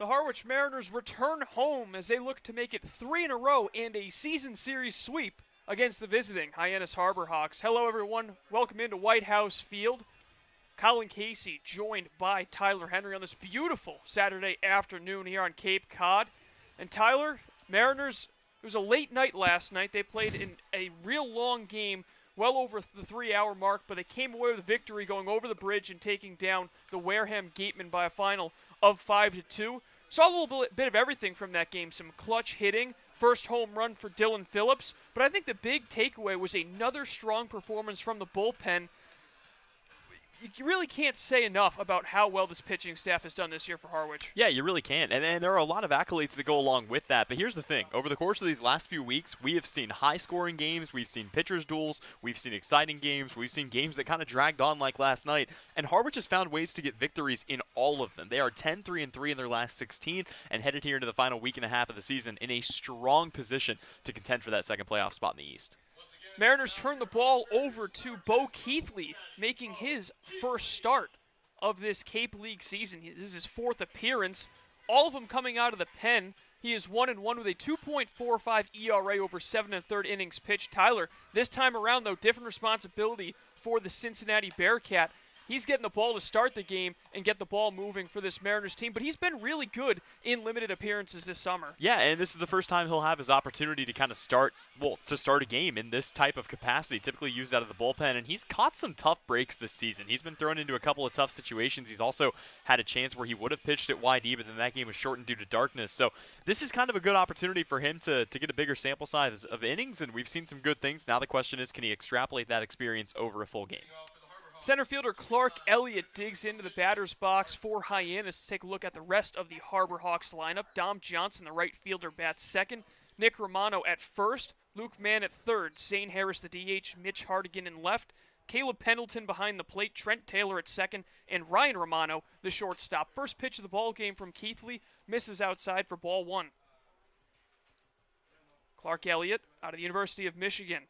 The Harwich Mariners return home as they look to make it 3 in a row and a season series sweep against the visiting Hyannis Harbor Hawks. Hello, everyone. Welcome into White House Field. Colin Casey joined by Tyler Henry on this beautiful Saturday afternoon here on Cape Cod. And Tyler, Mariners, it was a late night last night. They played in a real long game, well over the 3-hour mark, but they came away with a victory going over the bridge and taking down the Wareham Gatemen by a final of 5-2. Saw a little bit of everything from that game. Some clutch hitting, first home run for Dylan Phillips. But I think the big takeaway was another strong performance from the bullpen. You really can't say enough about how well this pitching staff has done this year for Harwich. Yeah, you really can't. And there are a lot of accolades that go along with that. But here's the thing. Over the course of these last few weeks, we have seen high-scoring games. We've seen pitchers' duels. We've seen exciting games. We've seen games that kind of dragged on like last night. And Harwich has found ways to get victories in all of them. They are 10-3-3 in their last 16 and headed here into the final week and a half of the season in a strong position to contend for that second playoff spot in the East. Mariners turn the ball over to Bo Keithley, making his first start of this Cape League season. This is his fourth appearance, all of them coming out of the pen. He is 1-1 with a 2.45 ERA over 7 1/3 innings pitched. Tyler, this time around, though, different responsibility for the Cincinnati Bearcat. He's getting the ball to start the game and get the ball moving for this Mariners team, but he's been really good in limited appearances this summer. Yeah, and this is the first time he'll have his opportunity to kind of start a game in this type of capacity, typically used out of the bullpen, and he's caught some tough breaks this season. He's been thrown into a couple of tough situations. He's also had a chance where he would have pitched at YD, but then that game was shortened due to darkness. So this is kind of a good opportunity for him to get a bigger sample size of innings, and we've seen some good things. Now the question is, can he extrapolate that experience over a full game? Center fielder Clark Elliott digs into the batter's box for Hyannis to take a look at the rest of the Harbor Hawks lineup. Dom Johnson, the right fielder, bats second. Nick Romano at first. Luke Mann at third. Zane Harris, the DH. Mitch Hardigan in left. Caleb Pendleton behind the plate. Trent Taylor at second. And Ryan Romano, the shortstop. First pitch of the ball game from Keithley. Misses outside for ball one. Clark Elliott out of the University of Michigan.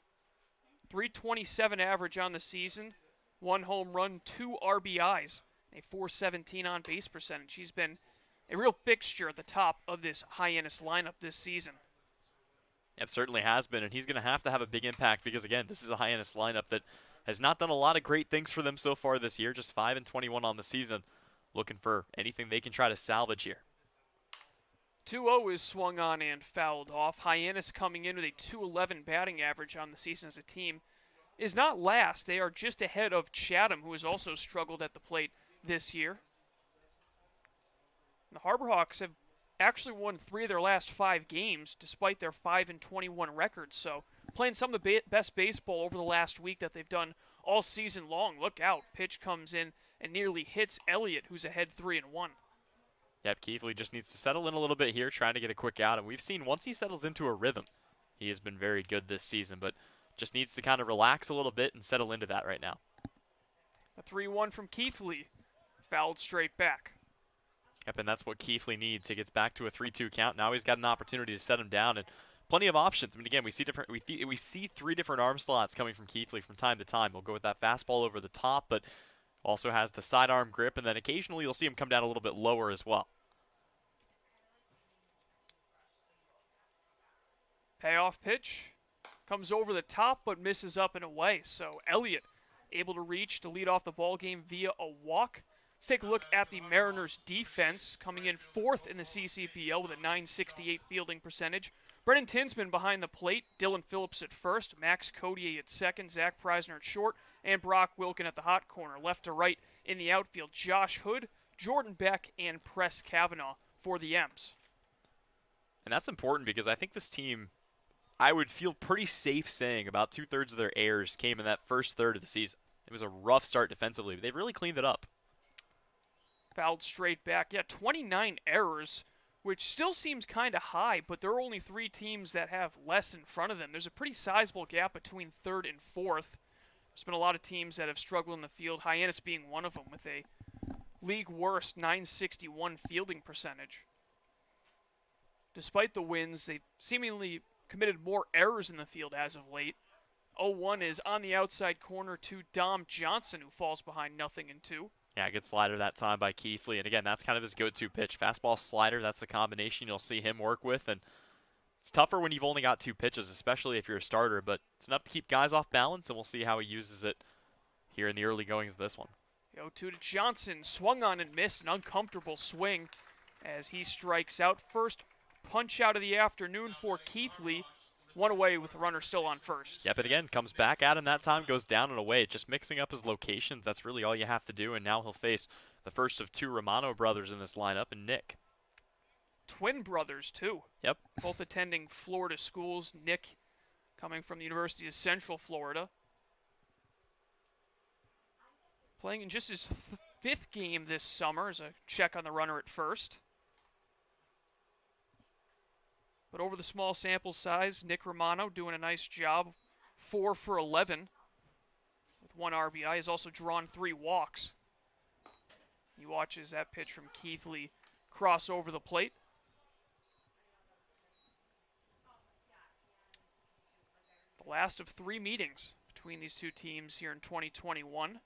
.327 average on the season. 1 home run, 2 RBIs, a .417 on-base percentage. He's been a real fixture at the top of this Hyannis lineup this season. Yep, certainly has been, and he's going to have a big impact because, again, this is a Hyannis lineup that has not done a lot of great things for them so far this year, just 5-21 on the season, looking for anything they can try to salvage here. 2-0 is swung on and fouled off. Hyannis coming in with a .211 batting average on the season as a team is not last. They are just ahead of Chatham, who has also struggled at the plate this year. The Harbor Hawks have actually won 3 of their last 5 games, despite their 5-21 record. So playing some of the best baseball over the last week that they've done all season long. Look out. Pitch comes in and nearly hits Elliott, who's ahead 3-1. Yep, Keithley just needs to settle in a little bit here, trying to get a quick out. And we've seen once he settles into a rhythm, he has been very good this season. But just needs to kind of relax a little bit and settle into that right now. A 3-1 from Keithley. Fouled straight back. Yep, and that's what Keithley needs. He gets back to a 3-2 count. Now he's got an opportunity to set him down, and plenty of options. I mean, again, we see 3 different arm slots coming from Keithley from time to time. We'll go with that fastball over the top, but also has the sidearm grip, and then occasionally you'll see him come down a little bit lower as well. Payoff pitch. Comes over the top, but misses up and away. So Elliott able to reach to lead off the ball game via a walk. Let's take a look at the Mariners' defense, coming in 4th in the CCPL with a .968 fielding percentage. Brennan Tinsman behind the plate, Dylan Phillips at first, Max Codier at second, Zach Preisner at short, and Brock Wilkin at the hot corner. Left to right in the outfield, Josh Hood, Jordan Beck, and Press Kavanaugh for the M's. And that's important because I think this team, I would feel pretty safe saying about 2/3 of their errors came in that first third of the season. It was a rough start defensively, but they've really cleaned it up. Fouled straight back. Yeah, 29 errors, which still seems kind of high, but there are only 3 teams that have less in front of them. There's a pretty sizable gap between 3rd and 4th. There's been a lot of teams that have struggled in the field, Hyannis being one of them with a league worst .961 fielding percentage. Despite the wins, they seemingly committed more errors in the field as of late. 0-1 is on the outside corner to Dom Johnson, who falls behind 0-2. Yeah, good slider that time by Keithley. And again, that's kind of his go-to pitch. Fastball, slider, that's the combination you'll see him work with. And it's tougher when you've only got 2 pitches, especially if you're a starter. But it's enough to keep guys off balance, and we'll see how he uses it here in the early goings of this one. 0-2 to Johnson. Swung on and missed. An uncomfortable swing as he strikes out. First punch out of the afternoon for Keithley. One away with the runner still on first. Yeah, but again, comes back at him that time, goes down and away. Just mixing up his locations, that's really all you have to do. And now he'll face the first of 2 Romano brothers in this lineup, and Nick. Twin brothers, too. Yep. Both attending Florida schools. Nick coming from the University of Central Florida. Playing in just his 5th game this summer as a check on the runner at first. But over the small sample size, Nick Romano doing a nice job. 4 for 11 with 1 RBI. He's also drawn 3 walks. He watches that pitch from Keithley cross over the plate. The last of 3 meetings between these 2 teams here in 2021.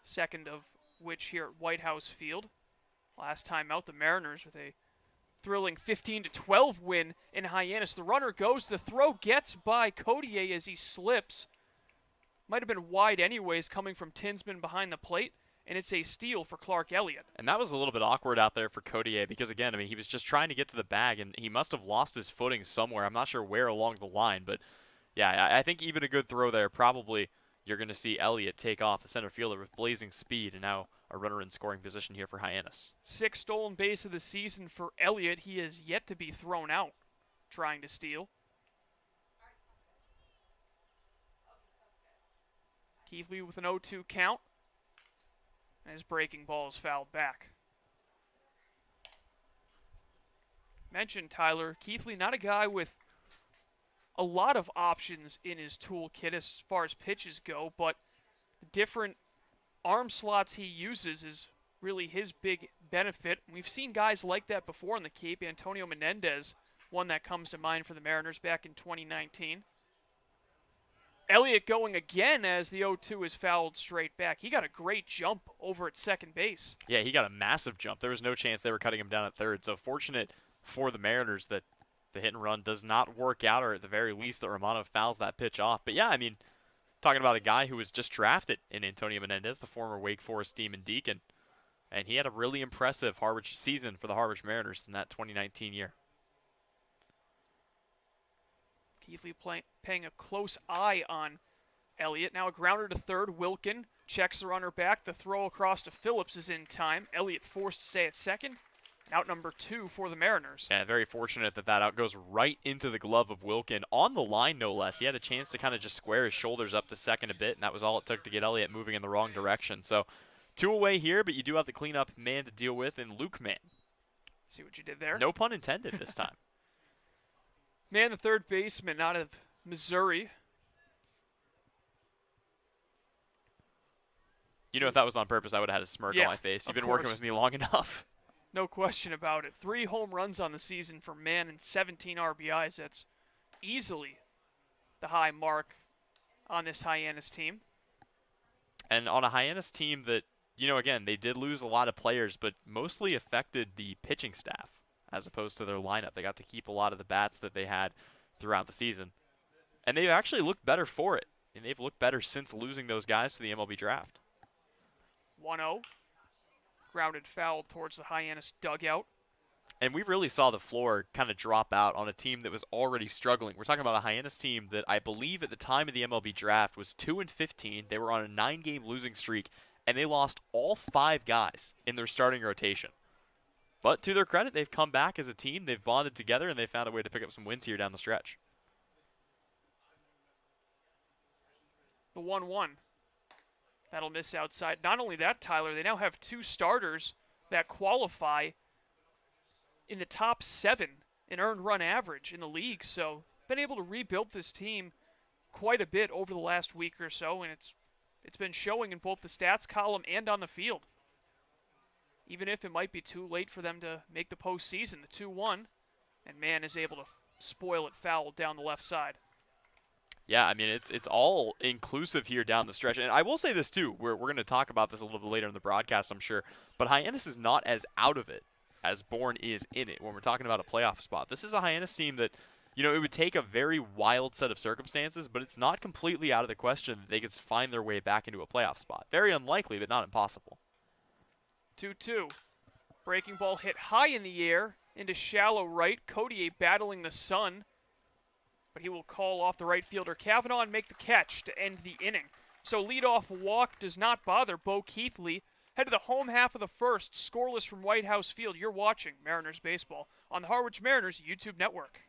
Second of which here at White House Field. Last time out, the Mariners with a thrilling 15-12 win in Hyannis. The runner goes, the throw gets by Codier as he slips. Might have been wide anyways coming from Tinsman behind the plate, and it's a steal for Clark Elliott. And that was a little bit awkward out there for Codier because, again, I mean, he was just trying to get to the bag, and he must have lost his footing somewhere. I'm not sure where along the line, but, yeah, I think even a good throw there, probably you're going to see Elliott take off the center fielder with blazing speed, and now a runner in scoring position here for Hyannis. 6th stolen base of the season for Elliott. He is yet to be thrown out trying to steal. Keithley with an 0-2 count. And his breaking ball is fouled back. Mentioned Tyler, Keithley not a guy with a lot of options in his toolkit as far as pitches go, but the different arm slots he uses is really his big benefit. We've seen guys like that before in the Cape. Antonio Menendez, one that comes to mind for the Mariners back in 2019. Elliott going again as the 0-2 is fouled straight back. He got a great jump over at second base. Yeah, he got a massive jump. There was no chance they were cutting him down at third. So fortunate for the Mariners that the hit and run does not work out, or at the very least that Romano fouls that pitch off. But yeah, I mean, talking about a guy who was just drafted in Antonio Menendez, the former Wake Forest Demon Deacon, and he had a really impressive Harwich season for the Harwich Mariners in that 2019 year. Keithley paying a close eye on Elliott. Now a grounder to third. Wilkin checks the runner back. The throw across to Phillips is in time. Elliott forced to stay at second. Out number 2 for the Mariners. Yeah, very fortunate that out goes right into the glove of Wilkin, on the line no less. He had a chance to kind of just square his shoulders up to second a bit, and that was all it took to get Elliott moving in the wrong direction. So 2 away here, but you do have the cleanup man to deal with in Luke Mann. See what you did there? No pun intended this time. Mann, the third baseman out of Missouri. You know, if that was on purpose, I would have had a smirk on my face. You've been working with me long enough. No question about it. 3 home runs on the season for Mann and 17 RBIs. That's easily the high mark on this Hyannis team. And on a Hyannis team that, you know, again, they did lose a lot of players, but mostly affected the pitching staff as opposed to their lineup. They got to keep a lot of the bats that they had throughout the season. And they've actually looked better for it. And they've looked better since losing those guys to the MLB draft. 1-0. Grounded foul towards the Hyannis dugout. And we really saw the floor kind of drop out on a team that was already struggling. We're talking about a Hyannis team that I believe at the time of the MLB draft was 2-15. They were on a 9-game losing streak, and they lost all 5 guys in their starting rotation. But to their credit, they've come back as a team. They've bonded together, and they found a way to pick up some wins here down the stretch. The 1-1. That'll miss outside. Not only that, Tyler, they now have 2 starters that qualify in the top 7 in earned run average in the league. So been able to rebuild this team quite a bit over the last week or so, and it's been showing in both the stats column and on the field. Even if it might be too late for them to make the postseason, the 2-1, and Mann is able to spoil it foul down the left side. Yeah, I mean, it's all inclusive here down the stretch. And I will say this, too. We're going to talk about this a little bit later in the broadcast, I'm sure. But Hyannis is not as out of it as Bourne is in it when we're talking about a playoff spot. This is a Hyannis team that, you know, it would take a very wild set of circumstances, but it's not completely out of the question that they could find their way back into a playoff spot. Very unlikely, but not impossible. 2-2. Breaking ball hit high in the air into shallow right. Codier battling the sun, but he will call off the right fielder Kavanaugh and make the catch to end the inning. So leadoff walk does not bother Bo Keithley. Head to the home half of the first, scoreless from White House Field. You're watching Mariners baseball on the Harwich Mariners YouTube network.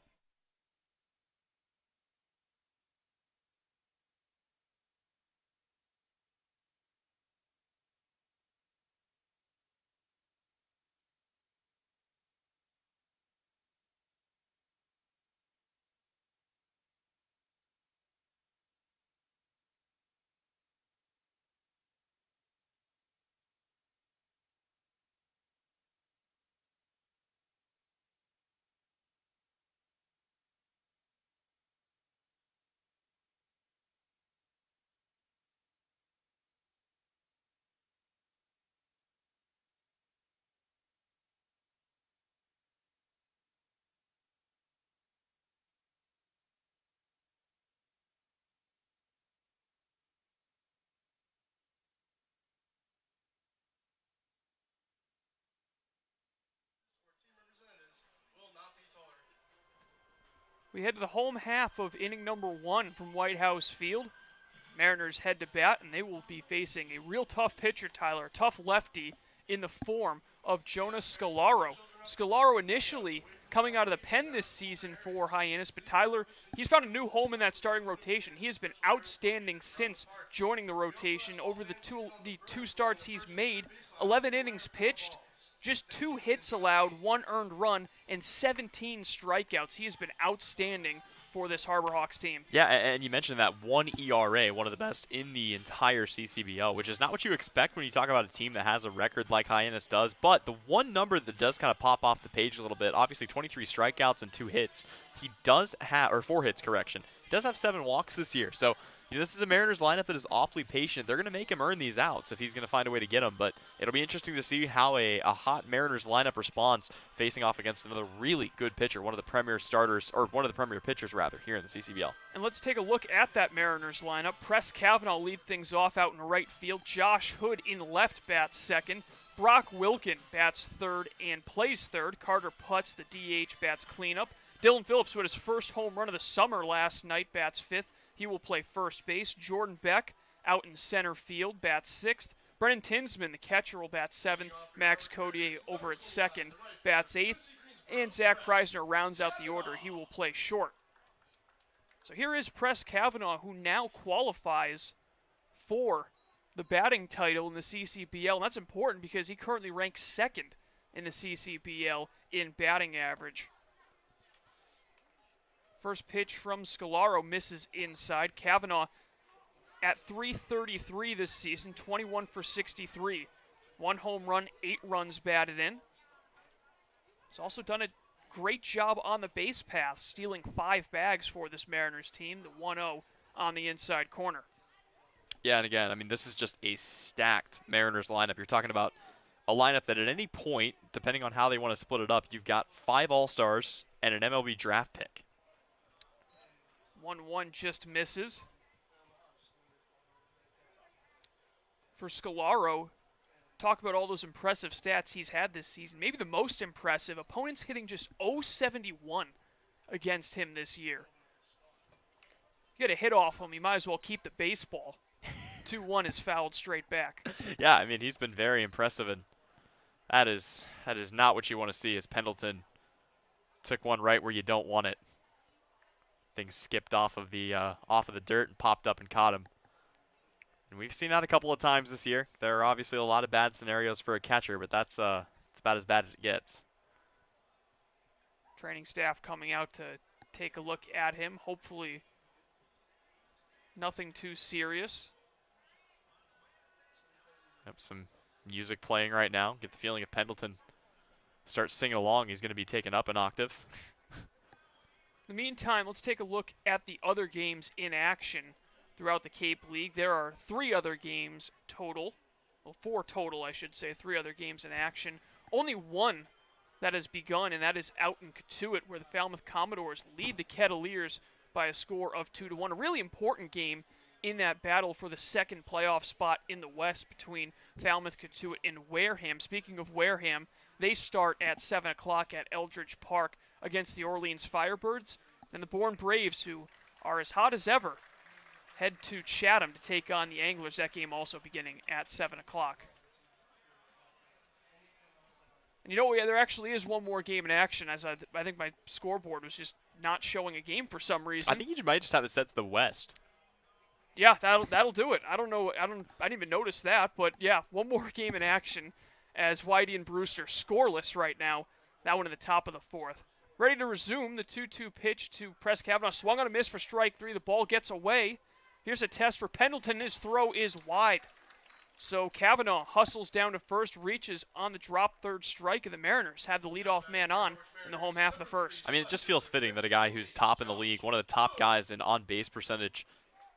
We head to the home half of inning number 1 from White House Field. Mariners head to bat, and they will be facing a real tough pitcher, Tyler, a tough lefty in the form of Jonas Scalaro. Scalaro initially coming out of the pen this season for Hyannis, but Tyler, he's found a new home in that starting rotation. He has been outstanding since joining the rotation over the two starts he's made. 11 innings pitched, just 2 hits allowed, 1 earned run, and 17 strikeouts. He has been outstanding for this Harborhawks team. Yeah, and you mentioned that 1 ERA, one of the best in the entire CCBL, which is not what you expect when you talk about a team that has a record like Hyannis does. But the one number that does kind of pop off the page a little bit, obviously 23 strikeouts and 2 hits. He does have, or 4 hits, correction. He does have 7 walks this year. So, you know, this is a Mariners lineup that is awfully patient. They're going to make him earn these outs if he's going to find a way to get them. But it'll be interesting to see how a hot Mariners lineup responds facing off against another really good pitcher, one of the premier starters, or one of the premier pitchers, rather, here in the CCBL. And let's take a look at that Mariners lineup. Press Kavanaugh lead things off out in right field. Josh Hood in left bats second. Brock Wilkin bats third and plays third. Carter Putz, the DH, bats cleanup. Dylan Phillips, who had his first home run of the summer last night, bats fifth. He will play first base. Jordan Beck out in center field, bats sixth. Brennan Tinsman, the catcher, will bat seventh. Max Codier over at second, bats eighth. And Zach Preisner rounds out the order. He will play short. So here is Press Kavanaugh, who now qualifies for the batting title in the CCBL. And that's important because he currently ranks second in the CCBL in batting average. First pitch from Scalaro misses inside. Kavanaugh at .333 this season, 21 for 63. 1 home run, 8 runs batted in. He's also done a great job on the base path, stealing 5 bags for this Mariners team, the 1-0 on the inside corner. Yeah, and again, I mean, this is just a stacked Mariners lineup. You're talking about a lineup that at any point, depending on how they want to split it up, you've got 5 All-Stars and an MLB draft pick. 1-1 just misses. For Scalaro, talk about all those impressive stats he's had this season. Maybe the most impressive, opponents hitting just .071 against him this year. You get a hit off him, you might as well keep the baseball. 2-1 is fouled straight back. Yeah, I mean, he's been very impressive, and that is not what you want to see as Pendleton took one right where you don't want it. Things skipped off of the dirt and popped up and caught him. And we've seen that a couple of times this year. There are obviously a lot of bad scenarios for a catcher, but that's it's about as bad as it gets. Training staff coming out to take a look at him. Hopefully nothing too serious. Yep, some music playing right now. Get the feeling if Pendleton starts singing along, he's going to be taken up an octave. In the meantime, let's take a look at the other games in action throughout the Cape League. There are 3 other games total. Well, 4 total, I should say. 3 other games in action. Only one that has begun, and that is out in Cotuit, where the Falmouth Commodores lead the Kettleers by a score of 2-1. A really important game in that battle for the second playoff spot in the West between Falmouth, Cotuit, and Wareham. Speaking of Wareham, they start at 7 o'clock at Eldridge Park against the Orleans Firebirds. And the Bourne Braves, who are as hot as ever, head to Chatham to take on the Anglers. That game also beginning at 7 o'clock. And you know, there actually is one more game in action, as I think my scoreboard was just not showing a game for some reason. I think you might just have it set to the West. Yeah, that'll do it. I don't know. I didn't even notice that, but yeah, one more game in action as Whitey and Brewster scoreless right now. That one in the top of the 4th. Ready to resume the 2-2 pitch to Press Kavanaugh. Swung on a miss for strike 3. The ball gets away. Here's a test for Pendleton. His throw is wide. So Kavanaugh hustles down to first, reaches on the drop third strike, and the Mariners have the leadoff man on in the home half of the first. I mean, it just feels fitting that a guy who's top in the league, one of the top guys in on-base percentage,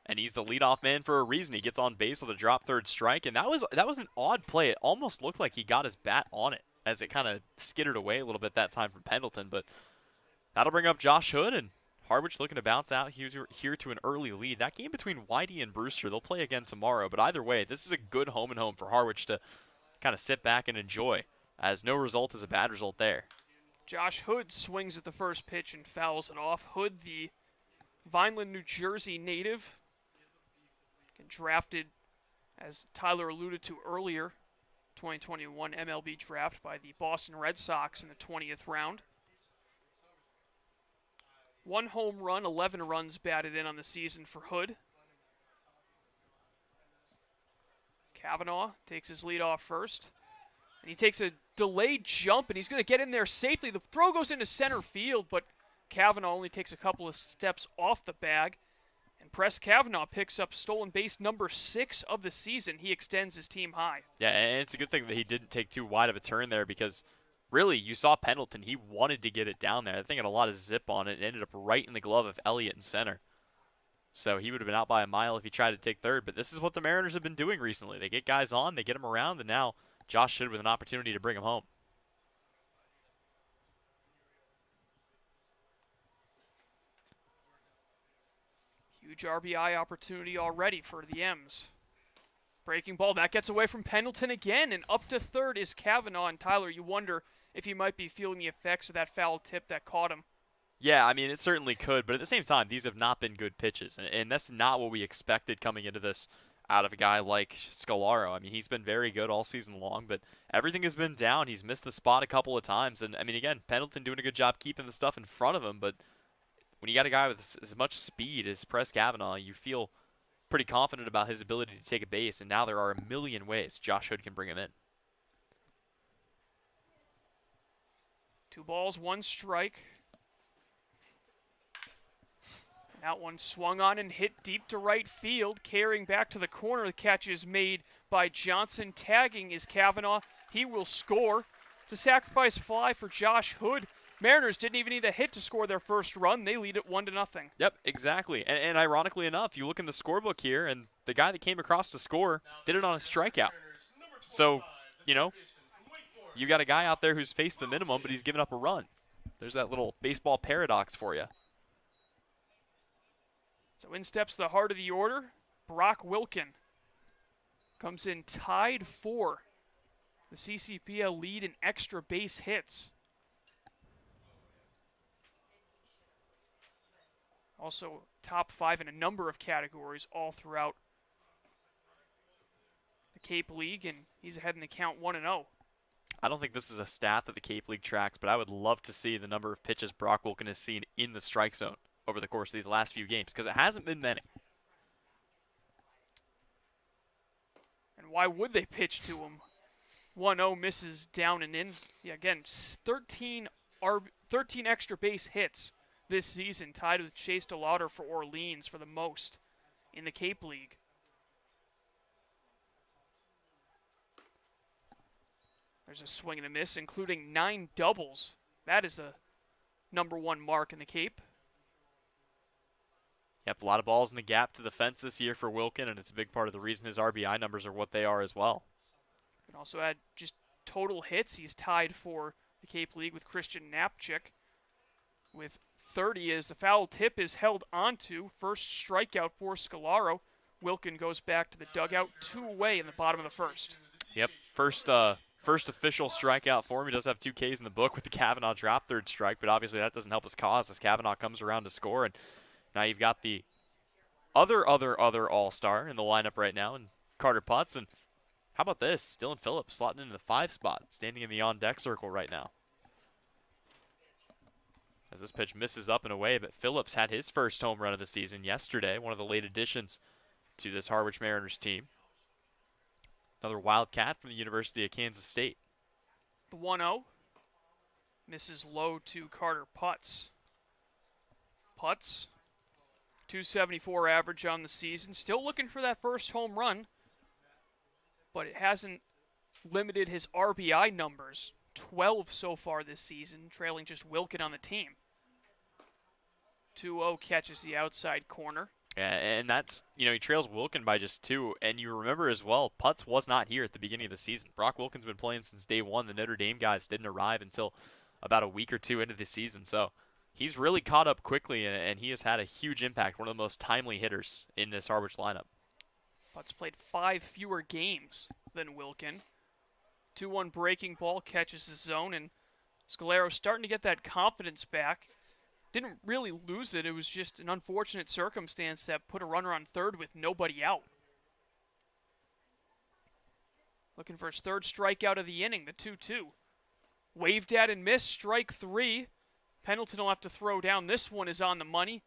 and he's the leadoff man for a reason. He gets on base with a drop third strike, and that was an odd play. It almost looked like he got his bat on it as it kind of skittered away a little bit that time from Pendleton, but that'll bring up Josh Hood, and Harwich looking to bounce out here to an early lead. That game between Whitey and Brewster, they'll play again tomorrow, but either way, this is a good home-and-home for Harwich to kind of sit back and enjoy, as no result is a bad result there. Josh Hood swings at the first pitch and fouls it off. Hood, the Vineland, New Jersey native, drafted, as Tyler alluded to earlier, 2021 MLB draft by the Boston Red Sox in the 20th round. 1 home run, 11 runs batted in on the season for Hood. Kavanaugh takes his lead off first. And he takes a delayed jump, and he's going to get in there safely. The throw goes into center field, but Kavanaugh only takes a couple of steps off the bag. And Press Kavanaugh picks up stolen base number 6 of the season. He extends his team high. Yeah, and it's a good thing that he didn't take too wide of a turn there, because really, you saw Pendleton. He wanted to get it down there. I think had a lot of zip on it. It ended up right in the glove of Elliott in center. So he would have been out by a mile if he tried to take third. But this is what the Mariners have been doing recently. They get guys on, they get them around, and now Josh Hood with an opportunity to bring him home. Huge RBI opportunity already for the M's. Breaking ball, that gets away from Pendleton again, and up to third is Kavanaugh. And Tyler, you wonder if he might be feeling the effects of that foul tip that caught him. Yeah, I mean, it certainly could, but at the same time, these have not been good pitches, and that's not what we expected coming into this out of a guy like Scolaro. I mean, he's been very good all season long, but everything has been down. He's missed the spot a couple of times, and I mean, again, Pendleton doing a good job keeping the stuff in front of him, but when you got a guy with as much speed as Press Kavanaugh, you feel pretty confident about his ability to take a base, and now there are a million ways Josh Hood can bring him in. 2 balls, 1 strike. That one swung on and hit deep to right field, carrying back to the corner. The catch is made by Johnson. Tagging is Kavanaugh. He will score. It's a sacrifice fly for Josh Hood. Mariners didn't even need a hit to score their first run. They lead it 1-0. Yep, exactly. And ironically enough, you look in the scorebook here, and the guy that came across to score did it on a strikeout. So, you know, you got a guy out there who's faced the minimum, but he's given up a run. There's that little baseball paradox for you. So in steps the heart of the order, Brock Wilkin. Comes in tied for the CCPL lead in extra base hits. Also top 5 in a number of categories all throughout the Cape League, and he's ahead in the count 1-0. I don't think this is a stat that the Cape League tracks, but I would love to see the number of pitches Brock Wilkin has seen in the strike zone over the course of these last few games, because it hasn't been many. And why would they pitch to him? 1-0 misses down and in. Yeah, again, 13 extra base hits this season, tied with Chase DeLauder for Orleans for the most in the Cape League. There's a swing and a miss, including 9 doubles. That is the #1 mark in the Cape. Yep, a lot of balls in the gap to the fence this year for Wilkin, and it's a big part of the reason his RBI numbers are what they are as well. And also add just total hits. He's tied for the Cape League with Christian Knapczyk with 30 as the foul tip is held onto. First strikeout for Scalaro. Wilkin goes back to the dugout, 2 away in the bottom of the first. Yep, first official strikeout for him. He does have 2 Ks in the book with the Kavanaugh drop, 3rd strike, but obviously that doesn't help his cause as Kavanaugh comes around to score. And now you've got the other all-star in the lineup right now, and Carter Putz. And how about this? Dylan Phillips slotting into the 5 spot, standing in the on-deck circle right now. As this pitch misses up and away, but Phillips had his first home run of the season yesterday, one of the late additions to this Harwich Mariners team. Another Wildcat from the University of Kansas State. The 1-0 misses low to Carter Putz. Putz, 274 average on the season. Still looking for that first home run, but it hasn't limited his RBI numbers. 12 so far this season, trailing just Wilkin on the team. 2-0 catches the outside corner. Yeah, and that's, he trails Wilkin by just 2. And you remember as well, Putz was not here at the beginning of the season. Brock Wilkin's been playing since day 1. The Notre Dame guys didn't arrive until about a week or 2 into the season. So he's really caught up quickly, and he has had a huge impact, one of the most timely hitters in this Harwich lineup. Putz played 5 fewer games than Wilkin. 2-1 breaking ball catches the zone, and Scalaro starting to get that confidence back. Didn't really lose it. It was just an unfortunate circumstance that put a runner on third with nobody out. Looking for his 3rd strikeout of the inning, the 2-2. Waved at and missed, strike 3. Pendleton will have to throw down. This one is on the money,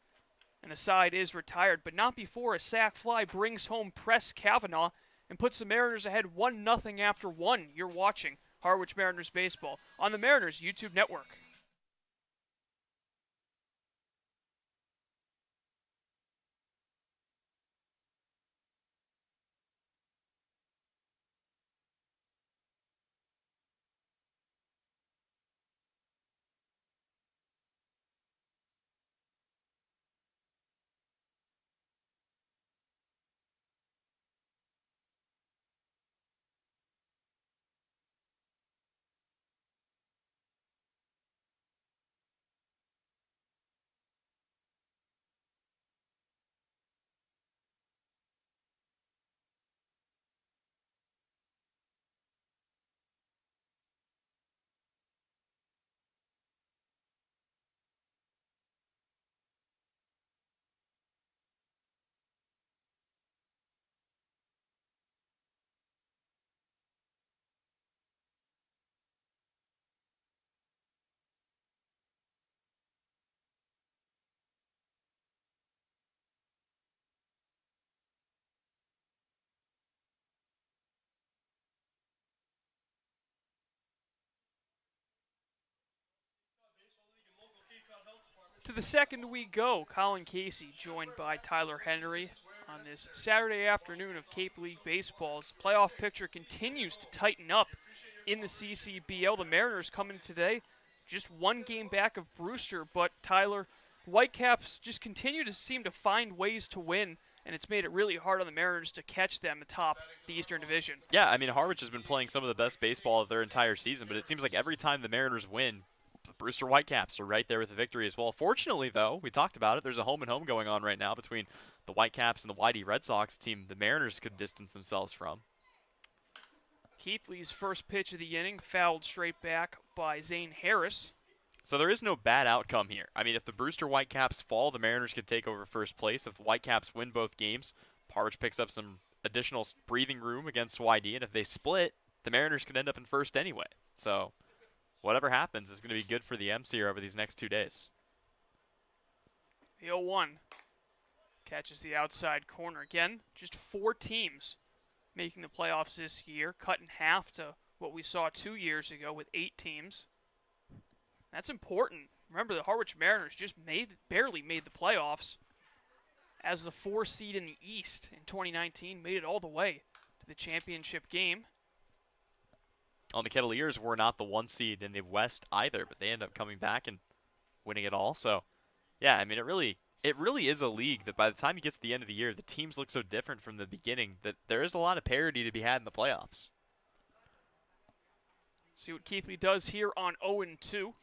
and the side is retired, but not before a sac fly brings home Press Kavanaugh and puts the Mariners ahead 1-0 after 1. You're watching Harwich Mariners Baseball on the Mariners YouTube network. To the second we go. Colin Casey joined by Tyler Henry on this Saturday afternoon of Cape League Baseball's playoff picture continues to tighten up in the CCBL. The Mariners coming today just 1 game back of Brewster, but Tyler, Whitecaps just continue to seem to find ways to win, and it's made it really hard on the Mariners to catch them atop the Eastern Division. Yeah, I mean, Harwich has been playing some of the best baseball of their entire season, but it seems like every time the Mariners win, the Brewster Whitecaps are right there with the victory as well. Fortunately, though, we talked about it, there's a home-and-home going on right now between the Whitecaps and the YD Red Sox team the Mariners could distance themselves from. Keithley's first pitch of the inning fouled straight back by Zane Harris. So there is no bad outcome here. I mean, if the Brewster Whitecaps fall, the Mariners could take over first place. If the Whitecaps win both games, Harwich picks up some additional breathing room against YD, and if they split, the Mariners could end up in first anyway. So whatever happens is going to be good for the M's here over these next 2 days. The 0-1 catches the outside corner. Again, just 4 teams making the playoffs this year, cut in half to what we saw 2 years ago with 8 teams. That's important. Remember, the Harwich Mariners just barely made the playoffs as the 4 seed in the East in 2019, made it all the way to the championship game. Well, the Kettleers were not the 1 seed in the West either, but they end up coming back and winning it all. So, yeah, I mean, it really it really is a league that by the time you get to the end of the year, the teams look so different from the beginning that there is a lot of parity to be had in the playoffs. See what Keithley does here on 0-2.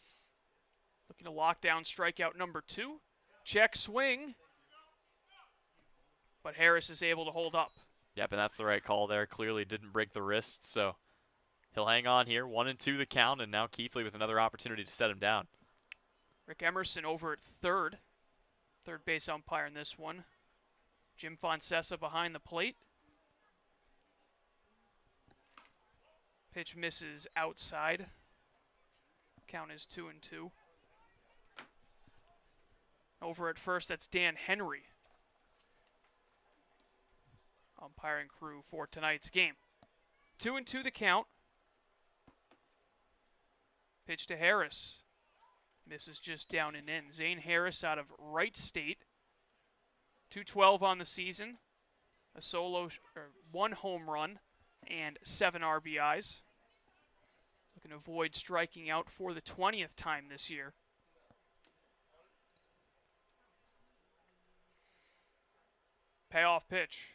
Looking to lock down strikeout number 2. Check swing. But Harris is able to hold up. Yep, and that's the right call there. Clearly didn't break the wrist, so he'll hang on here. 1-2 the count, and now Keithley with another opportunity to set him down. Rick Emerson over at third. Third base umpire in this one. Jim Foncesa behind the plate. Pitch misses outside. Count is 2-2. Over at first, that's Dan Henry. Umpiring crew for tonight's game. 2-2 the count. Pitch to Harris. Misses just down and in. Zane Harris out of Wright State. 212 on the season. A solo, or 1 home run and 7 RBIs. Looking to avoid striking out for the 20th time this year. Payoff pitch.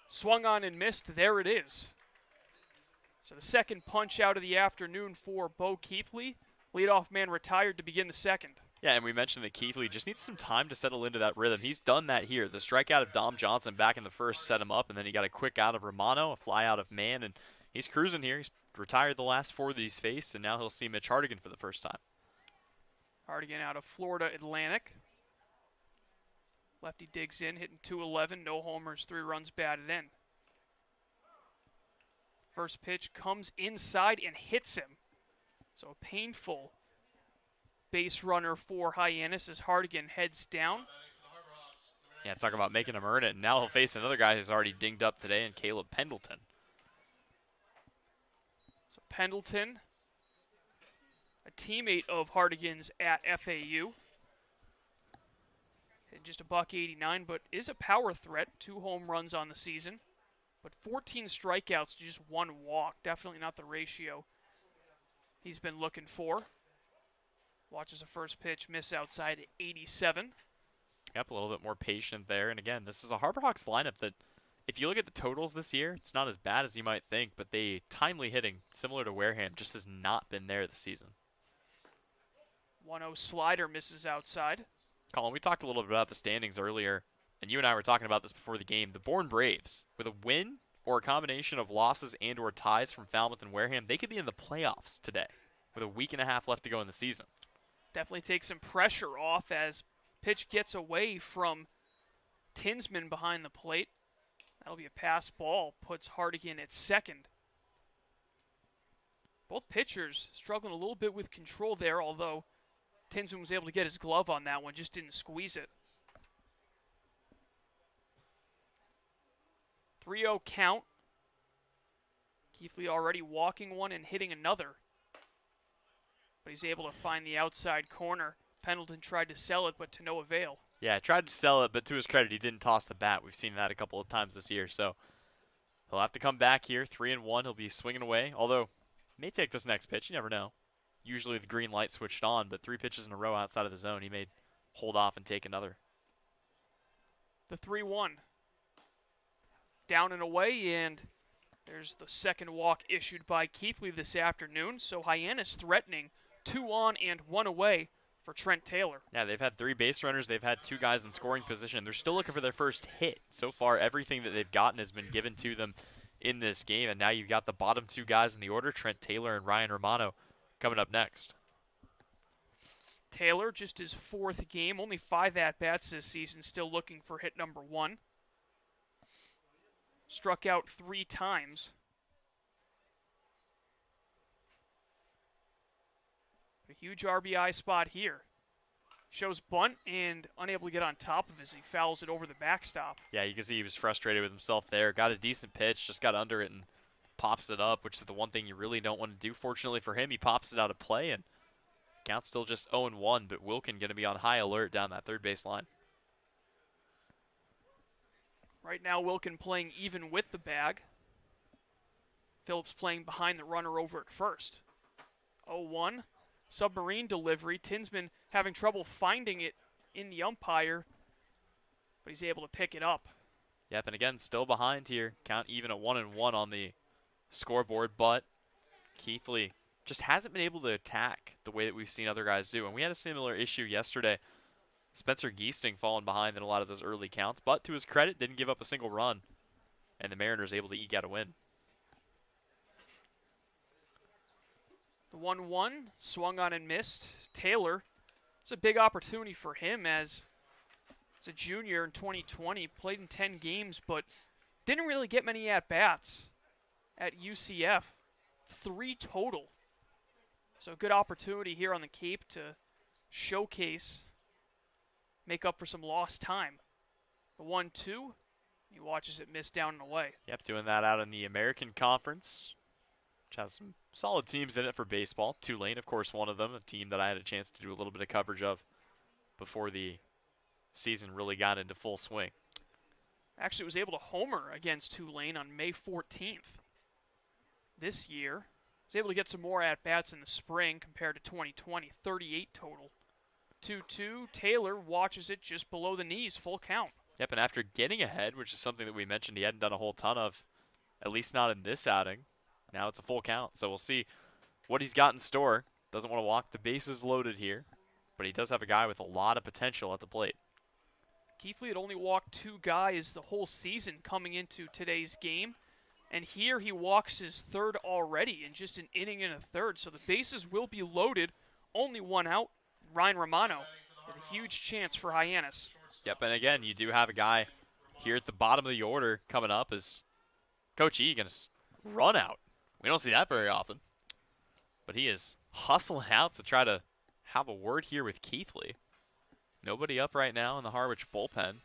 Swung on and missed. There it is. So the second punch out of the afternoon for Bo Keithley. Leadoff man retired to begin the second. Yeah, and we mentioned that Keithley just needs some time to settle into that rhythm. He's done that here. The strikeout of Dom Johnson back in the first set him up, and then he got a quick out of Romano, a fly out of Mann, and he's cruising here. He's retired the last 4 that he's faced, and now he'll see Mitch Hardigan for the first time. Hardigan out of Florida Atlantic. Lefty digs in, hitting .211, no homers, 3 runs batted in. First pitch comes inside and hits him. So a painful base runner for Hyannis as Hardigan heads down. Yeah, talk about making him earn it. And now he'll face another guy who's already dinged up today, and Caleb Pendleton. So Pendleton, a teammate of Hardigan's at FAU. Hit just a .189, but is a power threat. 2 home runs on the season. But 14 strikeouts to just 1 walk. Definitely not the ratio he's been looking for. Watches a first pitch miss outside at 87. Yep, a little bit more patient there. And again, this is a Harborhawks lineup that, if you look at the totals this year, it's not as bad as you might think, but the timely hitting, similar to Wareham, just has not been there this season. 1-0 slider misses outside. Colin, we talked a little bit about the standings earlier, and you and I were talking about this before the game. The Bourne Braves, with a win or a combination of losses and or ties from Falmouth and Wareham, they could be in the playoffs today with a week and a half left to go in the season. Definitely takes some pressure off as pitch gets away from Tinsman behind the plate. That'll be a pass ball, puts Hardigan at second. Both pitchers struggling a little bit with control there, although Tinsman was able to get his glove on that one, just didn't squeeze it. 3-0 count. Keithley already walking one and hitting another. But he's able to find the outside corner. Pendleton tried to sell it, but to no avail. Yeah, tried to sell it, but to his credit, he didn't toss the bat. We've seen that a couple of times this year, so he'll have to come back here. 3-1, he'll be swinging away, although may take this next pitch. You never know. Usually the green light switched on, but 3 pitches in a row outside of the zone, he may hold off and take another. The 3-1. Down and away, and there's the second walk issued by Keithley this afternoon. So Hyannis threatening 2 on and 1 away for Trent Taylor. Yeah, they've had 3 base runners. They've had 2 guys in scoring position. They're still looking for their first hit. So far, everything that they've gotten has been given to them in this game, and now you've got the bottom 2 guys in the order, Trent Taylor and Ryan Romano, coming up next. Taylor, just his 4th game, only 5 at-bats this season, still looking for hit number 1. Struck out 3 times. A huge RBI spot here. Shows bunt and unable to get on top of as he fouls it over the backstop. Yeah, you can see he was frustrated with himself there. Got a decent pitch, just got under it and pops it up, which is the one thing you really don't want to do. Fortunately for him, he pops it out of play, and count's still just 0-1, but Wilkin going to be on high alert down that third base line. Right now, Wilkin playing even with the bag. Phillips playing behind the runner over at first. 0-1. Submarine delivery. Tinsman having trouble finding it in the umpire, but he's able to pick it up. Yep, and again, still behind here. Count even at 1-1 on the scoreboard, but Keithley just hasn't been able to attack the way that we've seen other guys do. And we had a similar issue yesterday. Spencer Geesting falling behind in a lot of those early counts, but to his credit, didn't give up a single run. And the Mariners able to eke out a win. The 1-1 swung on and missed. Taylor, it's a big opportunity for him as a junior in 2020. Played in 10 games, but didn't really get many at-bats at UCF. 3 total. So a good opportunity here on the Cape to showcase, make up for some lost time. The 1-2, he watches it miss down and away. Yep, doing that out in the American Conference, which has some solid teams in it for baseball. Tulane, of course, one of them, a team that I had a chance to do a little bit of coverage of before the season really got into full swing. Actually was able to homer against Tulane on May 14th. This year, was able to get some more at-bats in the spring compared to 2020, 38 total. 2-2, Taylor watches it just below the knees, full count. Yep, and after getting ahead, which is something that we mentioned he hadn't done a whole ton of, at least not in this outing, now it's a full count. So we'll see what he's got in store. Doesn't want to walk the bases loaded here, but he does have a guy with a lot of potential at the plate. Keithley had only walked 2 guys the whole season coming into today's game. And here he walks his third already in just an inning and a third. So the bases will be loaded. Only 1 out. Ryan Romano with a huge chance for Hyannis. Yep, and again, you do have a guy here at the bottom of the order coming up. Is Coach E going to run out? We don't see that very often. But he is hustling out to try to have a word here with Keithley. Nobody up right now in the Harwich bullpen.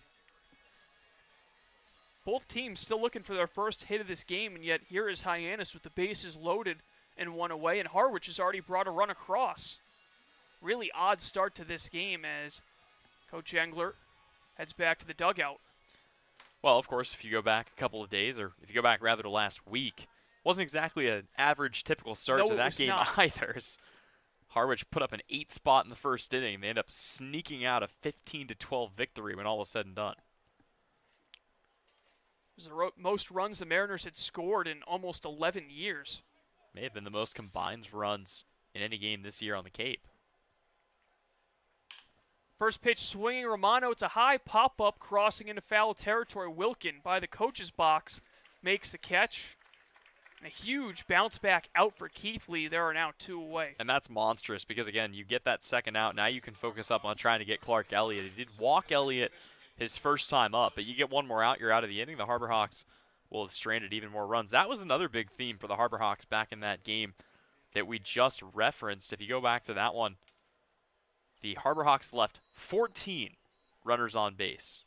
Both teams still looking for their first hit of this game, and yet here is Hyannis with the bases loaded and 1 away, and Harwich has already brought a run across. Really odd start to this game as Coach Engler heads back to the dugout. Well, of course, if you go back a couple of days, or if you go back rather to last week, wasn't exactly an average, typical start to that game not. either. Harwich put up an 8 spot in the first inning. They end up sneaking out a 15-12 victory when all was said and done. It was the most runs the Mariners had scored in almost 11 years. May have been the most combined runs in any game this year on the Cape. First pitch swinging Romano. It's a high pop-up crossing into foul territory. Wilkin by the coach's box makes the catch. And a huge bounce back out for Keithley. There are now 2 away. And that's monstrous because, again, you get that second out. Now you can focus up on trying to get Clark Elliott. He did walk Elliott his first time up, but you get 1 more out, you're out of the inning. The Harbor Hawks will have stranded even more runs. That was another big theme for the Harbor Hawks back in that game that we just referenced. If you go back to that one, the Harbor Hawks left 14 runners on base.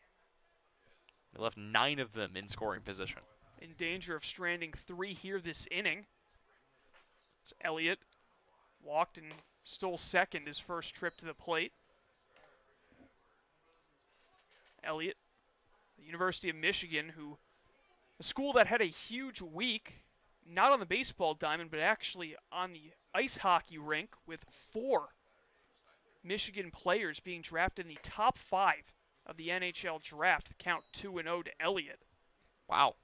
They left 9 of them in scoring position. In danger of stranding 3 here this inning. So Elliott walked and stole second his first trip to the plate. Elliott, the University of Michigan, a school that had a huge week, not on the baseball diamond, but actually on the ice hockey rink with 4 Michigan players being drafted in the top 5 of the NHL draft. Count 2-0 to Elliott. Wow.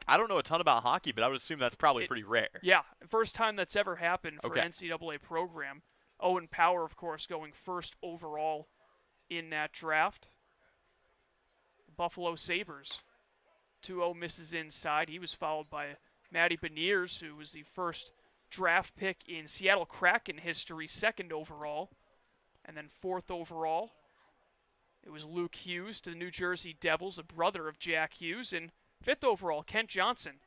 I don't know a ton about hockey, but I would assume that's probably pretty rare. Yeah, first time that's ever happened for an NCAA program. Owen Power, of course, going first overall in that draft. Buffalo Sabres. 2-0 misses inside. He was followed by Matty Beniers, who was the first draft pick in Seattle Kraken history, 2nd overall. And then 4th overall, it was Luke Hughes to the New Jersey Devils, a brother of Jack Hughes. And 5th overall, Kent Johnson.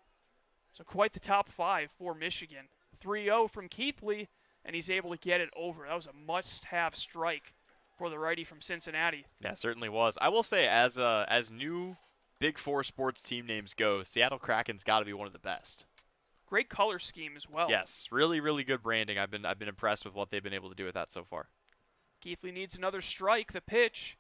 So quite the top 5 for Michigan. 3-0 from Keithley, and he's able to get it over. That was a must-have strike for the righty from Cincinnati. Yeah, certainly was. I will say, as new Big Four sports team names go, Seattle Kraken's got to be one of the best. Great color scheme as well. Yes, really, really good branding. I've been impressed with what they've been able to do with that so far. Keithley needs another strike. The pitch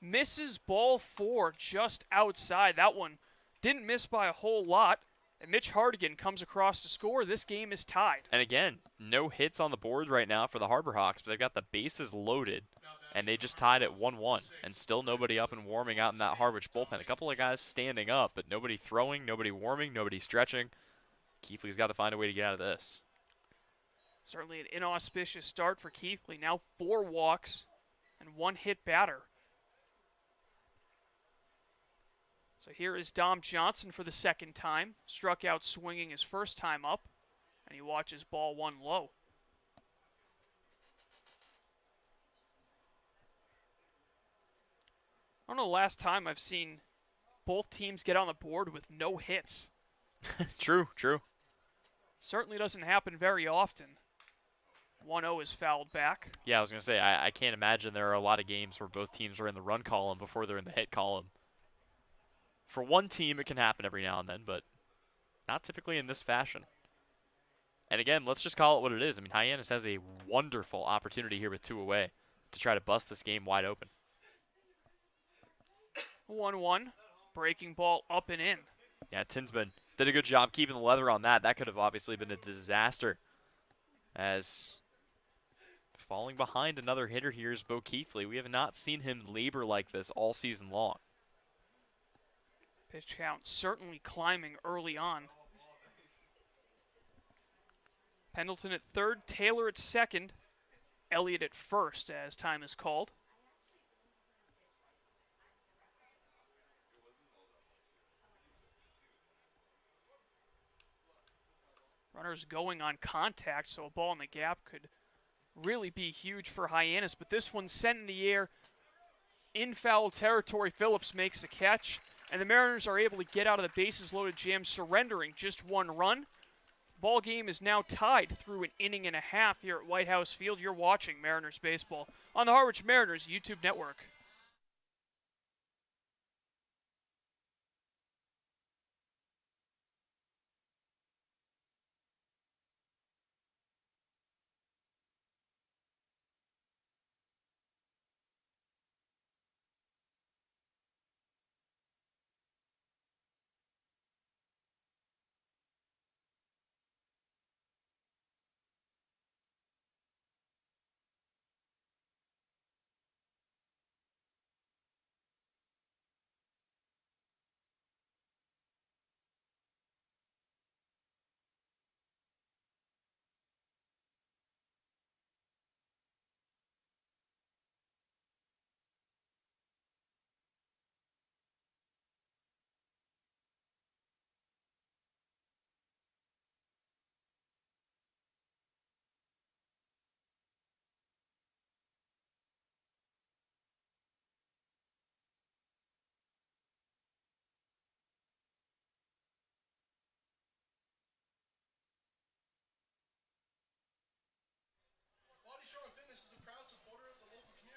misses, ball 4 just outside. That one didn't miss by a whole lot. And Mitch Hardigan comes across to score. This game is tied. And again, no hits on the board right now for the Harbor Hawks, but they've got the bases loaded And they just tied at 1-1, and still nobody up and warming out in that Harwich bullpen. A couple of guys standing up, but nobody throwing, nobody warming, nobody stretching. Keithley's got to find a way to get out of this. Certainly an inauspicious start for Keithley. Now 4 walks and 1 hit batter. So here is Dom Johnson for the second time. Struck out swinging his first time up, and he watches ball 1 low. I don't know the last time I've seen both teams get on the board with no hits. True. Certainly doesn't happen very often. 1-0 is fouled back. Yeah, I was going to say, I can't imagine there are a lot of games where both teams are in the run column before they're in the hit column. For one team, it can happen every now and then, but not typically in this fashion. And again, let's just call it what it is. I mean, Hyannis has a wonderful opportunity here with 2 away to try to bust this game wide open. 1-1, breaking ball up and in. Yeah, Tinsman did a good job keeping the leather on that. That could have obviously been a disaster, as falling behind another hitter here is Bo Keithley. We have not seen him labor like this all season long. Pitch count certainly climbing early on. Pendleton at third, Taylor at second, Elliott at first as time is called. Runners going on contact, so a ball in the gap could really be huge for Hyannis, but this one's sent in the air in foul territory. Phillips makes the catch, and the Mariners are able to get out of the bases loaded jam, surrendering just 1 run. Ball game is now tied through an inning and a half here at White House Field. You're watching Mariners baseball on the Harwich Mariners YouTube network.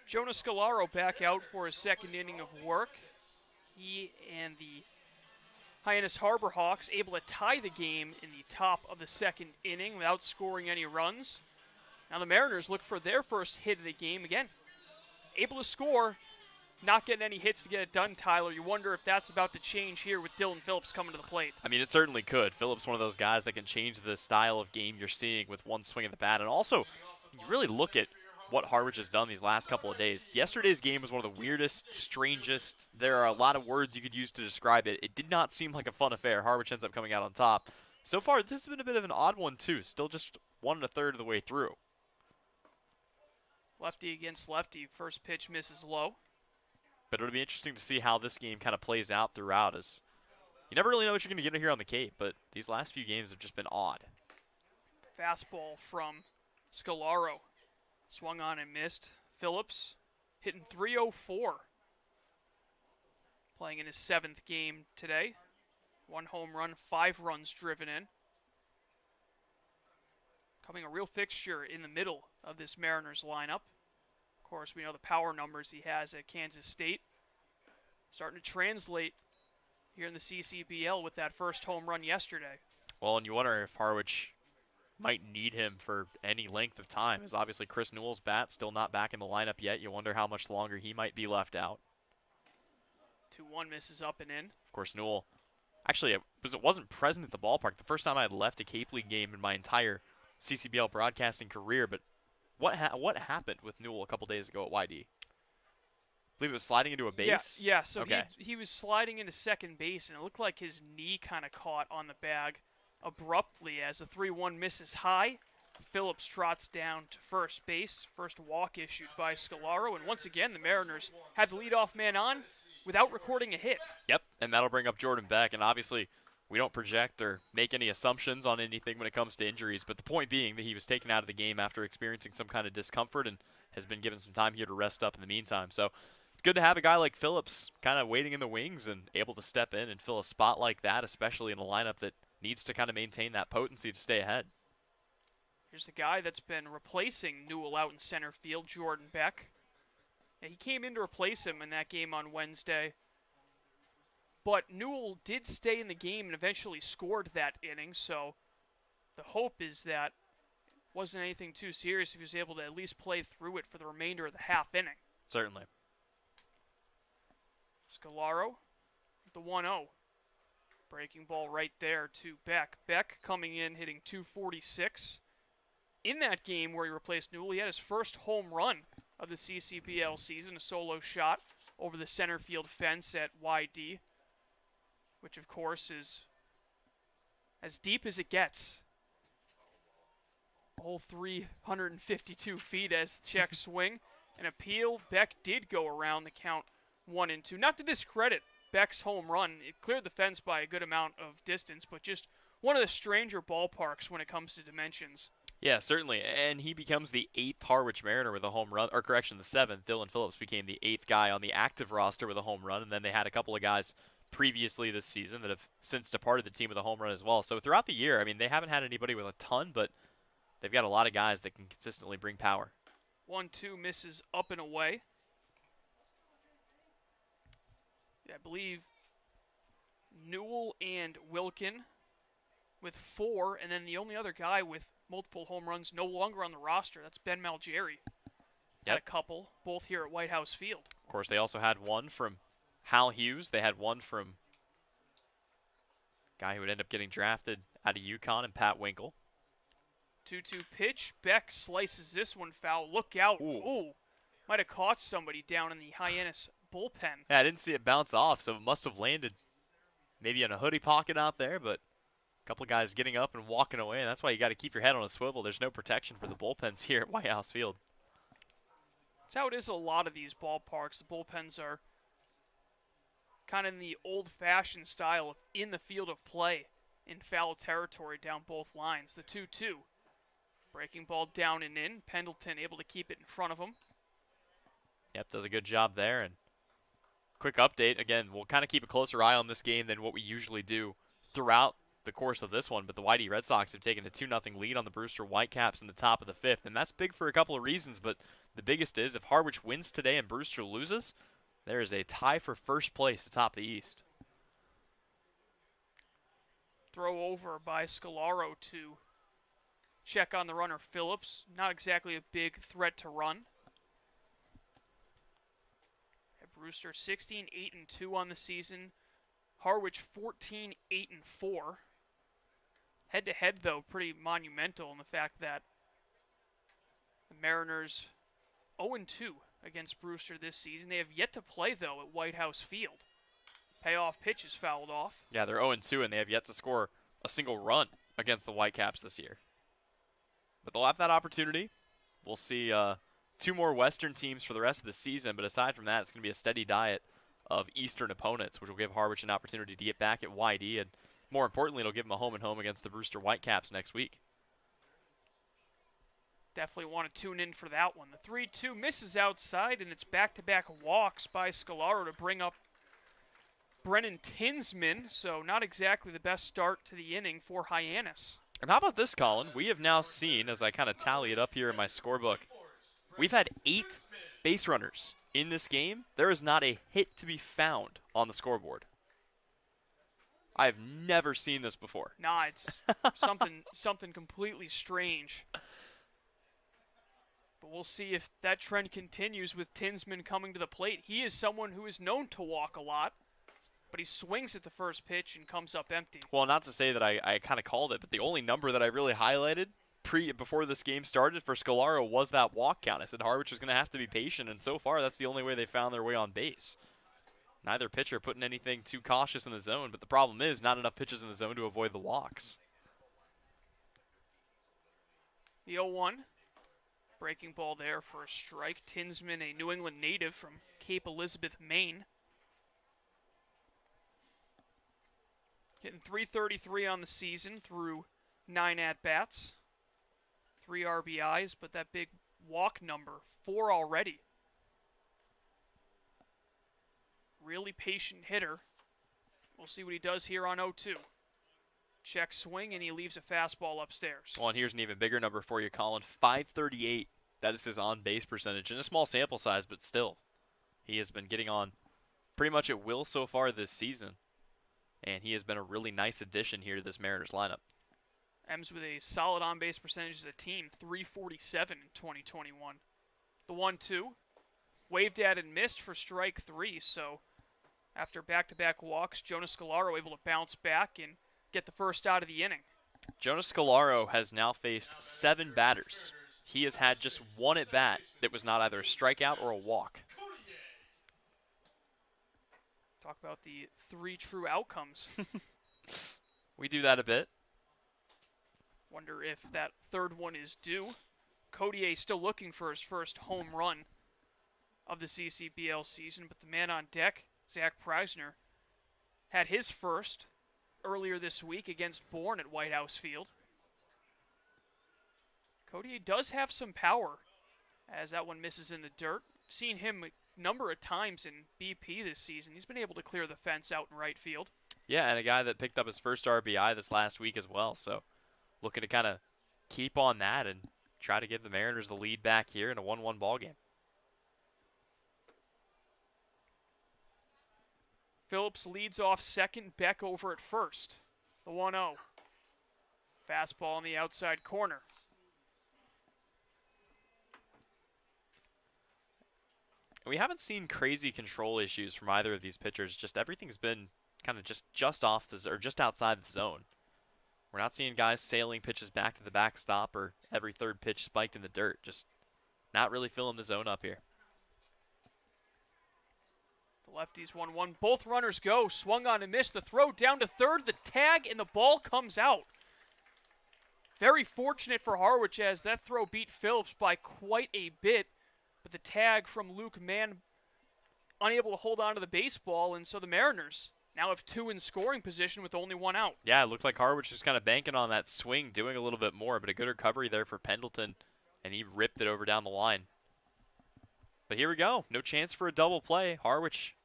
Jonas Scalaro back out for his second inning of work. He and the Hyannis Harbor Hawks able to tie the game in the top of the second inning without scoring any runs. Now the Mariners look for their first hit of the game. Again, able to score, not getting any hits to get it done, Tyler. You wonder if that's about to change here with Dylan Phillips coming to the plate. I mean, it certainly could. Phillips, one of those guys that can change the style of game you're seeing with one swing of the bat. And also, you really look at what Harwich has done these last couple of days. Yesterday's game was one of the weirdest, strangest. There are a lot of words you could use to describe it. It did not seem like a fun affair. Harwich ends up coming out on top. So far, this has been a bit of an odd one, too. Still just 1 1/3 of the way through. Lefty against lefty. First pitch misses low. But it'll be interesting to see how this game kind of plays out throughout, as you never really know what you're going to get here on the Cape, but these last few games have just been odd. Fastball from Scalaro. Swung on and missed. Phillips hitting .304. Playing in his 7th game today. 1 home run, 5 runs driven in. Becoming a real fixture in the middle of this Mariners lineup. Of course, we know the power numbers he has at Kansas State. Starting to translate here in the CCBL with that first home run yesterday. Well, and you wonder if Harwich might need him for any length of time, as obviously Chris Newell's bat still not back in the lineup yet. You wonder how much longer he might be left out. 2-1 misses up and in. Of course, Newell, actually, it wasn't present at the ballpark. The first time I had left a Cape League game in my entire CCBL broadcasting career, but what happened with Newell a couple days ago at YD? believe it was sliding into a base? Yeah. So okay. he was sliding into second base, and it looked like his knee kind of caught on the bag abruptly as the 3-1 misses high. Phillips trots down to first base. First walk issued by Scalaro, and once again the Mariners had the leadoff man on without recording a hit. Yep, and that'll bring up Jordan Beck, and obviously we don't project or make any assumptions on anything when it comes to injuries, but the point being that he was taken out of the game after experiencing some kind of discomfort and has been given some time here to rest up in the meantime. So it's good to have a guy like Phillips kind of waiting in the wings and able to step in and fill a spot like that, especially in a lineup that needs to kind of maintain that potency to stay ahead. Here's the guy that's been replacing Newell out in center field, Jordan Beck. And he came in to replace him in that game on Wednesday. But Newell did stay in the game and eventually scored that inning, so the hope is that it wasn't anything too serious if he was able to at least play through it for the remainder of the half inning. Certainly. Scalaro, the 1-0. Breaking ball right there to Beck. Beck coming in, hitting .246. In that game where he replaced Newell, he had his first home run of the CCBL season, a solo shot over the center field fence at YD, which of course is as deep as it gets. A whole 352 feet as the check swing. An appeal. Beck did go around the count 1-2. Not to discredit Beck's home run. It cleared the fence by a good amount of distance, but just one of the stranger ballparks when it comes to dimensions. Yeah, certainly. And he becomes the 8th Harwich Mariner with a home run, or correction, the 7th. Dylan Phillips became the 8th guy on the active roster with a home run, and then they had a couple of guys previously this season that have since departed the team with a home run as well. So throughout the year, I mean, they haven't had anybody with a ton, but they've got a lot of guys that can consistently bring power. 1-2 misses up and away. I believe Newell and Wilkin with 4, and then the only other guy with multiple home runs no longer on the roster, that's Ben Malgeri. Had a couple, both here at White House Field. Of course, they also had one from Hal Hughes. They had one from a guy who would end up getting drafted out of UConn, and Pat Winkle. 2-2 pitch. Beck slices this one foul. Look out. Ooh. Might have caught somebody down in the Hyannis bullpen. Yeah, I didn't see it bounce off, so it must have landed maybe in a hoodie pocket out there, but a couple of guys getting up and walking away, and that's why you got to keep your head on a swivel. There's no protection for the bullpens here at White House Field. That's how it is a lot of these ballparks. The bullpens are kind of in the old-fashioned style of in the field of play in foul territory down both lines. The 2-2. Breaking ball down and in. Pendleton able to keep it in front of him. Yep, does a good job there. And quick update. Again, we'll kind of keep a closer eye on this game than what we usually do throughout the course of this one. But the YD Red Sox have taken a 2-0 lead on the Brewster Whitecaps in the top of the 5th. And that's big for a couple of reasons. But the biggest is if Harwich wins today and Brewster loses, there is a tie for first place atop the East. Throw over by Scalaro to check on the runner Phillips. Not exactly a big threat to run. Brewster 16-8-2 on the season. Harwich 14-8-4. Head-to-head, though, pretty monumental in the fact that the Mariners 0-2 against Brewster this season. They have yet to play, though, at White House Field. Payoff pitch is fouled off. Yeah, they're 0-2, and they have yet to score a single run against the Whitecaps this year. But they'll have that opportunity. We'll see 2 more Western teams for the rest of the season, but aside from that, it's going to be a steady diet of Eastern opponents, which will give Harwich an opportunity to get back at YD, and more importantly, it'll give them a home-and-home against the Brewster Whitecaps next week. Definitely want to tune in for that one. The 3-2 misses outside, and it's back-to-back walks by Scalaro to bring up Brennan Tinsman, so not exactly the best start to the inning for Hyannis. And how about this, Colin? We have now seen, as I kind of tally it up here in my scorebook, we've had 8 base runners in this game. There is not a hit to be found on the scoreboard. I have never seen this before. Nah, it's something completely strange. But we'll see if that trend continues with Tinsman coming to the plate. He is someone who is known to walk a lot, but he swings at the first pitch and comes up empty. Well, not to say that I kind of called it, but the only number that I really highlighted before this game started for Scolaro was that walk count. I said Harwich was going to have to be patient, and so far that's the only way they found their way on base. Neither pitcher putting anything too cautious in the zone, but the problem is not enough pitches in the zone to avoid the walks. The 0-1. Breaking ball there for a strike. Tinsman, a New England native from Cape Elizabeth, Maine. Hitting .333 on the season through 9 at-bats. 3 RBIs, but that big walk number, 4 already. Really patient hitter. We'll see what he does here on 0-2. Check swing, and he leaves a fastball upstairs. Well, and here's an even bigger number for you, Colin. .538. That is his on-base percentage. In a small sample size, but still. He has been getting on pretty much at will so far this season. And he has been a really nice addition here to this Mariners lineup. M's with a solid on-base percentage as a team, .347 in 2021. The 1-2. Waved at and missed for strike 3, so after back-to-back walks, Jonas Scolaro able to bounce back and get the first out of the inning. Jonas Scolaro has now faced 7 batters. He has had just 1 at-bat that was not either a strikeout or a walk. Talk about the 3 true outcomes. We do that a bit. Wonder if that third one is due. Codier still looking for his first home run of the CCBL season, but the man on deck, Zach Preisner, had his first earlier this week against Bourne at White House Field. Codier does have some power, as that one misses in the dirt. Seen him a number of times in BP this season. He's been able to clear the fence out in right field. Yeah, and a guy that picked up his first RBI this last week as well, so looking to kind of keep on that and try to give the Mariners the lead back here in a 1-1 ball game. Phillips leads off second, Beck over at first. The 1-0. Fastball in the outside corner. We haven't seen crazy control issues from either of these pitchers. Just everything's been kind of just off the or just outside the zone. We're not seeing guys sailing pitches back to the backstop or every third pitch spiked in the dirt. Just not really filling the zone up here. The lefties 1-1. Both runners go. Swung on and missed. The throw down to third. The tag and the ball comes out. Very fortunate for Harwich as that throw beat Phillips by quite a bit. But the tag from Luke Mann unable to hold on to the baseball, and so the Mariners now have 2 in scoring position with only 1 out. Yeah, it looked like Harwich was kind of banking on that swing, doing a little bit more, but a good recovery there for Pendleton, and he ripped it over down the line. But here we go. No chance for a double play. Harwich,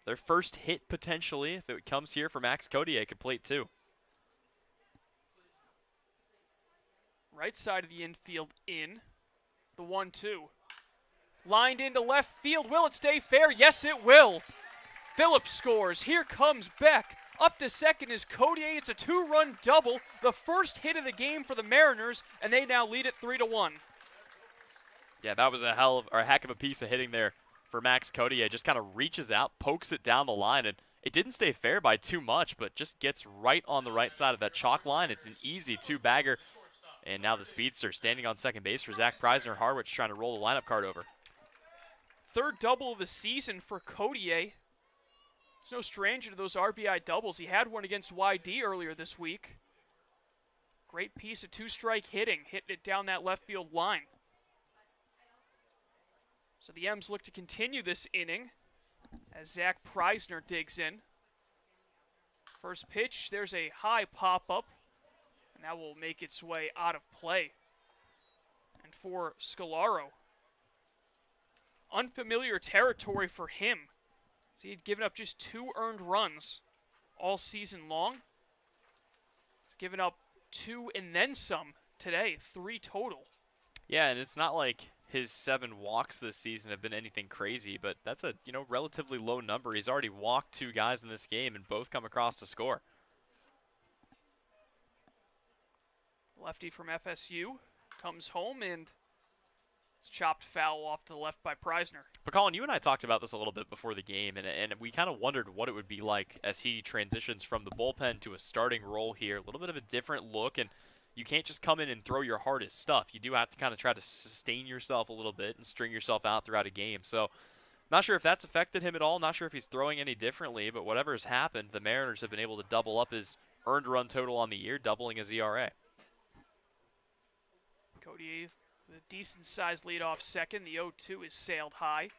their first hit potentially, if it comes here for Max Codier, could plate 2. Right side of the infield in. The 1-2. Lined into left field. Will it stay fair? Yes, it will. Phillips scores. Here comes Beck. Up to second is Codier. It's a 2-run double. The first hit of the game for the Mariners, and they now lead it 3-1. Yeah, that was a heck of a piece of hitting there for Max Codier. Just kind of reaches out, pokes it down the line, and it didn't stay fair by too much, but just gets right on the right side of that chalk line. It's an easy 2-bagger, and now the Speedster standing on second base for Zach Preisner. Harwich trying to roll the lineup card over. Third double of the season for Codier. He's no stranger to those RBI doubles. He had one against YD earlier this week. Great piece of 2-strike hitting, hitting it down that left field line. So the M's look to continue this inning as Zach Preisner digs in. First pitch, there's a high pop-up, and that will make its way out of play. And for Scolaro, unfamiliar territory for him. So he'd given up just 2 earned runs all season long. He's given up 2 and then some today, 3 total. Yeah, and it's not like his 7 walks this season have been anything crazy, but that's a relatively low number. He's already walked 2 guys in this game, and both come across to score. Lefty from FSU comes home and chopped foul off to the left by Preisner. But Colin, you and I talked about this a little bit before the game, and we kind of wondered what it would be like as he transitions from the bullpen to a starting role here. A little bit of a different look, and you can't just come in and throw your hardest stuff. You do have to kind of try to sustain yourself a little bit and string yourself out throughout a game. So not sure if that's affected him at all. Not sure if he's throwing any differently, but whatever has happened, the Mariners have been able to double up his earned run total on the year, doubling his ERA. Cody with a decent-sized leadoff second. The 0-2 is sailed high.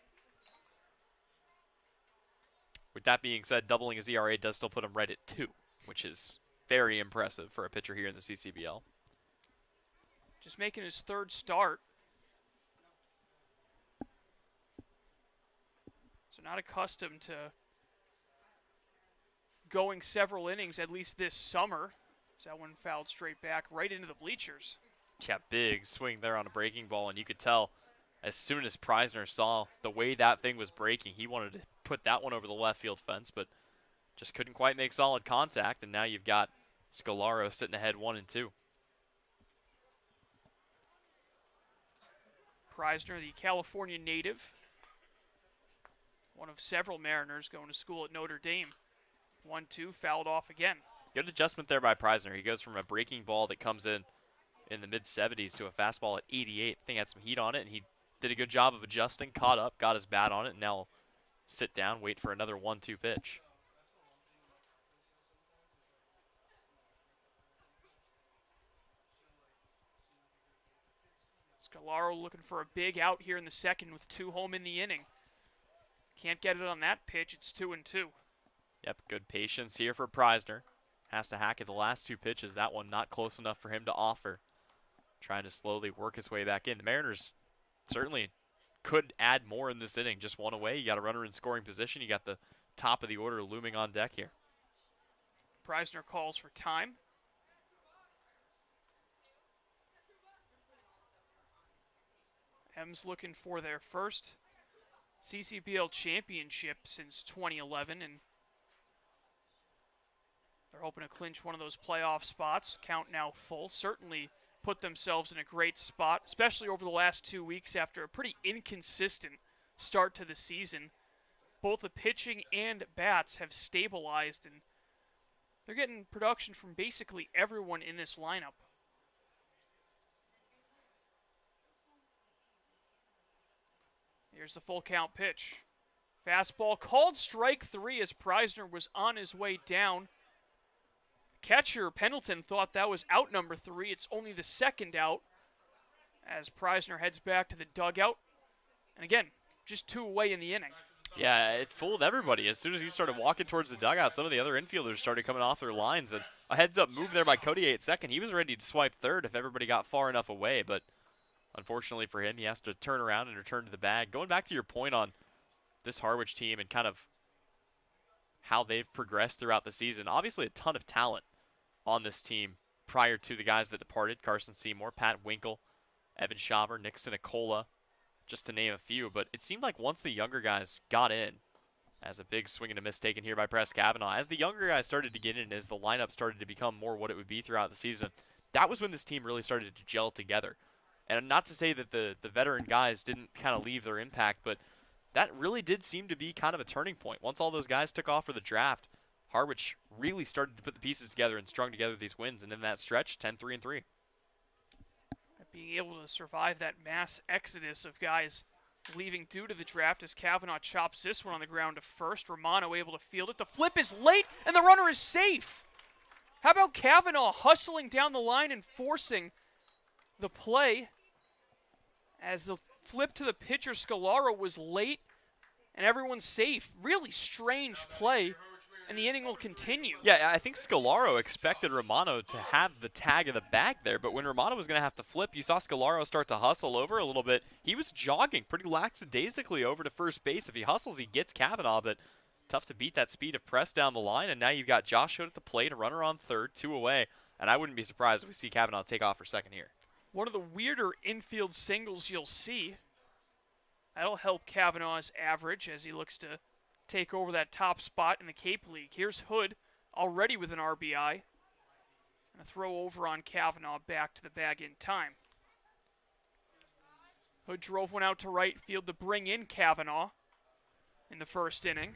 With that being said, doubling his ERA does still put him right at 2, which is very impressive for a pitcher here in the CCBL. Just making his third start. So not accustomed to going several innings, at least this summer. So that one fouled straight back right into the bleachers. Yeah, big swing there on a breaking ball, and you could tell as soon as Preisner saw the way that thing was breaking, he wanted to put that one over the left field fence, but just couldn't quite make solid contact, and now you've got Scolaro sitting ahead 1-2. Preisner, the California native, one of several Mariners going to school at Notre Dame. 1-2, fouled off again. Good adjustment there by Preisner. He goes from a breaking ball that comes in the mid-70s to a fastball at 88. I think had some heat on it, and he did a good job of adjusting, caught up, got his bat on it, and now sit down, wait for another 1-2 pitch. Scolaro looking for a big out here in the second with 2 home in the inning. Can't get it on that pitch. It's 2-2. Yep, good patience here for Preisner. Has to hack at the last 2 pitches. That one not close enough for him to offer. Trying to slowly work his way back in. The Mariners certainly could add more in this inning. Just one away. You got a runner in scoring position. You got the top of the order looming on deck here. Preisner calls for time. M's looking for their first CCBL championship since 2011, and they're hoping to clinch one of those playoff spots. Count now full. Certainly put themselves in a great spot, especially over the last 2 weeks after a pretty inconsistent start to the season. Both the pitching and bats have stabilized, and they're getting production from basically everyone in this lineup. Here's the full count pitch. Fastball called strike 3 as Preisner was on his way down. Catcher Pendleton thought that was out number 3. It's only the second out as Preisner heads back to the dugout. And again, just 2 away in the inning. Yeah, it fooled everybody. As soon as he started walking towards the dugout, some of the other infielders started coming off their lines. And a heads-up move there by Cody at second. He was ready to swipe third if everybody got far enough away, but unfortunately for him, he has to turn around and return to the bag. Going back to your point on this Harwich team and kind of how they've progressed throughout the season, obviously a ton of talent on this team prior to the guys that departed. Carson Seymour, Pat Winkle, Evan Schaber, Nick Sinicola, just to name a few. But it seemed like once the younger guys got in, as a big swing and a miss taken here by Press Kavanaugh, as the younger guys started to get in, as the lineup started to become more what it would be throughout the season, that was when this team really started to gel together. And not to say that the veteran guys didn't kind of leave their impact, but that really did seem to be kind of a turning point. Once all those guys took off for the draft, Harwich really started to put the pieces together and strung together these wins. And in that stretch, 10-3-3. Being able to survive that mass exodus of guys leaving due to the draft as Kavanaugh chops this one on the ground to first. Romano able to field it. The flip is late, and the runner is safe. How about Kavanaugh hustling down the line and forcing the play as the flip to the pitcher Scolaro was late and everyone's safe. Really strange play, and the inning will continue. Yeah, I think Scolaro expected Romano to have the tag of the bag there, but when Romano was going to have to flip, you saw Scolaro start to hustle over a little bit. He was jogging pretty lackadaisically over to first base. If he hustles, he gets Kavanaugh, but tough to beat that speed of press down the line, and now you've got Josh Hood at the plate, a runner on third, 2 away, and I wouldn't be surprised if we see Kavanaugh take off for second here. One of the weirder infield singles you'll see. That'll help Kavanaugh's average as he looks to take over that top spot in the Cape League. Here's Hood already with an RBI. And a throw over on Kavanaugh back to the bag in time. Hood drove one out to right field to bring in Kavanaugh in the first inning.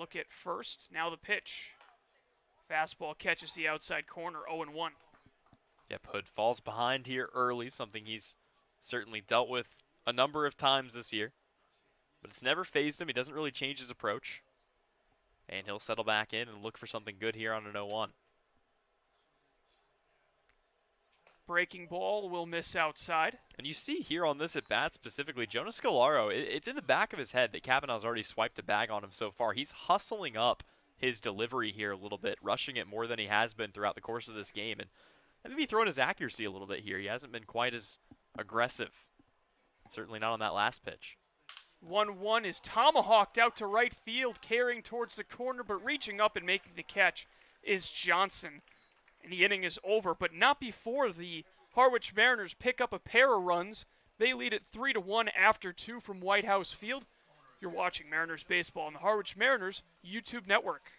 look at first. Now the pitch. Fastball catches the outside corner, 0-1. Yep, Hood falls behind here early, something he's certainly dealt with a number of times this year. But it's never phased him. He doesn't really change his approach. And he'll settle back in and look for something good here on an 0-1. Breaking ball will miss outside. And you see here on this at-bat specifically, Jonas Scalaro, it's in the back of his head that Kavanaugh's already swiped a bag on him so far. He's hustling up his delivery here a little bit, rushing it more than he has been throughout the course of this game. And maybe throwing his accuracy a little bit here. He hasn't been quite as aggressive. Certainly not on that last pitch. 1-1 is tomahawked out to right field, carrying towards the corner, but reaching up and making the catch is Johnson. And the inning is over, but not before the Harwich Mariners pick up a pair of runs. They lead it 3-1 after 2 from White House Field. You're watching Mariners baseball on the Harwich Mariners YouTube network.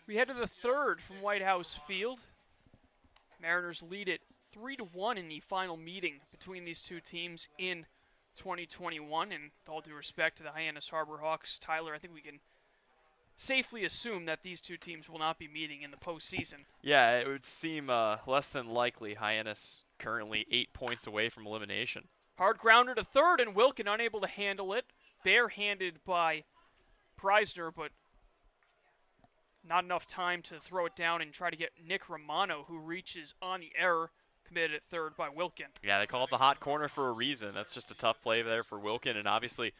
We head to the third from White House Field. Mariners lead it 3-1 in the final meeting between these two teams in 2021. And with all due respect to the Hyannis Harbor Hawks, Tyler, I think we can safely assume that these two teams will not be meeting in the postseason. Yeah, it would seem less than likely. Hyannis currently 8 points away from elimination. Hard grounder to third, and Wilkin unable to handle it. Barehanded by Preisner, but not enough time to throw it down and try to get Nick Romano, who reaches on the error committed at third by Wilkin. Yeah, they call it the hot corner for a reason. That's just a tough play there for Wilkin, and obviously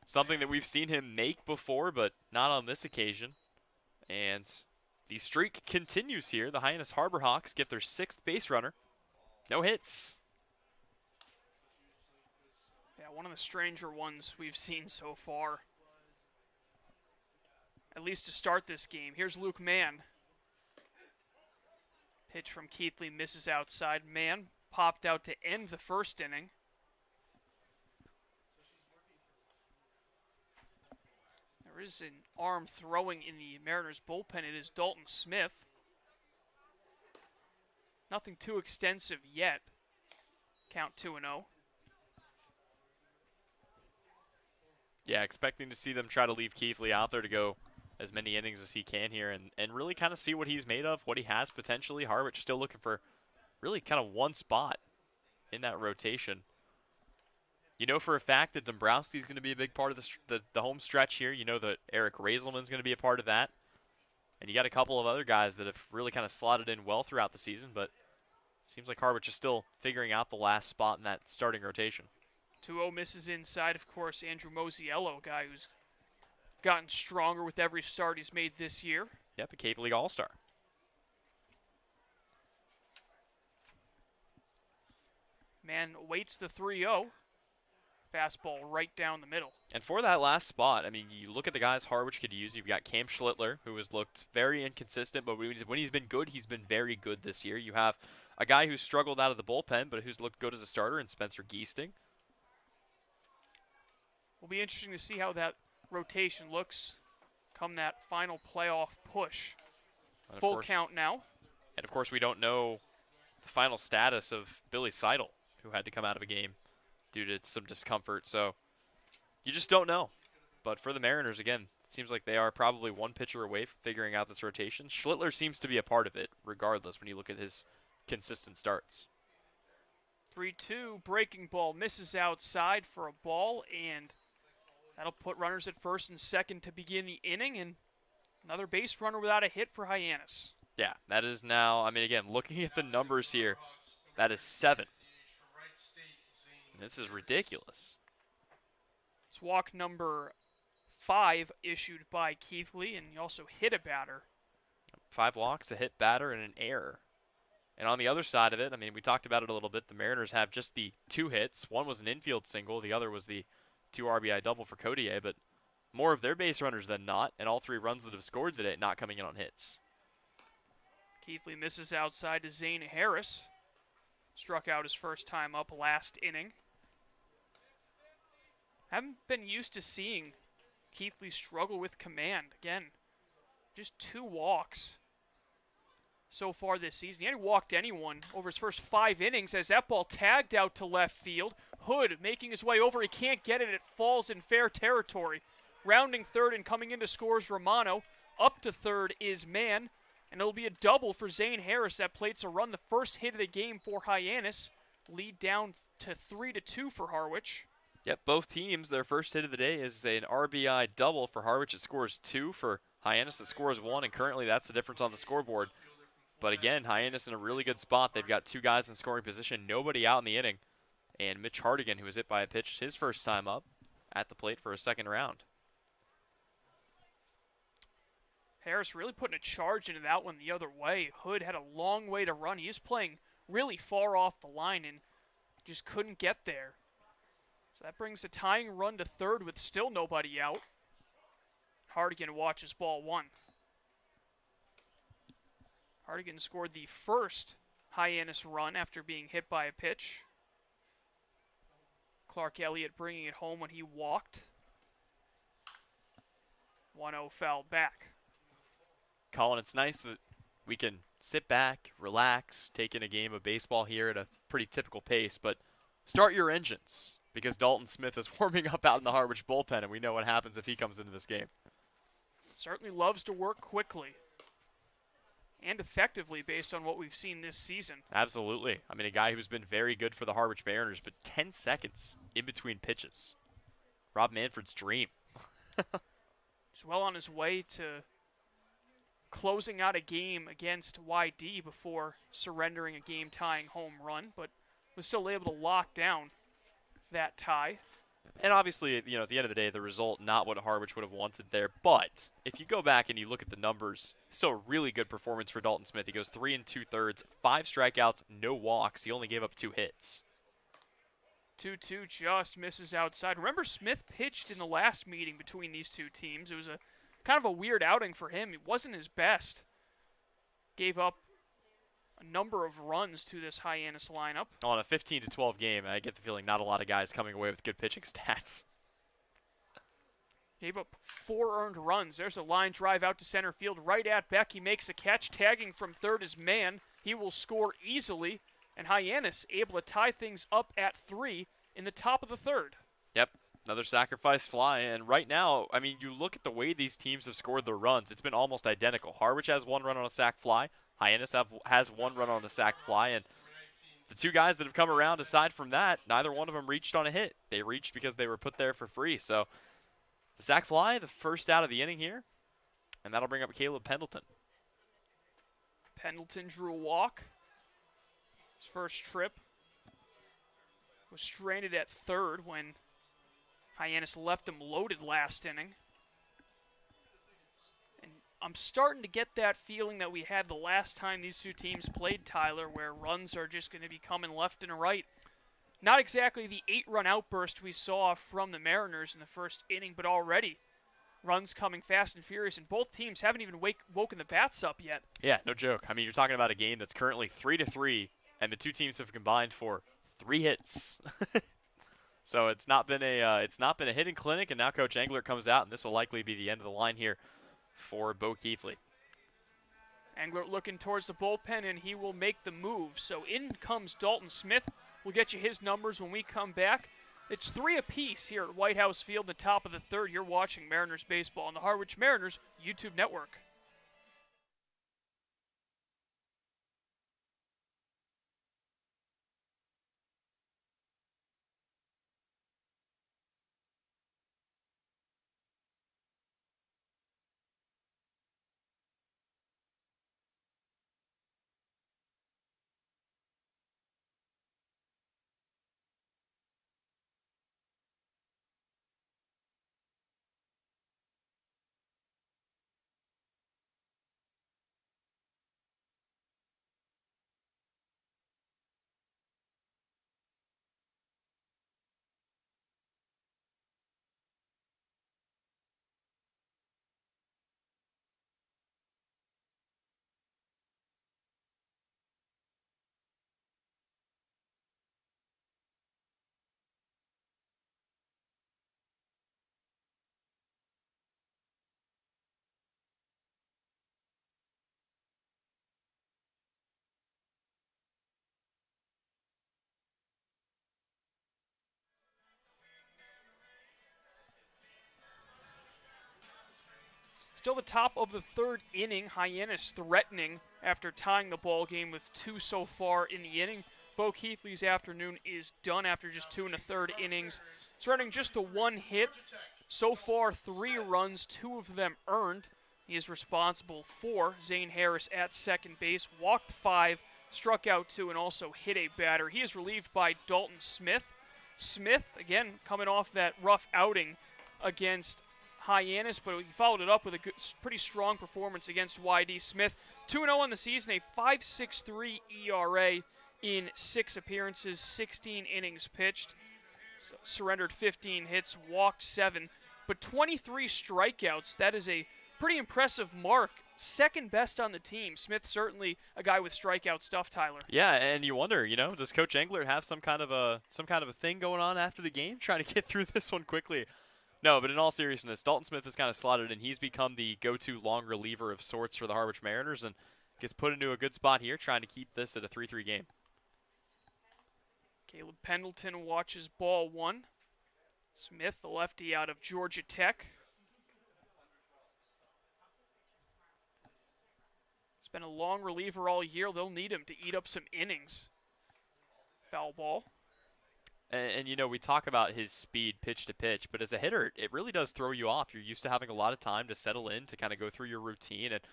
something that we've seen him make before, but not on this occasion. And the streak continues here. The Hyannis Harbor Hawks get their 6th base runner. No hits. Yeah, one of the stranger ones we've seen so far, at least to start this game. Here's Luke Mann. Pitch from Keithley misses outside. Mann popped out to end the first inning. There is an arm throwing in the Mariners bullpen. It is Dalton Smith. Nothing too extensive yet. Count 2-0. Yeah, expecting to see them try to leave Keithley out there to go as many innings as he can here and really kind of see what he's made of, what he has potentially. Harwich still looking for really kind of one spot in that rotation. You know for a fact that Dombrowski's going to be a big part of the home stretch here. You know that Eric Raiselman's going to be a part of that. And you got a couple of other guys that have really kind of slotted in well throughout the season, but seems like Harwich is still figuring out the last spot in that starting rotation. 2-0 misses inside, of course, Andrew Mosiello, guy who's gotten stronger with every start he's made this year. Yep, a Cape League All-Star. Man waits the 3-0. Fastball right down the middle. And for that last spot, I mean, you look at the guys Harwich could use. You've got Cam Schlittler, who has looked very inconsistent, but when he's been good, he's been very good this year. You have a guy who's struggled out of the bullpen, but who's looked good as a starter in Spencer Geesting. Will be interesting to see how that rotation looks come that final playoff push. And Full count now. And, of course, we don't know the final status of Billy Seidel, who had to come out of a game due to some discomfort. So you just don't know. But for the Mariners, again, it seems like they are probably one pitcher away from figuring out this rotation. Schlittler seems to be a part of it, regardless, when you look at his consistent starts. 3-2, breaking ball misses outside for a ball, and that'll put runners at first and second to begin the inning, and another base runner without a hit for Hyannis. Yeah, that is now, I mean, again, looking at the numbers here, that is 7. This is ridiculous. It's walk number 5 issued by Keithley, and he also hit a batter. 5 walks, a hit batter, and an error. And on the other side of it, I mean, we talked about it a little bit. The Mariners have just the 2 hits. One was an infield single. The other was the 2 RBI double for Codier. But more of their base runners than not, and all 3 runs that have scored today not coming in on hits. Keithley misses outside to Zane Harris. Struck out his first time up last inning. Haven't been used to seeing Keithley struggle with command. Again, just 2 walks so far this season. He hadn't walked anyone over his first 5 innings as that ball tagged out to left field. Hood making his way over. He can't get it. It falls in fair territory. Rounding third and coming into scores Romano. Up to third is Mann. And it'll be a double for Zane Harris that plates a run. The first hit of the game for Hyannis. Lead down to 3-2 for Harwich. Yep, both teams, their first hit of the day is an RBI double. For Harwich, it scores 2. For Hyannis, it scores 1. And currently, that's the difference on the scoreboard. But again, Hyannis in a really good spot. They've got 2 guys in scoring position, nobody out in the inning. And Mitch Hardigan, who was hit by a pitch his first time up, at the plate for a second round. Harris really putting a charge into that one the other way. Hood had a long way to run. He was playing really far off the line and just couldn't get there. So that brings a tying run to third with still nobody out. Hardigan watches ball 1. Hardigan scored the first Hyannis run after being hit by a pitch. Clark Elliott bringing it home when he walked. 1-0 foul back. Colin, it's nice that we can sit back, relax, take in a game of baseball here at a pretty typical pace, but start your engines because Dalton Smith is warming up out in the Harwich bullpen, and we know what happens if he comes into this game. Certainly loves to work quickly and effectively based on what we've seen this season. Absolutely. I mean, a guy who's been very good for the Harwich Mariners, but 10 seconds in between pitches. Rob Manfred's dream. He's well on his way to closing out a game against YD before surrendering a game-tying home run, but was still able to lock down that tie. And obviously, you know, at the end of the day, the result, not what Harwich would have wanted there. But if you go back and you look at the numbers, still a really good performance for Dalton Smith. He goes 3 2/3, 5 strikeouts, no walks. He only gave up 2 hits. 2-2 just misses outside. Remember, Smith pitched in the last meeting between these 2 teams. It was a kind of a weird outing for him. It wasn't his best. Gave up a number of runs to this Hyannis lineup. On a 15-12 game, I get the feeling not a lot of guys coming away with good pitching stats. Gave up 4 earned runs. There's a line drive out to center field right at Beck. He makes a catch. Tagging from third is Mann. He will score easily. And Hyannis able to tie things up at 3 in the top of the third. Yep. Another sacrifice fly, and right now, I mean, you look at the way these teams have scored their runs, it's been almost identical. Harwich has 1 run on a sac fly. Hyannis has 1 run on a sac fly, and the 2 guys that have come around, aside from that, neither one of them reached on a hit. They reached because they were put there for free. So the sac fly, the first out of the inning here, and that'll bring up Caleb Pendleton. Pendleton drew a walk. His first trip was stranded at third when Hyannis left him loaded last inning. And I'm starting to get that feeling that we had the last time these 2 teams played, Tyler, where runs are just going to be coming left and right. Not exactly the 8-run outburst we saw from the Mariners in the first inning, but already runs coming fast and furious, and both teams haven't even woken the bats up yet. Yeah, no joke. I mean, you're talking about a game that's currently 3-3, and the 2 teams have combined for 3 hits. So it's not been a hitting clinic, and now Coach Engler comes out, and this will likely be the end of the line here for Bo Keithley. Englert looking towards the bullpen, and he will make the move. So in comes Dalton Smith. We'll get you his numbers when we come back. It's 3 apiece here at White House Field, the top of the third. You're watching Mariners baseball on the Harwich Mariners YouTube network. Still the top of the third inning. Hyannis threatening after tying the ball game with 2 so far in the inning. Bo Keithley's afternoon is done after just 2 1/3 innings. Surrendering just the 1 hit. So far, 3 runs, 2 of them earned. He is responsible for Zane Harris at second base. Walked 5, struck out 2, and also hit a batter. He is relieved by Dalton Smith. Smith, again, coming off that rough outing against Hyannis, but he followed it up with a good, pretty strong performance against YD Smith. 2-0 on the season, a 5.63 ERA in 6 appearances, 16 innings pitched. Surrendered 15 hits, walked 7, but 23 strikeouts. That is a pretty impressive mark. Second best on the team. Smith certainly a guy with strikeout stuff, Tyler. Yeah, and you wonder, does Coach Englert have some kind of a thing going on after the game, trying to get through this one quickly? No, but in all seriousness, Dalton Smith has kind of slotted in. He's become the go-to long reliever of sorts for the Harwich Mariners and gets put into a good spot here, trying to keep this at a 3-3 game. Caleb Pendleton watches ball 1. Smith, the lefty out of Georgia Tech. He's been a long reliever all year. They'll need him to eat up some innings. Foul ball. And we talk about his speed pitch to pitch, but as a hitter, it really does throw you off. You're used to having a lot of time to settle in, to kind of go through your routine. And,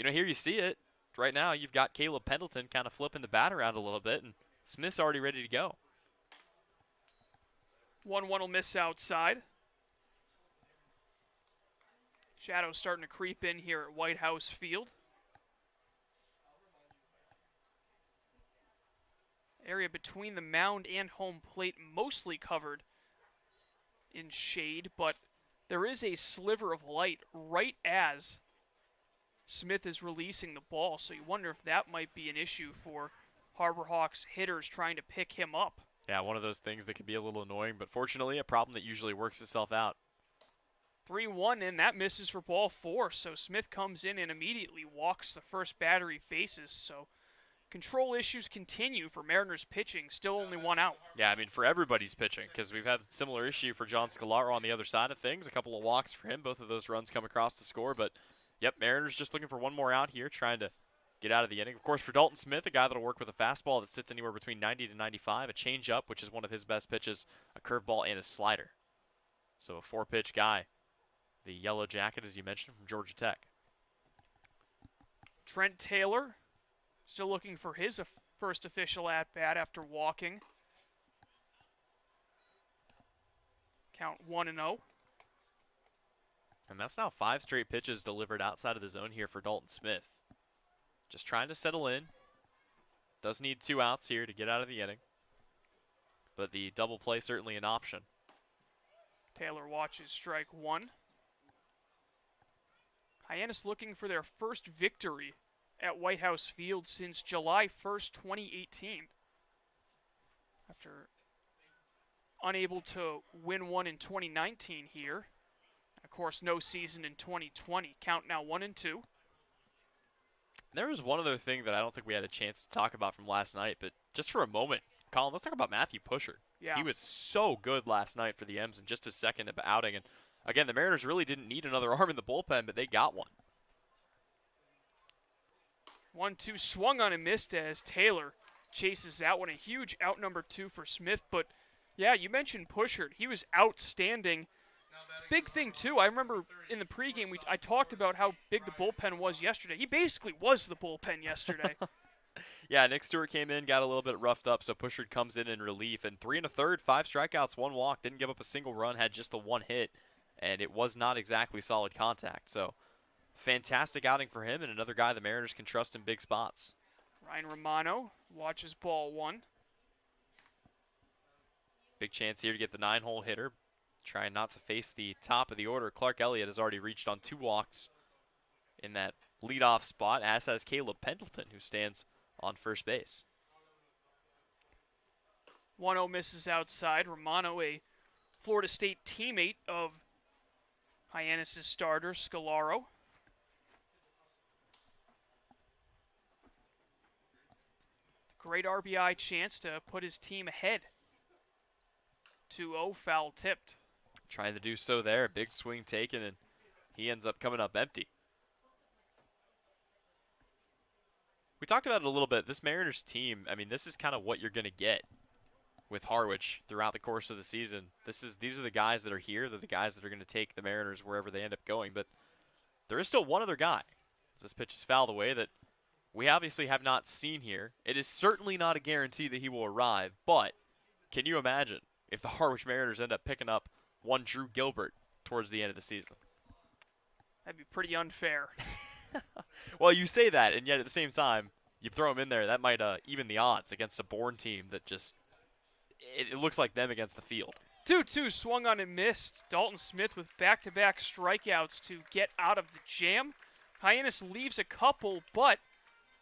here you see it. Right now, you've got Caleb Pendleton kind of flipping the bat around a little bit, and Smith's already ready to go. 1-1 will miss outside. Shadows starting to creep in here at White House Field. Area between the mound and home plate mostly covered in shade, but there is a sliver of light right as Smith is releasing the ball, so you wonder if that might be an issue for Harbor Hawks hitters trying to pick him up. Yeah, one of those things that can be a little annoying, but fortunately a problem that usually works itself out. 3-1, and that misses for ball 4, so Smith comes in and immediately walks the first batter he faces, so control issues continue for Mariners pitching, still only 1 out. Yeah, for everybody's pitching, because we've had a similar issue for John Scalaro on the other side of things. A couple of walks for him, both of those runs come across to score, but yep, Mariners just looking for 1 more out here, trying to get out of the inning. Of course, for Dalton Smith, a guy that'll work with a fastball that sits anywhere between 90 to 95, a changeup, which is one of his best pitches, a curveball, and a slider. So a 4-pitch guy. The yellow jacket, as you mentioned, from Georgia Tech. Trent Taylor still looking for his first official at-bat after walking. Count 1-0. And that's now 5 straight pitches delivered outside of the zone here for Dalton Smith. Just trying to settle in. Does need 2 outs here to get out of the inning. But the double play certainly an option. Taylor watches strike 1. Hyannis looking for their first victory at White House Field since July 1st, 2018. After unable to win one in 2019 here. Of course, no season in 2020. Count now 1-2. There was one other thing that I don't think we had a chance to talk about from last night, but just for a moment, Colin, let's talk about Matthew Pusher. Yeah. He was so good last night for the M's in just his second outing. And again, the Mariners really didn't need another arm in the bullpen, but they got one. 1-2 swung on and missed as Taylor chases that one. A huge out number 2 for Smith. But, yeah, you mentioned Pusher. He was outstanding. Big thing, too, I remember in the pregame I talked about how big the bullpen was yesterday. He basically was the bullpen yesterday. Yeah, Nick Stewart came in, got a little bit roughed up, so Pusher comes in relief. And 3 1/3, 5 strikeouts, 1 walk, didn't give up a single run, had just the 1 hit, and it was not exactly solid contact. So fantastic outing for him, and another guy the Mariners can trust in big spots. Ryan Romano watches ball 1. Big chance here to get the 9-hole hitter. Trying not to face the top of the order. Clark Elliott has already reached on 2 walks in that leadoff spot, as has Caleb Pendleton, who stands on first base. 1-0 misses outside. Romano, a Florida State teammate of Hyannis' starter, Scalaro. Great RBI chance to put his team ahead. 2-0, foul tipped. Trying to do so there. Big swing taken, and he ends up coming up empty. We talked about it a little bit. This Mariners team, I mean, this is kind of what you're going to get with Harwich throughout the course of the season. These are the guys that are here. They're the guys that are going to take the Mariners wherever they end up going. But there is still one other guy, as this pitch is fouled away, that we obviously have not seen here. It is certainly not a guarantee that he will arrive, but can you imagine if the Harwich Mariners end up picking up one Drew Gilbert towards the end of the season? That'd be pretty unfair. Well, you say that, and yet at the same time, you throw him in there, that might even the odds against a Bourne team that just, it looks like them against the field. 2-2 swung on and missed. Dalton Smith with back-to-back strikeouts to get out of the jam. Hyannis leaves a couple, but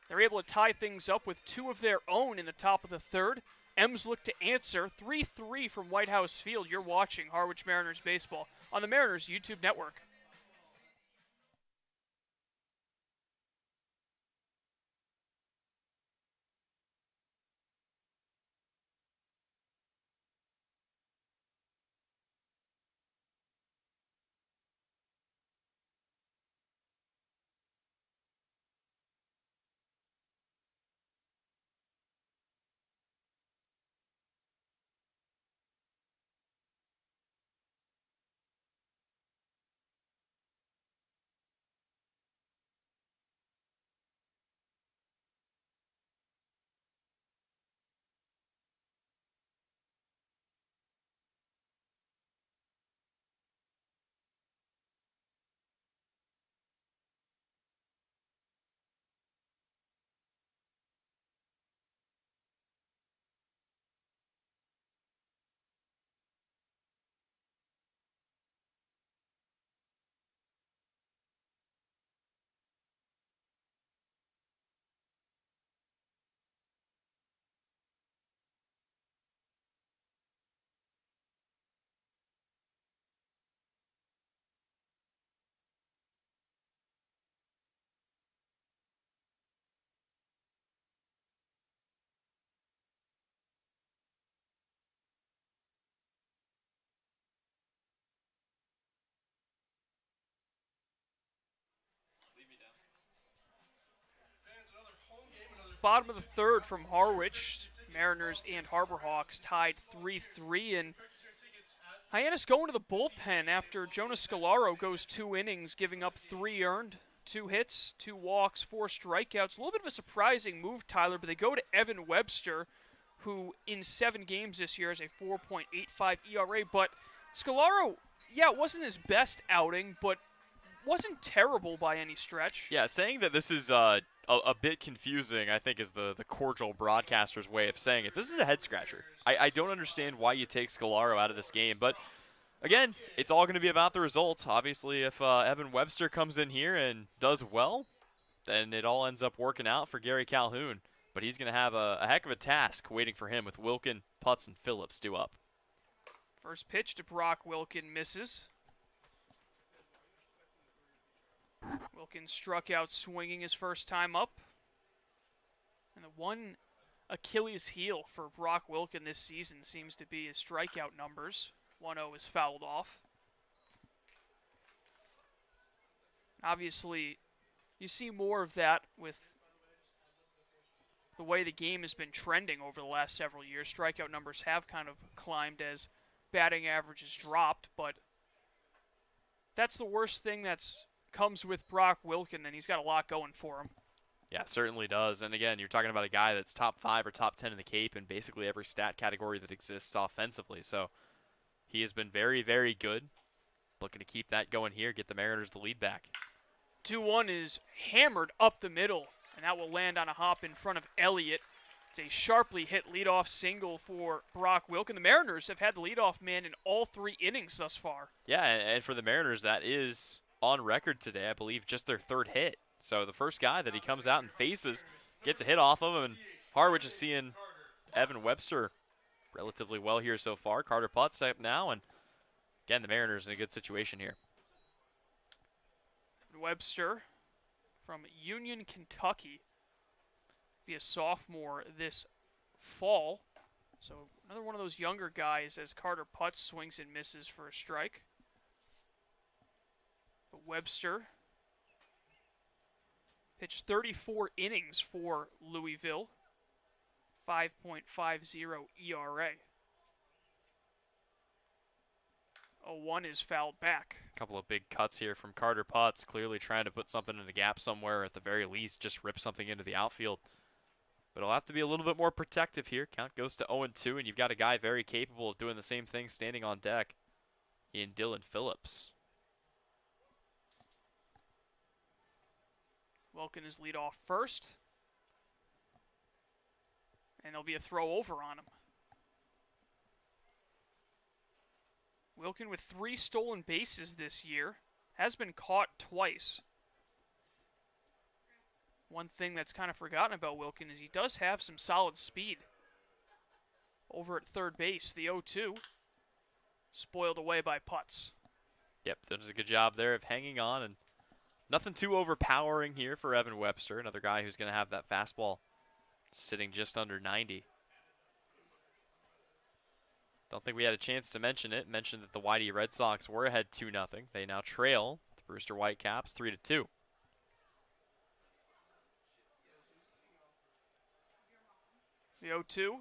they're able to tie things up with 2 of their own in the top of the 3rd. M's look to answer. 3-3 from White House Field. You're watching Harwich Mariners baseball on the Mariners YouTube network. Bottom of the 3rd from Harwich. Mariners and Harbor Hawks tied 3-3. And Hyannis going to the bullpen after Jonas Scalaro goes 2 innings, giving up 3 earned, 2 hits, 2 walks, 4 strikeouts. A little bit of a surprising move, Tyler, but they go to Evan Webster, who in 7 games this year has a 4.85 ERA. But Scalaro, yeah, it wasn't his best outing, but wasn't terrible by any stretch. Yeah, saying that this is a bit confusing, I think, is the cordial broadcaster's way of saying it. This is a head-scratcher. I don't understand why you take Scalaro out of this game, but again, it's all going to be about the results. Obviously, if Evan Webster comes in here and does well, then it all ends up working out for Gary Calhoun. But he's going to have a heck of a task waiting for him with Wilkin, Putz, and Phillips due up. First pitch to Brock Wilkin misses. Wilkins struck out swinging his first time up. And the one Achilles heel for Brock Wilken this season seems to be his strikeout numbers. 1-0 is fouled off. Obviously, you see more of that with the way the game has been trending over the last several years. Strikeout numbers have kind of climbed as batting average has dropped, but that's the worst thing that's comes with Brock Wilken, and he's got a lot going for him. Yeah, it certainly does. And again, you're talking about a guy that's top 5 or top 10 in the Cape in basically every stat category that exists offensively. So he has been very, very good. Looking to keep that going here, get the Mariners the lead back. 2-1 is hammered up the middle, and that will land on a hop in front of Elliott. It's a sharply hit leadoff single for Brock Wilken. The Mariners have had the leadoff man in all 3 innings thus far. Yeah, and for the Mariners, that is on record today, I believe, just their 3rd hit. So the first guy that he comes out and faces gets a hit off of him, and Harwich is seeing Evan Webster relatively well here so far. Carter Putz up now, and again, the Mariners in a good situation here. Webster from Union, Kentucky, be a sophomore this fall. So another one of those younger guys as Carter Putz swings and misses for a strike. But Webster pitched 34 innings for Louisville, 5.50 ERA. 0-1 is fouled back. A couple of big cuts here from Carter Putz, clearly trying to put something in the gap somewhere, at the very least, just rip something into the outfield. But he'll have to be a little bit more protective here. Count goes to 0-2, and you've got a guy very capable of doing the same thing standing on deck in Dylan Phillips. Wilken is lead off first. And there'll be a throw over on him. Wilken with 3 stolen bases this year. Has been caught twice. One thing that's kind of forgotten about Wilken is he does have some solid speed. Over at third base, the 0-2. Spoiled away by Putz. Yep, that does a good job there of hanging on, and nothing too overpowering here for Evan Webster, another guy who's going to have that fastball sitting just under 90. Don't think we had a chance to mention it. Mentioned that the Whitey Red Sox were ahead 2-0. They now trail the Brewster Whitecaps 3-2. The 0-2.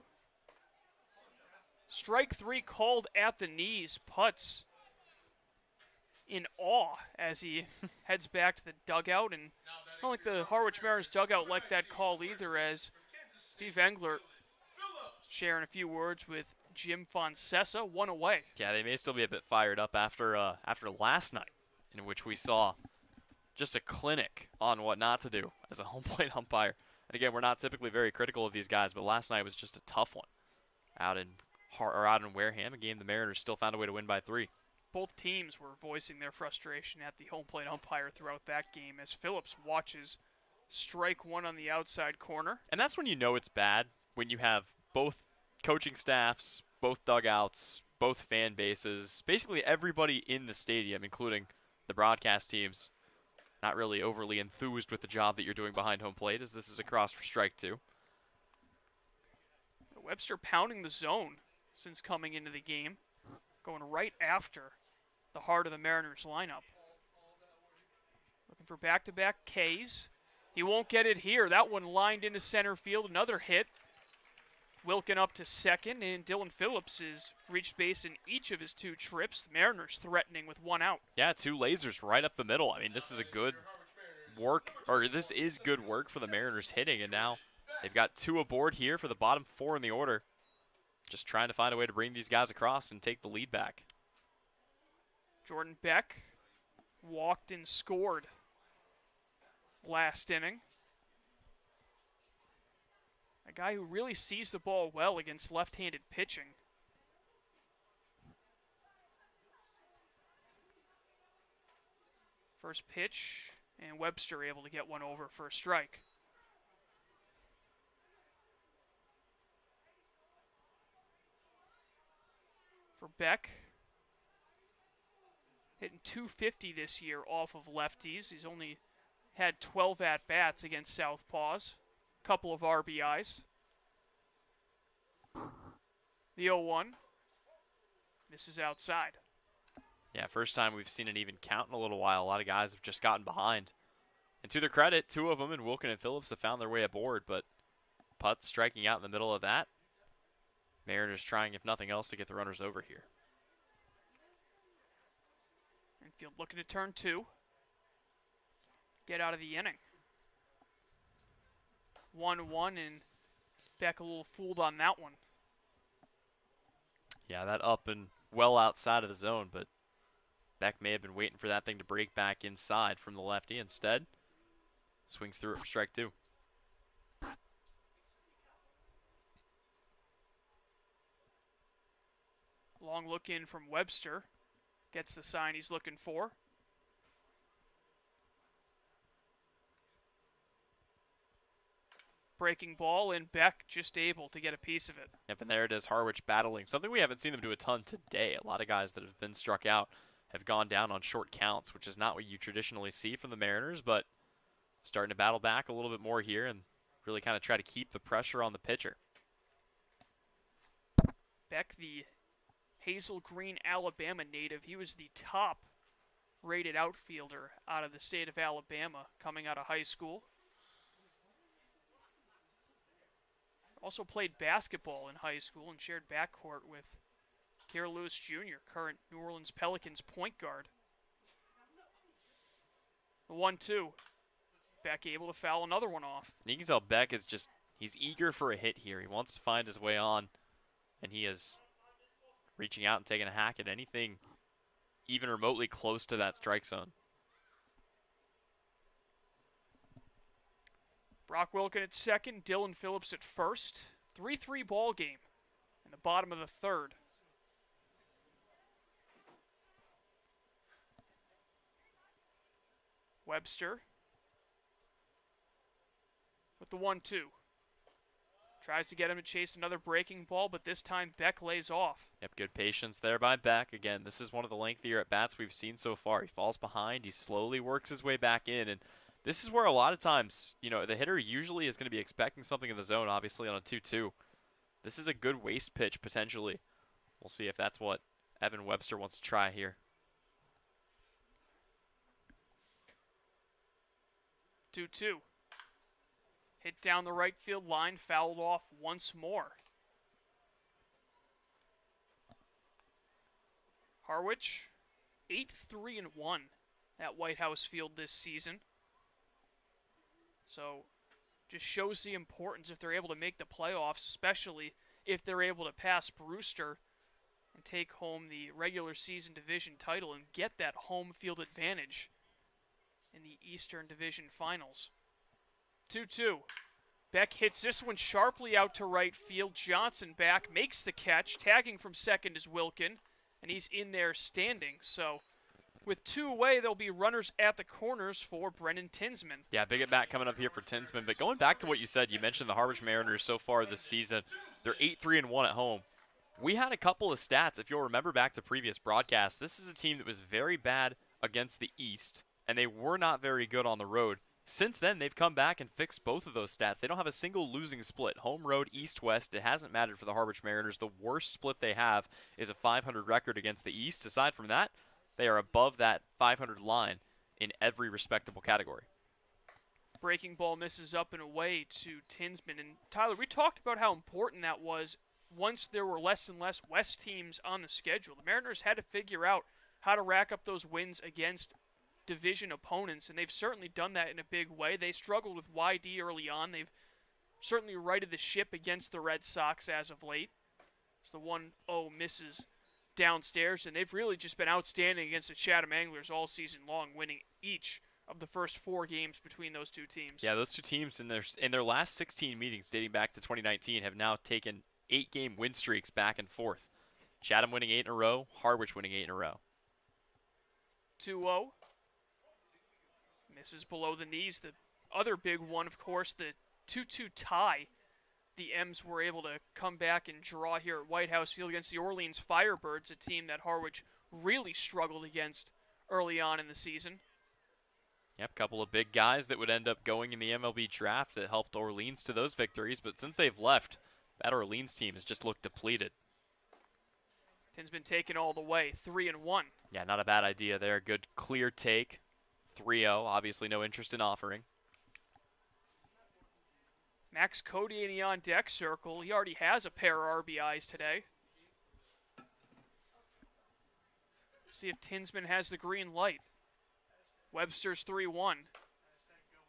Strike 3 called at the knees. Putz in awe as he heads back to the dugout. And I don't think the Harwich Mariners dugout liked that call either, as Steve Engler sharing a few words with Jim Foncesa, 1 away. Yeah, they may still be a bit fired up after last night, in which we saw just a clinic on what not to do as a home plate umpire. And again, we're not typically very critical of these guys, but last night was just a tough one out in Wareham, a game the Mariners still found a way to win by 3. Both teams were voicing their frustration at the home plate umpire throughout that game as Phillips watches strike 1 on the outside corner. And that's when you know it's bad, when you have both coaching staffs, both dugouts, both fan bases, basically everybody in the stadium, including the broadcast teams, not really overly enthused with the job that you're doing behind home plate, as this is a cross for strike 2. Webster pounding the zone since coming into the game, going right after the heart of the Mariners lineup. Looking for back-to-back Ks. He won't get it here. That one lined into center field. Another hit. Wilken up to second, and Dylan Phillips has reached base in each of his 2 trips. The Mariners threatening with 1 out. Yeah, 2 lasers right up the middle. I mean, this is a good work, or this is good work for the Mariners hitting, and now they've got 2 aboard here for the bottom 4 in the order. Just trying to find a way to bring these guys across and take the lead back. Jordan Beck walked and scored last inning. A guy who really sees the ball well against left-handed pitching. First pitch, and Webster able to get one over for a strike. For Beck, hitting .250 this year off of lefties. He's only had 12 at-bats against Southpaws. Couple of RBIs. The 0-1 misses outside. Yeah, first time we've seen it even count in a little while. A lot of guys have just gotten behind. And to their credit, two of them, and Wilkin and Phillips, have found their way aboard, but Putz striking out in the middle of that. Mariners trying, if nothing else, to get the runners over here. Infield looking to turn 2. Get out of the inning. 1-1, and Beck a little fooled on that one. Yeah, that up and well outside of the zone, but Beck may have been waiting for that thing to break back inside from the lefty. Instead, swings through it for strike 2. Long look in from Webster. Gets the sign he's looking for. Breaking ball, and Beck just able to get a piece of it. Yep, and there it is, Harwich battling. Something we haven't seen them do a ton today. A lot of guys that have been struck out have gone down on short counts, which is not what you traditionally see from the Mariners, but starting to battle back a little bit more here and really kind of try to keep the pressure on the pitcher. Beck, the Hazel Green, Alabama native, he was the top rated outfielder out of the state of Alabama coming out of high school. Also played basketball in high school and shared backcourt with Carol Lewis Jr., current New Orleans Pelicans point guard. The 1-2. Beck able to foul another one off. And you can tell Beck is just, he's eager for a hit here. He wants to find his way on, and he is reaching out and taking a hack at anything even remotely close to that strike zone. Brock Wilkin at second, Dylan Phillips at first. 3-3 ball game in the bottom of the third. Webster with the 1-2. Tries to get him to chase another breaking ball, but this time Beck lays off. Yep, good patience there by Beck. Again, this is one of the lengthier at-bats we've seen so far. He falls behind, he slowly works his way back in, and this is where a lot of times, you know, the hitter usually is going to be expecting something in the zone, obviously on a 2-2. This is a good waste pitch, potentially. We'll see if that's what Evan Webster wants to try here. 2-2. Hit down the right field line, fouled off once more. Harwich, 8-3-1 at White House Field this season. So, just shows the importance if they're able to make the playoffs, especially if they're able to pass Brewster and take home the regular season division title and get that home field advantage in the Eastern Division Finals. 2-2. Beck hits this one sharply out to right field. Johnson back, makes the catch. Tagging from second is Wilkin, and he's in there standing. So, with 2 away, there'll be runners at the corners for Brennan Tinsman. Yeah, big at bat coming up here for Tinsman. But going back to what you said, you mentioned the Harwich Mariners so far this season. They're 8-3-1 at home. We had a couple of stats, if you'll remember back to previous broadcasts. This is a team that was very bad against the East, and they were not very good on the road. Since then, they've come back and fixed both of those stats. They don't have a single losing split. Home, road, east-west, it hasn't mattered for the Harwich Mariners. The worst split they have is a .500 record against the East. Aside from that, they are above that .500 line in every respectable category. Breaking ball misses up and away to Tinsman. And Tyler, we talked about how important that was once there were less and less West teams on the schedule. The Mariners had to figure out how to rack up those wins against division opponents, and they've certainly done that in a big way. They struggled with YD early on. They've certainly righted the ship against the Red Sox as of late. It's the 1-0 misses downstairs, and they've really just been outstanding against the Chatham Anglers all season long, winning each of the first 4 games between those two teams. Yeah, those two teams in their last 16 meetings dating back to 2019 have now taken 8-game win streaks back and forth. Chatham winning 8 in a row, Harwich winning 8 in a row. 2-0. Misses below the knees. The other big one, of course, the 2-2 tie. The M's were able to come back and draw here at White House Field against the Orleans Firebirds, a team that Harwich really struggled against early on in the season. Yep, couple of big guys that would end up going in the MLB draft that helped Orleans to those victories, but since they've left, that Orleans team has just looked depleted. Tinsman taken all the way, 3-1. Yeah, not a bad idea there. Good clear take. 3-0, obviously no interest in offering. Max Codier in the on-deck circle. He already has a pair of RBIs today. See if Tinsman has the green light. Webster's 3-1.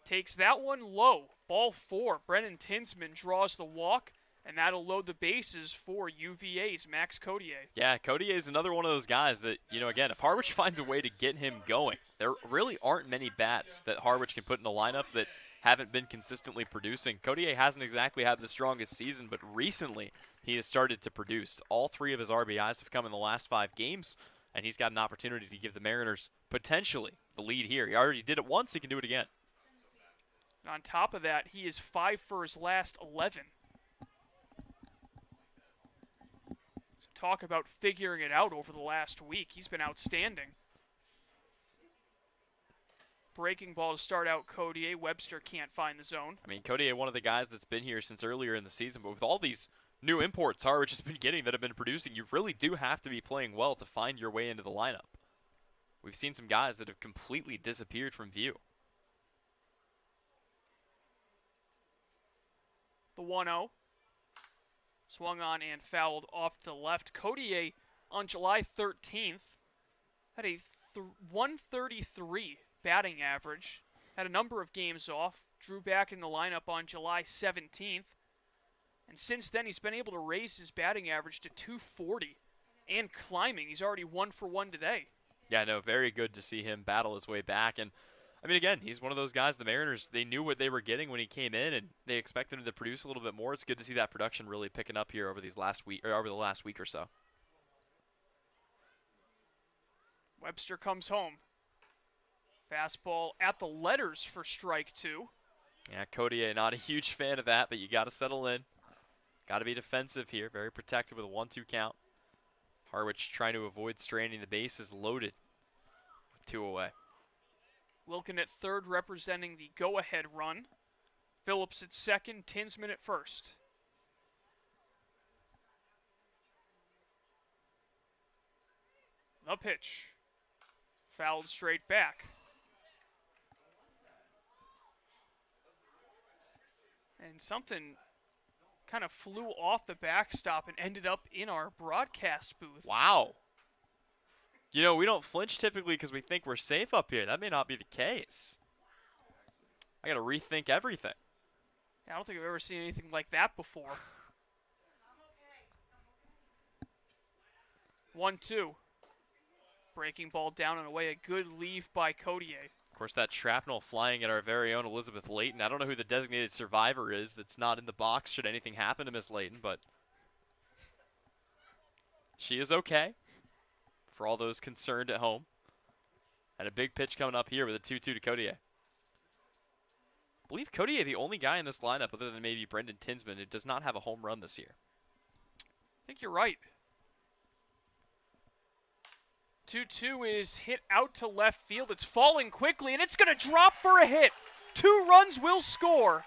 Takes that one low. Ball 4. Brennan Tinsman draws the walk, and that'll load the bases for UVA's Max Codier. Yeah, Codier is another one of those guys that, again, if Harwich finds a way to get him going, there really aren't many bats that Harwich can put in the lineup that haven't been consistently producing. Codier hasn't exactly had the strongest season, but recently he has started to produce. All 3 of his RBIs have come in the last 5 games, and he's got an opportunity to give the Mariners potentially the lead here. He already did it once, he can do it again. On top of that, he is 5 for his last 11. So talk about figuring it out over the last week. He's been outstanding. Breaking ball to start out Codier. Webster can't find the zone. I mean, Codier, one of the guys that's been here since earlier in the season, but with all these new imports Harwich has been getting that have been producing, you really do have to be playing well to find your way into the lineup. We've seen some guys that have completely disappeared from view. The 1-0. Swung on and fouled off to the left. Codier on July 13th had a 133 batting average. Had a number of games off. Drew back in the lineup on July 17th. And since then, he's been able to raise his batting average to 240 and climbing. He's already 1 for 1 today. Yeah, no, very good to see him battle his way back. And, I mean, again, he's one of those guys, the Mariners, they knew what they were getting when he came in, and they expected him to produce a little bit more. It's good to see that production really picking up here over the last week or so. Webster comes home. Fastball at the letters for strike 2. Yeah, Codier, not a huge fan of that, but you got to settle in. Got to be defensive here. Very protective with a 1-2 count. Harwich trying to avoid straining the bases, loaded with 2 away. Wilkin at third representing the go-ahead run. Phillips at second, Tinsman at first. The pitch. Fouled straight back. And something kind of flew off the backstop and ended up in our broadcast booth. Wow. We don't flinch typically because we think we're safe up here. That may not be the case. I got to rethink everything. I don't think I've ever seen anything like that before. 1-2. Breaking ball down and away. A good leave by Codier. Of course, that shrapnel flying at our very own Elizabeth Layton. I don't know who the designated survivor is that's not in the box should anything happen to Miss Layton, but she is okay for all those concerned at home. And a big pitch coming up here with a 2-2 to Codier. I believe Codier the only guy in this lineup other than maybe Brendan Tinsman who does not have a home run this year. I think you're right. 2-2 is hit out to left field. It's falling quickly, and it's going to drop for a hit. 2 runs will score.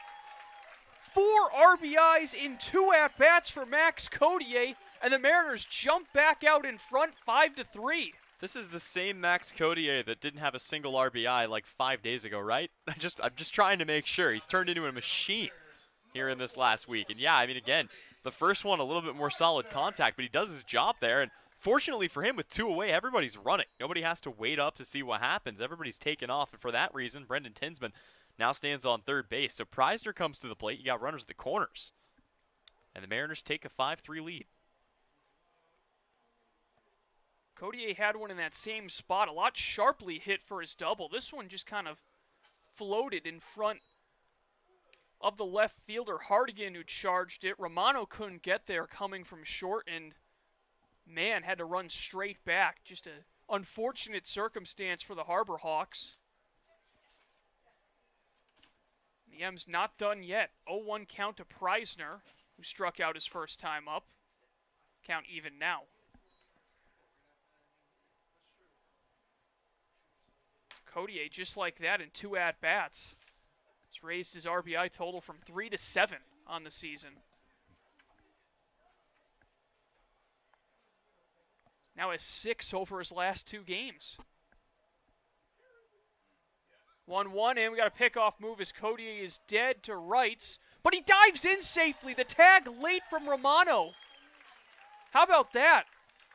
4 RBIs in 2 at-bats for Max Codier, and the Mariners jump back out in front 5-3. This is the same Max Codier that didn't have a single RBI like 5 days ago, right? I'm just trying to make sure. He's turned into a machine here in this last week. And yeah, I mean, again, the first one a little bit more solid contact, but he does his job there. And fortunately for him, with 2 away, everybody's running. Nobody has to wait up to see what happens. Everybody's taken off, and for that reason, Brendan Tinsman now stands on third base. So Preisner comes to the plate. You got runners at the corners. And the Mariners take a 5-3 lead. Codier had one in that same spot, a lot sharply hit for his double. This one just kind of floated in front of the left fielder, Hardigan, who charged it. Romano couldn't get there coming from short, and man had to run straight back. Just an unfortunate circumstance for the Harbor Hawks. The M's not done yet. 0-1 count to Preisner, who struck out his first time up. Count even now. Codier, just like that in 2 at-bats, has raised his RBI total from 3 to 7 on the season. Now has 6 over his last 2 games. 1-1, and we got a pickoff move as Codier is dead to rights, but he dives in safely. The tag late from Romano. How about that?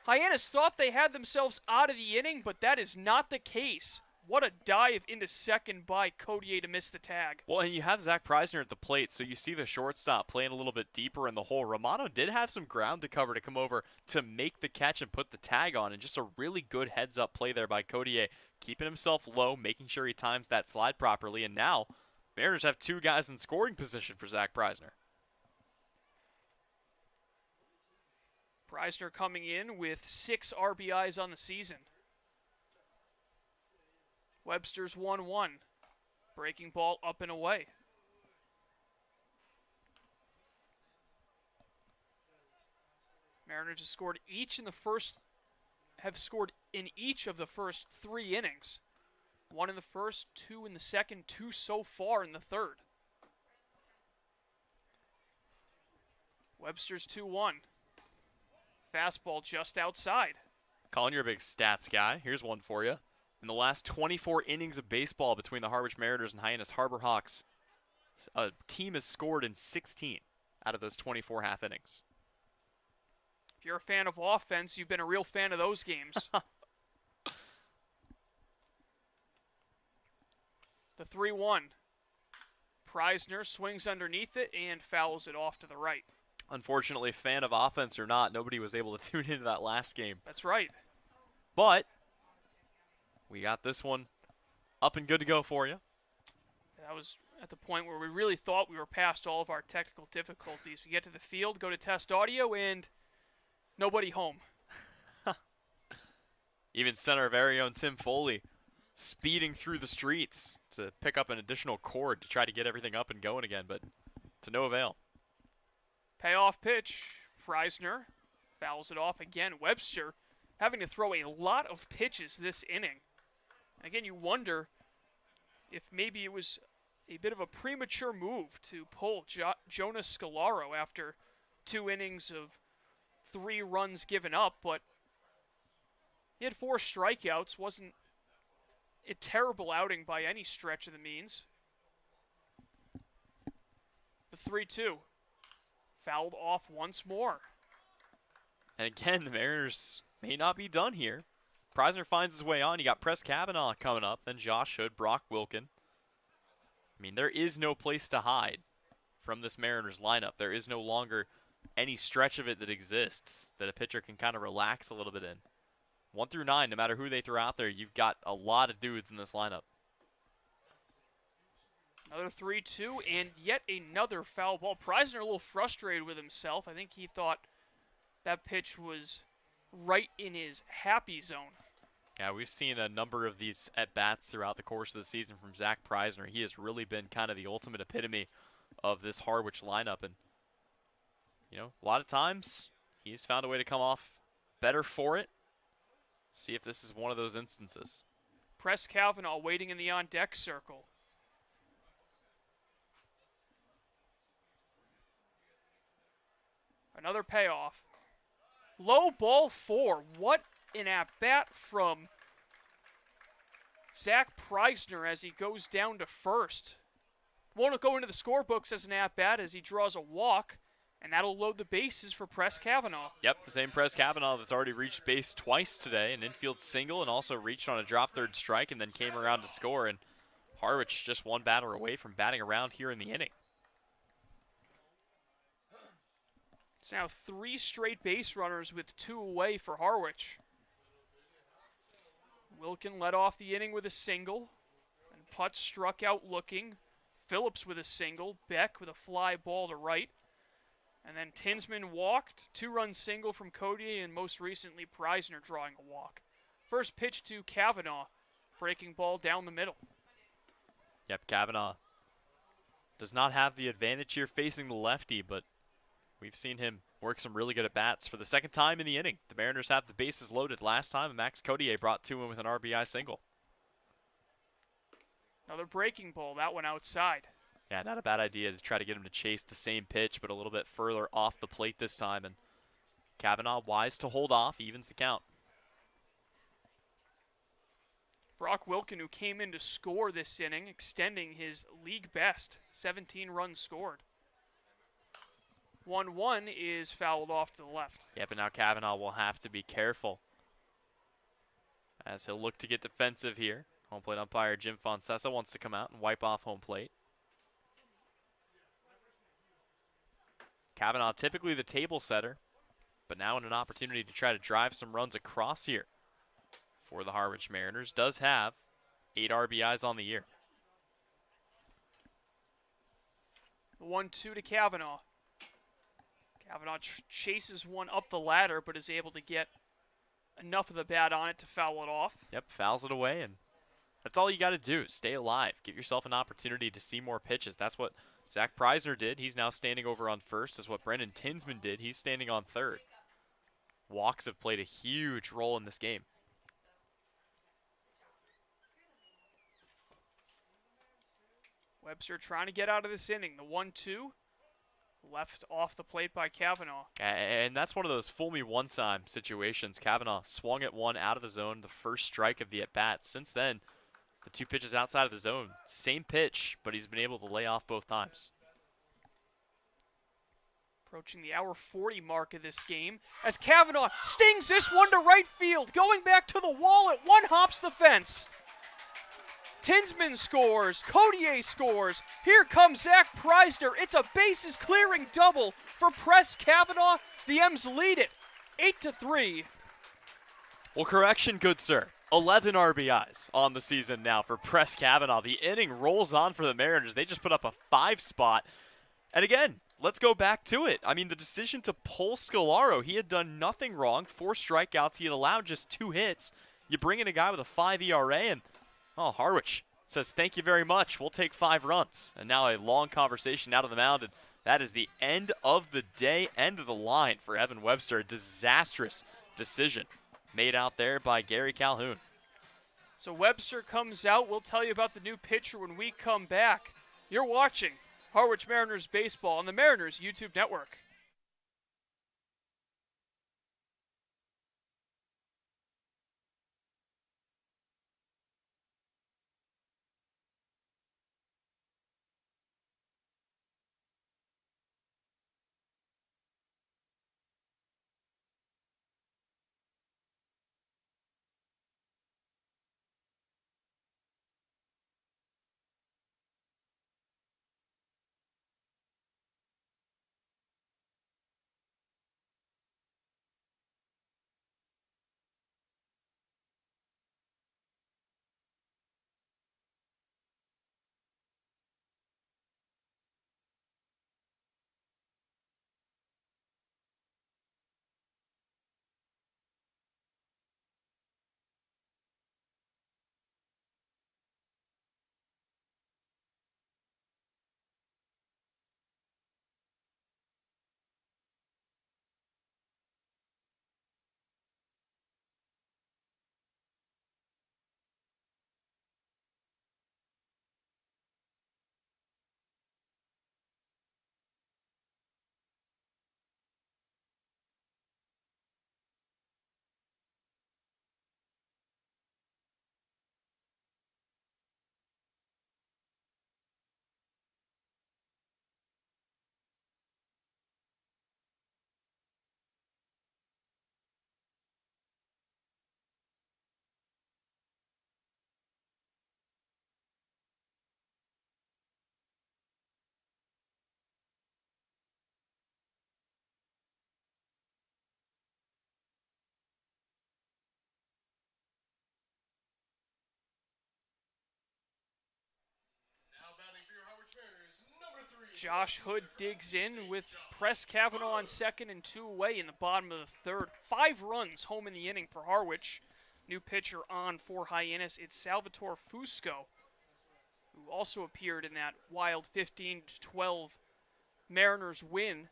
Hyannis thought they had themselves out of the inning, but that is not the case. What a dive into second by Codier to miss the tag. Well, and you have Zach Preisner at the plate, so you see the shortstop playing a little bit deeper in the hole. Romano did have some ground to cover to come over to make the catch and put the tag on, and just a really good heads-up play there by Codier, keeping himself low, making sure he times that slide properly, and now Mariners have 2 guys in scoring position for Zach Preisner. Preisner coming in with 6 RBIs on the season. Webster's 1-1. Breaking ball up and away. Mariners have scored in each of the first 3 innings. 1 in the first, 2 in the second, 2 so far in the third. Webster's 2-1. Fastball just outside. Colin, you're a big stats guy. Here's one for you. In the last 24 innings of baseball between the Harwich Mariners and Hyannis Harbor Hawks, a team has scored in 16 out of those 24 half innings. If you're a fan of offense, you've been a real fan of those games. The 3-1. Preisner swings underneath it and fouls it off to the right. Unfortunately, fan of offense or not, nobody was able to tune into that last game. That's right. But we got this one up and good to go for you. That was at the point where we really thought we were past all of our technical difficulties. We get to the field, go to test audio, and nobody home. Even sent our very own Tim Foley speeding through the streets to pick up an additional cord to try to get everything up and going again, but to no avail. Payoff pitch. Preisner fouls it off again. Webster having to throw a lot of pitches this inning. And again, you wonder if maybe it was a bit of a premature move to pull Jonas Scalaro after 2 innings of 3 runs given up, but he had 4 strikeouts. Wasn't a terrible outing by any stretch of the means. The 3-2. Fouled off once more. And again, the Mariners may not be done here. Preisner finds his way on. You got Press Kavanaugh coming up, then Josh Hood, Brock Wilkin. I mean, there is no place to hide from this Mariners lineup. There is no longer any stretch of it that exists that a pitcher can kind of relax a little bit in. 1 through 9, no matter who they throw out there, you've got a lot of dudes in this lineup. Another 3-2, and yet another foul ball. Preisner a little frustrated with himself. I think he thought that pitch was right in his happy zone. Yeah, we've seen a number of these at-bats throughout the course of the season from Zach Preisner. He has really been kind of the ultimate epitome of this Harwich lineup. And, you know, a lot of times he's found a way to come off better for it. See if this is one of those instances. Press Kavanaugh waiting in the on-deck circle. Another payoff. Low ball 4. What an at-bat from Zach Preisner as he goes down to first. Won't go into the scorebooks as an at-bat as he draws a walk, and that'll load the bases for Press Kavanaugh. Yep, the same Press Kavanaugh that's already reached base twice today, an infield single, and also reached on a drop third strike and then came around to score. And Harwich just 1 batter away from batting around here in the inning. It's now 3 straight base runners with 2 away for Harwich. Wilkin led off the inning with a single, and Putz struck out looking. Phillips with a single, Beck with a fly ball to right. And then Tinsman walked, 2-run single from Codier, and most recently Preisner drawing a walk. First pitch to Kavanaugh, breaking ball down the middle. Yep, Kavanaugh does not have the advantage here facing the lefty, but we've seen him work some really good at-bats for the second time in the inning. The Mariners have the bases loaded. Last time, Max Codier brought 2 in with an RBI single. Another breaking ball, that one outside. Yeah, not a bad idea to try to get him to chase the same pitch, but a little bit further off the plate this time. And Kavanaugh wise to hold off, evens the count. Brock Wilken, who came in to score this inning, extending his league best, 17 runs scored. 1-1 is fouled off to the left. Yeah, but now Kavanaugh will have to be careful as he'll look to get defensive here. Home plate umpire Jim Foncesa wants to come out and wipe off home plate. Kavanaugh typically the table setter, but now in an opportunity to try to drive some runs across here for the Harwich Mariners. Does have 8 RBIs on the year. The 1-2 to Kavanaugh. Kavanaugh chases one up the ladder, but is able to get enough of the bat on it to foul it off. Yep, fouls it away, and that's all you got to do. Stay alive. Give yourself an opportunity to see more pitches. That's what Zach Preisner did. He's now standing over on first. Is what Brendan Tinsman did. He's standing on third. Walks have played a huge role in this game. Webster trying to get out of this inning. The 1-2, left off the plate by Kavanaugh. And that's one of those fool me one time situations. Kavanaugh swung at one out of the zone, the first strike of the at-bat. Since then, the 2 pitches outside of the zone, same pitch, but he's been able to lay off both times. Approaching the hour 40 mark of this game as Kavanaugh stings this one to right field. Going back to the wall, at one hops the fence. Tinsman scores. Codier scores. Here comes Zach Preisner. It's a bases clearing double for Press Kavanaugh. The M's lead it 8-3. Well, correction, good sir. 11 RBIs on the season now for Press Kavanaugh. The inning rolls on for the Mariners. They just put up a 5 spot. And again, let's go back to it. I mean, the decision to pull Scolaro, he had done nothing wrong. 4 strikeouts. He had allowed just 2 hits. You bring in a guy with a 5 ERA, and Harwich says, thank you very much. We'll take 5 runs. And now a long conversation out of the mound, and that is the end of the day, end of the line for Evan Webster. A disastrous decision made out there by Gary Calhoun. So Webster comes out. We'll tell you about the new pitcher when we come back. You're watching Harwich Mariners baseball on the Mariners YouTube network. Josh Hood digs in with Press Kavanaugh on second and 2 away in the bottom of the third. 5 runs home in the inning for Harwich. New pitcher on for Hyannis. It's Salvatore Fusco, who also appeared in that wild 15-12 Mariners win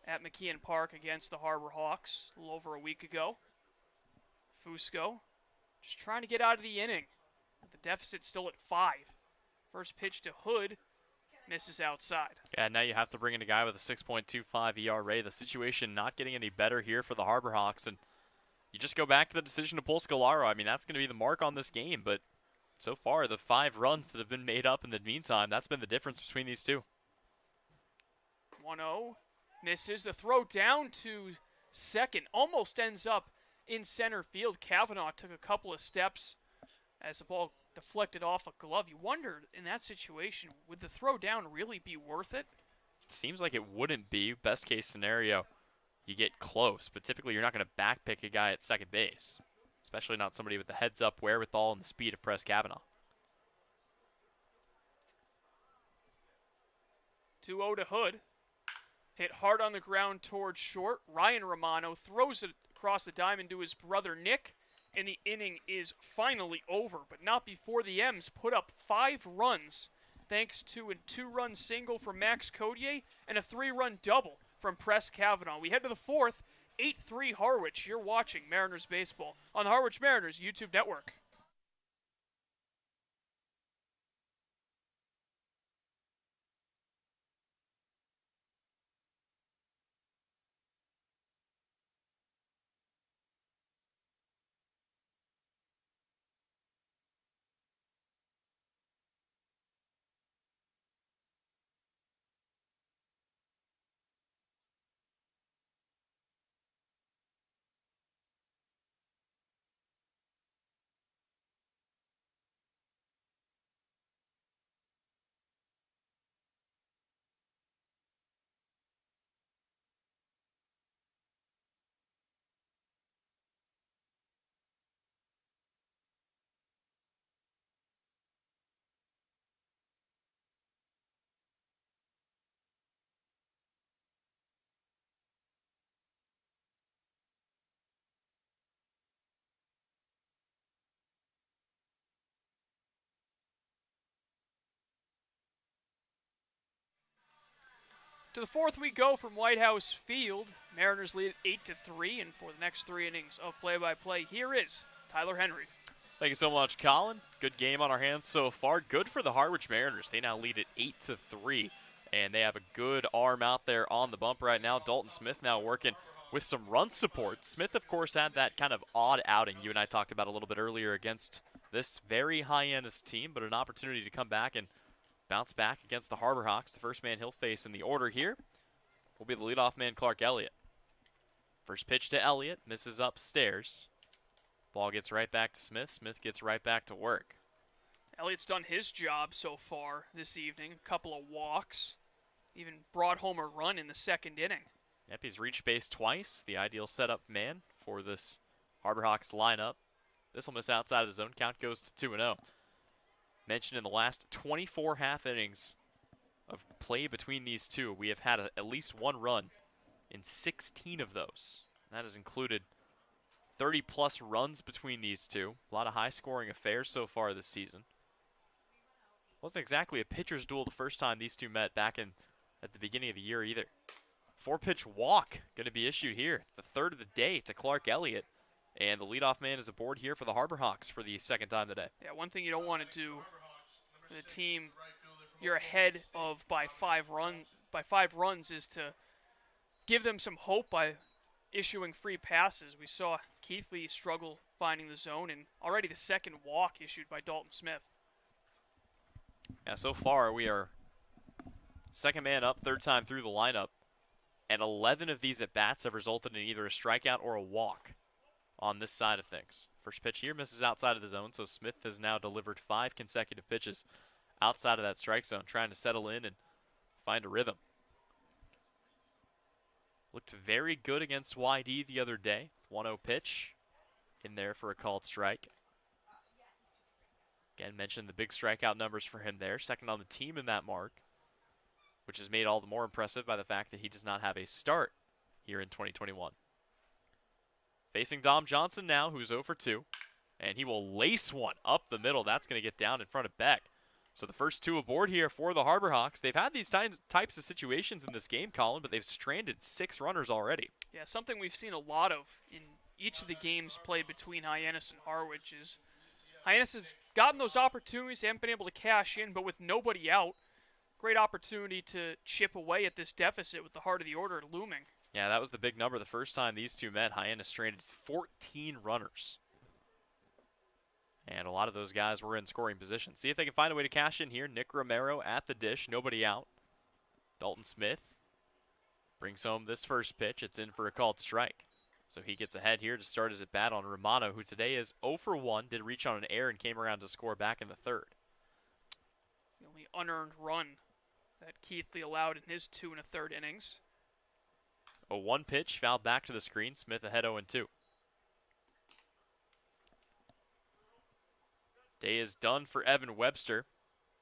at McKeon Park against the Harbor Hawks a little over a week ago. Fusco just trying to get out of the inning. The deficit still at 5. First pitch to Hood, misses outside. Yeah, now you have to bring in a guy with a 6.25 ERA. The situation not getting any better here for the Harbor Hawks, and you just go back to the decision to pull Scalaro. I mean, that's going to be the mark on this game, but so far, the 5 runs that have been made up in the meantime, that's been the difference between these two. 1-0, misses. The throw down to second, almost ends up in center field. Kavanaugh took a couple of steps as the ball deflected off a glove. You wonder, in that situation, would the throw down really be worth it? Seems like it wouldn't be. Best case scenario, you get close, but typically you're not going to backpick a guy at second base, especially not somebody with the heads-up wherewithal and the speed of Press Kavanaugh. 2-0 to Hood. Hit hard on the ground towards short. Ryan Romano throws it across the diamond to his brother Nick, and the inning is finally over, but not before the M's put up 5 runs thanks to a 2-run single from Max Codier and a 3-run double from Press Kavanaugh. We head to the 4th, 8-3 Harwich. You're watching Mariners Baseball on the Harwich Mariners YouTube network. To the 4th we go from White House Field. Mariners lead 8-3, and for the next 3 innings of play-by-play, here is Tyler Henry. Thank you so much, Colin. Good game on our hands so far. Good for the Harwich Mariners. They now lead at 8-3, and they have a good arm out there on the bump right now. Dalton Smith now working with some run support. Smith, of course, had that kind of odd outing you and I talked about a little bit earlier against this very high-end team, but an opportunity to come back and bounce back against the Harbor Hawks. The first man he'll face in the order here will be the leadoff man, Clark Elliott. First pitch to Elliott, misses upstairs. Ball gets right back to Smith. Smith gets right back to work. Elliott's done his job so far this evening. A couple of walks. Even brought home a run in the 2nd inning. Yep, he's reached base twice. The ideal setup man for this Harbor Hawks lineup. This will miss outside of the zone. Count goes to 2-0. Mentioned in the last 24 half innings of play between these two, we have had at least 1 run in 16 of those. That has included 30-plus runs between these two. A lot of high-scoring affairs so far this season. Wasn't exactly a pitcher's duel the first time these two met back at the beginning of the year either. 4-pitch walk going to be issued here, the 3rd of the day to Clark Elliott. And the leadoff man is aboard here for the Harbor Hawks for the 2nd time today. Yeah, one thing you don't want to do with a team you're ahead of by 5 runs is to give them some hope by issuing free passes. We saw Keithley struggle finding the zone, and already the 2nd walk issued by Dalton Smith. Yeah, so far we are 2nd man up, 3rd time through the lineup, and 11 of these at-bats have resulted in either a strikeout or a walk on this side of things. First pitch here misses outside of the zone, so Smith has now delivered 5 consecutive pitches outside of that strike zone, trying to settle in and find a rhythm. Looked very good against YD the other day. 1-0 pitch in there for a called strike. Again, mentioned the big strikeout numbers for him there. 2nd on the team in that mark, which is made all the more impressive by the fact that he does not have a start here in 2021. Facing Dom Johnson now, who's 0 for 2. And he will lace one up the middle. That's going to get down in front of Beck. So the first 2 aboard here for the Harbor Hawks. They've had these types of situations in this game, Colin, but they've stranded 6 runners already. Yeah, something we've seen a lot of in each of the games played between Hyannis and Harwich is Hyannis has gotten those opportunities, they haven't been able to cash in, but with nobody out, great opportunity to chip away at this deficit with the heart of the order looming. Yeah, that was the big number the first time these two met. Hyannis stranded 14 runners. And a lot of those guys were in scoring position. See if they can find a way to cash in here. Nick Romero at the dish, nobody out. Dalton Smith brings home this first pitch. It's in for a called strike. So he gets ahead here to start his at-bat on Romano, who today is 0 for 1, did reach on an error and came around to score back in the third. The only unearned run that Keithley allowed in his 2 1/3 innings. A 1 pitch fouled back to the screen. Smith ahead 0-2. Day is done for Evan Webster.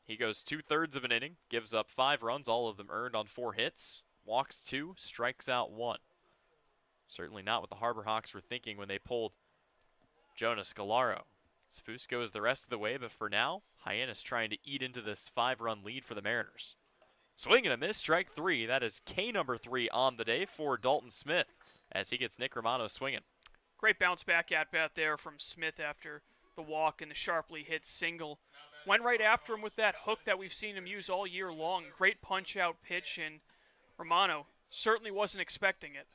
He goes 2/3 of an inning, gives up 5 runs, all of them earned on 4 hits, walks 2, strikes out 1. Certainly not what the Harbor Hawks were thinking when they pulled Jonas Galaro. Sfoos goes the rest of the way, but for now, Hyannis trying to eat into this 5-run lead for the Mariners. Swing and a miss, strike 3. That is K number 3 on the day for Dalton Smith as he gets Nick Romano swinging. Great bounce back at bat there from Smith after the walk and the sharply hit single. Went right after him with that hook that we've seen him use all year long. Great punch-out pitch, and Romano certainly wasn't expecting it.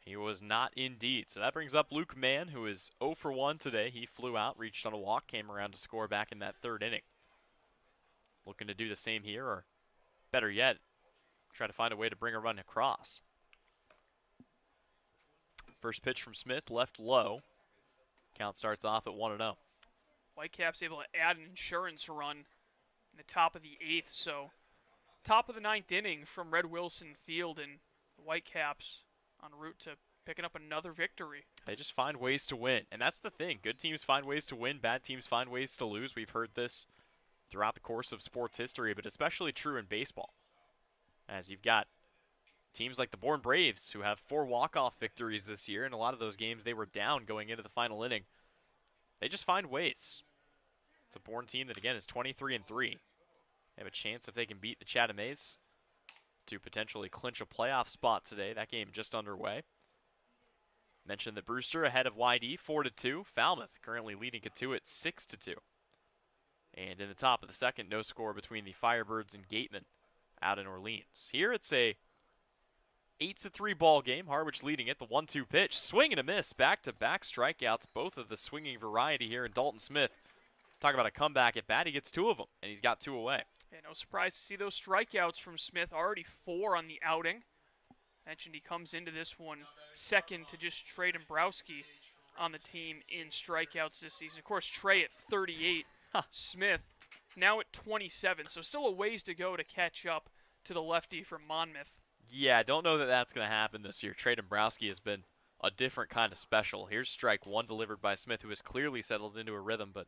He was not indeed. So that brings up Luke Mann, who is 0 for 1 today. He flew out, reached on a walk, came around to score back in that third inning. Looking to do the same here, or better yet, try to find a way to bring a run across. First pitch from Smith, left low. Count starts off at 1-0. Whitecaps able to add an insurance run in the top of the 8th, so top of the 9th inning from Red Wilson Field, and the Whitecaps en route to picking up another victory. They just find ways to win, and that's the thing. Good teams find ways to win, bad teams find ways to lose. We've heard this throughout the course of sports history, but especially true in baseball. As you've got teams like the Bourne Braves, who have 4 walk-off victories this year, and a lot of those games they were down going into the final inning. They just find ways. It's a Bourne team that, again, is 23-3. They have a chance if they can beat the Chatham A's to potentially clinch a playoff spot today. That game just underway. Mentioned that Brewster ahead of YD 4-2. Falmouth currently leading Catuit 6-2. And in the top of the second, no score between the Firebirds and Gateman out in Orleans. Here it's a 8-3 ball game. Harwich leading it. The 1-2 pitch. Swing and a miss. Back-to-back strikeouts. Both of the swinging variety here in Dalton Smith. Talk about a comeback at bat. He gets 2 of them, and he's got 2 away. Yeah, no surprise to see those strikeouts from Smith. Already 4 on the outing. Mentioned he comes into this one second to just Trey Dombrowski on the team in strikeouts this season. Of course, Trey at 38. Smith now at 27. So still a ways to go to catch up to the lefty from Monmouth. Yeah, I don't know that that's going to happen this year. Trey Dombrowski has been a different kind of special. Here's strike 1 delivered by Smith, who has clearly settled into a rhythm, but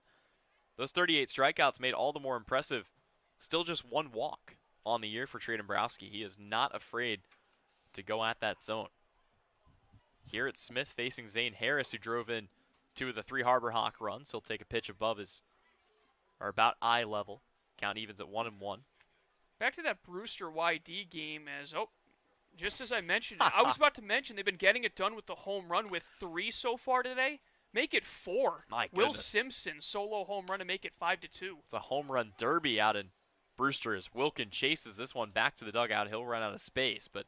those 38 strikeouts made all the more impressive. Still just 1 walk on the year for Trey Dombrowski. He is not afraid to go at that zone. Here it's Smith facing Zane Harris, who drove in 2 of the 3 Harbor Hawk runs. He'll take a pitch above his, or about eye level. Count evens at 1-1. Back to that Brewster YD game just as I mentioned, I was about to mention they've been getting it done with the home run with 3 so far today. Make it 4. My Will goodness. Simpson solo home run to make it 5-2. It's a home run derby out in Brewster as Wilkin chases this one back to the dugout. He'll run out of space, but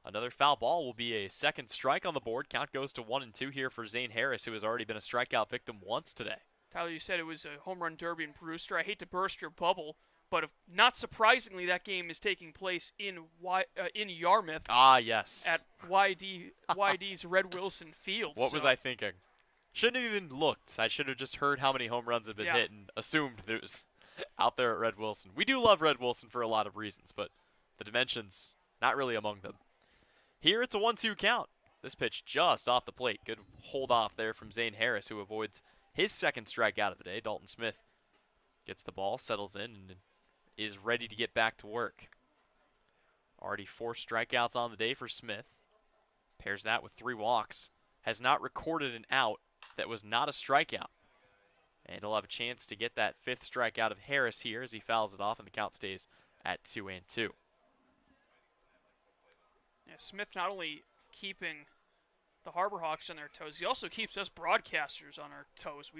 another foul ball will be a second strike on the board. Count goes to 1-2 here for Zane Harris, who has already been a strikeout victim once today. Tyler, you said it was a home run derby in Brewster. I hate to burst your bubble, but not surprisingly, that game is taking place in Yarmouth. Ah, yes. At YD's Red Wilson Field. What was I thinking? Shouldn't have even looked. I should have just heard how many home runs have been hit and assumed that it was out there at Red Wilson. We do love Red Wilson for a lot of reasons, but the dimensions, not really among them. Here it's a 1-2 count. This pitch just off the plate. Good hold off there from Zane Harris, who avoids his second strikeout of the day. Dalton Smith gets the ball, settles in, and is ready to get back to work. Already 4 strikeouts on the day for Smith. Pairs that with 3 walks. Has not recorded an out that was not a strikeout. And he'll have a chance to get that 5th strikeout of Harris here as he fouls it off, and the count stays at 2-2. Yeah, Smith not only keeping the Harbor Hawks on their toes, he also keeps us broadcasters on our toes.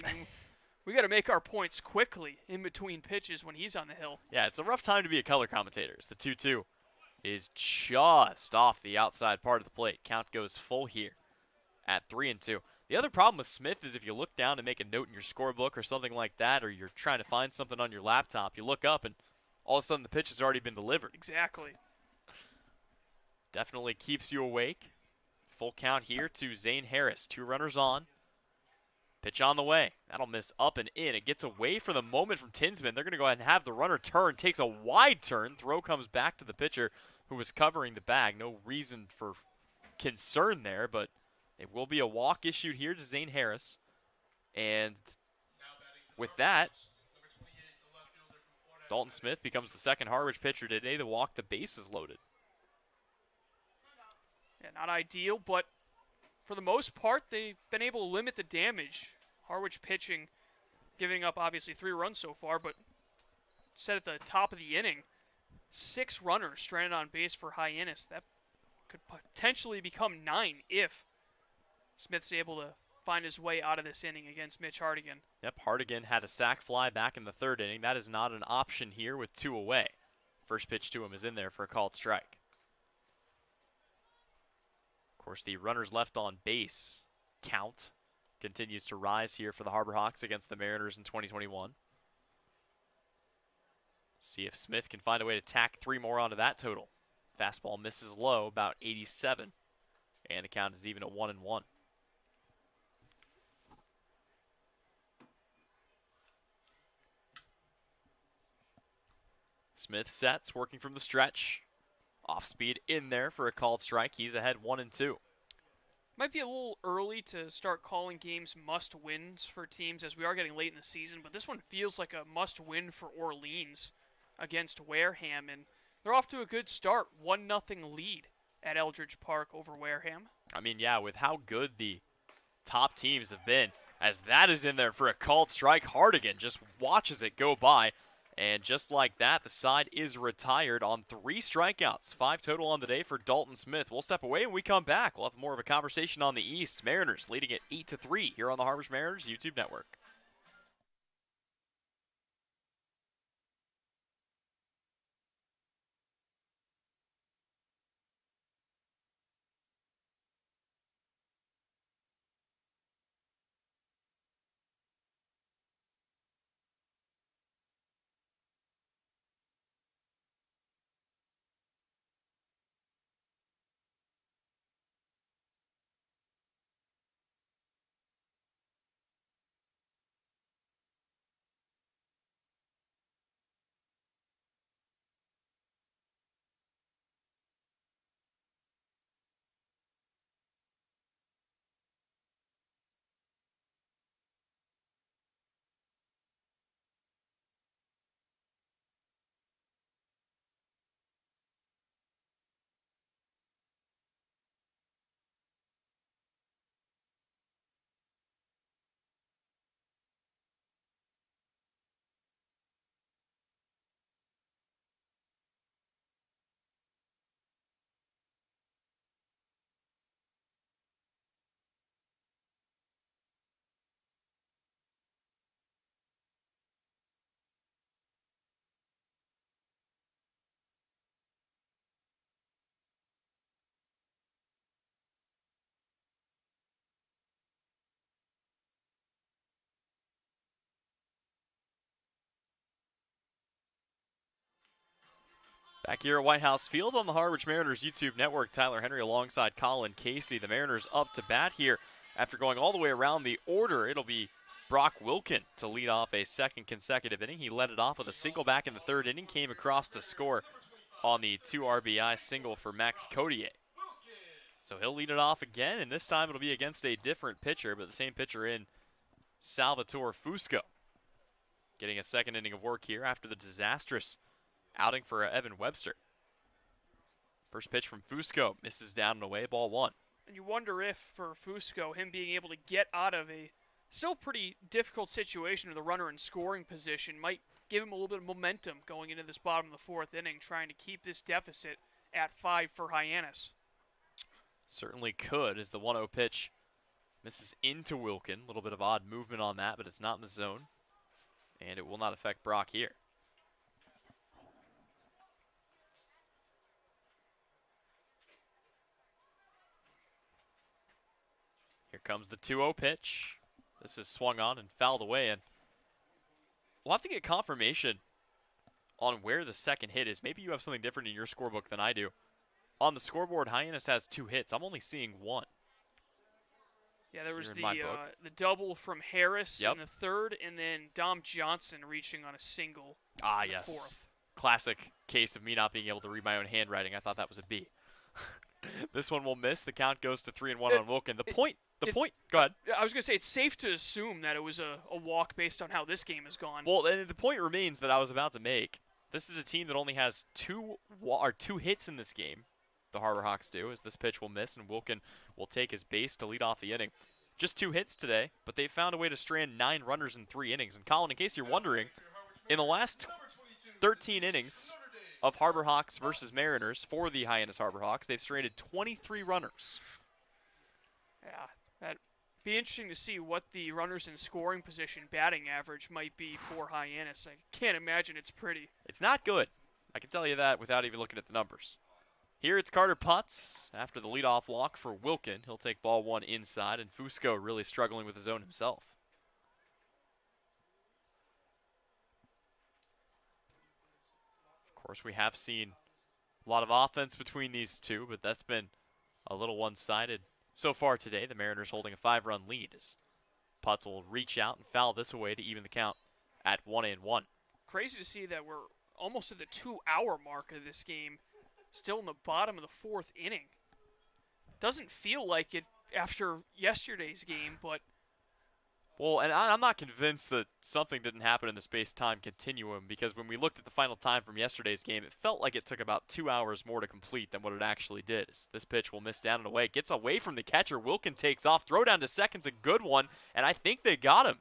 We got to make our points quickly in between pitches when he's on the hill. Yeah, it's a rough time to be a color commentator. The 2-2 is just off the outside part of the plate. Count goes full here at 3-2. The other problem with Smith is if you look down and make a note in your scorebook or something like that, or you're trying to find something on your laptop, you look up and all of a sudden the pitch has already been delivered. Exactly. Definitely keeps you awake. Full count here to Zane Harris. 2 runners on. Pitch on the way. That'll miss up and in. It gets away for the moment from Tinsman. They're going to go ahead and have the runner turn. Takes a wide turn. Throw comes back to the pitcher who was covering the bag. No reason for concern there, but it will be a walk issued here to Zane Harris. And with that, Dalton Smith becomes the second Harwich pitcher today to walk the bases loaded. Yeah, not ideal, but for the most part, they've been able to limit the damage. Harwich pitching, giving up obviously 3 runs so far, but set at the top of the inning, 6 runners stranded on base for Hyannis. That could potentially become 9 if Smith's able to find his way out of this inning against Mitch Hartigan. Yep, Hartigan had a sac fly back in the 3rd inning. That is not an option here with 2 away. First pitch to him is in there for a called strike. Of course, the runners left on base count continues to rise here for the Harbor Hawks against the Mariners in 2021. See if Smith can find a way to tack 3 more onto that total. Fastball misses low, about 87, and the count is even at 1-1. Smith sets, working from the stretch. Off speed in there for a called strike. He's ahead 1-2. Might be a little early to start calling games must-wins for teams as we are getting late in the season, but this one feels like a must-win for Orleans against Wareham, and they're off to a good start. 1-0 lead at Eldridge Park over Wareham. I mean, yeah, with how good the top teams have been, as that is in there for a called strike, Hartigan just watches it go by. And just like that, the side is retired on 3 strikeouts. 5 total on the day for Dalton Smith. We'll step away when we come back. We'll have more of a conversation on the East. Mariners leading at 8-3 here on the Harwich Mariners YouTube network. Back here at White House Field on the Harwich Mariners YouTube network, Tyler Henry alongside Colin Casey. The Mariners up to bat here after going all the way around the order. It'll be Brock Wilkin to lead off a 2nd consecutive inning. He led it off with a single back in the 3rd inning, came across to score on the 2 RBI single for Max Codier. So he'll lead it off again, and this time it'll be against a different pitcher, but the same pitcher in Salvatore Fusco. Getting a 2nd inning of work here after the disastrous outing for Evan Webster. First pitch from Fusco misses down and away, ball 1. And you wonder if, for Fusco, him being able to get out of a still pretty difficult situation with a runner in scoring position might give him a little bit of momentum going into this bottom of the 4th inning, trying to keep this deficit at 5 for Hyannis. Certainly could, as the 1-0 pitch Misses into Wilkin. A little bit of odd movement on that, but it's not in the zone. And it will not affect Brock here. Here comes the 2-0 pitch. This is swung on and fouled away, and we'll have to get confirmation on where the second hit is. Maybe you have something different in your scorebook than I do. On the scoreboard, Hyannis has 2 hits. I'm only seeing 1. Yeah, there was the double from Harris in the third, and then Dom Johnson reaching on a single in the fourth. Classic case of me not being able to read my own handwriting. I thought that was a B. This one will miss. The count goes to 3-1 on Wilkin. The point. Go ahead. I was going to say, it's safe to assume that it was a walk based on how this game has gone. Well, and the point remains that I was about to make. This is a team that only has 2 hits in this game. The Harbor Hawks do, as this pitch will miss, and Wilkin will take his base to lead off the inning. Just 2 hits today, but they found a way to strand 9 runners in 3 innings. And Colin, in case you're wondering, in the last 13 innings of Harbor Hawks versus Mariners for the Hyannis Harbor Hawks, they've stranded 23 runners. Yeah, that'd be interesting to see what the runners in scoring position batting average might be for Hyannis. I can't imagine it's pretty. It's not good. I can tell you that without even looking at the numbers. Here it's Carter Putz after the leadoff walk for Wilkin. He'll take ball 1 inside, and Fusco really struggling with his own himself. Of course, we have seen a lot of offense between these two, but that's been a little one-sided so far today. The Mariners holding a 5-run lead as Putz will reach out and foul this away to even the count at 1-1. Crazy to see that we're almost at the 2-hour mark of this game. Still in the bottom of the 4th inning. Doesn't feel like it after yesterday's game, but... Well, and I'm not convinced that something didn't happen in the space-time continuum, because when we looked at the final time from yesterday's game, it felt like it took about 2 hours more to complete than what it actually did. This pitch will miss down and away. Gets away from the catcher. Wilkin takes off. Throw down to second's a good one, and I think they got him.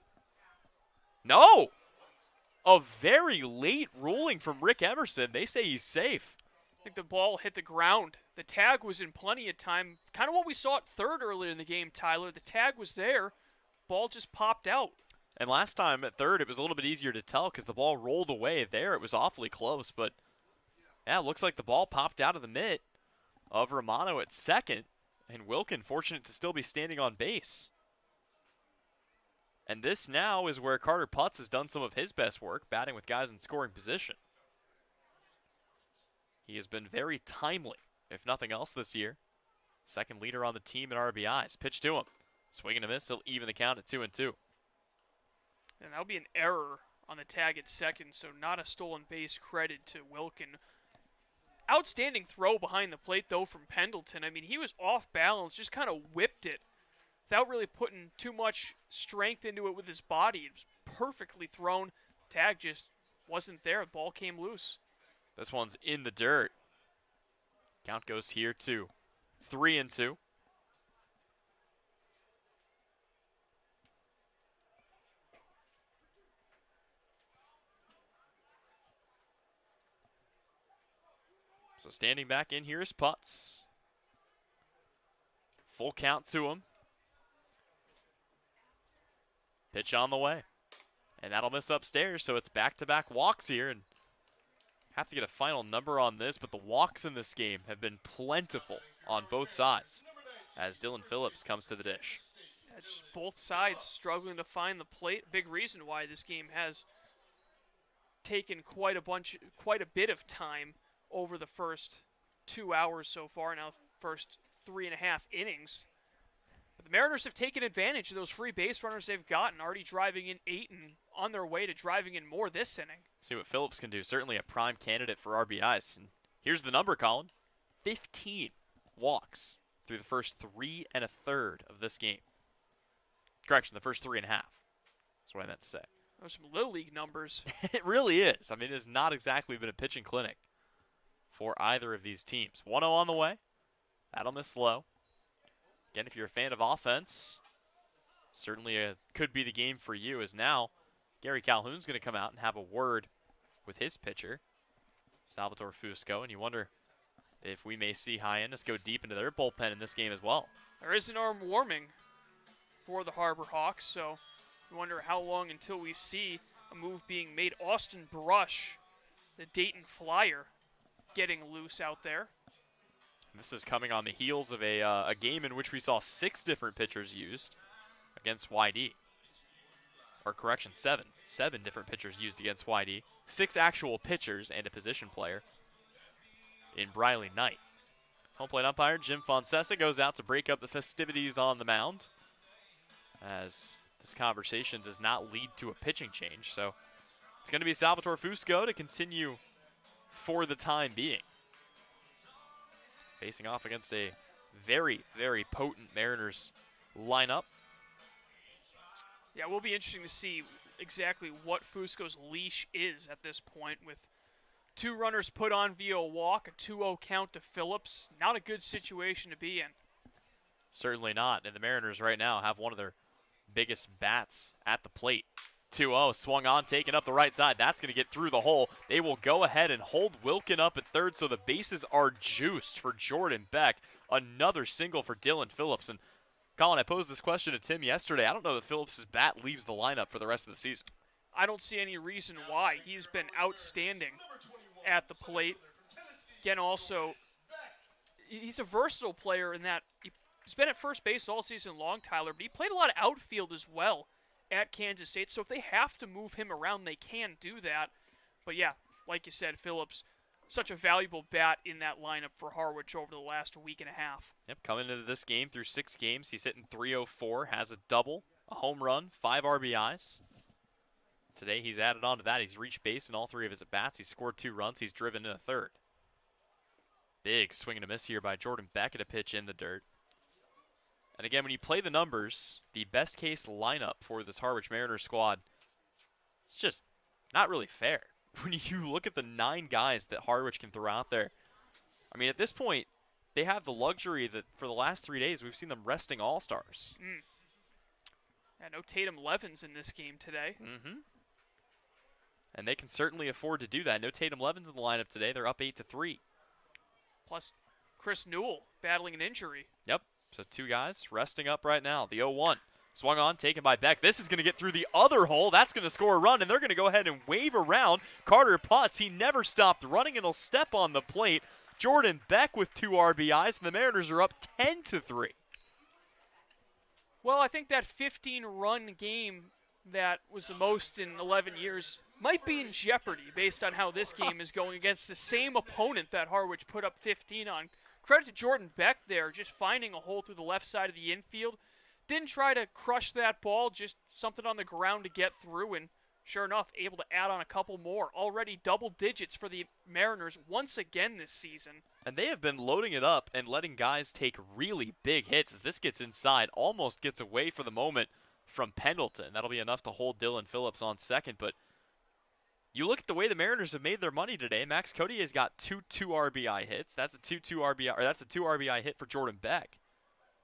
No! A very late ruling from Rick Emerson. They say he's safe. I think the ball hit the ground. The tag was in plenty of time. Kind of what we saw at third earlier in the game, Tyler. The tag was there. Ball just popped out. And last time at third, it was a little bit easier to tell because the ball rolled away there. It was awfully close, but yeah, it looks like the ball popped out of the mitt of Romano at second, and Wilkin fortunate to still be standing on base. And this now is where Carter Putz has done some of his best work, batting with guys in scoring position. He has been very timely, if nothing else this year. Second leader on the team in RBIs. Pitch to him. Swing and a miss. He'll even the count at 2-2. And that'll be an error on the tag at second, so not a stolen base credit to Wilkin. Outstanding throw behind the plate, though, from Pendleton. I mean, he was off balance, just kind of whipped it without really putting too much strength into it with his body. It was perfectly thrown. Tag just wasn't there. The ball came loose. This one's in the dirt. Count goes here to 3-2. So standing back in here is Putz. Full count to him. Pitch on the way. And that'll miss upstairs, so it's back-to-back walks here. And have to get a final number on this, but the walks in this game have been plentiful on both sides as Dylan Phillips comes to the dish. Yeah, just both sides struggling to find the plate. Big reason why this game has taken quite a bit of time over the first 2 hours so far, now first 3.5 innings. But the Mariners have taken advantage of those free base runners they've gotten, already driving in 8 and on their way to driving in more this inning. See what Phillips can do. Certainly a prime candidate for RBIs. And here's the number, Colin. 15 walks through the first 3 1/3 of this game. Correction, the first 3.5. That's what I meant to say. Those are some Little League numbers. It really is. I mean, it has not exactly been a pitching clinic for either of these teams. 1-0 on the way. That'll miss low. Again, if you're a fan of offense, certainly could be the game for you, as now Gary Calhoun's going to come out and have a word with his pitcher, Salvatore Fusco, and you wonder if we may see Hyannis go deep into their bullpen in this game as well. There is an arm warming for the Harbor Hawks, so we wonder how long until we see a move being made. Austin Brush, the Dayton Flyer, getting loose out there. This is coming on the heels of a game in which we saw 6 different pitchers used against YD. Or correction, 7. 7 different pitchers used against YD. 6 actual pitchers and a position player in Briley Knight. Home plate umpire Jim Foncesa goes out to break up the festivities on the mound, as this conversation does not lead to a pitching change. So it's going to be Salvatore Fusco to continue for the time being, facing off against a very, very potent Mariners lineup. Yeah, it will be interesting to see exactly what Fusco's leash is at this point, with 2 runners put on via a walk, a 2-0 count to Phillips. Not a good situation to be in. Certainly not. And the Mariners right now have one of their biggest bats at the plate. 2-0, swung on, taken up the right side. That's going to get through the hole. They will go ahead and hold Wilkin up at third, so the bases are juiced for Jordan Beck. Another single for Dylan Phillips. And Colin, I posed this question to Tim yesterday. I don't know that Phillips' bat leaves the lineup for the rest of the season. I don't see any reason why. He's been outstanding at the plate. Again, also, he's a versatile player in that he's been at first base all season long, Tyler, but he played a lot of outfield as well at Kansas State. So if they have to move him around, they can do that. But yeah, like you said, Phillips, such a valuable bat in that lineup for Harwich over the last week and a half. Yep, coming into this game through 6 games, he's hitting .304, has a double, a home run, 5 RBIs. Today he's added on to that. He's reached base in all 3 of his at-bats. He's scored 2 runs. He's driven in a third. Big swing and a miss here by Jordan Beck at a pitch in the dirt. And again, when you play the numbers, the best case lineup for this Harwich Mariners squad, it's just not really fair. When you look at the 9 guys that Harwich can throw out there, I mean, at this point, they have the luxury that for the last 3 days, we've seen them resting all-stars. Yeah, no Tatum Levens in this game today. And they can certainly afford to do that. No Tatum Levens in the lineup today. They're up 8-3. Plus Chris Newell battling an injury. Yep. So 2 guys resting up right now. The 0-1. Swung on, taken by Beck. This is going to get through the other hole. That's going to score a run, and they're going to go ahead and wave around. Carter putts. He never stopped running, and he'll step on the plate. Jordan Beck with 2 RBIs, and the Mariners are up 10-3. Well, I think that 15-run game that was the most in 11 years might be in jeopardy based on how this game is going against the same opponent that Harwich put up 15 on. Credit to Jordan Beck there, just finding a hole through the left side of the infield. Didn't try to crush that ball, just something on the ground to get through, and sure enough, able to add on a couple more. Already double digits for the Mariners once again this season. And they have been loading it up and letting guys take really big hits as this gets inside, almost gets away for the moment from Pendleton. That'll be enough to hold Dylan Phillips on second, but you look at the way the Mariners have made their money today. Max Codier's got 2 RBI hits. That's a 2 RBI hit for Jordan Beck.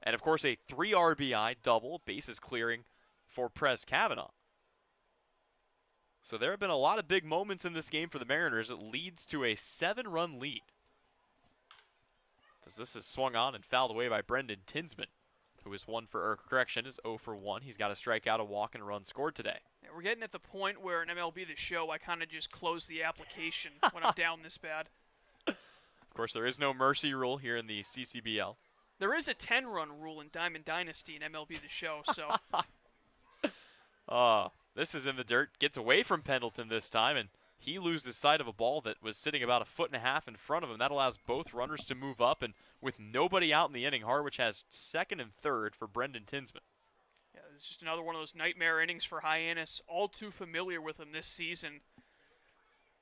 And, of course, a 3 RBI double, bases clearing for Prez Kavanaugh. So there have been a lot of big moments in this game for the Mariners. It leads to a 7-run lead, as this is swung on and fouled away by Brendan Tinsman, who is 0 for 1. He's got a strikeout, a walk, and a run scored today. Yeah, we're getting at the point where in MLB The Show, I kind of just close the application when I'm down this bad. Of course, there is no mercy rule here in the CCBL. There is a 10-run rule in Diamond Dynasty in MLB The Show, so. This is in the dirt. Gets away from Pendleton this time, and he loses sight of a ball that was sitting about 1.5 feet in front of him. That allows both runners to move up, and with nobody out in the inning, Harwich has second and third for Brendan Tinsman. Yeah, it's just another one of those nightmare innings for Hyannis. All too familiar with him this season.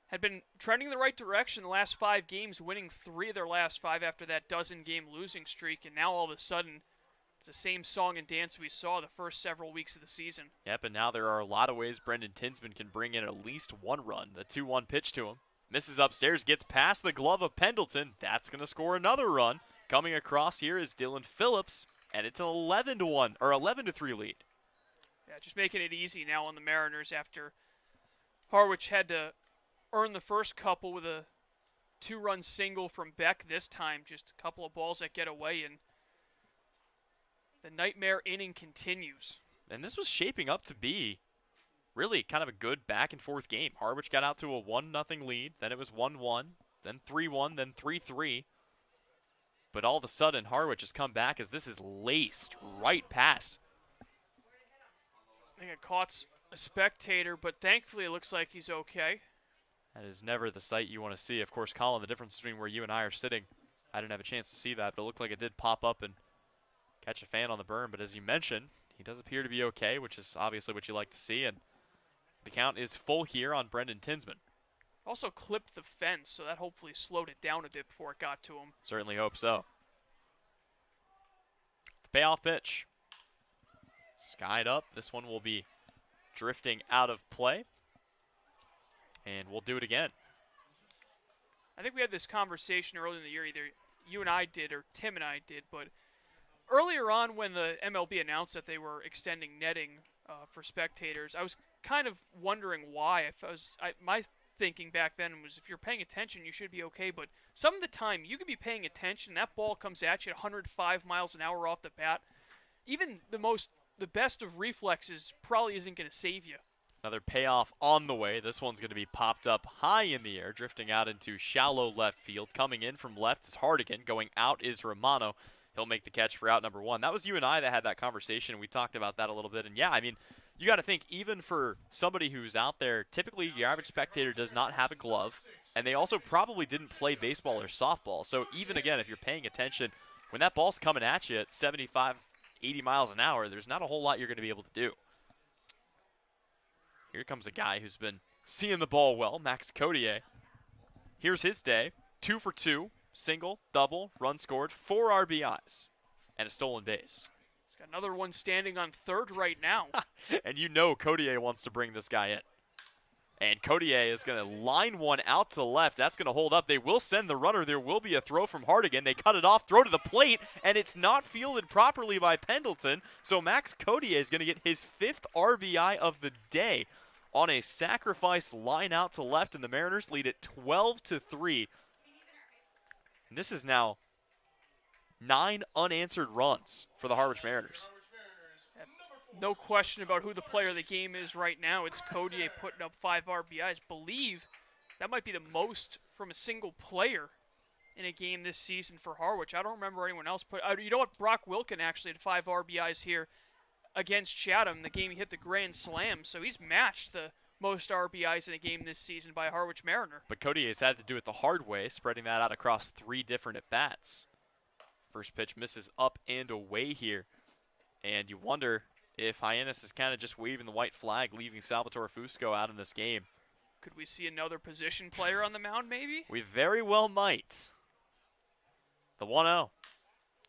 Had been trending the right direction the last 5 games, winning 3 of their last 5 after that dozen-game losing streak, and now all of a sudden, it's the same song and dance we saw the first several weeks of the season. Yep, and now there are a lot of ways Brendan Tinsman can bring in at least 1 run. The 2-1 pitch to him. Misses upstairs, gets past the glove of Pendleton. That's going to score another run. Coming across here is Dylan Phillips, and it's an 11-1 or 11-3 lead. Yeah, just making it easy now on the Mariners after Harwich had to earn the first couple with a 2-run single from Beck this time. Just a couple of balls that get away, and The nightmare inning continues. And this was shaping up to be really kind of a good back-and-forth game. Harwich got out to a 1-0 lead. Then it was 1-1, then 3-1, then 3-3. But all of a sudden, Harwich has come back as this is laced right past. I think it caught a spectator, but thankfully it looks like he's okay. That is never the sight you want to see. Of course, Colin, the difference between where you and I are sitting, I didn't have a chance to see that, but it looked like it did pop up and catch a fan on the berm. But as you mentioned, he does appear to be okay, which is obviously what you like to see. And the count is full here on Brendan Tinsman. Also clipped the fence, so that hopefully slowed it down a bit before it got to him. Certainly hope so. The payoff pitch. Skied up. This one will be drifting out of play. And we'll do it again. I think we had this conversation earlier in the year, either you and I did or Tim and I did, but earlier on when the MLB announced that they were extending netting for spectators, I was kind of wondering why. My thinking back then was if you're paying attention, you should be okay, but some of the time you could be paying attention, that ball comes at you at 105 miles an hour off the bat. Even the best of reflexes probably isn't going to save you. Another payoff on the way. This one's going to be popped up high in the air, drifting out into shallow left field. Coming in from left is Hardigan. Going out is Romano. He'll make the catch for out number one. That was you and I that had that conversation. We talked about that a little bit. And, yeah, I mean, you got to think, even for somebody who's out there, typically your average spectator does not have a glove. And they also probably didn't play baseball or softball. So even, again, if you're paying attention, when that ball's coming at you at 75, 80 miles an hour, there's not a whole lot you're going to be able to do. Here comes a guy who's been seeing the ball well, Max Codier. Here's his day. 2 for 2, single, double, run scored, 4 RBIs, and a stolen base. He's got another one standing on third right now. And you know Codier wants to bring this guy in. And Codier is going to line one out to the left. That's going to hold up. They will send the runner. There will be a throw from Hardigan. They cut it off, throw to the plate, and it's not fielded properly by Pendleton. So Max Codier is going to get his 5th RBI of the day on a sacrifice line out to left, and the Mariners lead it 12-3. And this is now 9 unanswered runs for the Harwich Mariners. No question about who the player of the game is right now. It's Codier putting up 5 RBIs. Believe that might be the most from a single player in a game this season for Harwich. I don't remember anyone else put. You know what? Brock Wilkin actually had 5 RBIs here against Chatham, the game he hit the grand slam. So he's matched the most RBIs in a game this season by a Harwich Mariner. But Codier's had to do it the hard way, spreading that out across 3 different at-bats. First pitch misses up and away here. And you wonder if Hyannis is kind of just waving the white flag, leaving Salvatore Fusco out in this game. Could we see another position player on the mound, maybe? We very well might. The 1-0.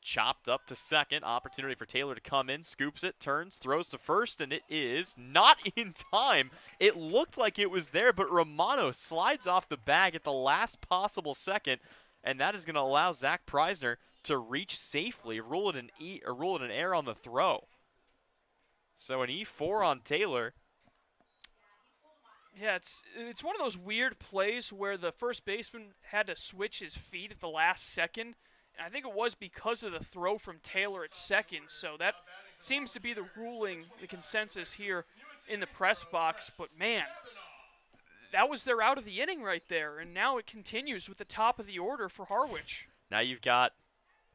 Chopped up to second. Opportunity for Taylor to come in. Scoops it, turns, throws to first, and it is not in time. It looked like it was there, but Romano slides off the bag at the last possible second, and that is going to allow Zach Preisner to reach safely, rule it an error on the throw. So an E4 on Taylor. Yeah, it's one of those weird plays where the first baseman had to switch his feet at the last second. And I think it was because of the throw from Taylor at second. So that seems to be the ruling, the consensus here in the press box. But, man, that was their out of the inning right there. And now it continues with the top of the order for Harwich. Now you've got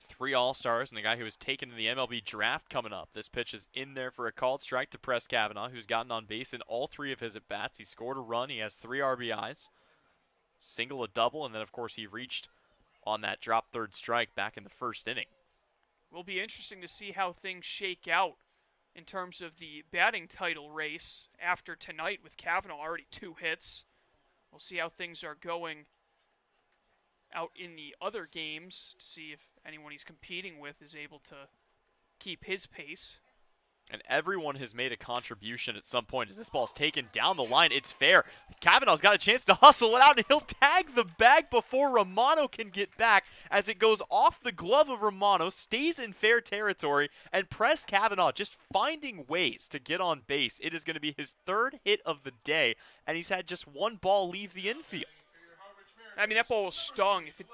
3 All-Stars and the guy who was taken in the MLB draft coming up. This pitch is in there for a called strike to Press Kavanaugh, who's gotten on base in all 3 of his at-bats. He scored a run. He has 3 RBIs, single, a double, and then, of course, he reached on that drop third strike back in the first inning. Will be interesting to see how things shake out in terms of the batting title race after tonight with Kavanaugh already 2 hits. We'll see how things are going out in the other games to see if anyone he's competing with is able to keep his pace. And everyone has made a contribution at some point as this ball's taken down the line. It's fair. Kavanaugh's got a chance to hustle it out, and he'll tag the bag before Romano can get back as it goes off the glove of Romano, stays in fair territory, and Press Kavanaugh just finding ways to get on base. It is going to be his 3rd hit of the day, and he's had just 1 ball leave the infield. I mean, that ball was stung. If it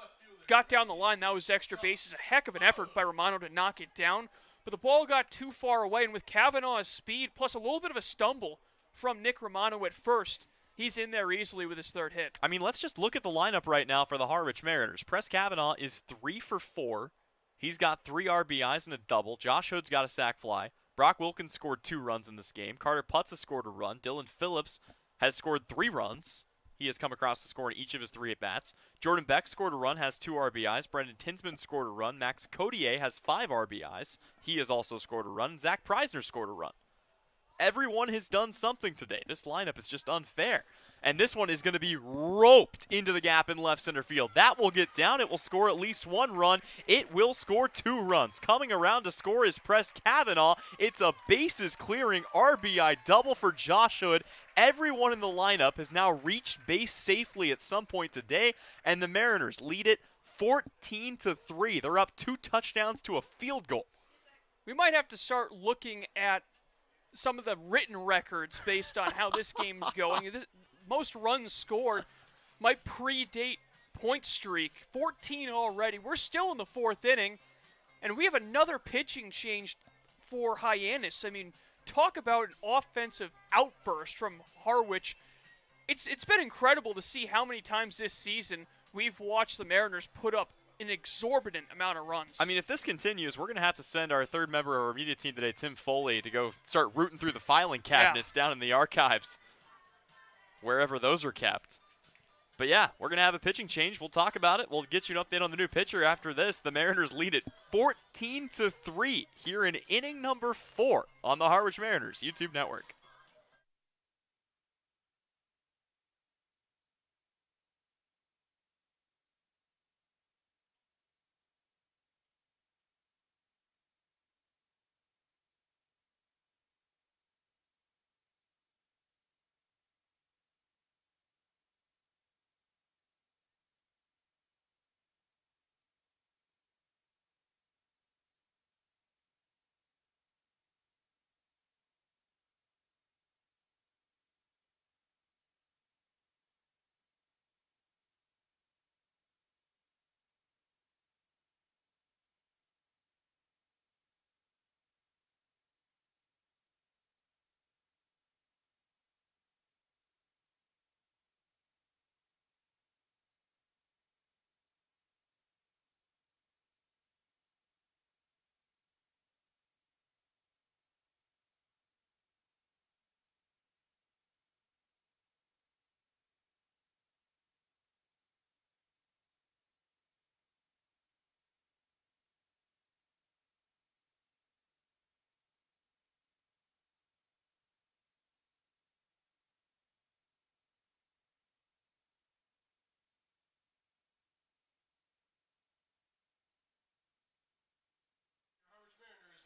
got down the line, that was extra bases. A heck of an effort by Romano to knock it down. but the ball got too far away, and with Kavanaugh's speed, plus a little bit of a stumble from Nick Romano at first, he's in there easily with his third hit. I mean, let's just look at the lineup right now for the Harwich Mariners. Press Kavanaugh is 3 for 4. He's got 3 RBIs and a double. Josh Hood's got a sac fly. Brock Wilkins scored 2 runs in this game. Carter Putz has scored a run. Dylan Phillips has scored 3 runs. He has come across the score in each of his 3 at-bats. Jordan Beck scored a run, has 2 RBIs. Brendan Tinsman scored a run. Max Codier has 5 RBIs. He has also scored a run. Zach Preisner scored a run. Everyone has done something today. This lineup is just unfair. And this one is going to be roped into the gap in left center field. That will get down. It will score at least 1 run. It will score 2 runs. Coming around to score is Press Kavanaugh. It's a bases clearing RBI double for Josh Hood. Everyone in the lineup has now reached base safely at some point today, and the Mariners lead it 14-3. They're up 2 touchdowns to a field goal. We might have to start looking at some of the written records based on how this game's going. Most runs scored might predate point streak. 14 already. We're still in the 4th inning, and we have another pitching change for Hyannis. I mean, talk about an offensive outburst from Harwich. It's been incredible to see how many times this season we've watched the Mariners put up an exorbitant amount of runs. I mean, if this continues, we're going to have to send our 3rd member of our media team today, Tim Foley, to go start rooting through the filing cabinets down in the archives, wherever those are kept. But yeah, we're going to have a pitching change. We'll talk about it. We'll get you an update on the new pitcher after this. The Mariners lead it 14-3 here in inning number 4 on the Harwich Mariners YouTube network.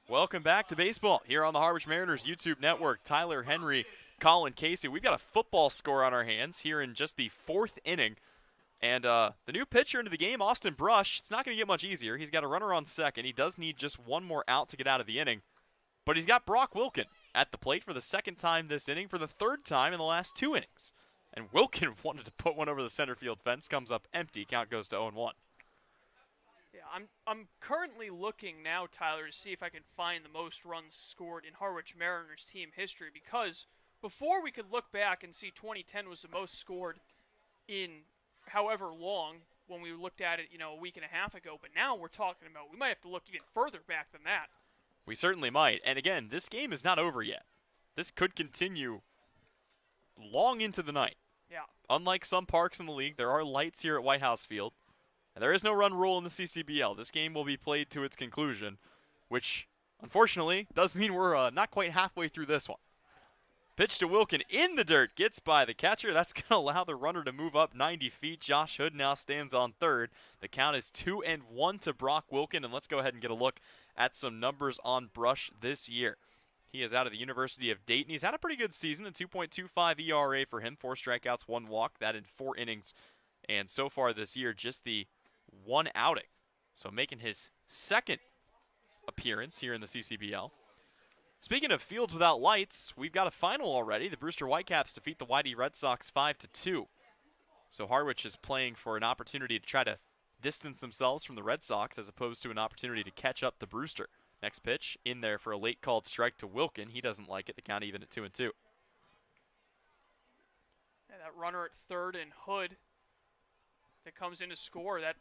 Welcome back to baseball here on the Harwich Mariners YouTube network. Tyler Henry, Colin Casey. We've got a football score on our hands here in just the 4th inning. And the new pitcher into the game, Austin Brush, it's not going to get much easier. He's got a runner on second. He does need just 1 more out to get out of the inning. But he's got Brock Wilkin at the plate for the 2nd time this inning, for the 3rd time in the last 2 innings. And Wilkin wanted to put one over the center field fence, comes up empty. Count goes to 0-1. Yeah, I'm currently looking now, Tyler, to see if I can find the most runs scored in Harwich Mariners team history, because before we could look back and see 2010 was the most scored in however long when we looked at it, a week and a half ago. But now we're talking about we might have to look even further back than that. We certainly might. And again, this game is not over yet. This could continue long into the night. Yeah. Unlike some parks in the league, there are lights here at White House Field. And there is no run rule in the CCBL. This game will be played to its conclusion, which, unfortunately, does mean we're not quite halfway through this one. Pitch to Wilkin in the dirt, gets by the catcher. That's going to allow the runner to move up 90 feet. Josh Hood now stands on 3rd. The count is 2-1 to Brock Wilkin, and let's go ahead and get a look at some numbers on Brush this year. He is out of the University of Dayton. He's had a pretty good season, a 2.25 ERA for him, 4 strikeouts, 1 walk, that in 4 innings. And so far this year, just the 1 outing. So making his 2nd appearance here in the CCBL. Speaking of fields without lights, we've got a final already. The Brewster Whitecaps defeat the Whitey Red Sox 5-2. So Harwich is playing for an opportunity to try to distance themselves from the Red Sox as opposed to an opportunity to catch up to Brewster. Next pitch in there for a late called strike to Wilkin. He doesn't like it. The count even at 2-2. And that runner at third and Hood that comes in to score, that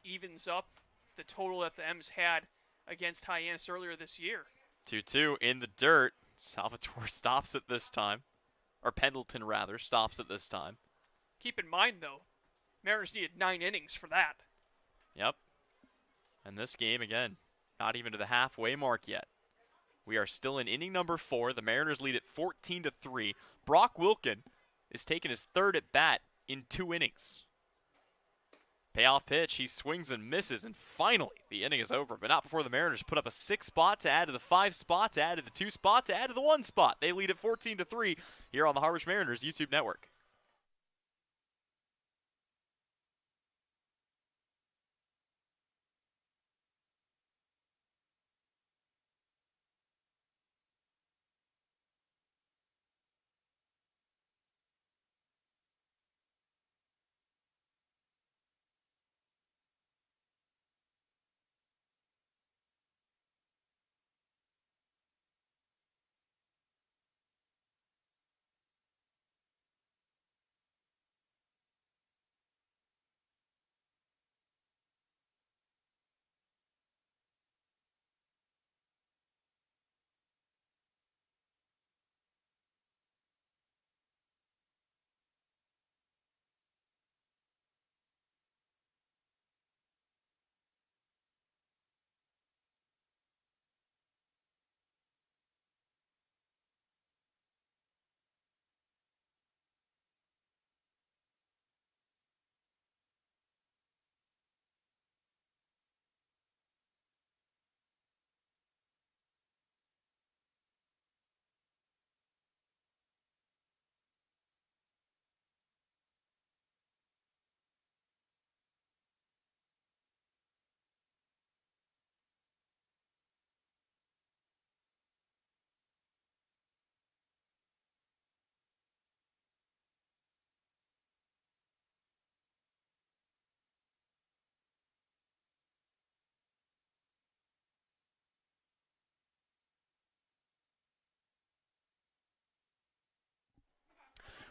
evens up the total that the M's had against Hyannis earlier this year. 2-2 in the dirt. Salvatore stops it this time. Or Pendleton, rather, stops it this time. Keep in mind, though, Mariners needed 9 innings for that. Yep. And this game, again, not even to the halfway mark yet. We are still in inning number 4. The Mariners lead at 14-3. Brock Wilkin is taking his third at bat in 2 innings. Payoff pitch, he swings and misses, and finally the inning is over. But not before the Mariners put up a 6 spot to add to the 5 spot, to add to the 2 spot, to add to the 1 spot. They lead at 14-3 here on the Harwich Mariners YouTube network.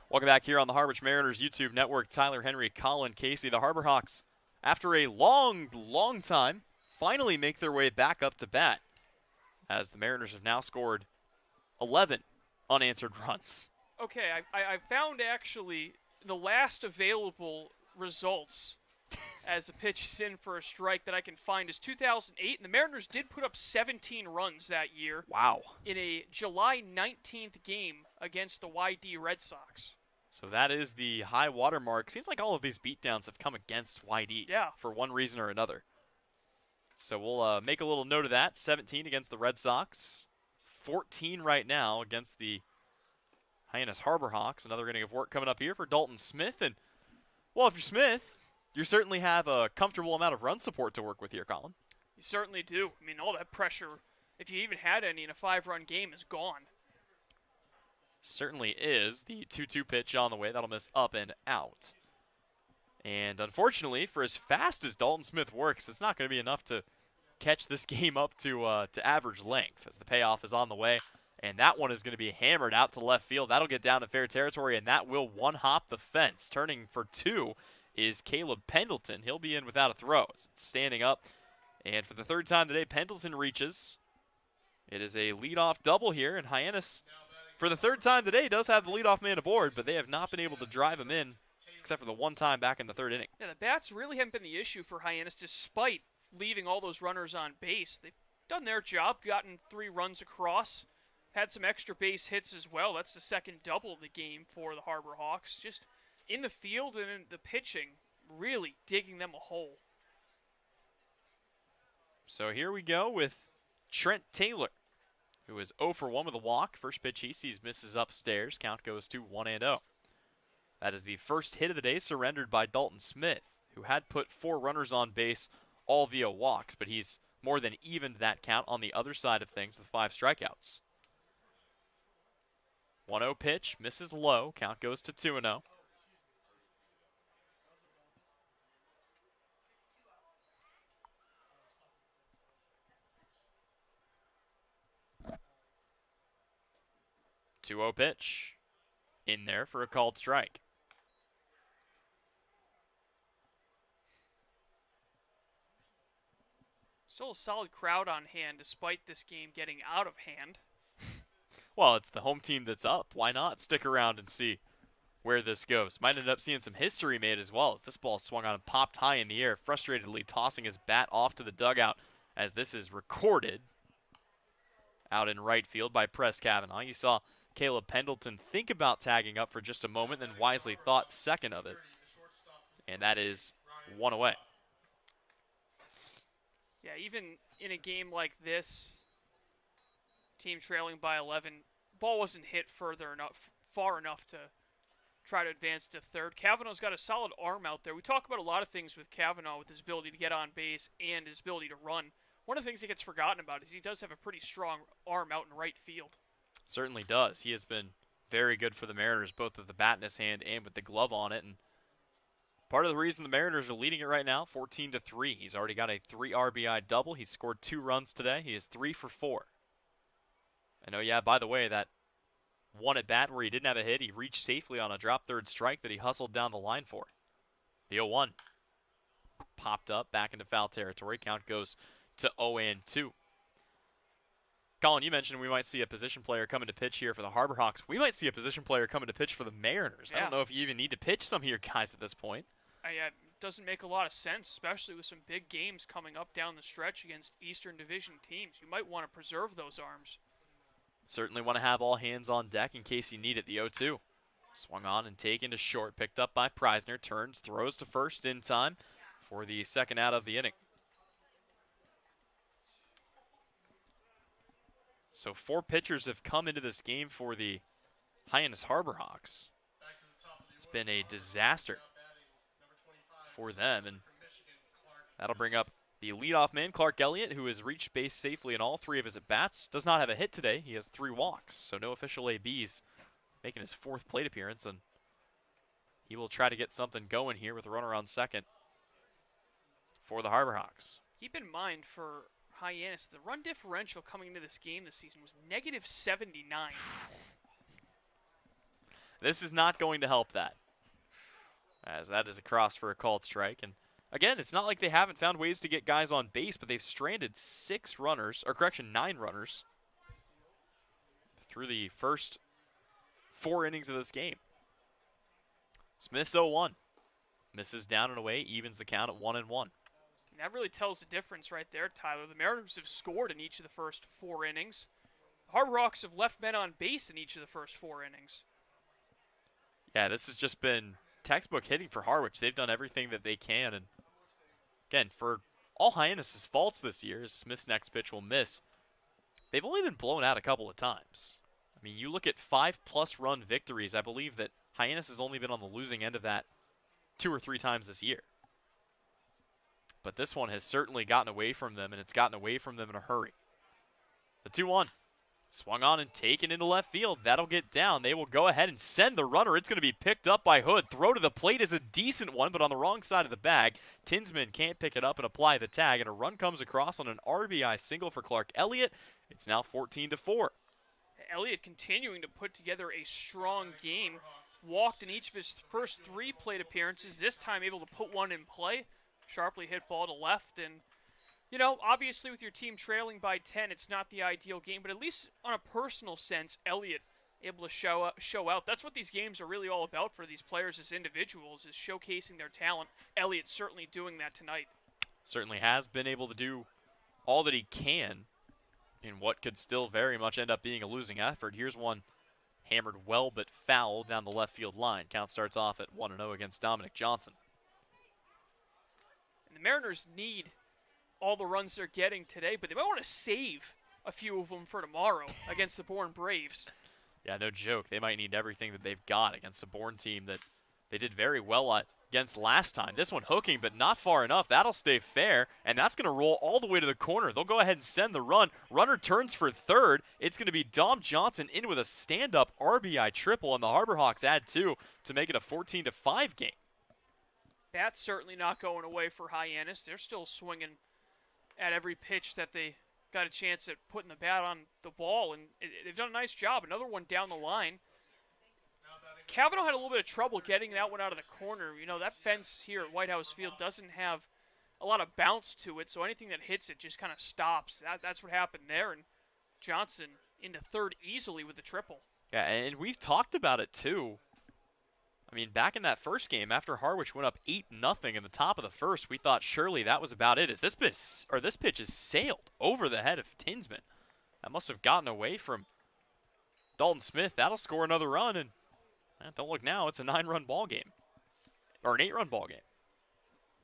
Welcome back here on the Harwich Mariners YouTube network. Tyler Henry, Colin Casey. The Harbor Hawks, after a long time, finally make their way back up to bat, as the Mariners have now scored 11 unanswered runs. Okay, I found actually the last available results as the pitch is in for a strike that I can find is 2008, and the Mariners did put up 17 runs that year. Wow. In a July 19th game against the YD Red Sox. So that is the high water mark. Seems like all of these beatdowns have come against YD for one reason or another. So we'll make a little note of that. 17 against the Red Sox. 14 right now against the Hyannis Harbor Hawks. Another inning of work coming up here for Dalton Smith. And, well, if you're Smith, you certainly have a comfortable amount of run support to work with here, Colin. You certainly do. I mean, all that pressure, if you even had any in a 5-run game, is gone. Certainly is. The 2-2 pitch on the way. That'll miss up and out. And unfortunately, for as fast as Dalton Smith works, it's not going to be enough to catch this game up to average length, as the payoff is on the way. And that one is going to be hammered out to left field. That'll get down to fair territory, and that will one-hop the fence. Turning for 2 is Caleb Pendleton. He'll be in without a throw. It's standing up. And for the 3rd time today, Pendleton reaches. It is a leadoff double here, and Hyannis, for the 3rd time today, does have the leadoff man aboard, but they have not been able to drive him in, except for the one time back in the 3rd inning. Yeah, the bats really haven't been the issue for Hyannis, despite leaving all those runners on base. They've done their job, gotten 3 runs across, had some extra base hits as well. That's the 2nd double of the game for the Harbor Hawks. Just in the field and in the pitching, really digging them a hole. So here we go with Trent Taylor, who is 0 for 1 with a walk. First pitch he sees misses upstairs. Count goes to 1-0. That is the first hit of the day, surrendered by Dalton Smith, who had put 4 runners on base, all via walks, but he's more than evened that count on the other side of things with 5 strikeouts. 1-0 pitch, misses low. Count goes to 2-0. 2-0 pitch. In there for a called strike. Still a solid crowd on hand despite this game getting out of hand. Well, it's the home team that's up. Why not stick around and see where this goes? Might end up seeing some history made as well as this ball swung on and popped high in the air, frustratedly tossing his bat off to the dugout as this is recorded out in right field by Press Kavanaugh. You saw Caleb Pendleton think about tagging up for just a moment, then wisely thought second of it. And that is 1 away. Yeah, even in a game like this, team trailing by 11, ball wasn't hit far enough to try to advance to third. Kavanaugh's got a solid arm out there. We talk about a lot of things with Kavanaugh with his ability to get on base and his ability to run. One of the things that gets forgotten about is he does have a pretty strong arm out in right field. Certainly does. He has been very good for the Mariners, both with the bat in his hand and with the glove on it. And part of the reason the Mariners are leading it right now, 14-3. He's already got a 3 RBI double. He scored 2 runs today. He is 3 for 4. I know, yeah, by the way, that one at bat where he didn't have a hit, he reached safely on a drop third strike that he hustled down the line for. The 0-1 popped up back into foul territory. Count goes to 0-2. Colin, you mentioned we might see a position player coming to pitch here for the Harbor Hawks. We might see a position player coming to pitch for the Mariners. Yeah. I don't know if you even need to pitch some of your guys at this point. It doesn't make a lot of sense, especially with some big games coming up down the stretch against Eastern Division teams. You might want to preserve those arms. Certainly want to have all hands on deck in case you need it. The 0-2. Swung on and taken to short. Picked up by Preisner. Turns, throws to first in time for the second out of the inning. So 4 pitchers have come into this game for the Hyannis Harbor Hawks. It's been a disaster for them, and that'll bring up the leadoff man, Clark Elliott, who has reached base safely in all 3 of his at-bats. Does not have a hit today. He has 3 walks, so no official ABs, making his 4th plate appearance, and he will try to get something going here with a runner on second for the Harbor Hawks. Keep in mind for Hyannis, the run differential coming into this game this season was -79. This is not going to help that, as that is a cross for a called strike. And again, it's not like they haven't found ways to get guys on base, but they've stranded 9 runners through the first 4 innings of this game. Smith's 0-1. Misses down and away, evens the count at 1-1. That really tells the difference right there, Tyler. The Mariners have scored in each of the first 4 innings. The Harbor Hawks have left men on base in each of the first 4 innings. Yeah, this has just been textbook hitting for Harwich. They've done everything that they can. And again, for all Hyannis' faults this year, as Smith's next pitch will miss, they've only been blown out a couple of times. I mean, you look at 5+ run victories, I believe that Hyannis has only been on the losing end of that 2 or 3 times this year. But this one has certainly gotten away from them, and it's gotten away from them in a hurry. The 2-1. Swung on and taken into left field. That'll get down. They will go ahead and send the runner. It's going to be picked up by Hood. Throw to the plate is a decent one, but on the wrong side of the bag. Tinsman can't pick it up and apply the tag, and a run comes across on an RBI single for Clark Elliott. It's now 14-4. Elliott continuing to put together a strong game. Walked in each of his first 3 plate appearances. This time able to put one in play. Sharply hit ball to left, and you know, obviously with your team trailing by 10, it's not the ideal game, but at least on a personal sense, Elliott able to show out. That's what these games are really all about for these players as individuals, is showcasing their talent. Elliott's certainly doing that tonight. Certainly has been able to do all that he can in what could still very much end up being a losing effort. Here's one hammered well but foul down the left field line. Count starts off at 1-0 against Dominic Johnson. And the Mariners need all the runs they're getting today, but they might want to save a few of them for tomorrow against the Bourne Braves. Yeah, no joke. They might need everything that they've got against a Bourne team that they did very well against last time. This one hooking, but not far enough. That'll stay fair, and that's going to roll all the way to the corner. They'll go ahead and send the run. Runner turns for third. It's going to be Dom Johnson in with a stand-up RBI triple, and the Harbor Hawks add 2 to make it a 14-5 game. That's certainly not going away for Hyannis. They're still swinging at every pitch that they got a chance at putting the bat on the ball, and they've done a nice job. Another one down the line. Cavanaugh had a little bit of trouble getting that one out of the corner. You know, that fence here at White House Field doesn't have a lot of bounce to it, so anything that hits it just kind of stops. That's what happened there, and Johnson into third easily with the triple. Yeah, and we've talked about it too. I mean, back in that first game, after Harwich went up 8-0 in the top of the first, we thought surely that was about it. As this pitch has sailed over the head of Tinsman. That must have gotten away from Dalton Smith. That'll score another run, and don't look now, it's a 9-run ball game. Or an 8-run ball game.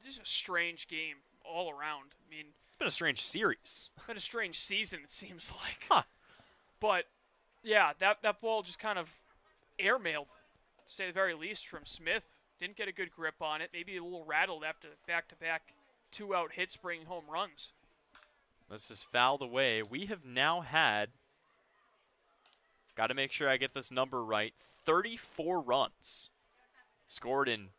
Just a strange game all around. I mean, it's been a strange series. It's been a strange season, it seems like. Huh. But, yeah, that ball just kind of airmailed, to say the very least, from Smith. Didn't get a good grip on it. Maybe a little rattled after back-to-back 2-out hits bringing home runs. This is fouled away. We have now had, got to make sure I get this number right, 34 runs scored in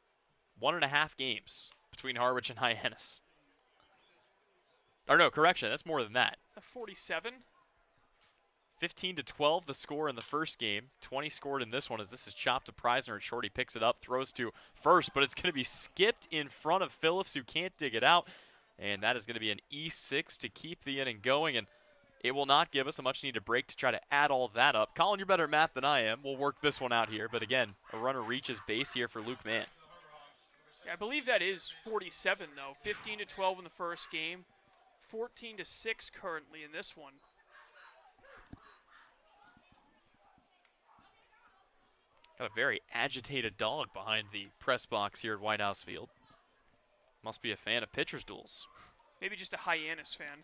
1.5 games between Harwich and Hyannis. Or no, correction, that's more than that. 47? 15-12 the score in the first game. 20 scored in this one as this is chopped to Preisner, and Shorty picks it up, throws to first, but it's going to be skipped in front of Phillips, who can't dig it out. And that is going to be an E6 to keep the inning going, and it will not give us a much-needed break to try to add all that up. Colin, you're better at math than I am. We'll work this one out here, but again, a runner reaches base here for Luke Mann. Yeah, I believe that is 47, though. 15-12 in the first game, 14-6 currently in this one. Got a very agitated dog behind the press box here at White House Field. Must be a fan of pitcher's duels. Maybe just a Hyannis fan.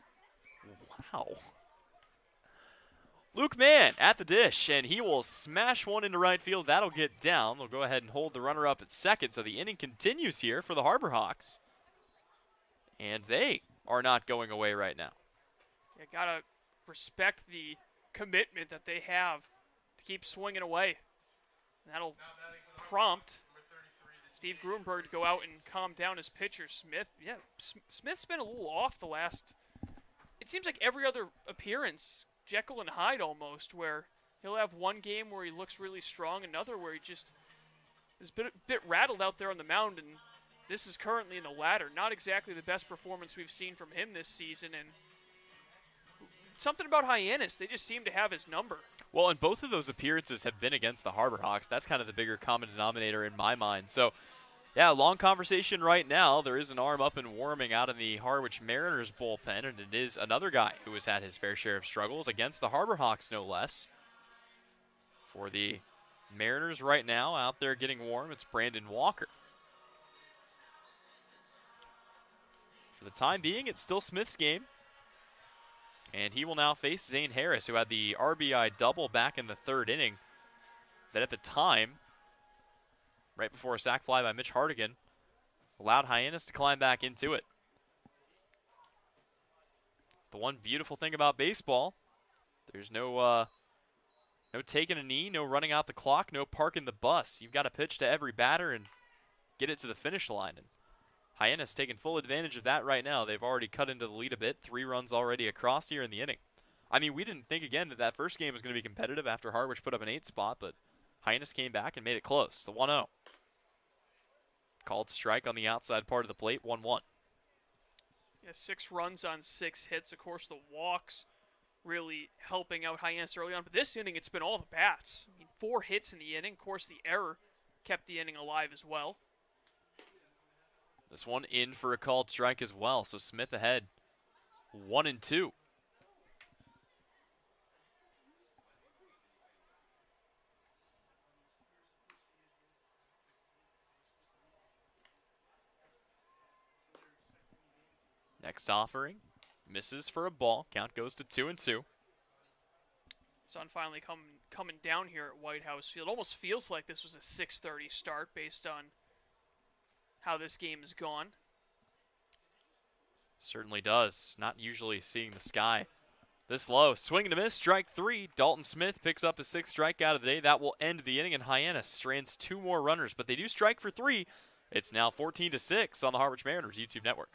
Wow. Luke Mann at the dish, and he will smash one into right field. That'll get down. They'll go ahead and hold the runner up at second, so the inning continues here for the Harbor Hawks. And they are not going away right now. You gotta respect the commitment that they have to keep swinging away. And that'll prompt Steve Gruenberg to go out and calm down his pitcher, Smith. Yeah, Smith's been a little off the last, it seems like every other appearance, Jekyll and Hyde almost, where he'll have one game where he looks really strong, another where he just is a bit rattled out there on the mound, and this is currently in the latter. Not exactly the best performance we've seen from him this season, and something about Hyannis, they just seem to have his number. Well, and both of those appearances have been against the Harbor Hawks. That's kind of the bigger common denominator in my mind. So, yeah, long conversation right now. There is an arm up and warming out in the Harwich Mariners bullpen, and it is another guy who has had his fair share of struggles against the Harbor Hawks, no less. For the Mariners right now, out there getting warm, it's Brandon Walker. For the time being, it's still Smith's game. And he will now face Zane Harris, who had the RBI double back in the third inning. That at the time, right before a sac fly by Mitch Hardigan, allowed Hyannis to climb back into it. The one beautiful thing about baseball, there's no taking a knee, no running out the clock, no parking the bus. You've got to pitch to every batter and get it to the finish line. And Hyannis taking full advantage of that right now. They've already cut into the lead a bit. 3 runs already across here in the inning. I mean, we didn't think, again, that first game was going to be competitive after Harwich put up an 8 spot, but Hyannis came back and made it close. The 1-0. Called strike on the outside part of the plate, 1-1. Yeah, 6 runs on 6 hits. Of course, the walks really helping out Hyannis early on. But this inning, it's been all the bats. I mean, 4 hits in the inning. Of course, the error kept the inning alive as well. This one in for a called strike as well. So Smith ahead, 1-2. Next offering, misses for a ball. Count goes to 2-2. Sun finally coming down here at White House Field. Almost feels like this was a 6:30 start based on how this game has gone. Certainly does. Not usually seeing the sky this low. Swing and a miss, strike 3. Dalton Smith picks up his 6th strikeout of the day. That will end the inning, and Hyannis strands 2 more runners, but they do strike for 3. It's now 14-6 on the Harwich Mariners YouTube network.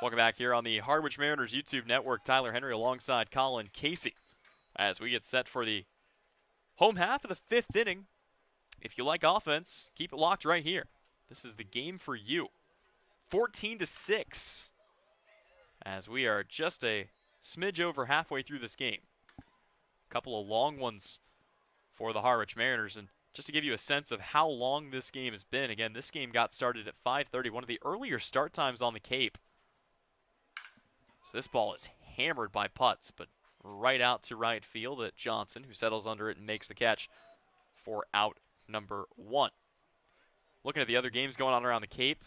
Welcome back here on the Harwich Mariners YouTube network. Tyler Henry alongside Colin Casey as we get set for the home half of the 5th inning. If you like offense, keep it locked right here. This is the game for you. 14-6 as we are just a smidge over halfway through this game. A couple of long ones for the Harwich Mariners. And just to give you a sense of how long this game has been, again, this game got started at 5:30, one of the earlier start times on the Cape. So this ball is hammered by putts, but right out to right field at Johnson, who settles under it and makes the catch for out number 1. Looking at the other games going on around the Cape,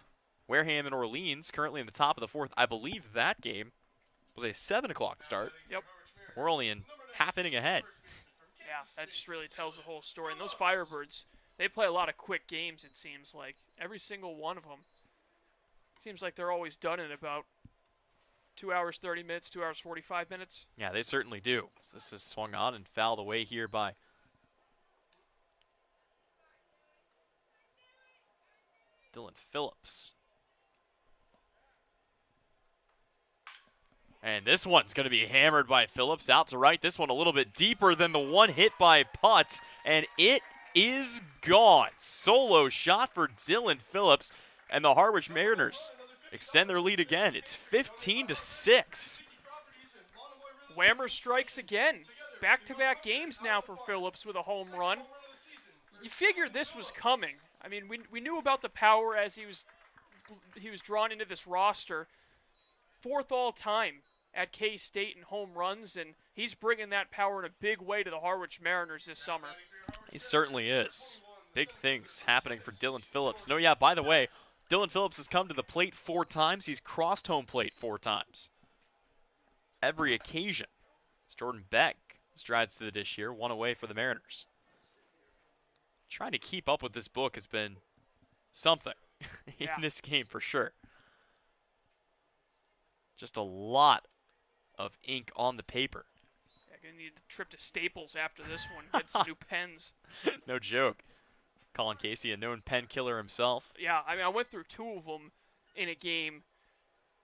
Wareham and Orleans currently in the top of the 4th. I believe that game was a 7 o'clock start. Yep. We're only in half inning ahead. Yeah, that just really tells the whole story. And those Firebirds, they play a lot of quick games, it seems like. Every single one of them. Seems like they're always done in about 2 hours, 30 minutes, 2 hours, 45 minutes. Yeah, they certainly do. So this is swung on and fouled away here by Dylan Phillips. And this one's going to be hammered by Phillips out to right. This one a little bit deeper than the one hit by Putz, and it is gone. Solo shot for Dylan Phillips, and the Harwich Mariners extend their lead again. It's 15-6. Whammer strikes again. Back-to-back games now for Phillips with a home run. You figured this was coming. I mean, we knew about the power as he was drawn into this roster. 4th all-time at K-State in home runs, and he's bringing that power in a big way to the Harwich Mariners this summer. He certainly is. Big things happening for Dylan Phillips. No, yeah, by the way, Dylan Phillips has come to the plate 4 times. He's crossed home plate 4 times. Every occasion. It's Jordan Beck strides to the dish here, 1 away for the Mariners. Trying to keep up with this book has been something in this game for sure. Just a lot of ink on the paper. Yeah, gonna need a trip to Staples after this one. Get some new pens. No joke. Colin Casey, a known pen killer himself. Yeah, I mean, I went through 2 of them in a game,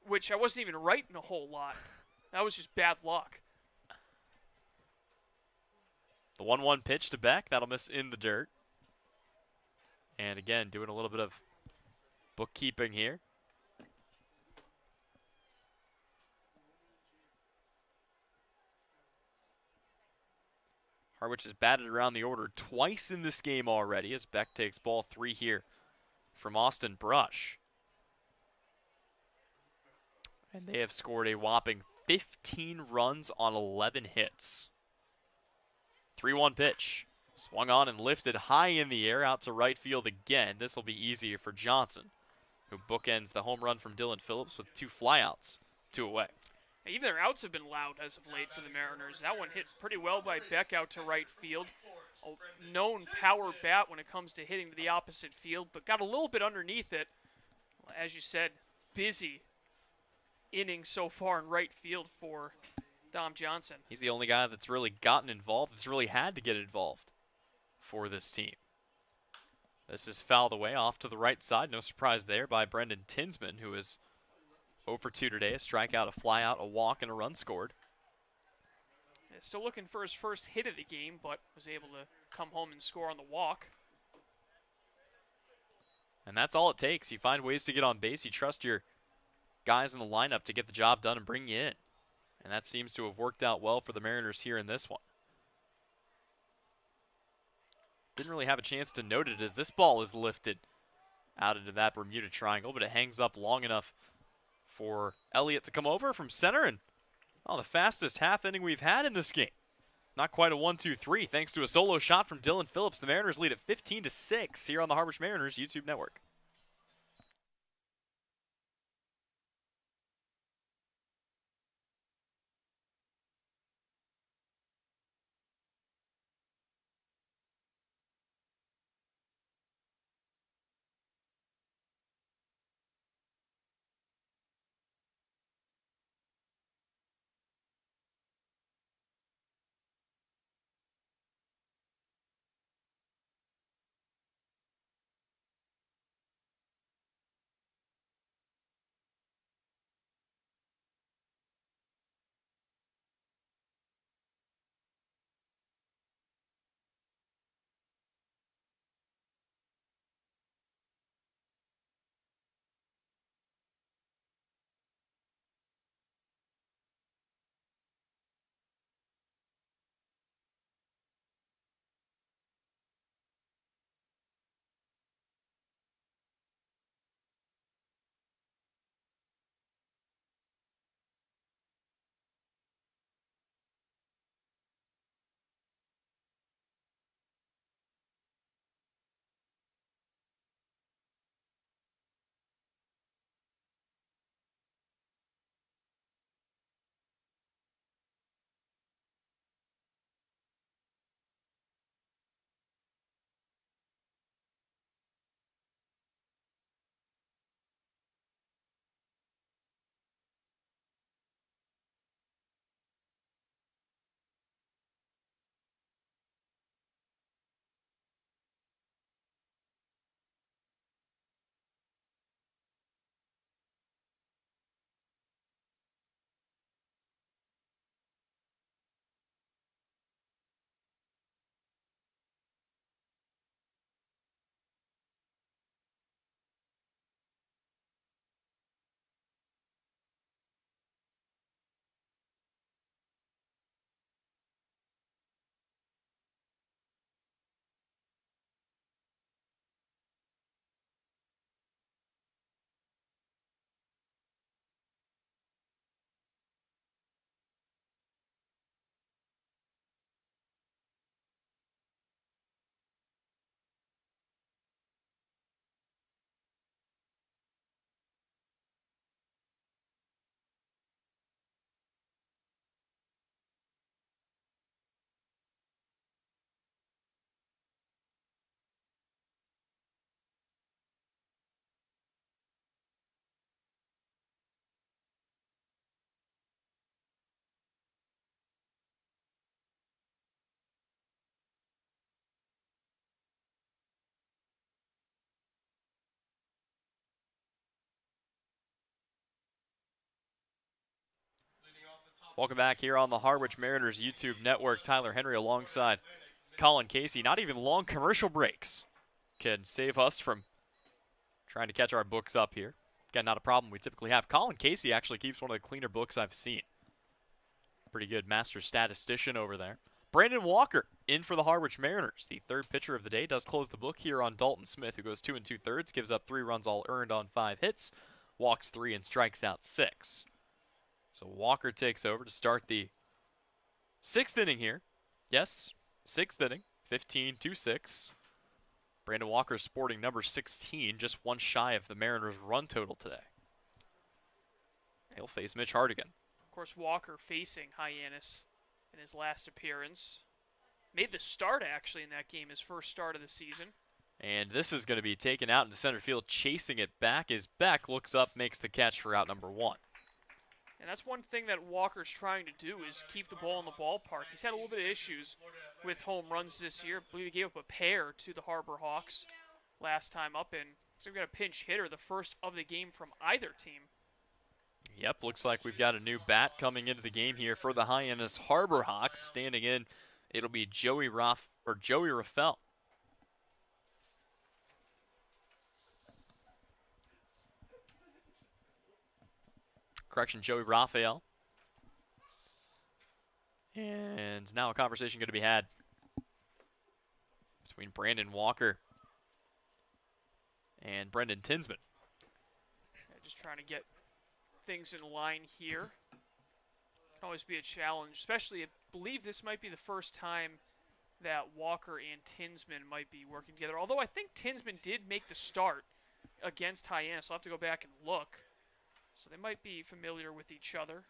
which I wasn't even writing a whole lot. That was just bad luck. The 1-1 pitch to Beck. That'll miss in the dirt. And again, doing a little bit of bookkeeping here. Harwich has batted around the order twice in this game already as Beck takes ball 3 here from Austin Brush. And they have scored a whopping 15 runs on 11 hits. 3-1 pitch. Swung on and lifted high in the air out to right field again. This will be easier for Johnson, who bookends the home run from Dylan Phillips with 2 flyouts, 2 away. Even their outs have been loud as of late for the Mariners. That one hit pretty well by Beck out to right field. A known power bat when it comes to hitting to the opposite field, but got a little bit underneath it. As you said, busy inning so far in right field for Dom Johnson. He's the only guy that's really gotten involved, that's really had to get involved for this team. This is fouled away off to the right side. No surprise there by Brendan Tinsman, who is 0 for 2 today. A strikeout, a flyout, a walk, and a run scored. Yeah, still looking for his first hit of the game, but was able to come home and score on the walk. And that's all it takes. You find ways to get on base. You trust your guys in the lineup to get the job done and bring you in. And that seems to have worked out well for the Mariners here in this one. Didn't really have a chance to note it as this ball is lifted out into that Bermuda Triangle, but it hangs up long enough for Elliott to come over from center, and the fastest half inning we've had in this game. Not quite a 1-2-3 thanks to a solo shot from Dylan Phillips. The Mariners lead at 15-6 here on the Harwich Mariners YouTube network. Welcome back here on the Harwich Mariners YouTube network. Tyler Henry alongside Colin Casey. Not even long commercial breaks can save us from trying to catch our books up here. Again, not a problem we typically have. Colin Casey actually keeps one of the cleaner books I've seen. Pretty good master statistician over there. Brandon Walker in for the Harwich Mariners. The third pitcher of the day does close the book here on Dalton Smith, who goes 2 2/3, gives up 3 runs all earned on 5 hits, walks 3 and strikes out 6. So Walker takes over to start the 6th inning here. Yes, 6th inning, 15-6. Brandon Walker sporting number 16, just one shy of the Mariners' run total today. He'll face Mitch Hardigan. Of course, Walker facing Hyannis in his last appearance. Made the start, actually, in that game, his first start of the season. And this is going to be taken out into center field, chasing it back as Beck looks up, makes the catch for out number 1. And that's one thing that Walker's trying to do is keep the ball in the ballpark. He's had a little bit of issues with home runs this year. I believe he gave up a pair to the Harbor Hawks last time up in. So we've got a pinch hitter, the first of the game from either team. Yep, looks like we've got a new bat coming into the game here for the Hyannis Harbor Hawks. Standing in, it'll be Joey Raffel. Correction, Joey Raphael. And now a conversation going to be had between Brandon Walker and Brendan Tinsman. Yeah, just trying to get things in line here. Can always be a challenge, especially I believe this might be the first time that Walker and Tinsman might be working together. Although I think Tinsman did make the start against Hyannis. I'll have to go back and look. So they might be familiar with each other.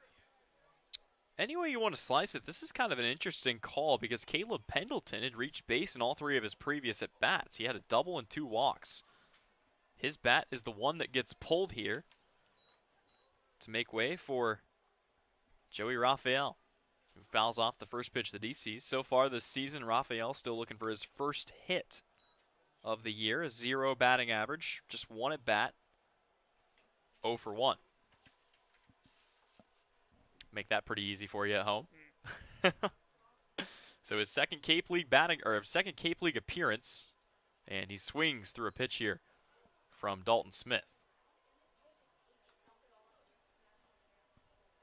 Any way you want to slice it, this is kind of an interesting call because Caleb Pendleton had reached base in all 3 of his previous at-bats. He had a double and 2 walks. His bat is the one that gets pulled here to make way for Joey Raphael, who fouls off the first pitch that he sees. So far this season, Raphael still looking for his first hit of the year, a 0 batting average, just 1 at bat, 0 for 1. Make that pretty easy for you at home. So his second Cape League appearance, and he swings through a pitch here from Dalton Smith.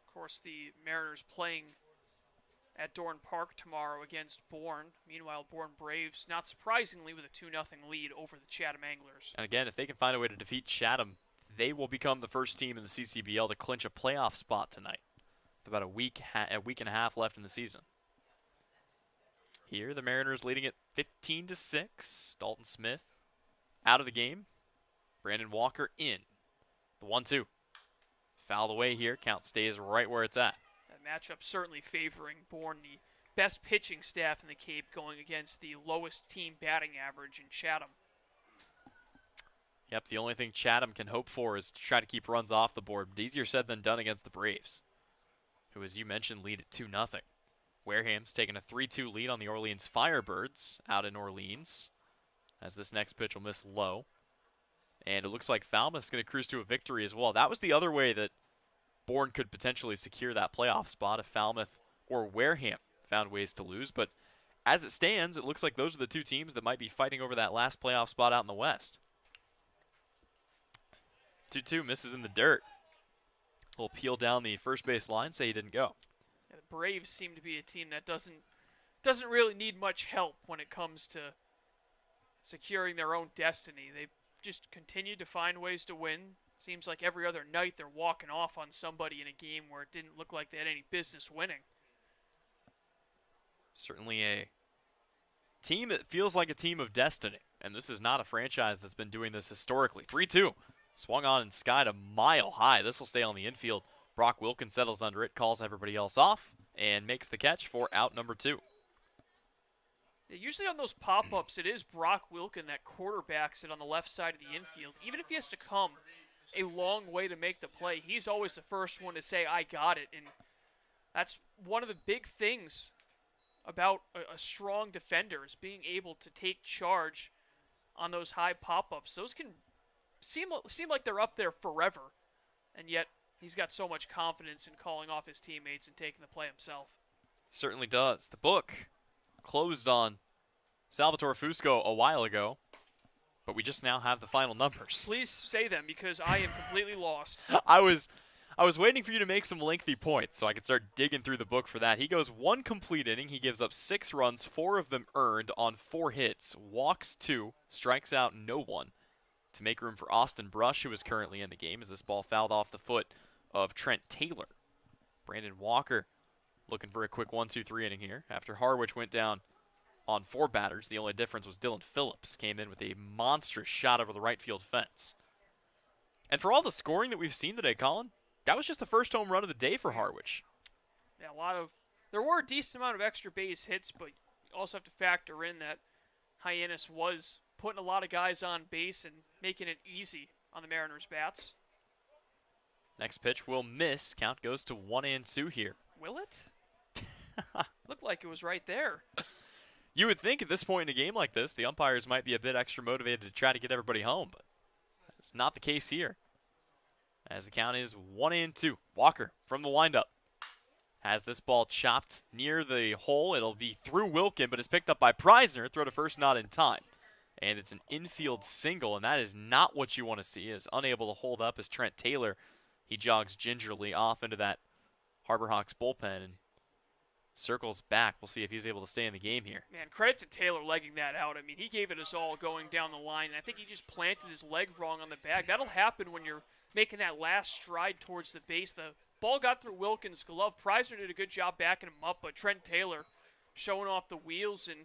Of course, the Mariners playing at Dorn Park tomorrow against Bourne. Meanwhile, Bourne Braves, not surprisingly, with a 2-0 lead over the Chatham Anglers. And again, if they can find a way to defeat Chatham, they will become the first team in the CCBL to clinch a playoff spot tonight. With about a week and a half left in the season. Here, the Mariners leading it 15-6. Dalton Smith out of the game. Brandon Walker in. The 1-2. Fouled away here. Count stays right where it's at. That matchup certainly favoring Bourne, the best pitching staff in the Cape, going against the lowest team batting average in Chatham. Yep, the only thing Chatham can hope for is to try to keep runs off the board, but easier said than done against the Braves, who, as you mentioned, lead at 2-0. Wareham's taking a 3-2 lead on the Orleans Firebirds out in Orleans, as this next pitch will miss low. And it looks like Falmouth's going to cruise to a victory as well. That was the other way that Bourne could potentially secure that playoff spot if Falmouth or Wareham found ways to lose. But as it stands, it looks like those are the 2 teams that might be fighting over that last playoff spot out in the West. 2-2 misses in the dirt. We'll peel down the first base line, say he didn't go. Yeah, the Braves seem to be a team that doesn't really need much help when it comes to securing their own destiny. They just continue to find ways to win. Seems like every other night they're walking off on somebody in a game where it didn't look like they had any business winning. Certainly a team that feels like a team of destiny, and this is not a franchise that's been doing this historically. 3-2. Swung on and skied a mile high. This will stay on the infield. Brock Wilkins settles under it, calls everybody else off, and makes the catch for out number 2. Yeah, usually on those pop-ups, it is Brock Wilkins that quarterbacks it on the left side of the infield. Even if he has to come a long way to make the play, he's always the first one to say, I got it. And that's one of the big things about a strong defender is being able to take charge on those high pop-ups. Those can seem like they're up there forever, and yet He's got so much confidence in calling off his teammates and taking the play himself. Certainly does. The book closed on Salvatore Fusco a while ago, but we just now have the final numbers. Please say them because I am completely lost. I was waiting for you to make some lengthy points so I could start digging through the book for that. He goes 1 complete inning. He gives up 6 runs, 4 of them earned on 4 hits, walks 2, strikes out no one to make room for Austin Brush, who is currently in the game as this ball fouled off the foot of Trent Taylor. Brandon Walker looking for a quick 1-2-3 inning here after Harwich went down on 4 batters. The only difference was Dylan Phillips came in with a monstrous shot over the right field fence. And for all the scoring that we've seen today, Colin, that was just the first home run of the day for Harwich. Yeah, there were a decent amount of extra base hits, but you also have to factor in that Hyannis was putting a lot of guys on base and making it easy on the Mariners' bats. Next pitch will miss. Count goes to 1-2 here. Will it? Looked like it was right there. You would think at this point in a game like this, the umpires might be a bit extra motivated to try to get everybody home, but that's not the case here. As the count is 1-2. Walker from the windup has this ball chopped near the hole. It'll be through Wilkin, but it's picked up by Preisner. Throw to first, not in time. And it's an infield single, and that is not what you want to see. Is unable to hold up as Trent Taylor. He jogs gingerly off into that Harbor Hawks bullpen and circles back. We'll see if he's able to stay in the game here. Man, credit to Taylor legging that out. I mean, he gave it his all going down the line, and I think he just planted his leg wrong on the bag. That'll happen when you're making that last stride towards the base. The ball got through Wilkins' glove. Preisner did a good job backing him up, but Trent Taylor showing off the wheels, and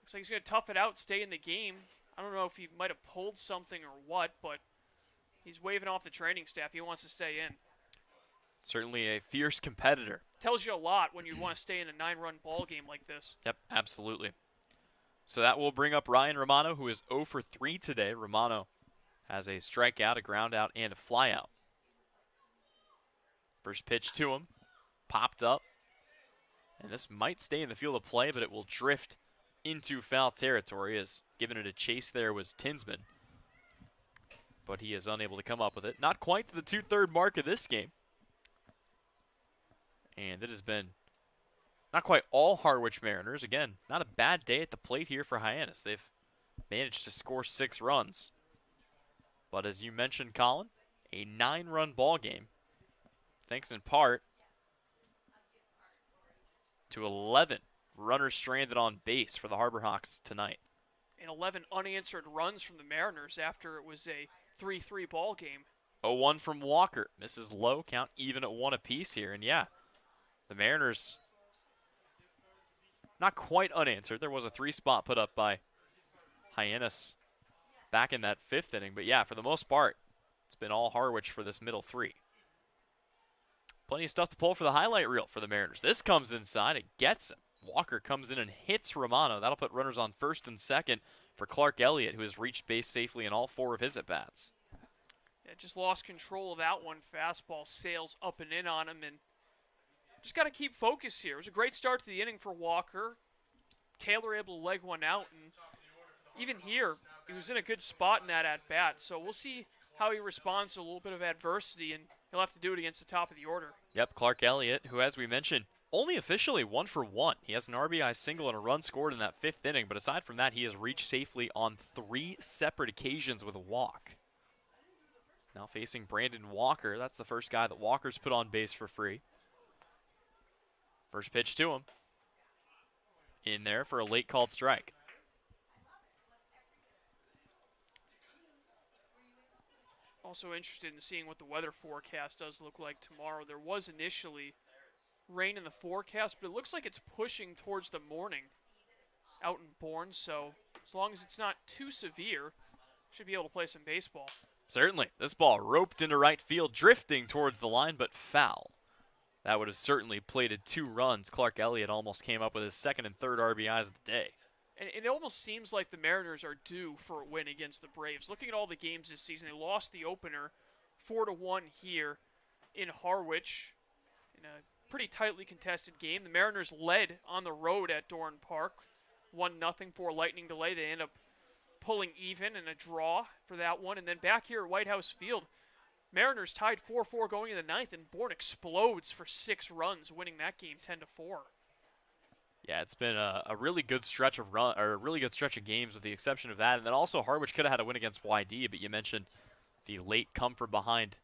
looks like he's going to tough it out, stay in the game. I don't know if he might have pulled something or what, but he's waving off the training staff. He wants to stay in. Certainly a fierce competitor. Tells you a lot when you want to stay in a 9-run ball game like this. Yep, absolutely. So that will bring up Ryan Romano, who is 0 for 3 today. Romano has a strikeout, a ground out, and a flyout. First pitch to him, popped up. And this might stay in the field of play, but it will drift into foul territory as giving it a chase there was Tinsman. But he is unable to come up with it. Not quite to the 2/3 mark of this game. And it has been not quite all Harwich Mariners. Again, not a bad day at the plate here for Hyannis. They've managed to score 6 runs. But as you mentioned, Colin, a 9-run ball game. Thanks in part to 11 runners stranded on base for the Harbor Hawks tonight. And 11 unanswered runs from the Mariners after it was a 3-3 ball game. 0-1 from Walker. Misses low, count even at 1 apiece here. And yeah, the Mariners not quite unanswered. There was a 3-spot put up by Hyannis back in that 5th inning. But yeah, for the most part, it's been all Harwich for this middle 3. Plenty of stuff to pull for the highlight reel for the Mariners. This comes inside. It gets him. Walker comes in and hits Romano. That'll put runners on first and second for Clark Elliott, who has reached base safely in all 4 of his at-bats. Yeah, just lost control of that one. Fastball sails up and in on him, and just got to keep focus here. It was a great start to the inning for Walker. Taylor able to leg one out, and even here, he was in a good spot in that at-bat. So we'll see how he responds to a little bit of adversity, and he'll have to do it against the top of the order. Yep, Clark Elliott, who, as we mentioned, only officially 1 for 1. He has an RBI single and a run scored in that 5th inning, but aside from that, he has reached safely on 3 separate occasions with a walk. Now facing Brandon Walker. That's the first guy that Walker's put on base for free. First pitch to him. In there for a late called strike. Also interested in seeing what the weather forecast does look like tomorrow. There was initially rain in the forecast, but it looks like it's pushing towards the morning out in Bourne, so as long as it's not too severe, should be able to play some baseball. Certainly. This ball roped into right field, drifting towards the line, but foul. That would have certainly plated 2 runs. Clark Elliott almost came up with his 2nd and 3rd RBIs of the day. And it almost seems like the Mariners are due for a win against the Braves. Looking at all the games this season, they lost the opener 4-1 here in Harwich in a pretty tightly contested game. The Mariners led on the road at Doran Park, 1-0 for a lightning delay. They end up pulling even in a draw for that one. And then back here at White House Field, Mariners tied 4-4 going in the ninth, and Bourne explodes for 6 runs, winning that game 10-4. Yeah, it's been a really good stretch of a really good stretch of games, with the exception of that. And then also Harwich could have had a win against YD, but you mentioned the late come from behind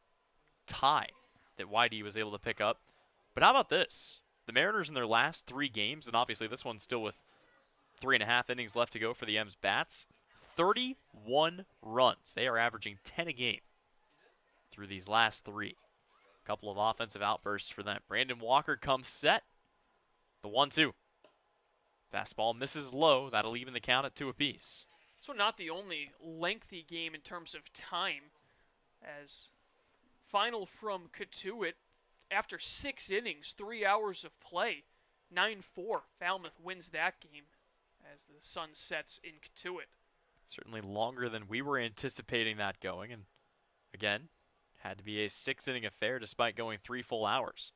tie that YD was able to pick up. But how about this? The Mariners in their last 3 games, and obviously this one's still with 3.5 innings left to go for the M's bats, 31 runs. They are averaging 10 a game through these last 3. A couple of offensive outbursts for them. Brandon Walker comes set. The 1-2. Fastball misses low. That'll even the count at 2 apiece. So not the only lengthy game in terms of time, as final from Katuitt after 6 innings, 3 hours of play, 9-4. Falmouth wins that game as the sun sets in Katuitt. Certainly longer than we were anticipating that going, and again, had to be a 6-inning affair despite going 3 full hours.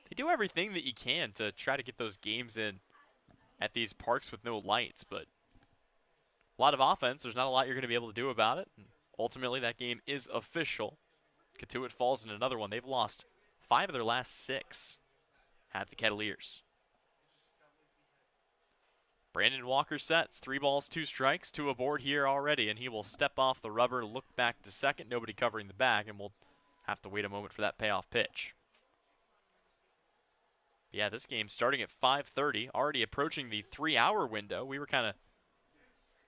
They do everything that you can to try to get those games in at these parks with no lights, but a lot of offense. There's not a lot you're going to be able to do about it. And ultimately, that game is official. Katuitt falls in another one. They've lost 5 of their last 6 at the Kettleers. Brandon Walker sets. 3 balls, 2 strikes, 2 aboard here already, and he will step off the rubber, look back to second. Nobody covering the bag, and we'll have to wait a moment for that payoff pitch. Yeah, this game starting at 5:30, already approaching the 3-hour window. We were kind of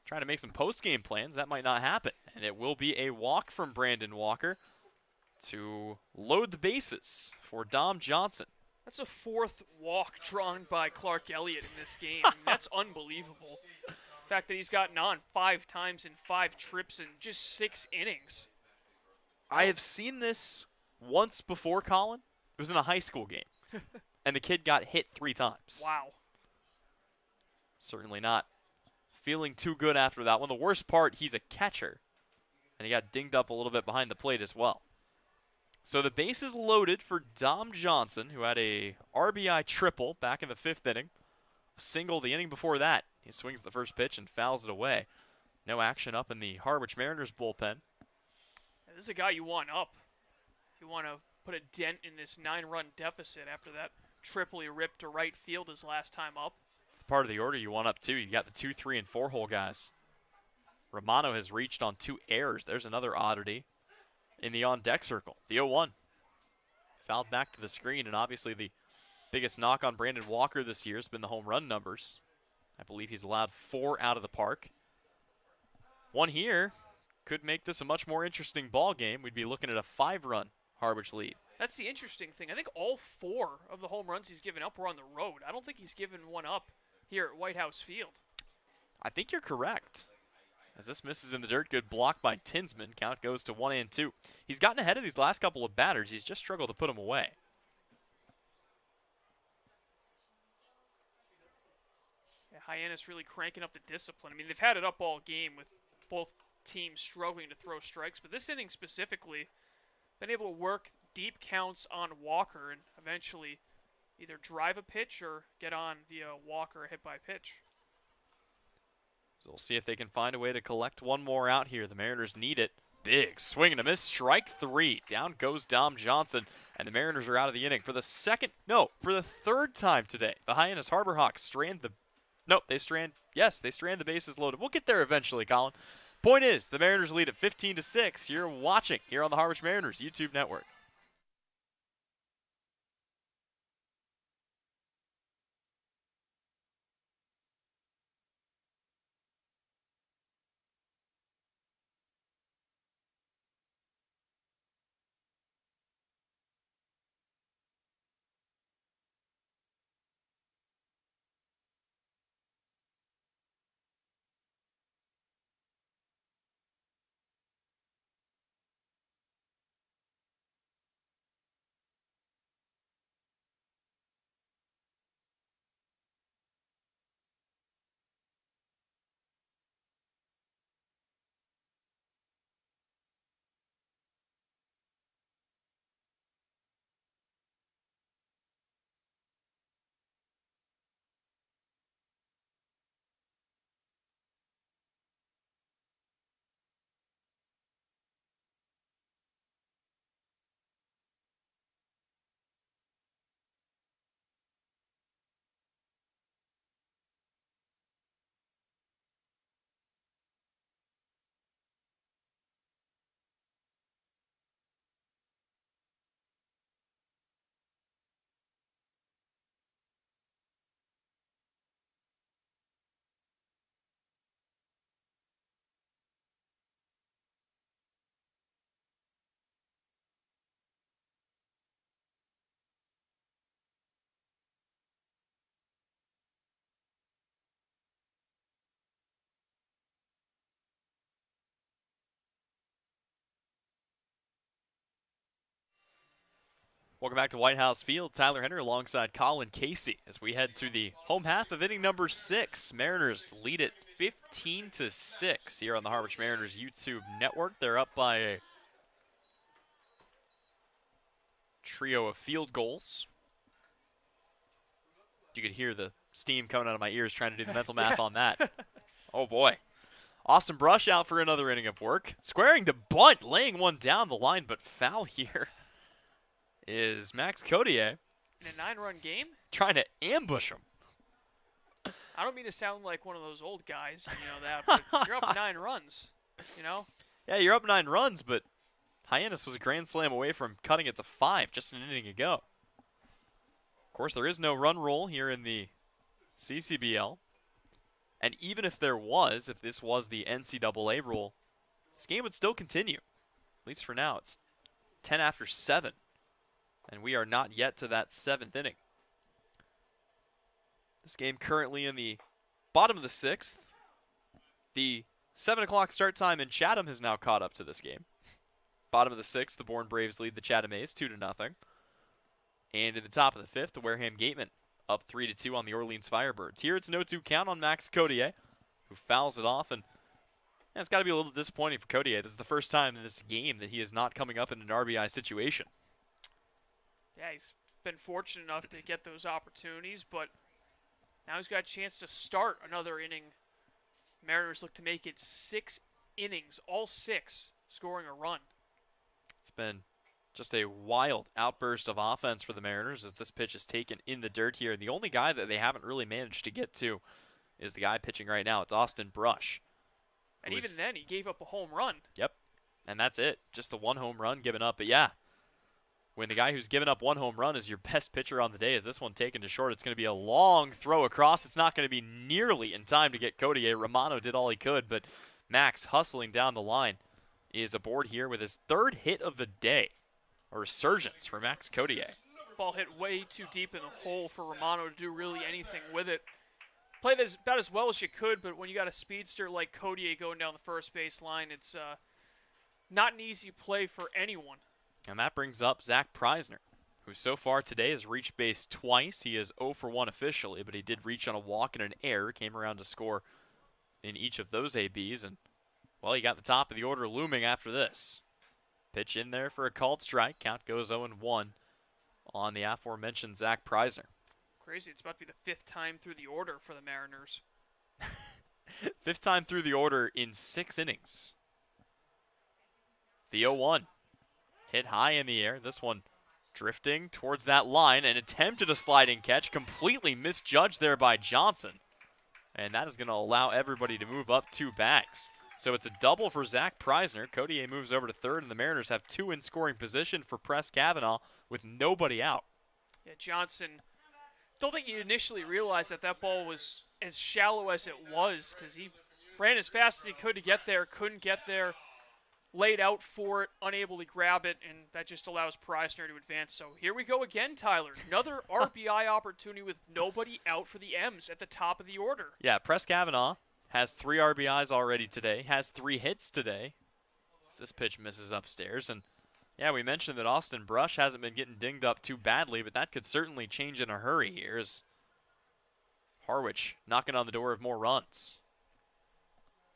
trying to make some post-game plans. That might not happen, and it will be a walk from Brandon Walker to load the bases for Dom Johnson. That's a 4th walk drawn by Clark Elliott in this game. I mean, that's unbelievable. The fact that he's gotten on 5 times in 5 trips in just 6 innings. I have seen this once before, Colin. It was in a high school game. And the kid got hit 3 times. Wow. Certainly not feeling too good after that one. The worst part, he's a catcher. And he got dinged up a little bit behind the plate as well. So the base is loaded for Dom Johnson, who had a RBI triple back in the 5th inning. A single the inning before that. He swings the first pitch and fouls it away. No action up in the Harwich Mariners bullpen. This is a guy you want up. If you want to put a dent in this 9-run deficit after that triple he ripped to right field his last time up. It's the part of the order you want up too. You got the 2, 3, and 4 hole guys. Romano has reached on 2 errors. There's another oddity in the on-deck circle. The 0-1. Fouled back to the screen, and obviously the biggest knock on Brandon Walker this year has been the home run numbers. I believe he's allowed 4 out of the park. 1 here could make this a much more interesting ball game. We'd be looking at a 5-run Harwich lead. That's the interesting thing. I think all 4 of the home runs he's given up were on the road. I don't think he's given one up here at White House Field. I think you're correct. As this misses in the dirt, good block by Tinsman. Count goes to 1-2. He's gotten ahead of these last couple of batters. He's just struggled to put them away. Yeah, Hyannis really cranking up the discipline. I mean, they've had it up all game with both teams struggling to throw strikes, but this inning specifically, been able to work deep counts on Walker and eventually either drive a pitch or get on via walk or hit by pitch. So we'll see if they can find a way to collect one more out here. The Mariners need it. Big swing and a miss. Strike 3. Down goes Dom Johnson, and the Mariners are out of the inning. For the third time today, the Hyannis Harbor Hawks strand the... Nope, they strand... Yes, they strand the bases loaded. We'll get there eventually, Colin. Point is, the Mariners lead at 15-6. You're watching here on the Harwich Mariners YouTube network. Welcome back to White House Field. Tyler Henry alongside Colin Casey as we head to the home half of inning number 6. Mariners lead it 15-6 here on the Harwich Mariners YouTube network. They're up by a trio of field goals. You could hear the steam coming out of my ears trying to do the mental math on that. Oh boy. Austin Brush out for another inning of work. Squaring to bunt, laying one down the line, but foul here is Max Codier. In a 9-run game? Trying to ambush him. I don't mean to sound like one of those old guys, that, but you're up 9 runs, Yeah, you're up 9 runs, but Hyannis was a grand slam away from cutting it to 5 just an inning ago. Of course, there is no run rule here in the CCBL. And even if there was, if this was the NCAA rule, this game would still continue. At least for now, it's 10 after 7. And we are not yet to that 7th inning. This game currently in the bottom of the 6th. The 7 o'clock start time in Chatham has now caught up to this game. Bottom of the 6th, the Bourne Braves lead the Chatham A's 2-0. And in the top of the 5th, the Wareham Gatemen up 3-2 on the Orleans Firebirds. Here it's no 2 count on Max Codier, who fouls it off. And it's got to be a little disappointing for Codier. This is the first time in this game that he is not coming up in an RBI situation. Yeah, he's been fortunate enough to get those opportunities, but now he's got a chance to start another inning. Mariners look to make it 6 innings, all 6, scoring a run. It's been just a wild outburst of offense for the Mariners as this pitch is taken in the dirt here. The only guy that they haven't really managed to get to is the guy pitching right now. It's Austin Brush. And even then, he gave up a home run. Yep, and that's it. Just the 1 home run given up. But yeah, when the guy who's given up 1 home run is your best pitcher on the day, is this one taken to short, it's going to be a long throw across. It's not going to be nearly in time to get Codier. Romano did all he could, but Max hustling down the line is aboard here with his 3rd hit of the day. A resurgence for Max Codier. Ball hit way too deep in the hole for Romano to do really anything with it. Played this about as well as you could, but when you got a speedster like Codier going down the first base line, it's not an easy play for anyone. And that brings up Zach Preisner, who so far today has reached base twice. He is 0 for 1 officially, but he did reach on a walk and an error, came around to score in each of those ABs, and, well, he got the top of the order looming after this. Pitch in there for a called strike. Count goes 0-1 on the aforementioned Zach Preisner. Crazy. It's about to be the 5th time through the order for the Mariners. 5th time through the order in 6 innings. The 0-1. Hit high in the air. This one drifting towards that line and attempted a sliding catch. Completely misjudged there by Johnson. And that is going to allow everybody to move up 2 bags. So it's a double for Zach Preisner. Codier moves over to 3rd, and the Mariners have 2 in scoring position for Press Kavanaugh with nobody out. Yeah, Johnson, don't think he initially realized that that ball was as shallow as it was because he ran as fast as he could to get there, couldn't get there, laid out for it, unable to grab it, and that just allows Preisner to advance. So here we go again, Tyler. Another RBI opportunity with nobody out for the M's at the top of the order. Yeah, Press Kavanaugh has 3 RBIs already today, has 3 hits today. This pitch misses upstairs. And, yeah, we mentioned that Austin Brush hasn't been getting dinged up too badly, but that could certainly change in a hurry here as Harwich knocking on the door of more runs.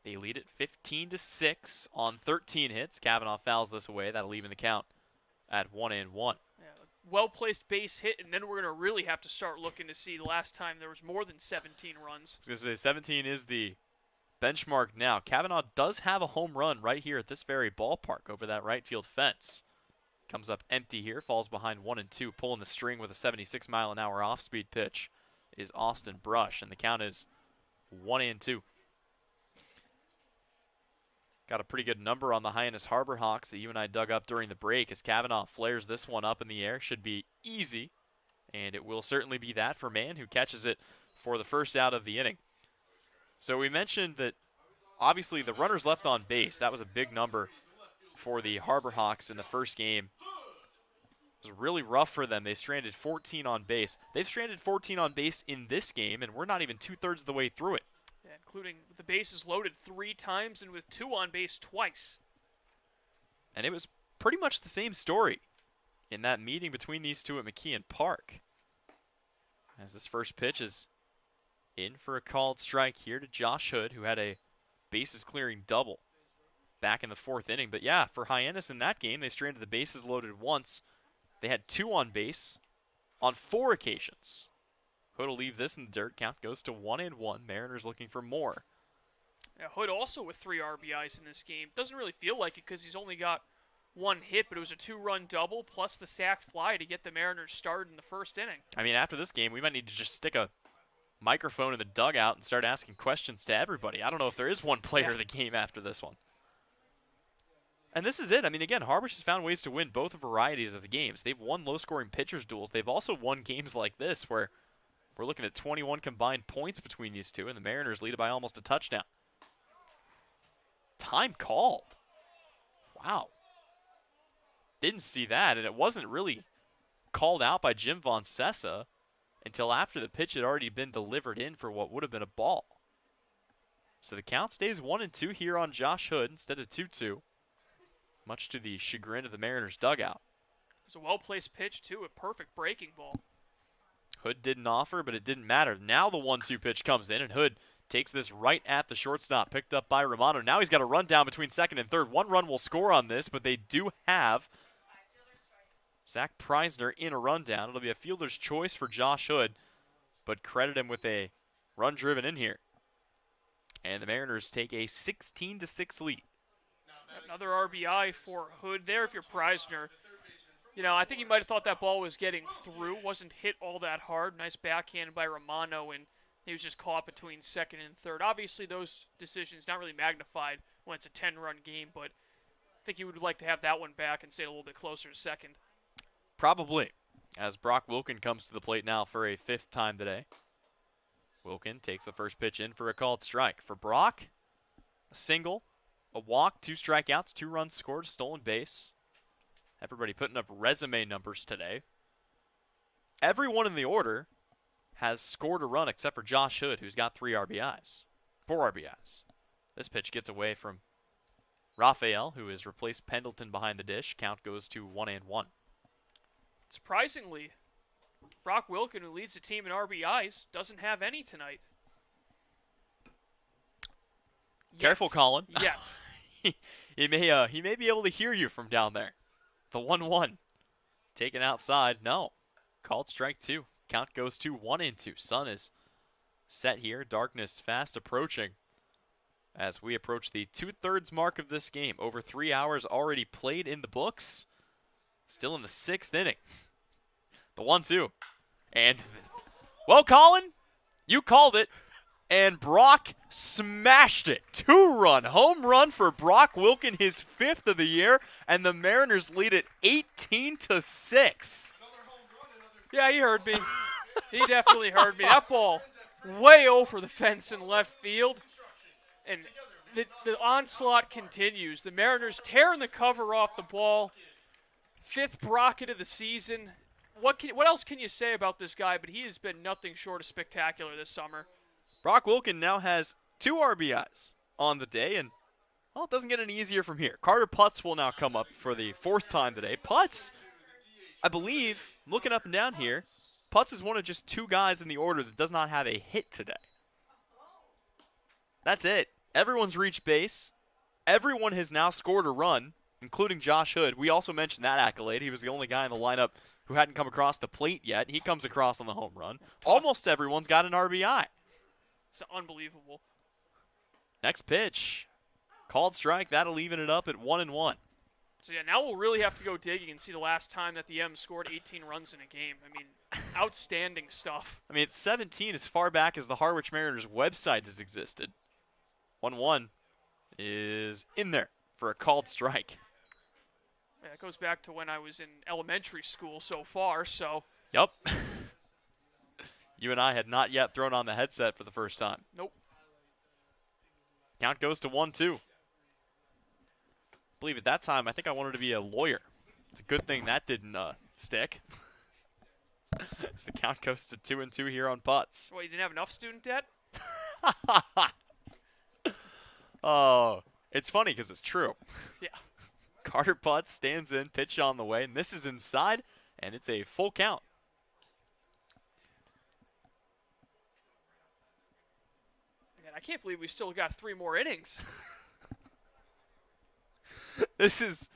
They lead it 15-6 on 13 hits. Kavanaugh fouls this away. That'll even the count at 1-1. Yeah, well-placed base hit, and then we're going to really have to start looking to see the last time there was more than 17 runs. I was going to say 17 is the benchmark now. Kavanaugh does have a home run right here at this very ballpark over that right field fence. Comes up empty here, falls behind 1-2, pulling the string with a 76-mile-an-hour off-speed pitch is Austin Brush, and the count is 1-2. Got a pretty good number on the Hyannis Harbor Hawks that you and I dug up during the break as Kavanaugh flares this one up in the air. Should be easy, and it will certainly be that for Mann, who catches it for the first out of the inning. So we mentioned that obviously the runners left on base, that was a big number for the Harbor Hawks in the first game. It was really rough for them. They stranded 14 on base. They've stranded 14 on base in this game, and we're not even 2/3 of the way through it. Yeah, including the bases loaded 3 times and with 2 on base twice. And it was pretty much the same story in that meeting between these two at McKeon Park. As this first pitch is in for a called strike here to Josh Hood, who had a bases-clearing double back in the 4th inning. But yeah, for Hyannis in that game, they stranded the bases loaded once. They had 2 on base on 4 occasions. Hood will leave this in the dirt. Count goes to 1-1. Mariners looking for more. Yeah, Hood also with 3 RBIs in this game. Doesn't really feel like it because he's only got 1 hit, but it was a 2-run double plus the sac fly to get the Mariners started in the 1st inning. I mean, after this game, we might need to just stick a microphone in the dugout and start asking questions to everybody. I don't know if there is one player of the game after this one. And this is it. I mean, again, Harwich has found ways to win both varieties of the games. They've won low-scoring pitchers duels. They've also won games like this where we're looking at 21 combined points between these two, and the Mariners lead it by almost a touchdown. Time called. Wow. Didn't see that, and it wasn't really called out by Jim Von Sessa until after the pitch had already been delivered in for what would have been a ball. So the count stays 1-2 here on Josh Hood instead of 2-2, much to the chagrin of the Mariners dugout. It was a well-placed pitch, too, a perfect breaking ball. Hood didn't offer, but it didn't matter. Now the 1-2 pitch comes in, and Hood takes this right at the shortstop, picked up by Romano. Now he's got a run down between 2nd and 3rd. 1 run will score on this, but they do have Zach Preisner in a rundown. It'll be a fielder's choice for Josh Hood, but credit him with a run driven in here. And the Mariners take a 16-6 lead. Another RBI for Hood there if you're Preisner. You know, I think he might have thought that ball was getting through. Wasn't hit all that hard. Nice backhand by Romano, and he was just caught between 2nd and 3rd. Obviously, those decisions not really magnified when it's a 10-run game, but I think he would like to have that one back and stay a little bit closer to 2nd. Probably, as Brock Wilkin comes to the plate now for a 5th time today. Wilkin takes the first pitch in for a called strike. For Brock, a single, a walk, 2 strikeouts, 2 runs scored, stolen base. Everybody putting up resume numbers today. Everyone in the order has scored a run except for Josh Hood, who's got 3 RBIs. 4 RBIs. This pitch gets away from Raphael, who has replaced Pendleton behind the dish. Count goes to 1-1. Surprisingly, Brock Wilkin, who leads the team in RBIs, doesn't have any tonight. Careful, Colin. Yet. he may be able to hear you from down there. The 1-1. Taken outside. No. Called strike 2. Count goes to 1-2. Sun is set here. Darkness fast approaching as we approach the 2/3 mark of this game. Over 3 hours already played in the books. Still in the 6th inning. The 1-2. And, well, Colin, you called it. And Brock smashed it. 2-run home run for Brock Wilkin, his 5th of the year. And the Mariners lead it 18-6. Yeah, he heard me. He definitely heard me. That ball way over the fence in left field. And the onslaught continues. The Mariners tearing the cover off the ball. 5th Brockett of the season. What else can you say about this guy? But he has been nothing short of spectacular this summer. Brock Wilkin now has 2 RBIs on the day, and, well, it doesn't get any easier from here. Carter Putz will now come up for the 4th time today. Putz, I believe, looking up and down here, Putz is one of just 2 guys in the order that does not have a hit today. That's it. Everyone's reached base. Everyone has now scored a run, including Josh Hood. We also mentioned that accolade. He was the only guy in the lineup who hadn't come across the plate yet. He comes across on the home run. Almost everyone's got an RBI. It's unbelievable. Next pitch. Called strike. That'll even it up at 1-1. So, yeah, now we'll really have to go digging and see the last time that the M's scored 18 runs in a game. I mean, outstanding stuff. I mean, it's 17 as far back as the Harwich Mariners website has existed. 1-1 is in there for a called strike. Yeah, it goes back to when I was in elementary school so far, so. Yep. You and I had not yet thrown on the headset for the first time. Nope. Count goes to 1-2. I believe at that time, I think I wanted to be a lawyer. It's a good thing that didn't stick. So the count goes to 2-2 here on Putz. Well, you didn't have enough student debt? Oh, it's funny because it's true. Yeah. Carter Putz stands in, pitch on the way, misses inside, and it's a full count. Man, I can't believe we still got 3 more innings. This is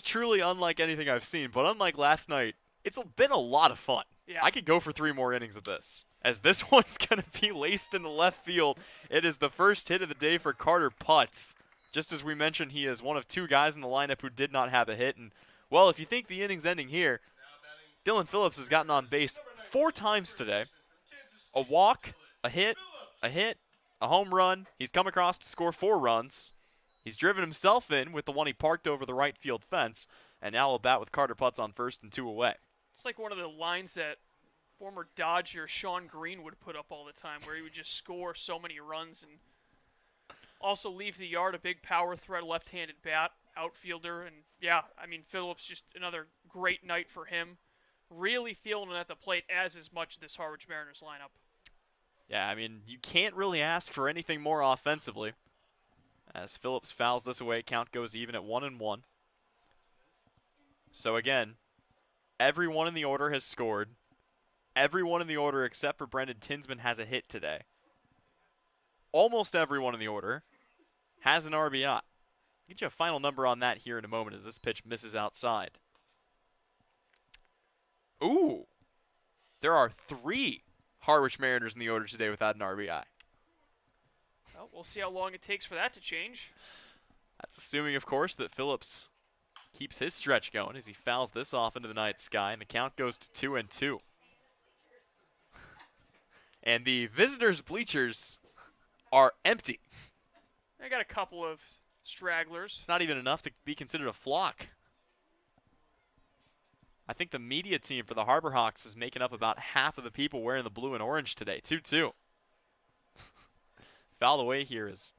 truly unlike anything I've seen, but unlike last night, it's been a lot of fun. Yeah. I could go for 3 more innings of this, as this one's going to be laced into left field. It is the first hit of the day for Carter Putz. Just as we mentioned, he is one of 2 guys in the lineup who did not have a hit. And, well, if you think the inning's ending here, Dylan Phillips has gotten on base 4 times today. A walk, a hit, a home run. He's come across to score 4 runs. He's driven himself in with the one he parked over the right field fence, and now will bat with Carter Putz on first and 2 away. It's like one of the lines that former Dodger Sean Green would put up all the time, where he would just score so many runs and also leave the yard. A big power threat, left-handed bat, outfielder, and yeah, I mean, Phillips, just another great night for him. Really feeling it at the plate as much this Harwich Mariners lineup. Yeah, I mean, you can't really ask for anything more offensively. As Phillips fouls this away, count goes even at 1-1. So again, everyone in the order has scored. Everyone in the order except for Brendan Tinsman has a hit today. Almost everyone in the order has an RBI. I'll get you a final number on that here in a moment as this pitch misses outside. Ooh, there are 3 Harwich Mariners in the order today without an RBI. Well, we'll see how long it takes for that to change. That's assuming, of course, that Phillips keeps his stretch going as he fouls this off into the night sky, and the count goes to 2-2. And the visitors' bleachers are empty. I got a couple of stragglers. It's not even enough to be considered a flock. I think the media team for the Harbor Hawks is making up about half of the people wearing the blue and orange today. 2-2. Fouled away here is,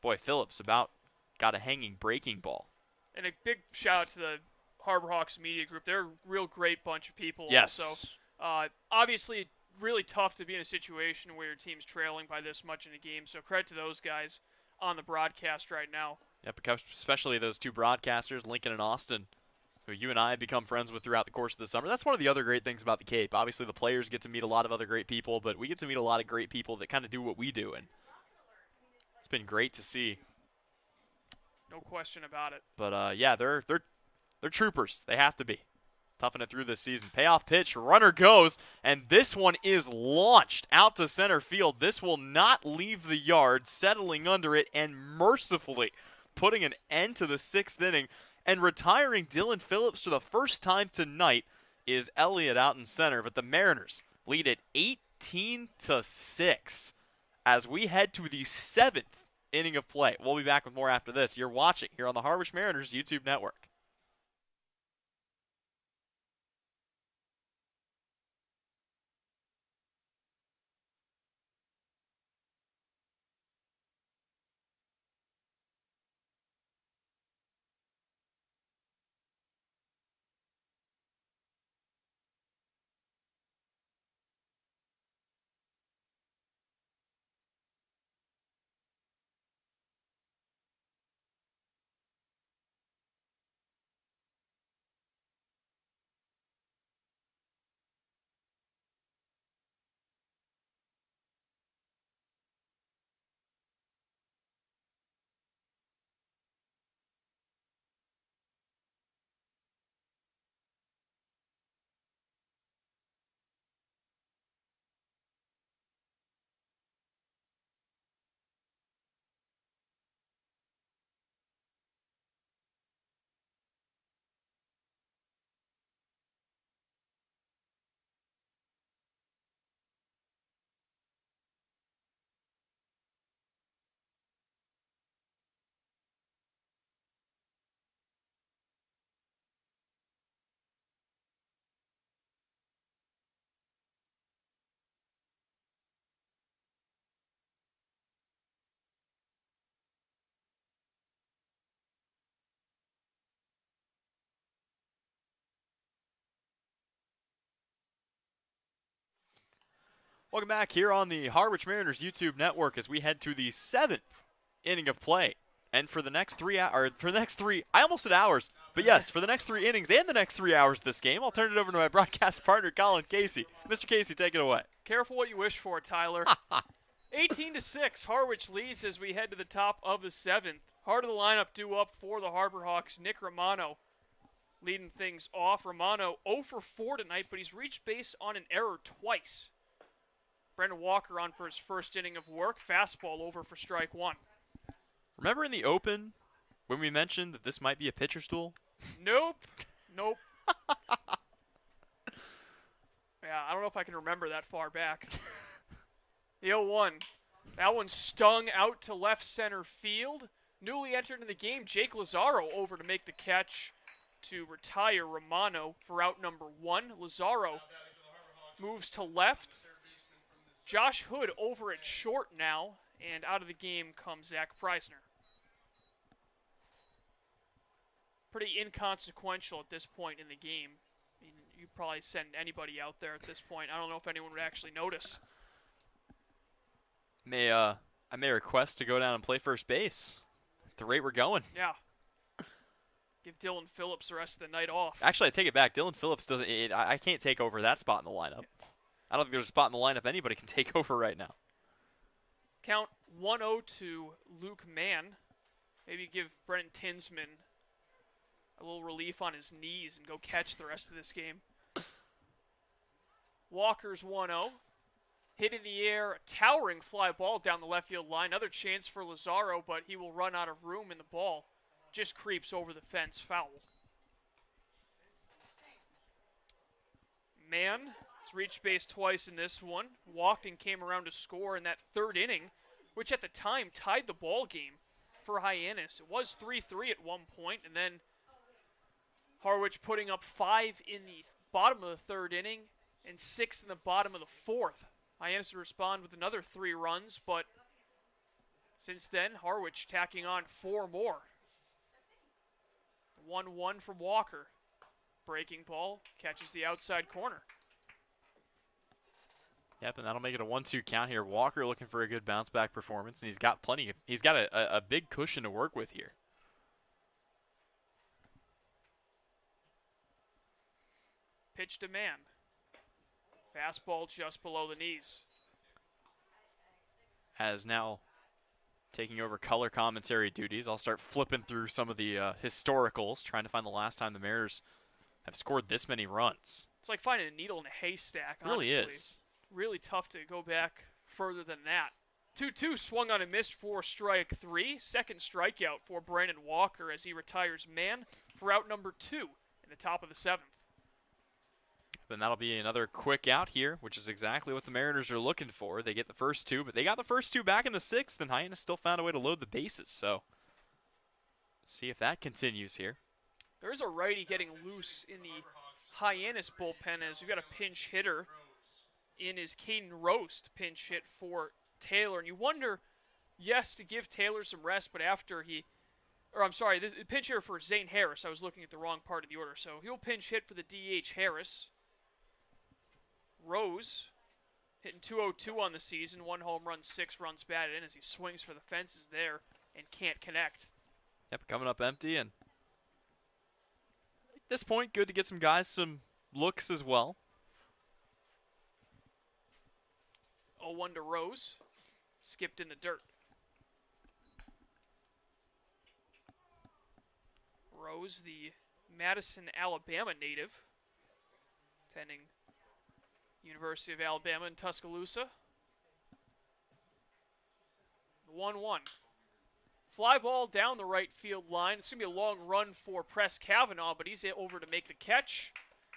boy, Phillips about got a hanging breaking ball. And a big shout out to the Harbor Hawks media group. They're a real great bunch of people. Yes. Also, obviously, really tough to be in a situation where your team's trailing by this much in a game. So credit to those guys on the broadcast right now. Yeah, because especially those 2 broadcasters, Lincoln and Austin, who you and I have become friends with throughout the course of the summer. That's one of the other great things about the Cape. Obviously, the players get to meet a lot of other great people, but we get to meet a lot of great people that kind of do what we do, and it's been great to see. No question about it. But yeah, they're troopers. They have to be. Toughing it through this season. Payoff pitch, runner goes, and this one is launched out to center field. This will not leave the yard, settling under it and mercifully putting an end to the 6th inning. And retiring Dylan Phillips for the first time tonight is Elliott out in center. But the Mariners lead at 18-6 as we head to the 7th inning of play. We'll be back with more after this. You're watching here on the Harwich Mariners YouTube network. Welcome back here on the Harwich Mariners YouTube network as we head to the 7th inning of play And for the next I almost said hours, but yes, for the next 3 innings and the next 3 hours of this game, I'll turn it over to my broadcast partner, Colin Casey. Mr. Casey, take it away. Careful what you wish for, Tyler. 18-6, Harwich leads as we head to the top of the 7th. Heart of the lineup due up for the Harbor Hawks, Nick Romano leading things off. Romano 0 for 4 tonight, but he's reached base on an error twice. Brendan Walker on for his first inning of work. Fastball over for strike 1. Remember in the open when we mentioned that this might be a pitcher's duel? Nope. Yeah, I don't know if I can remember that far back. The 0-1. That one stung out to left center field. Newly entered in the game, Jake Lazaro over to make the catch to retire Romano for out number 1. Lazaro moves to left. Josh Hood over at short now, and out of the game comes Zach Preisner. Pretty inconsequential at this point in the game. I mean, you'd probably send anybody out there at this point. I don't know if anyone would actually notice. I may request to go down and play first base at the rate we're going. Yeah. Give Dylan Phillips the rest of the night off. Actually, I take it back. Dylan Phillips doesn't. I can't take over that spot in the lineup. I don't think there's a spot in the lineup anybody can take over right now. Count 1-0 to Luke Mann. Maybe give Brent Tinsman a little relief on his knees and go catch the rest of this game. Walker's 1-0. Hit in the air, a towering fly ball down the left field line. Another chance for Lazaro, but he will run out of room in the ball. Just creeps over the fence, foul. Mann has reached base twice in this one. Walked and came around to score in that 3rd inning, which at the time tied the ball game for Hyannis. It was 3-3 at one point, and then Harwich putting up 5 in the bottom of the 3rd inning and 6 in the bottom of the 4th. Hyannis would respond with another 3 runs, but since then, Harwich tacking on 4 more. 1-1 from Walker. Breaking ball, catches the outside corner. Yep, and that'll make it a 1-2 count here. Walker looking for a good bounce back performance, and he's got a big cushion to work with here. Pitch to Mann. Fastball just below the knees. As now taking over color commentary duties, I'll start flipping through some of the historicals, trying to find the last time the Mariners have scored this many runs. It's like finding a needle in a haystack, It honestly. really is. Really tough to go back further than that. 2-2 swung on and missed for strike 3. Second strikeout for Brandon Walker as he retires Mann for out number 2 in the top of the 7th. Then that'll be another quick out here, which is exactly what the Mariners are looking for. They get the first 2, but they got the first 2 back in the 6th, and Hyannis still found a way to load the bases. So let's see if that continues here. There is a righty getting loose in the Hyannis bullpen as we've got a pinch hitter in his Caden Roast pinch hit for Taylor. And you wonder, yes, to give Taylor some rest, but after this pinch hitter for Zane Harris. I was looking at the wrong part of the order. So he'll pinch hit for the DH Harris. Rose hitting .202 on the season. 1 home run, 6 runs batted in as he swings for the fences there and can't connect. Yep, coming up empty, and at this point, good to get some guys some looks as well. 0-1 to Rose. Skipped in the dirt. Rose, the Madison, Alabama native, attending University of Alabama in Tuscaloosa. 1-1. Fly ball down the right field line. It's going to be a long run for Press Kavanaugh, but he's over to make the catch.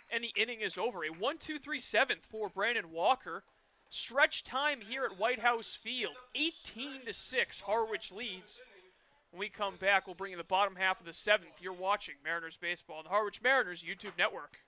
And the inning is over. A 1-2-3 7th for Brandon Walker. Stretch time here at White House Field. 18-6, Harwich leads. When we come back, we'll bring you the bottom half of the 7th. You're watching Mariners Baseball on the Harwich Mariners YouTube network.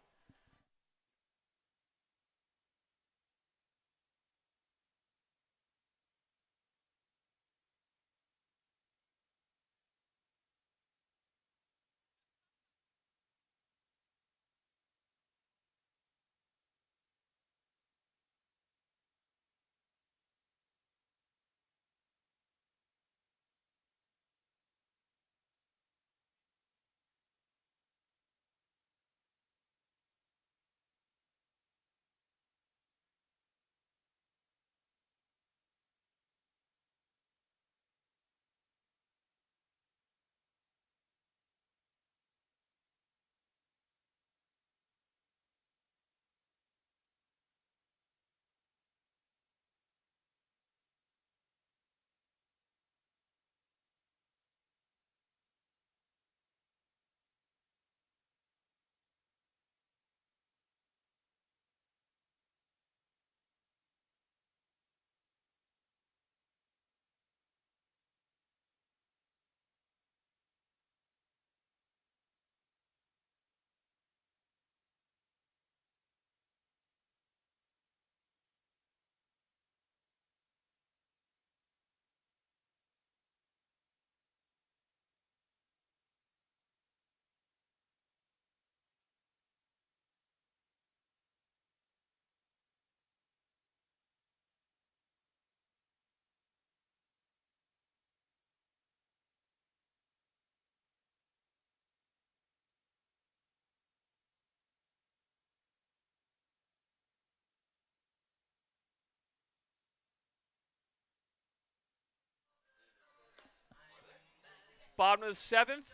Bottom of the 7th,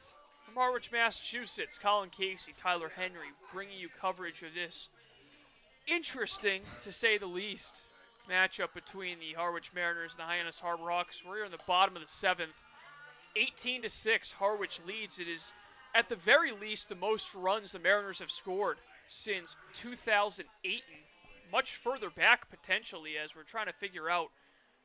from Harwich, Massachusetts, Colin Casey, Tyler Henry, bringing you coverage of this interesting, to say the least, matchup between the Harwich Mariners and the Hyannis Harbor Hawks. We're here in the bottom of the 7th. 18-6, Harwich leads. It is, at the very least, the most runs the Mariners have scored since 2008, and much further back potentially, as we're trying to figure out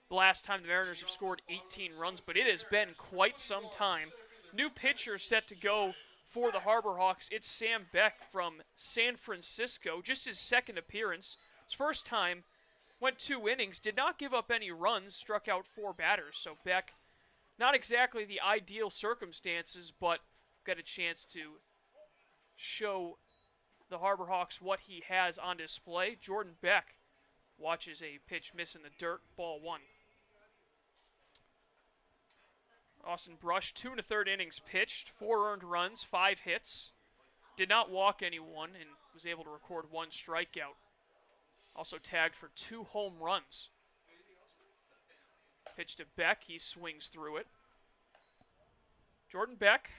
the last time the Mariners have scored 18 runs, but it has been quite some time. New pitcher set to go for the Harbor Hawks. It's Sam Beck from San Francisco, just his second appearance. His first time, went 2 innings, did not give up any runs, struck out 4 batters. So Beck, not exactly the ideal circumstances, but got a chance to show the Harbor Hawks what he has on display. Jordan Beck watches a pitch miss in the dirt, ball 1. Austin Brush, 2 1/3 innings pitched, 4 earned runs, 5 hits. Did not walk anyone and was able to record 1 strikeout. Also tagged for 2 home runs. Pitch to Beck, he swings through it. Jordan Beck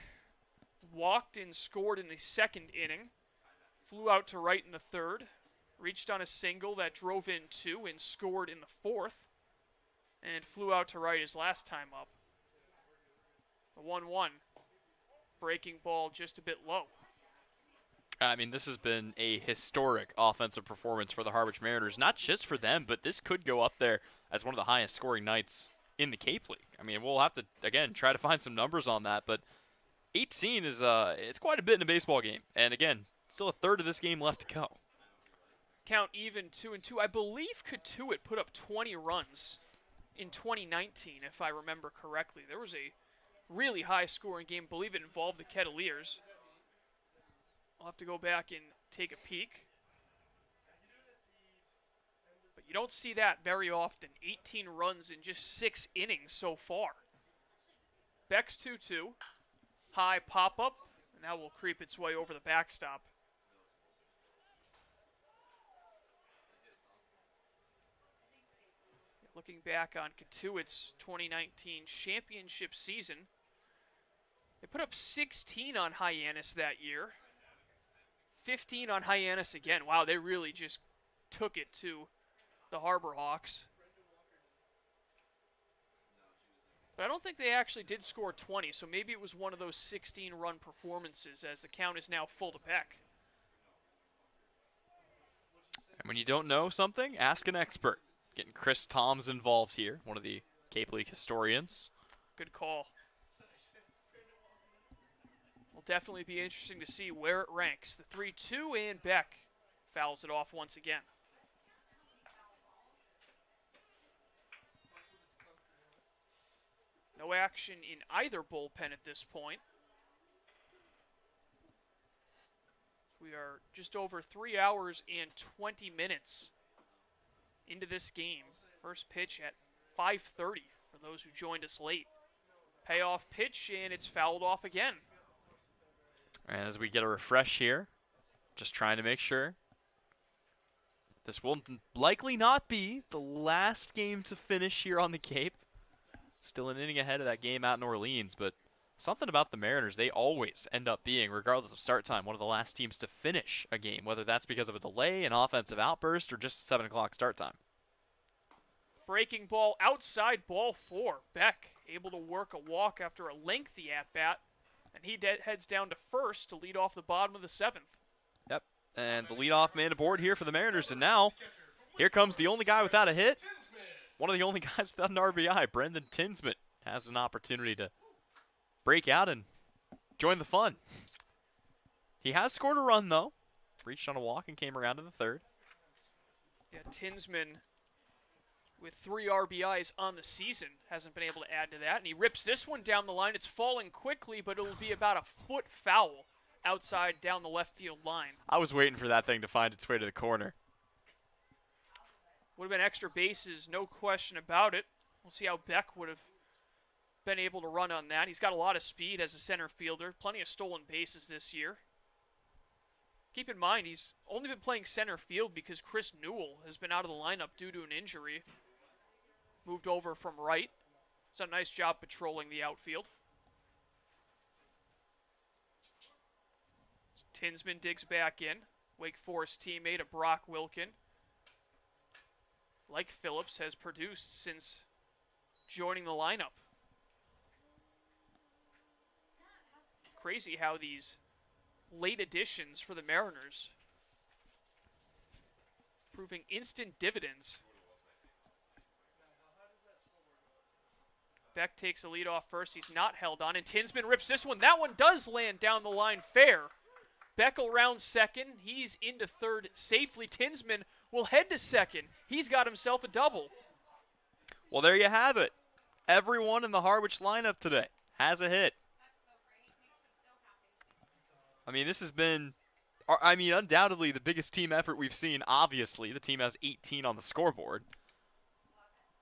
walked and scored in the 2nd inning. Flew out to right in the 3rd. Reached on a single that drove in 2 and scored in the 4th. And flew out to right his last time up. The 1-1. Breaking ball just a bit low. I mean, this has been a historic offensive performance for the Harwich Mariners. Not just for them, but this could go up there as one of the highest scoring nights in the Cape League. I mean, we'll have to, again, try to find some numbers on that, but 18 is it's quite a bit in a baseball game. And again, still a third of this game left to go. Count even 2-2. I believe Katuitt put up 20 runs in 2019, if I remember correctly. There was a really high-scoring game. I believe it involved the Kettleers. I'll have to go back and take a peek. But you don't see that very often. 18 runs in just 6 innings so far. Beck's 2-2. High pop-up, and that will creep its way over the backstop. Looking back on Katuitt's 2019 championship season, they put up 16 on Hyannis that year. 15 on Hyannis again. Wow, they really just took it to the Harbor Hawks. But I don't think they actually did score 20, so maybe it was one of those 16-run performances, as the count is now full to Beck. And when you don't know something, ask an expert. Getting Chris Toms involved here, one of the Cape League historians. Good call. Will definitely be interesting to see where it ranks. The 3-2, and Beck fouls it off once again. No action in either bullpen at this point. We are just over 3 hours and 20 minutes into this game. First pitch at 5:30 for those who joined us late. Payoff pitch, and it's fouled off again. And as we get a refresh here, just trying to make sure. This will likely not be the last game to finish here on the Cape. Still an inning ahead of that game out in Orleans, but something about the Mariners, they always end up being, regardless of start time, one of the last teams to finish a game, whether that's because of a delay, an offensive outburst, or just 7 o'clock start time. Breaking ball outside, ball 4. Beck able to work a walk after a lengthy at-bat, and he heads down to first to lead off the bottom of the 7th. Yep, and the leadoff man aboard here for the Mariners, and now here comes the only guy without a hit, one of the only guys without an RBI. Brendan Tinsman has an opportunity to break out and join the fun. He has scored a run, though. Reached on a walk and came around to the 3rd. Yeah, Tinsman with 3 RBIs on the season hasn't been able to add to that, and he rips this one down the line. It's falling quickly, but it'll be about a foot foul outside down the left field line. I was waiting for that thing to find its way to the corner. Would have been extra bases, no question about it. We'll see how Beck would have been able to run on that. He's got a lot of speed as a center fielder. Plenty of stolen bases this year. Keep in mind, he's only been playing center field because Chris Newell has been out of the lineup due to an injury. Moved over from right. He's done a nice job patrolling the outfield. Tinsman digs back in. Wake Forest teammate of Brock Wilkin, like Phillips, has produced since joining the lineup. Crazy how these late additions for the Mariners proving instant dividends. Beck takes a lead off first. He's not held on, and Tinsman rips this one. That one does land down the line fair. Beck will round second. He's into third safely. Tinsman will head to second. He's got himself a double. Well, there you have it. Everyone in the Harwich lineup today has a hit. I mean, this has been, undoubtedly the biggest team effort we've seen. Obviously, the team has 18 on the scoreboard.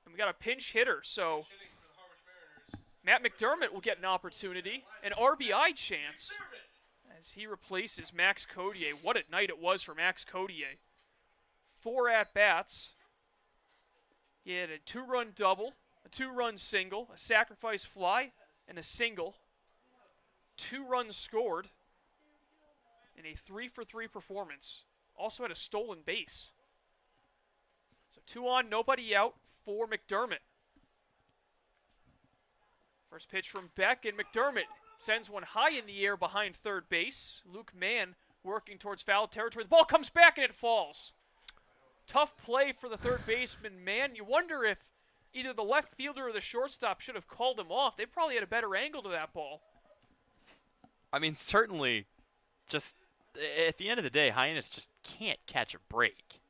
And we got a pinch hitter, so Matt McDermott will get an opportunity, an RBI chance, as he replaces Max Codier. What a night it was for Max Codier. 4 at-bats. He had a 2-run double, a 2-run single, a sacrifice fly, and a single. 2 runs scored in a 3-for-3 performance. Also had a stolen base. So 2 on, nobody out for McDermott. First pitch from Beck, and McDermott sends one high in the air behind third base. Luke Mann working towards foul territory. The ball comes back and it falls. Tough play for the third baseman, Mann. You wonder if either the left fielder or the shortstop should have called him off. They probably had a better angle to that ball. I mean, certainly, just at the end of the day, Hyannis just can't catch a break.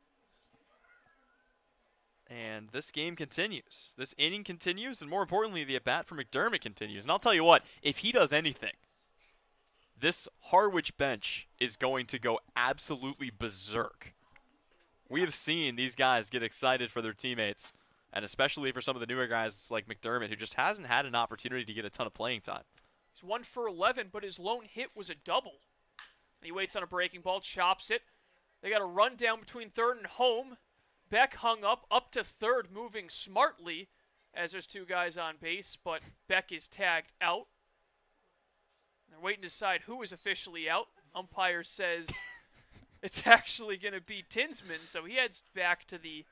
And this game continues. This inning continues, and more importantly, the at-bat for McDermott continues. And I'll tell you what, if he does anything, this Harwich bench is going to go absolutely berserk. We have seen these guys get excited for their teammates, and especially for some of the newer guys like McDermott, who just hasn't had an opportunity to get a ton of playing time. He's 1 for 11, but his lone hit was a double. And he waits on a breaking ball, chops it. They got a run down between third and home. Beck hung up to third, moving smartly as there's 2 guys on base, but Beck is tagged out. They're waiting to decide who is officially out. Umpire says it's actually going to be Tinsman, so he heads back to the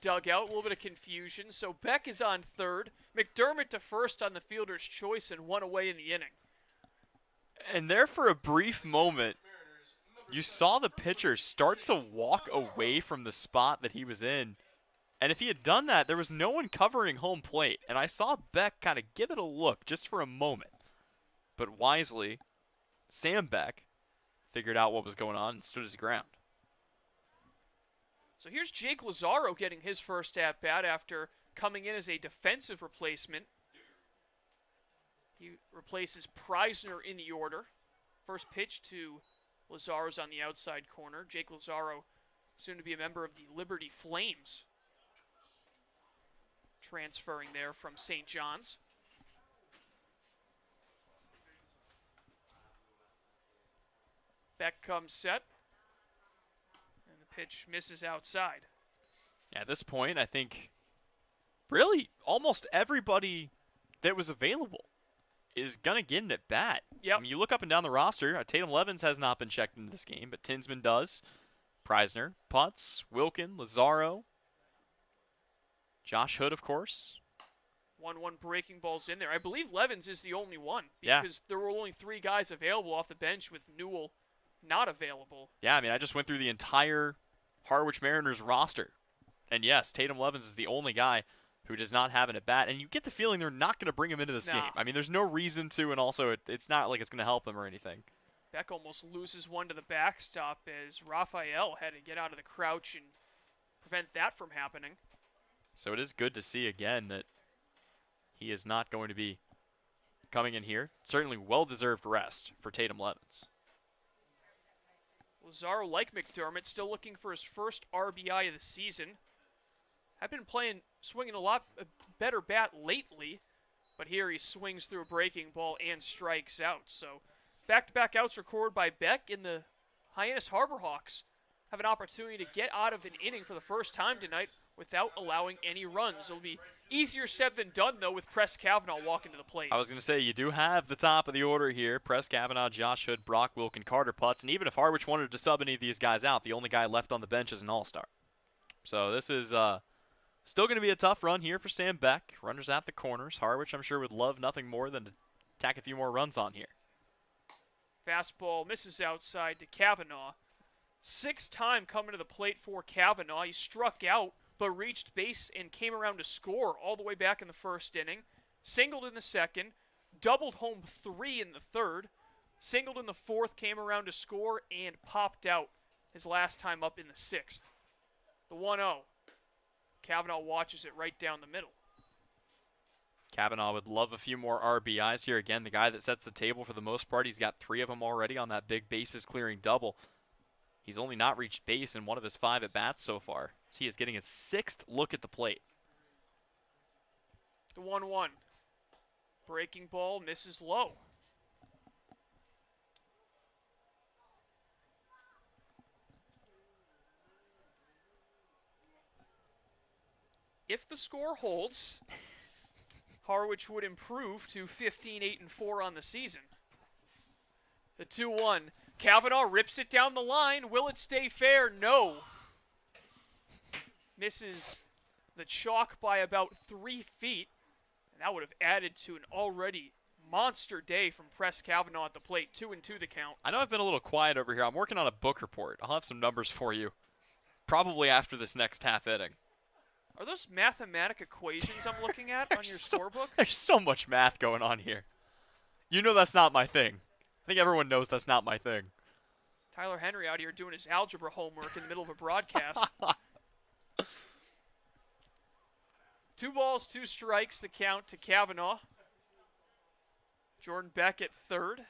dugout. A little bit of confusion. So Beck is on third. McDermott to first on the fielder's choice and 1 away in the inning. And there for a brief moment, you saw the pitcher start to walk away from the spot that he was in. And if he had done that, there was no one covering home plate. And I saw Beck kind of give it a look just for a moment. But wisely, Sam Beck figured out what was going on and stood his ground. So here's Jake Lazaro getting his first at-bat after coming in as a defensive replacement. He replaces Preisner in the order. First pitch to Lazaro's on the outside corner. Jake Lazaro, soon to be a member of the Liberty Flames. Transferring there from St. John's. Beck comes set. And the pitch misses outside. Yeah, at this point, I think really almost everybody that was available is going to get an at bat. Yep. I mean, you look up and down the roster, Tatum Levens has not been checked into this game, but Tinsman does. Preisner, Putz, Wilkin, Lazaro, Josh Hood, of course. 1-1 breaking balls in there. I believe Levens is the only one Yeah. because there were only 3 guys available off the bench with Newell not available. Yeah, I mean, I just went through the entire Harwich Mariners roster. And yes, Tatum Levens is the only guy who does not have an at-bat, and you get the feeling they're not going to bring him into this game. I mean, there's no reason to, and also it's not like it's going to help him or anything. Beck almost loses one to the backstop as Raphael had to get out of the crouch and prevent that from happening. So it is good to see again that he is not going to be coming in here. Certainly well-deserved rest for Tatum Levens. Lazaro, like McDermott, still looking for his first RBI of the season. I've been swinging a lot better bat lately, but here he swings through a breaking ball and strikes out. So back-to-back outs recorded by Beck, in the Hyannis Harbor Hawks have an opportunity to get out of an inning for the first time tonight without allowing any runs. It'll be easier said than done, though, with Press Kavanaugh walking to the plate. I was going to say, you do have the top of the order here. Press Kavanaugh, Josh Hood, Brock Wilk, and Carter Putz. And even if Harwich wanted to sub any of these guys out, the only guy left on the bench is an all-star. So this is still going to be a tough run here for Sam Beck. Runners at the corners. Harwich, I'm sure, would love nothing more than to tack a few more runs on here. Fastball misses outside to Kavanaugh. Sixth time coming to the plate for Kavanaugh. He struck out, but reached base and came around to score all the way back in the first inning. Singled in the second, doubled home 3 in the third, singled in the fourth, came around to score, and popped out his last time up in the sixth. The 1-0. Kavanaugh watches it right down the middle. Kavanaugh would love a few more RBIs here. Again, the guy that sets the table for the most part. He's got 3 of them already on that big bases-clearing double. He's only not reached base in 1 of his 5 at-bats so far. So he is getting his 6th look at the plate. The 1-1. Breaking ball misses low. If the score holds, Harwich would improve to 15-8-4 on the season. The 2-1. Kavanaugh rips it down the line. Will it stay fair? No. Misses the chalk by about 3 feet. And that would have added to an already monster day from Press Kavanaugh at the plate. 2-2 the count. I know I've been a little quiet over here. I'm working on a book report. I'll have some numbers for you probably after this next half inning. Are those mathematic equations I'm looking at on your scorebook? There's so much math going on here. You know that's not my thing. I think everyone knows that's not my thing. Tyler Henry out here doing his algebra homework in the middle of a broadcast. 2 balls, 2 strikes, the count to Kavanaugh. Jordan Beck at third.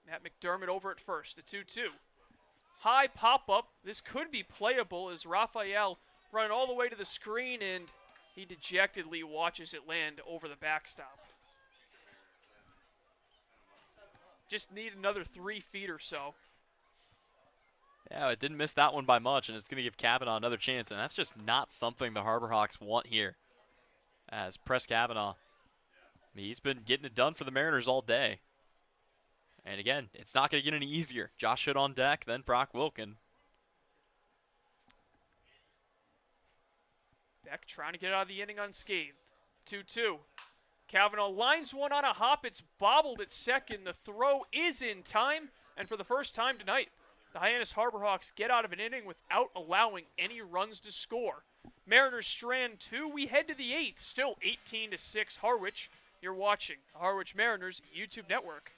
Matt McDermott over at first, the 2-2. High pop-up. This could be playable as Raphael running all the way to the screen, and he dejectedly watches it land over the backstop. Just need another 3 feet or so. Yeah, it didn't miss that one by much, and it's going to give Kavanaugh another chance, and that's just not something the Harbor Hawks want here. As Press Kavanaugh, he's been getting it done for the Mariners all day. And again, it's not going to get any easier. Josh Hood on deck, then Brock Wilkin. Beck trying to get out of the inning unscathed. 2-2. Kavanaugh lines one on a hop. It's bobbled at second. The throw is in time. And for the first time tonight, the Hyannis Harbor Hawks get out of an inning without allowing any runs to score. Mariners strand 2. We head to the 8th. Still 18-6 Harwich. You're watching the Harwich Mariners YouTube network.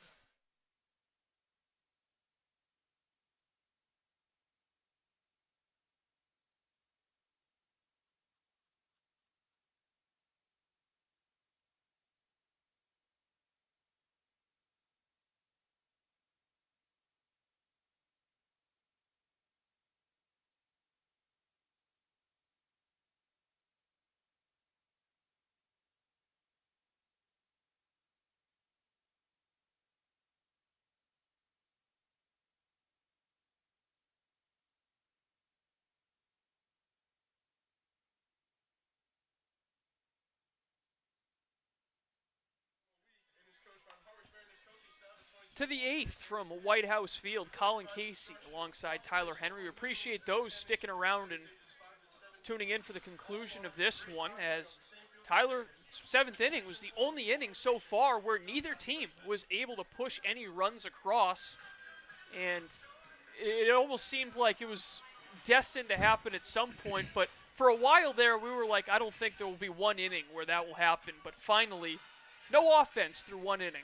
To the 8th from White House Field, Colin Casey alongside Tyler Henry. We appreciate those sticking around and tuning in for the conclusion of this one, as Tyler's 7th inning was the only inning so far where neither team was able to push any runs across, and it almost seemed like it was destined to happen at some point, but for a while there we were like, I don't think there will be one inning where that will happen, but finally, no offense through 1 inning.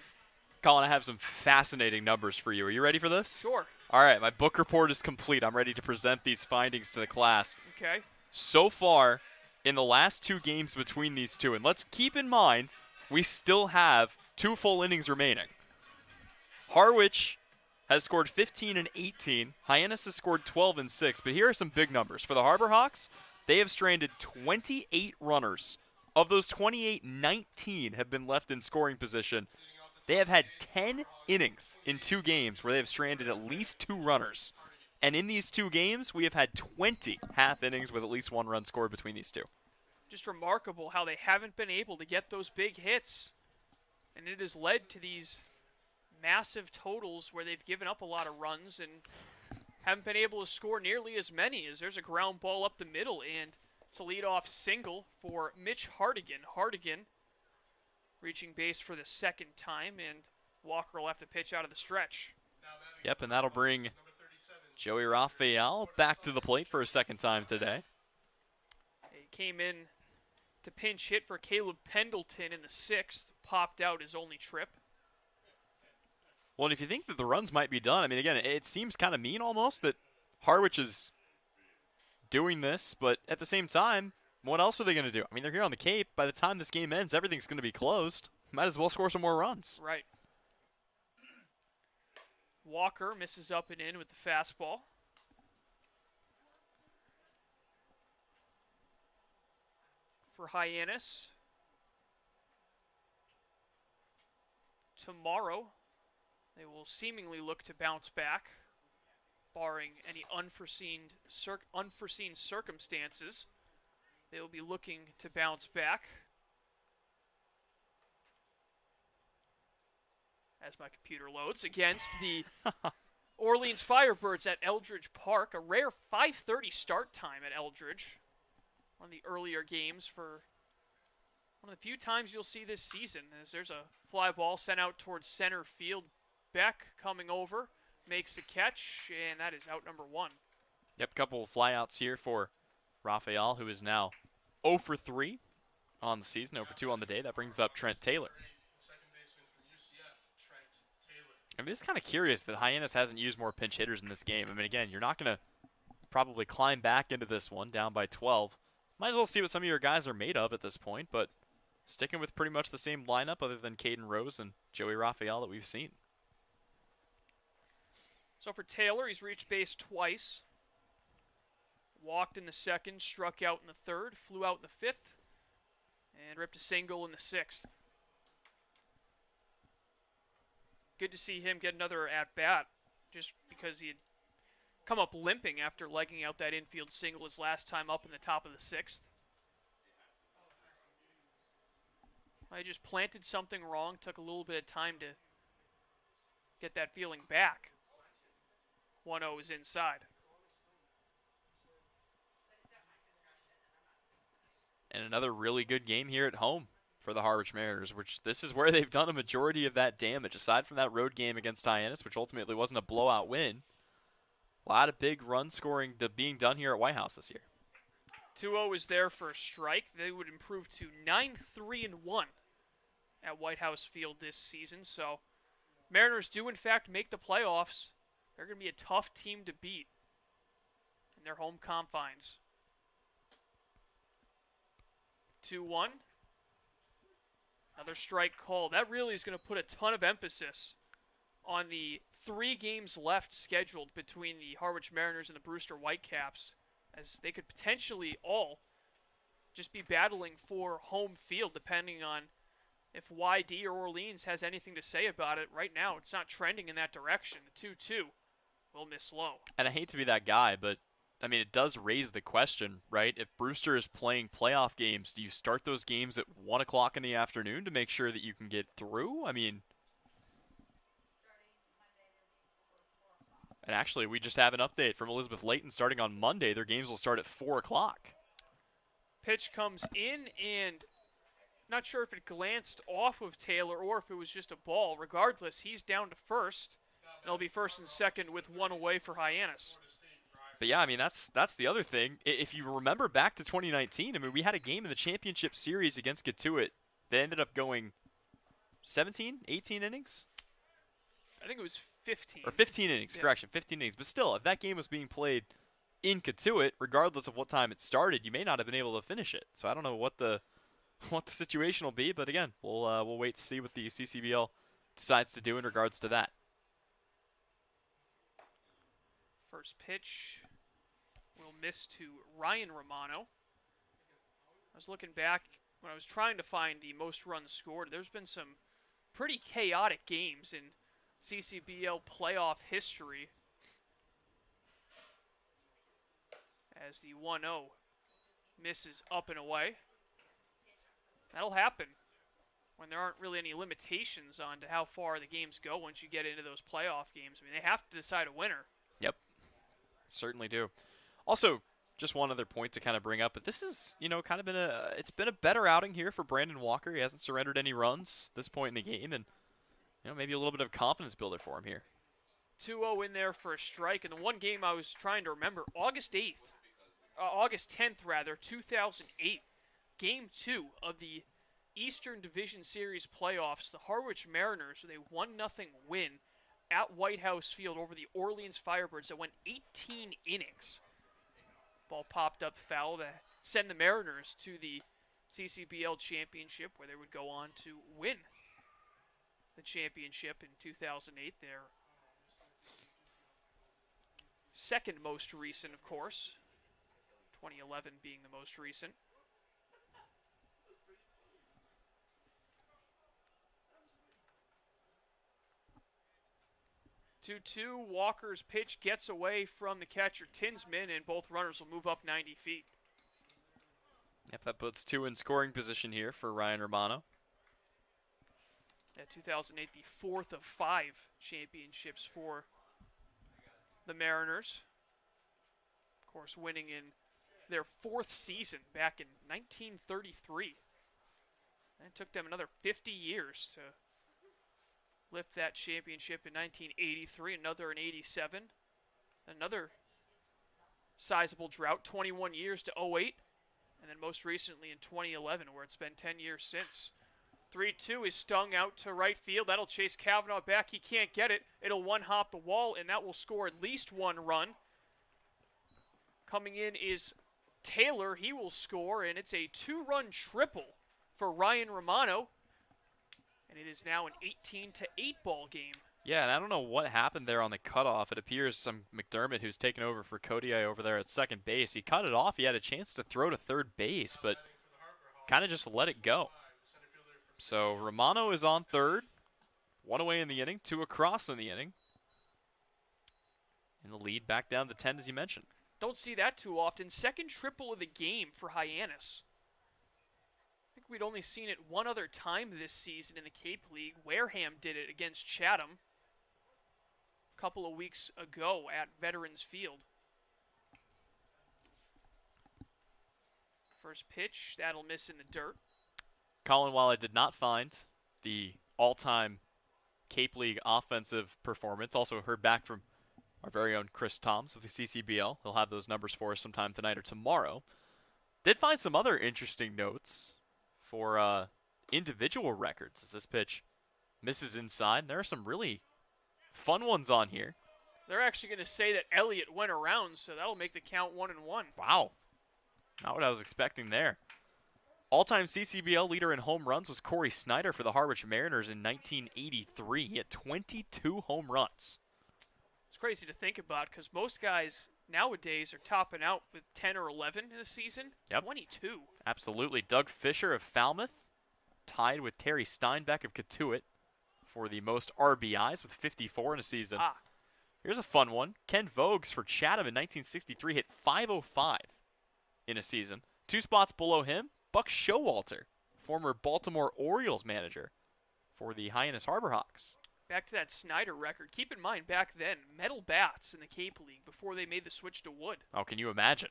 Colin, I have some fascinating numbers for you. Are you ready for this? Sure. All right, my book report is complete. I'm ready to present these findings to the class. Okay. So far, in the last 2 games between these two, and let's keep in mind, we still have 2 full innings remaining. Harwich has scored 15 and 18. Hyannis has scored 12 and 6. But here are some big numbers. For the Harbor Hawks, they have stranded 28 runners. Of those 28, 19 have been left in scoring position. They have had 10 innings in 2 games where they have stranded at least 2 runners. And in these two games, we have had 20 half innings with at least 1 run scored between these two. Just remarkable how they haven't been able to get those big hits. And it has led to these massive totals where they've given up a lot of runs and haven't been able to score nearly as many, as there's a ground ball up the middle, and it's a leadoff single for Mitch Hardigan. Hardigan reaching base for the second time, and Walker will have to pitch out of the stretch. Yep, and that'll bring Joey Raphael back to the plate for a second time today. He came in to pinch hit for Caleb Pendleton in the 6th, popped out his only trip. Well, and if you think that the runs might be done, I mean, again, it seems kind of mean almost that Harwich is doing this, but at the same time, what else are they going to do? I mean, they're here on the Cape. By the time this game ends, everything's going to be closed. Might as well score some more runs. Right. Walker misses up and in with the fastball. For Hyannis. Tomorrow, they will seemingly look to bounce back, barring any unforeseen circumstances. They will be looking to bounce back. As my computer loads, against the Orleans Firebirds at Eldridge Park. A rare 5:30 start time at Eldridge. One of the earlier games for one of the few times you'll see this season, as there's a fly ball sent out towards center field. Beck coming over, makes a catch, and that is out number 1. Yep, couple of flyouts here for Raphael, who is now 0 for 3 on the season, 0 for 2 on the day. That brings up Trent Taylor. I'm just kind of curious that Hyannis hasn't used more pinch hitters in this game. I mean, again, you're not going to probably climb back into this one down by 12. Might as well see what some of your guys are made of at this point, but sticking with pretty much the same lineup other than Caden Rose and Joey Raphael that we've seen. So for Taylor, he's reached base twice. Walked in the 2nd, struck out in the 3rd, flew out in the 5th, and ripped a single in the 6th. Good to see him get another at-bat, just because he had come up limping after legging out that infield single his last time up in the top of the 6th. I just planted something wrong, took a little bit of time to get that feeling back. 1-0 is inside. And another really good game here at home for the Harwich Mariners, which this is where they've done a majority of that damage, aside from that road game against Hyannis, which ultimately wasn't a blowout win. A lot of big run scoring being done here at White House this year. 2-0 is there for a strike. They would improve to 9-3-1 at White House Field this season. So Mariners do in fact make the playoffs. They're going to be a tough team to beat in their home confines. 2-1. Another strike call. That really is going to put a ton of emphasis on the 3 games left scheduled between the Harwich Mariners and the Brewster Whitecaps, as they could potentially all just be battling for home field, depending on if YD or Orleans has anything to say about it. Right now, it's not trending in that direction. The 2-2 will miss low. And I hate to be that guy, but I mean, it does raise the question, right? If Brewster is playing playoff games, do you start those games at 1 o'clock in the afternoon to make sure that you can get through? I mean, and actually, we just have an update from Elizabeth Layton. Starting on Monday, their games will start at 4 o'clock. Pitch comes in, and not sure if it glanced off of Taylor or if it was just a ball. Regardless, he's down to first. It'll be first and second with 1 away for Hyannis. But yeah, I mean, that's the other thing. If you remember back to 2019, I mean, we had a game in the championship series against Katuitt that ended up going 17, 18 innings? I think it was 15. Or 15 innings, yeah. Correction, 15 innings. But still, if that game was being played in Katuitt, regardless of what time it started, you may not have been able to finish it. So I don't know what the situation will be, but again, we'll wait to see what the CCBL decides to do in regards to that. First pitch will miss to Ryan Romano. I was looking back when I was trying to find the most runs scored. There's been some pretty chaotic games in CCBL playoff history. as the 1-0 misses up and away. That'll happen when there aren't really any limitations on to how far the games go once you get into those playoff games. I mean, they have to decide a winner. Yep, certainly do. Also, just one other point to kind of bring up, but this is, kind of it's been a better outing here for Brandon Walker. He hasn't surrendered any runs this point in the game, and maybe a little bit of confidence builder for him here. 2-0 in there for a strike, and the one game I was trying to remember, August 10th, 2008, Game 2 of the Eastern Division Series playoffs, the Harwich Mariners with a 1-0 win at White House Field over the Orleans Firebirds that went 18 innings. Ball popped up foul to send the Mariners to the CCBL championship, where they would go on to win the championship in 2008. Their second most recent, of course, 2011 being the most recent. Walker's pitch gets away from the catcher Tinsman, and both runners will move up 90 feet. Yep, that puts two in scoring position here for Ryan Romano. Yeah, 2008, the fourth of 5 championships for the Mariners. Of course, winning in their 4th season back in 1933. And it took them another 50 years to lift that championship in 1983, another in 87, another sizable drought, 21 years to 08, and then most recently in 2011, where it's been 10 years since. 3-2 is stung out to right field. That'll chase Kavanaugh back. He can't get it. It'll one-hop the wall, and that will score at least 1 run. Coming in is Taylor. He will score, and it's a 2-run triple for Ryan Romano. And it is now an 18-8 ball game. Yeah, and I don't know what happened there on the cutoff. It appears some McDermott, who's taken over for Kodiak over there at second base, he cut it off. He had a chance to throw to third base, but kind of just let it go. So Romano is on third. 1 away in the inning, 2 across in the inning. And the lead back down to 10, as you mentioned. Don't see that too often. Second triple of the game for Hyannis. I think we'd only seen it one other time this season in the Cape League. Wareham did it against Chatham a couple of weeks ago at Veterans Field. First pitch, that'll miss in the dirt. Colin, while I did not find the all-time Cape League offensive performance, also heard back from our very own Chris Toms of the CCBL. He'll have those numbers for us sometime tonight or tomorrow. Did find some other interesting notes for individual records as this pitch misses inside. There are some really fun ones on here. They're actually going to say that Elliott went around, so that'll make the count 1-1. Wow. Not what I was expecting there. All-time CCBL leader in home runs was Corey Snyder for the Harwich Mariners in 1983. He had 22 home runs. It's crazy to think about because most guys nowadays are topping out with 10 or 11 in a season. Yep. 22. Absolutely. Doug Fisher of Falmouth tied with Terry Steinbeck of Katuitt for the most RBIs with 54 in a season. Here's a fun one. Ken Voges for Chatham in 1963 hit 505 in a season. 2 spots below him, Buck Showalter, former Baltimore Orioles manager for the Hyannis Harbor Hawks. Back to that Snyder record. Keep in mind, back then, metal bats in the Cape League before they made the switch to wood. Oh, can you imagine?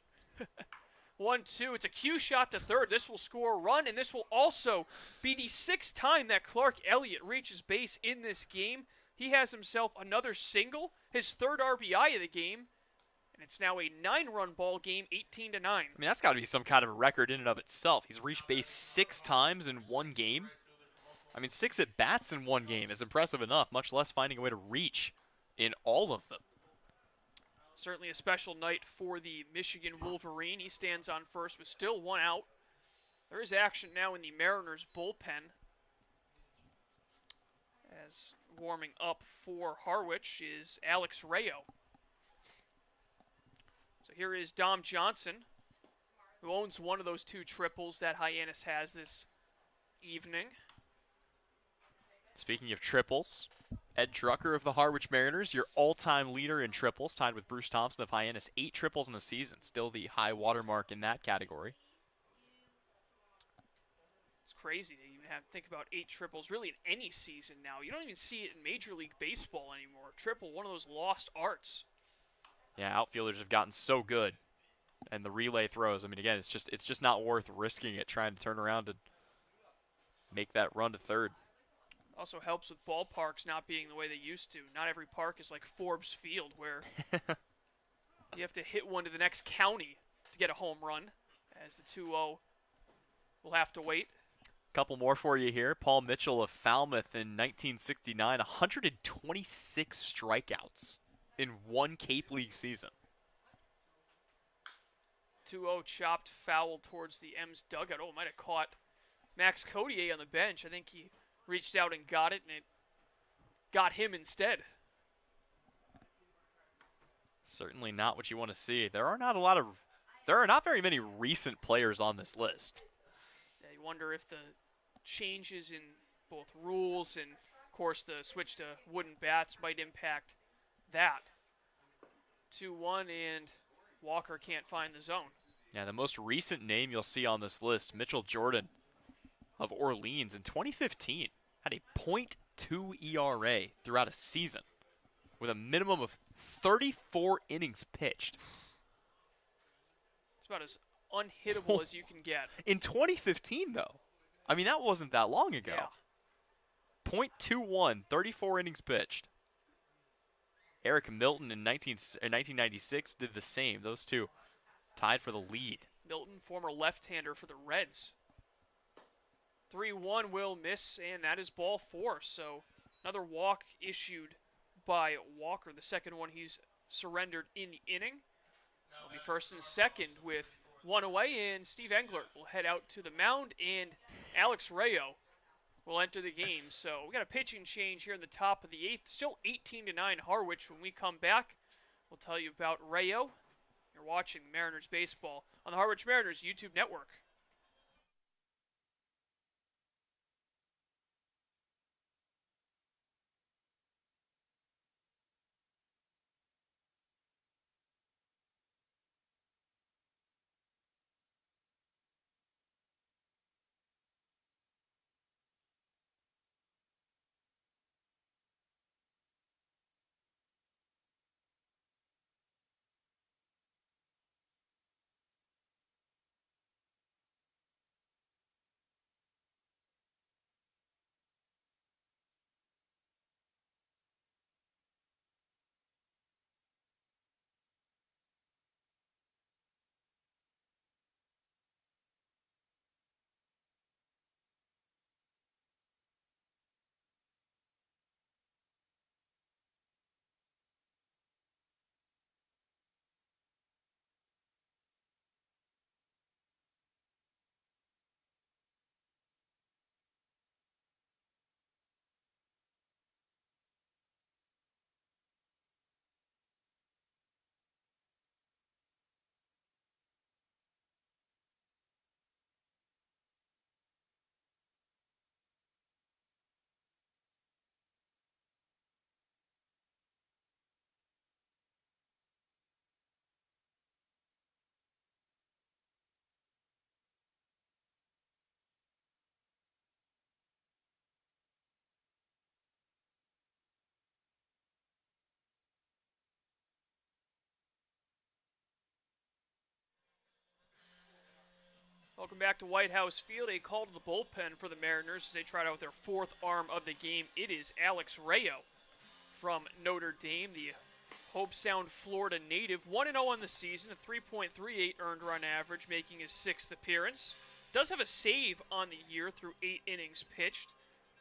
1-2. It's a cue shot to third. This will score a run, and this will also be the 6th time that Clark Elliott reaches base in this game. He has himself another single, his 3rd RBI of the game, and it's now a 9-run ball game, 18-9. I mean, that's got to be some kind of a record in and of itself. He's reached base 6 times in one game. I mean, 6 at-bats in one game is impressive enough, much less finding a way to reach in all of them. Certainly a special night for the Michigan Wolverine. He stands on first with still 1 out. There is action now in the Mariners bullpen, as warming up for Harwich is Alex Rayo. So here is Dom Johnson, who owns one of those 2 triples that Hyannis has this evening. Speaking of triples, Ed Drucker of the Harwich Mariners, your all-time leader in triples, tied with Bruce Thompson of Hyannis. 8 triples in the season, still the high watermark in that category. It's crazy to even have to think about 8 triples really in any season now. You don't even see it in Major League Baseball anymore. Triple, one of those lost arts. Yeah, outfielders have gotten so good. And the relay throws, I mean, again, it's just not worth risking it trying to turn around and make that run to third. Also helps with ballparks not being the way they used to. Not every park is like Forbes Field where you have to hit one to the next county to get a home run, as the 2-0 will have to wait. Couple more for you here. Paul Mitchell of Falmouth in 1969, 126 strikeouts in one Cape League season. 2-0 chopped foul towards the M's dugout. Oh, might have caught Max Codier on the bench. I think he reached out and got it, and it got him instead. Certainly not what you want to see. There are not very many recent players on this list. Yeah, you wonder if the changes in both rules and, of course, the switch to wooden bats might impact that. 2-1, and Walker can't find the zone. Yeah, the most recent name you'll see on this list, Mitchell Jordan of Orleans in 2015, had a .2 ERA throughout a season with a minimum of 34 innings pitched. It's about as unhittable as you can get. In 2015, though. I mean, that wasn't that long ago. Yeah. .21, 34 innings pitched. Eric Milton in 1996 did the same. Those two tied for the lead. Milton, former left-hander for the Reds. 3-1 will miss, and that is ball 4. So another walk issued by Walker, the second one he's surrendered in the inning. Will be first and second with one away, and Steve Englert will head out to the mound, and Alex Rayo will enter the game. So we got a pitching change here in the top of the 8th. Still 18-9 Harwich. When we come back, we'll tell you about Rayo. You're watching Mariners baseball on the Harwich Mariners YouTube network. Welcome back to White House Field. A call to the bullpen for the Mariners as they tried out their 4th arm of the game. It is Alex Rayo from Notre Dame, the Hope Sound, Florida native. 1-0 on the season, a 3.38 earned run average, making his 6th appearance. Does have a save on the year through 8 innings pitched.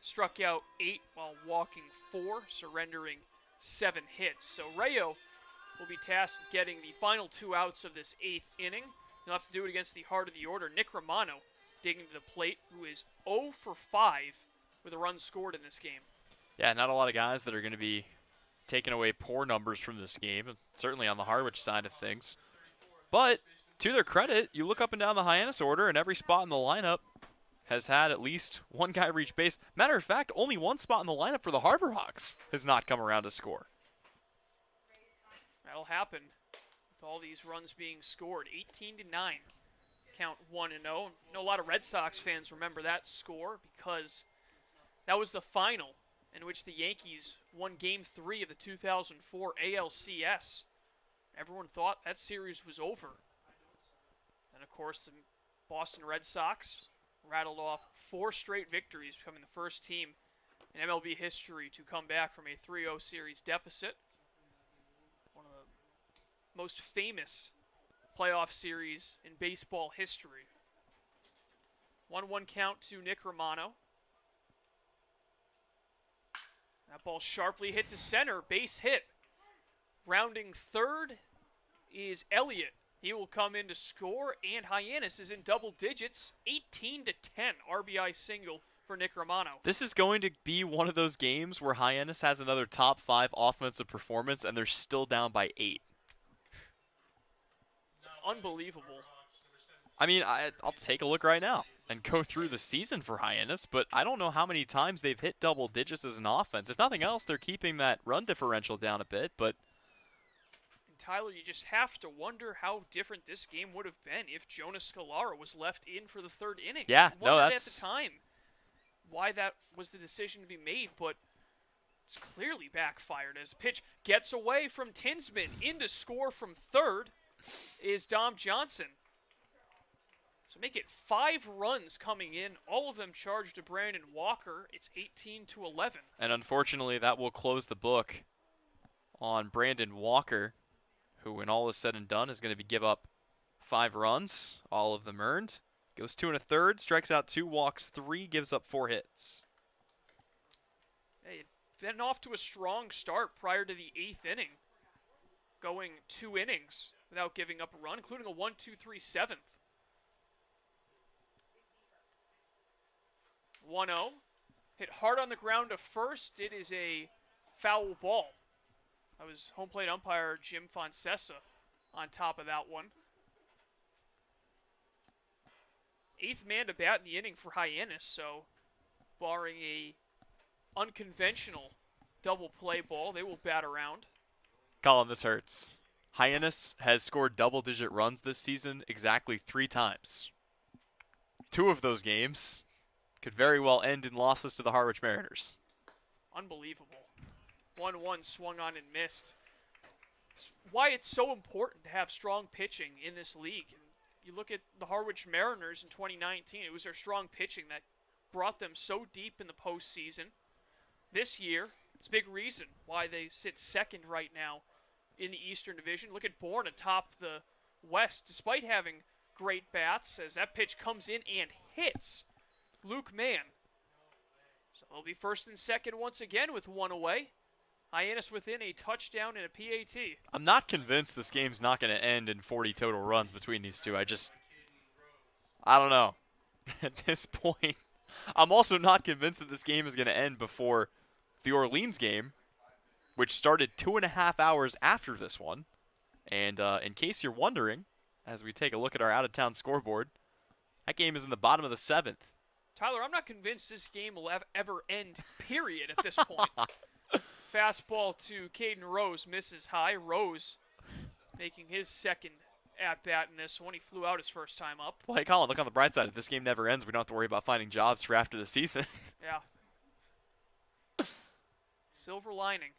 Struck out 8 while walking 4, surrendering 7 hits. So Rayo will be tasked with getting the final 2 outs of this 8th inning. He'll have to do it against the heart of the order, Nick Romano, digging to the plate, who is 0 for 5 with a run scored in this game. Yeah, not a lot of guys that are going to be taking away poor numbers from this game, certainly on the Harwich side of things. But to their credit, you look up and down the Hyannis order, and every spot in the lineup has had at least one guy reach base. Matter of fact, only one spot in the lineup for the Harbor Hawks has not come around to score. That'll happen with all these runs being scored. 18-9. Count 1-0. I know a lot of Red Sox fans remember that score because that was the final in which the Yankees won Game 3 of the 2004 ALCS. Everyone thought that series was over. And, of course, the Boston Red Sox rattled off 4 straight victories, becoming the first team in MLB history to come back from a 3-0 series deficit. One of the most famous playoff series in baseball history. 1-1 count to Nick Romano. That ball sharply hit to center, base hit. Rounding third is Elliott. He will come in to score, and Hyannis is in double digits, 18-10 RBI single for Nick Romano. This is going to be one of those games where Hyannis has another top 5 offensive performance, and they're still down by 8. It's unbelievable. I mean, I'll take a look right now and go through the season for Hyannis, but I don't know how many times they've hit double digits as an offense. If nothing else, they're keeping that run differential down a bit, but Tyler, you just have to wonder how different this game would have been if Jonas Scalara was left in for the 3rd inning. Yeah, I wondered at the time why that was the decision to be made, but it's clearly backfired as pitch gets away from Tinsman. In to score from 3rd is Dom Johnson. So make it 5 runs coming in, all of them charged to Brandon Walker. It's 18-11. And unfortunately, that will close the book on Brandon Walker, who, when all is said and done, is going to give up 5 runs, all of them earned. Goes 2 1/3, strikes out 2, walks 3, gives up 4 hits. Hey, been off to a strong start prior to the 8th inning, going 2 innings without giving up a run, including a 1-2-3 7th. 1-0, hit hard on the ground to first. It is a foul ball. That was home plate umpire Jim Foncesa on top of that one. 8th man to bat in the inning for Hyannis, so barring a unconventional double play ball, they will bat around. Colin, this hurts. Hyannis has scored double-digit runs this season exactly 3 times. 2 of those games could very well end in losses to the Harwich Mariners. Unbelievable. 1-1 swung on and missed. It's why it's so important to have strong pitching in this league. And you look at the Harwich Mariners in 2019, it was their strong pitching that brought them so deep in the postseason. This year, it's a big reason why they sit 2nd right now in the Eastern Division. Look at Bourne atop the West, despite having great bats, as that pitch comes in and hits Luke Mann. So they'll be 1st and 2nd once again with 1 away. Hyannis within a touchdown and a PAT. I'm not convinced this game's not going to end in 40 total runs between these two. I don't know. At this point, I'm also not convinced that this game is going to end before the Orleans game, which started 2.5 hours after this one. And in case you're wondering, as we take a look at our out-of-town scoreboard, that game is in the bottom of the 7th. Tyler, I'm not convinced this game will ever end, period, at this point. Fastball to Caden Rose, misses high. Rose making his 2nd at-bat in this one. He flew out his first time up. Well, hey, Colin, look on the bright side. If this game never ends, we don't have to worry about finding jobs for after the season. Yeah. Silver lining.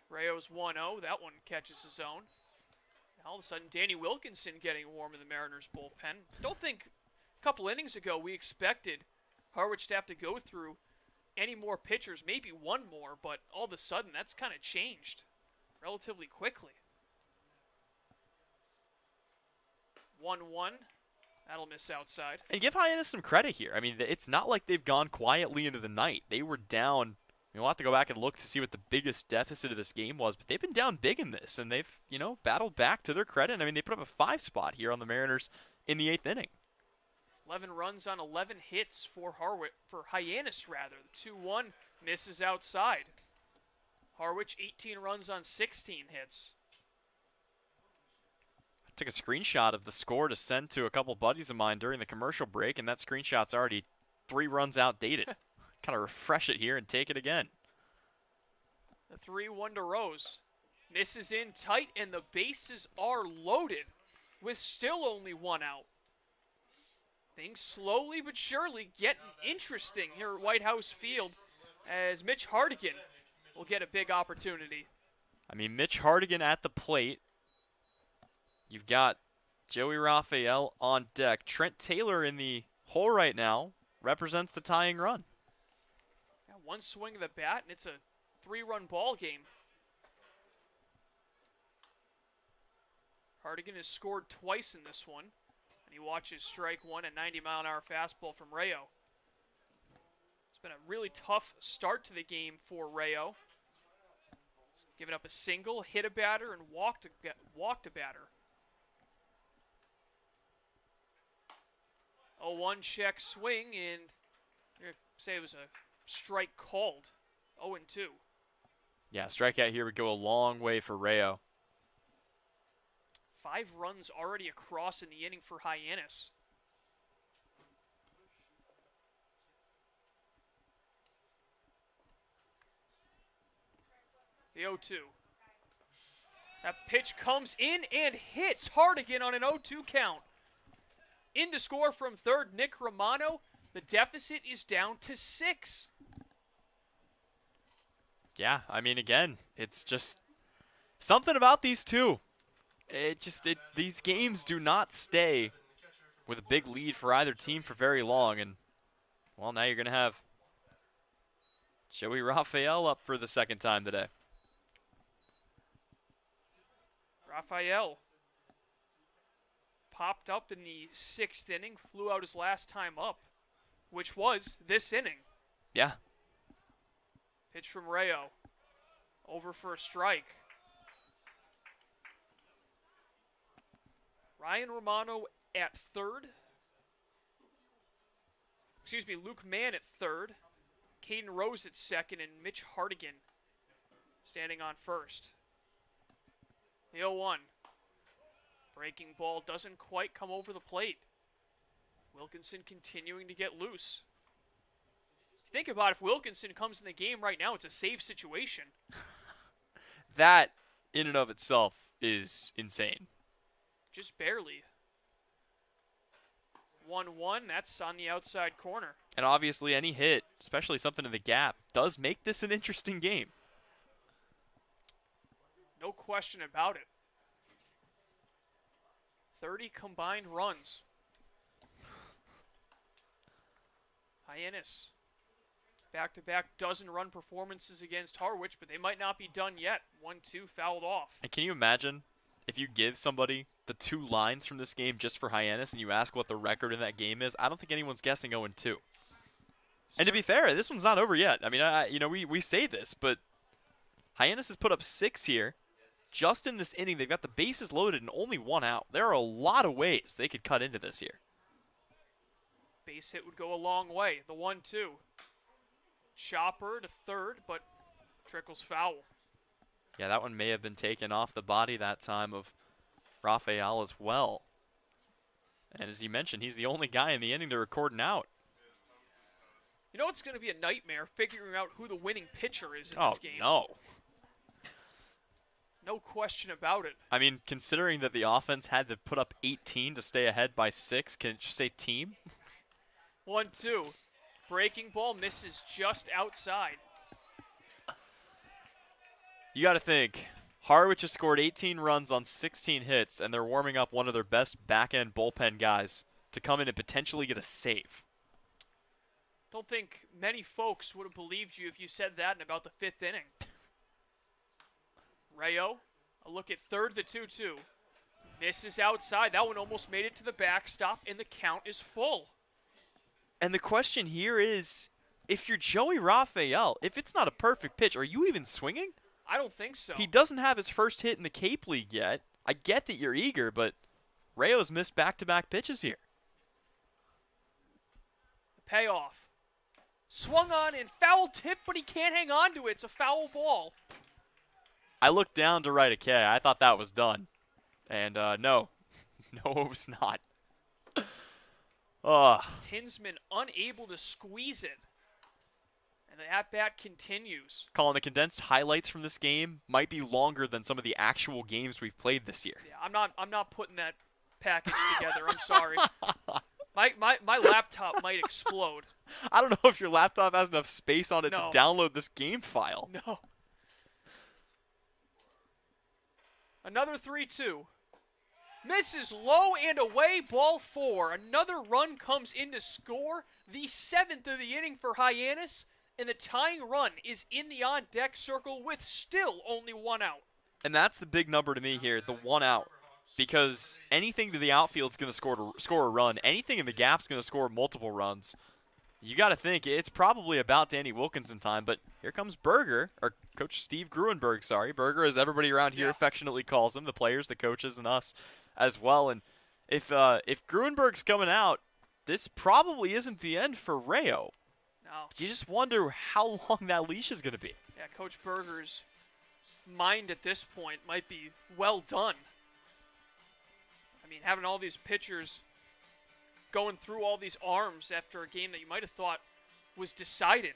Rayo's 1-0. That one catches his own. All of a sudden, Danny Wilkinson getting warm in the Mariners bullpen. Don't think a couple innings ago we expected Harwich to have to go through any more pitchers, maybe one more, but all of a sudden that's kind of changed relatively quickly. 1-1. That'll miss outside. And give Hyannis some credit here. I mean, it's not like they've gone quietly into the night. They were down. We'll have to go back and look to see what the biggest deficit of this game was, but they've been down big in this, and they've, battled back to their credit. I mean, they put up a 5 spot here on the Mariners in the 8th inning. 11 runs on 11 hits for Hyannis, rather. The 2-1 misses outside. Harwich, 18 runs on 16 hits. Took a screenshot of the score to send to a couple buddies of mine during the commercial break, and that screenshot's already 3 runs outdated. Kind of refresh it here and take it again. The 3-1 to Rose. Misses in tight, and the bases are loaded with still only 1 out. Things slowly but surely getting interesting here at White House Field as Mitch Hardigan will get a big opportunity. I mean, Mitch Hardigan at the plate. You've got Joey Raphael on deck. Trent Taylor in the hole right now represents the tying run. Yeah, 1 swing of the bat, and it's a 3-run ball game. Hardigan has scored twice in this one, and he watches strike 1 at 90-mile-an-hour fastball from Rayo. It's been a really tough start to the game for Rayo. Giving up a single, hit a batter, and walked a batter. 0-1 check swing, and I'm going to say it was a strike called. 0-2. Yeah, strikeout here would go a long way for Rayo. 5 runs already across in the inning for Hyannis. The 0-2. That pitch comes in and hits Hardigan on an 0-2 count. In to score from third, Nick Romano. The deficit is down to 6. Yeah, I mean, again, it's just something about these two. These games do not stay with a big lead for either team for very long. And, well, now you're going to have Joey Raphael up for the second time today. Raphael popped up in the 6th inning, flew out his last time up, which was this inning. Yeah. Pitch from Rayo. Over for a strike. Ryan Romano at third. Excuse me, Luke Mann at third. Caden Rose at second, and Mitch Hardigan standing on first. The 0-1. Breaking ball doesn't quite come over the plate. Wilkinson continuing to get loose. Think about if Wilkinson comes in the game right now, it's a save situation. That, in and of itself, is insane. Just barely. 1-1, that's on the outside corner. And obviously any hit, especially something in the gap, does make this an interesting game. No question about it. 30 combined runs. Hyannis. Back-to-back dozen-run performances against Harwich, but they might not be done yet. 1-2 fouled off. And can you imagine if you give somebody the 2 lines from this game just for Hyannis and you ask what the record in that game is? I don't think anyone's guessing 0-2. And to be fair, this one's not over yet. I mean, we say this, but Hyannis has put up 6 here. Just in this inning, they've got the bases loaded and only 1 out. There are a lot of ways they could cut into this here. Base hit would go a long way. The 1-2. Chopper to third, but trickles foul. Yeah, that one may have been taken off the body that time of Raphael as well. And as you mentioned, he's the only guy in the inning to record an out. You know it's going to be a nightmare figuring out who the winning pitcher is in this game. Oh, no. No question about it. I mean, considering that the offense had to put up 18 to stay ahead by 6, can it just say team? 1-2. Breaking ball misses just outside. You got to think, Harwich has scored 18 runs on 16 hits, and they're warming up one of their best back-end bullpen guys to come in and potentially get a save. Don't think many folks would have believed you if you said that in about the 5th inning. Rayo, a look at third, the 2-2. Misses outside. That one almost made it to the backstop, and the count is full. And the question here is, if you're Joey Raphael, if it's not a perfect pitch, are you even swinging? I don't think so. He doesn't have his first hit in the Cape League yet. I get that you're eager, but Rayo's missed back-to-back pitches here. Payoff. Swung on and foul tip, but he can't hang on to it. It's a foul ball. I looked down to write a K. I thought that was done. And no, No, it was not. Ugh. Tinsman unable to squeeze it. And the at-bat continues. Colin, the condensed highlights from this game might be longer than some of the actual games we've played this year. Yeah, I'm not putting that package together. I'm sorry. My laptop might explode. I don't know if your laptop has enough space on it No. to download this game file. No. Another 3-2. Misses low and away, ball 4. Another run comes in to score. The 7th of the inning for Hyannis, and the tying run is in the on-deck circle with still only 1 out. And that's the big number to me here, the 1 out. Because anything to the outfield is going to score a run. Anything in the gap is going to score multiple runs. You got to think it's probably about Danny Wilkinson time, but here comes Berger, or Coach Steve Gruenberg, sorry. Berger, as everybody around here affectionately calls him, the players, the coaches, and us as well. And if Gruenberg's coming out, this probably isn't the end for Rayo. No. You just wonder how long that leash is going to be. Yeah, Coach Berger's mind at this point might be well done. I mean, having all these pitchers going through all these arms after a game that you might have thought was decided.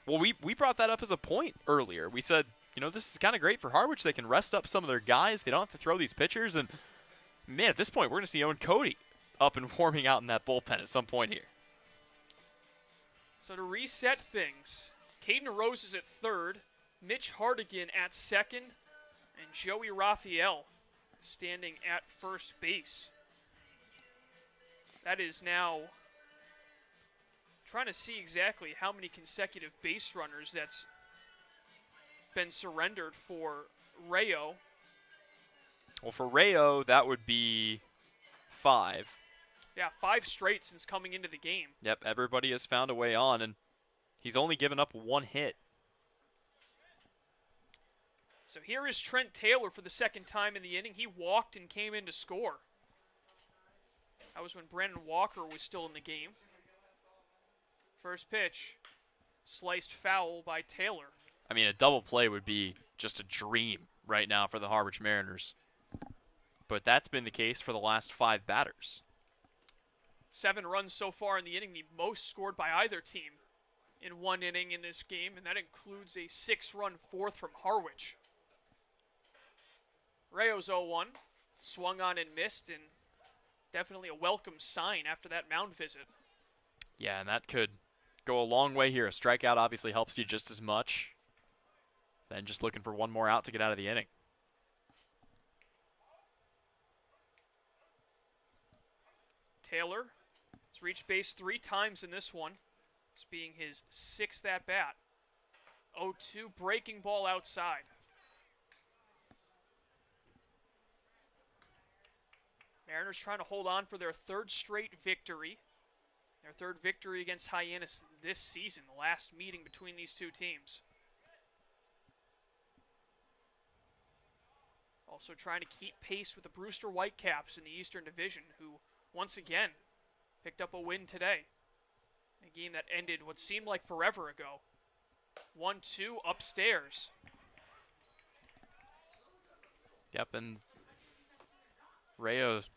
Well, we brought that up as a point earlier. We said, you know, this is kind of great for Harwich. They can rest up some of their guys. They don't have to throw these pitchers. And, man, at this point, we're going to see Owen Cody up and warming out in that bullpen at some point here. So to reset things, Caden Rose is at third, Mitch Hardigan at second, and Joey Raphael standing at first base. That is now trying to see exactly how many consecutive base runners that's been surrendered for Rayo. Well, for Rayo, that would be 5. Yeah, 5 straight since coming into the game. Yep, everybody has found a way on, and he's only given up 1 hit. So here is Trent Taylor for the second time in the inning. He walked and came in to score. That was when Brandon Walker was still in the game. First pitch, sliced foul by Taylor. I mean, a double play would be just a dream right now for the Harwich Mariners. But that's been the case for the last 5 batters. 7 runs so far in the inning, the most scored by either team in 1 inning in this game, and that includes a 6-run fourth from Harwich. Rayo's 0-1, swung on and missed, and definitely a welcome sign after that mound visit. Yeah, and that could go a long way here. A strikeout obviously helps you just as much. Then just looking for 1 more out to get out of the inning. Taylor has reached base 3 times in this one. This being his 6th at-bat. 0-2, breaking ball outside. Mariners trying to hold on for their 3rd straight victory. Their 3rd victory against Hyannis this season, the last meeting between these 2 teams. Also trying to keep pace with the Brewster Whitecaps in the Eastern Division, who once again picked up a win today. A game that ended what seemed like forever ago. 1-2 upstairs. Yep, and Rayo's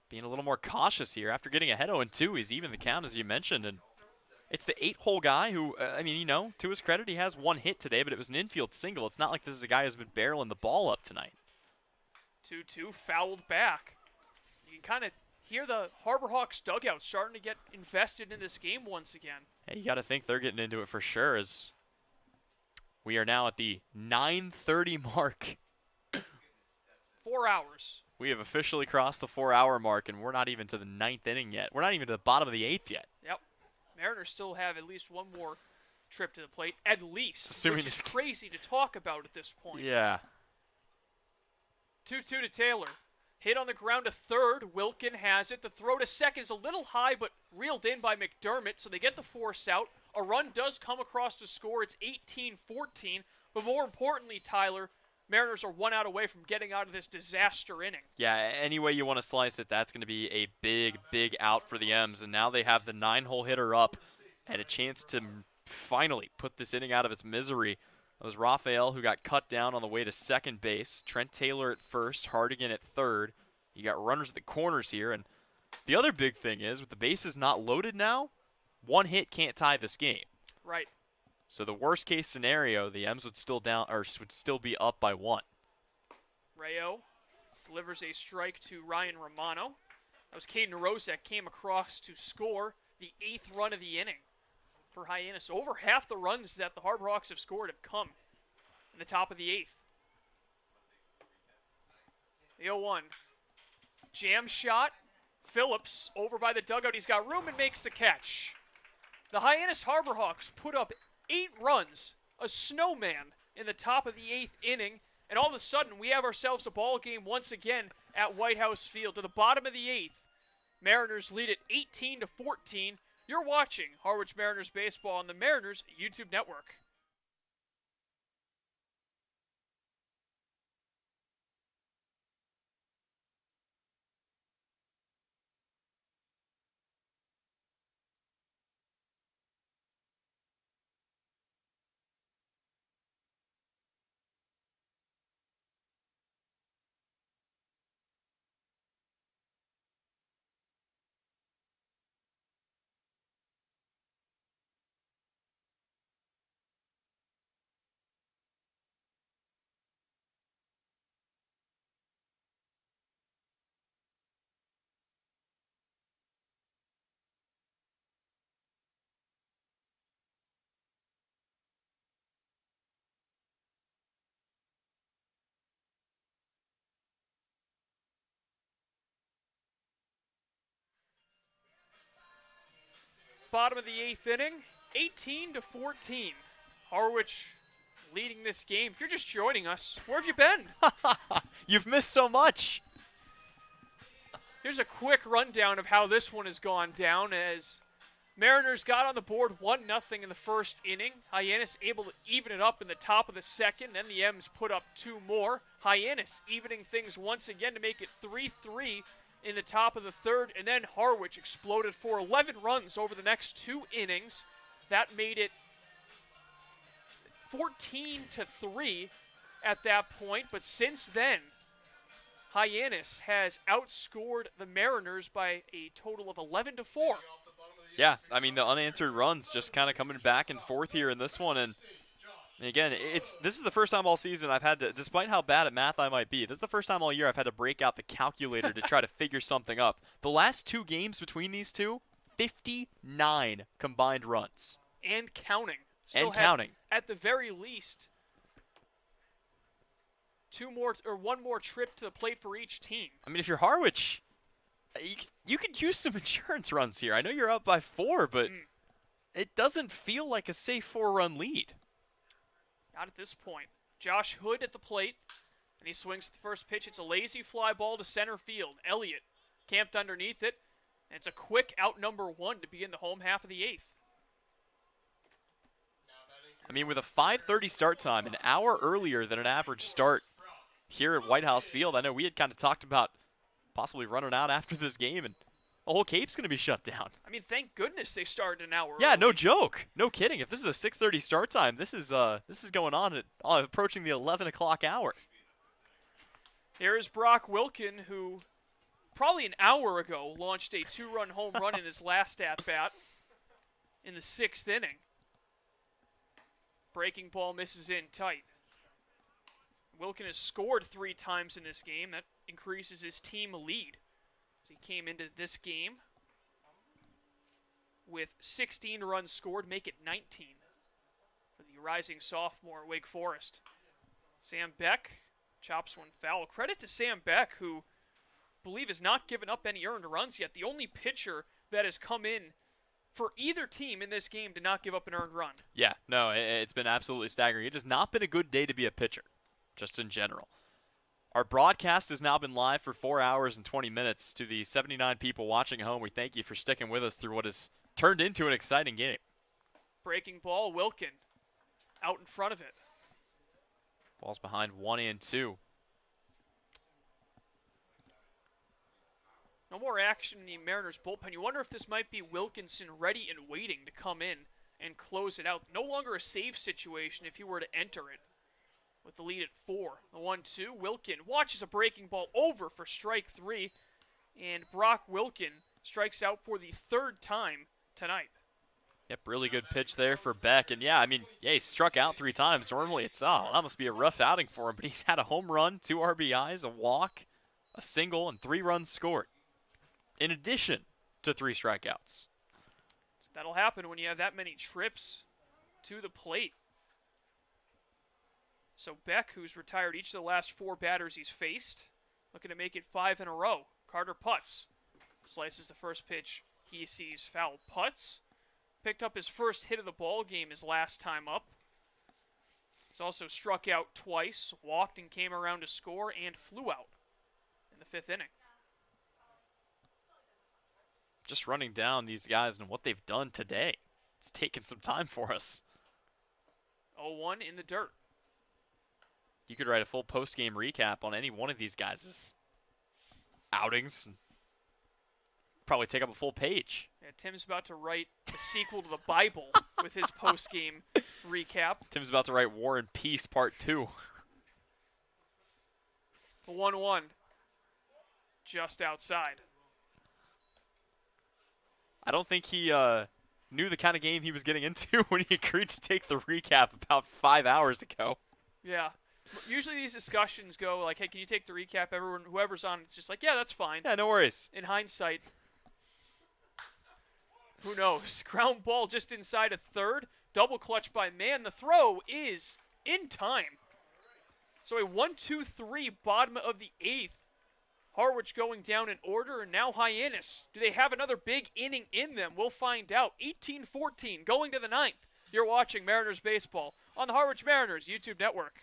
being a little more cautious here. After getting ahead 0-2, he's even the count, as you mentioned. And it's the 8-hole guy who, I mean, you know, to his credit, he has 1 hit today, but it was an infield single. It's not like this is a guy who's been barreling the ball up tonight. 2-2 fouled back. You can kind of hear the Harbor Hawks dugout starting to get invested in this game once again. Hey, you got to think they're getting into it for sure, as we are now at the 9:30 mark. 4 hours. We have officially crossed the 4-hour mark, and we're not even to the 9th inning yet. We're not even to the bottom of the 8th yet. Yep. Mariners still have at least 1 more trip to the plate, at least, Assuming which is crazy to talk about at this point. Yeah. 2-2 to Taylor. Hit on the ground to third. Wilkin has it. The throw to second is a little high, but reeled in by McDermott, so they get the force out. A run does come across to score. It's 18-14. But more importantly, Tyler, Mariners are 1 out away from getting out of this disaster inning. Yeah, any way you want to slice it, that's going to be a big, big out for the M's. And now they have the 9-hole hitter up and a chance to finally put this inning out of its misery. It was Raphael who got cut down on the way to second base. Trent Taylor at first, Hardigan at third. You got runners at the corners here, and the other big thing is with the bases not loaded now, one hit can't tie this game. Right. So the worst case scenario, the M's would still be up by 1. Rayo delivers a strike to Ryan Romano. That was Caden Rozek came across to score the 8th run of the inning for Hyannis. Over half the runs that the Harborhawks have scored have come in the top of the 8th. The 0-1. Jam shot. Phillips over by the dugout. He's got room and makes the catch. The Hyannis Harborhawks put up 8 runs, a snowman, in the top of the 8th inning. And all of a sudden, we have ourselves a ball game once again at White House Field. To the bottom of the 8th, Mariners lead it 18-14. You're watching Harwich Mariners baseball on the Mariners YouTube network. Bottom of the 8th inning, 18-14. Harwich leading this game. If you're just joining us, where have you been? You've missed so much. Here's a quick rundown of how this one has gone down as Mariners got on the board 1-0 in the first inning. Hyannis able to even it up in the top of the second. Then the M's put up 2 more. Hyannis evening things once again to make it 3-3 in the top of the third. And then Harwich exploded for 11 runs over the next 2 innings. That made it 14-3 at that point. But since then, Hyannis has outscored the Mariners by a total of 11-4. Yeah, I mean, the unanswered runs just kind of coming back and forth here in this one. And again, this is the first time all season I've had to, despite how bad at math I might be, this is the first time all year I've had to break out the calculator to try to figure something up. The last 2 games between these two, 59 combined runs. And counting. And counting. At the very least, 1 more trip to the plate for each team. I mean, if you're Harwich, you could use some insurance runs here. I know you're up by 4, but it doesn't feel like a safe 4-run lead. Not at this point. Josh Hood at the plate, and he swings the first pitch. It's a lazy fly ball to center field. Elliott camped underneath it, and it's a quick out number 1 to begin the home half of the 8th. I mean, with a 5:30 start time, an hour earlier than an average start here at White House Field, I know we had kind of talked about possibly running out after this game, and the whole Cape's going to be shut down. I mean, thank goodness they started an hour Yeah, early. no joke. No kidding. If this is a 6:30 start time, this is going on at approaching the 11 o'clock hour. Here is Brock Wilkin, who probably an hour ago launched a 2-run home run in his last at-bat in the 6th inning. Breaking ball misses in tight. Wilkin has scored 3 times in this game. That increases his team lead as he came into this game with 16 runs scored, make it 19 for the rising sophomore Wake Forest. Sam Beck chops one foul. Credit to Sam Beck, who I believe has not given up any earned runs yet. The only pitcher that has come in for either team in this game to not give up an earned run. Yeah, no, it's been absolutely staggering. It has not been a good day to be a pitcher, just in general. Our broadcast has now been live for 4 hours and 20 minutes. To the 79 people watching at home, we thank you for sticking with us through what has turned into an exciting game. Breaking ball, Wilkin out in front of it. Ball's behind 1 and 2. No more action in the Mariners bullpen. You wonder if this might be Wilkinson ready and waiting to come in and close it out. No longer a save situation if he were to enter it. with the lead at 4. The 1-2, Wilkin watches a breaking ball over for strike 3, and Brock Wilkin strikes out for the 3rd time tonight. Yep, really good pitch there for Beck. And yeah, I mean, yeah, he struck out 3 times. Normally it's, that must be a rough outing for him. But he's had a home run, 2 RBIs, a walk, a single, and 3 runs scored, in addition to 3 strikeouts. So that'll happen when you have that many trips to the plate. So Beck, who's retired each of the last 4 batters he's faced, looking to make it 5 in a row. Carter putts. Slices the first pitch. He sees foul, putts. Picked up his first hit of the ball game his last time up. He's also struck out twice, walked and came around to score, and flew out in the 5th inning. Just running down these guys and what they've done today. It's taken some time for us. 0-1 in the dirt. You could write a full post-game recap on any one of these guys' outings. Probably take up a full page. Yeah, Tim's about to write a sequel to the Bible with his post-game recap. Tim's about to write War and Peace Part 2. The 1-1 just outside. I don't think he knew the kind of game he was getting into when he agreed to take the recap about 5 hours ago. Yeah. Usually these discussions go like, hey, can you take the recap? Everyone, whoever's on, it's just like, yeah, that's fine. Yeah, no worries. In hindsight, who knows? Ground ball just inside of 3rd. Double clutch by Mann. The throw is in time. So a 1-2-3 bottom of the 8th. Harwich going down in order, and now Hyannis. Do they have another big inning in them? We'll find out. 18-14 going to the 9th. You're watching Mariners baseball on the Harwich Mariners YouTube network.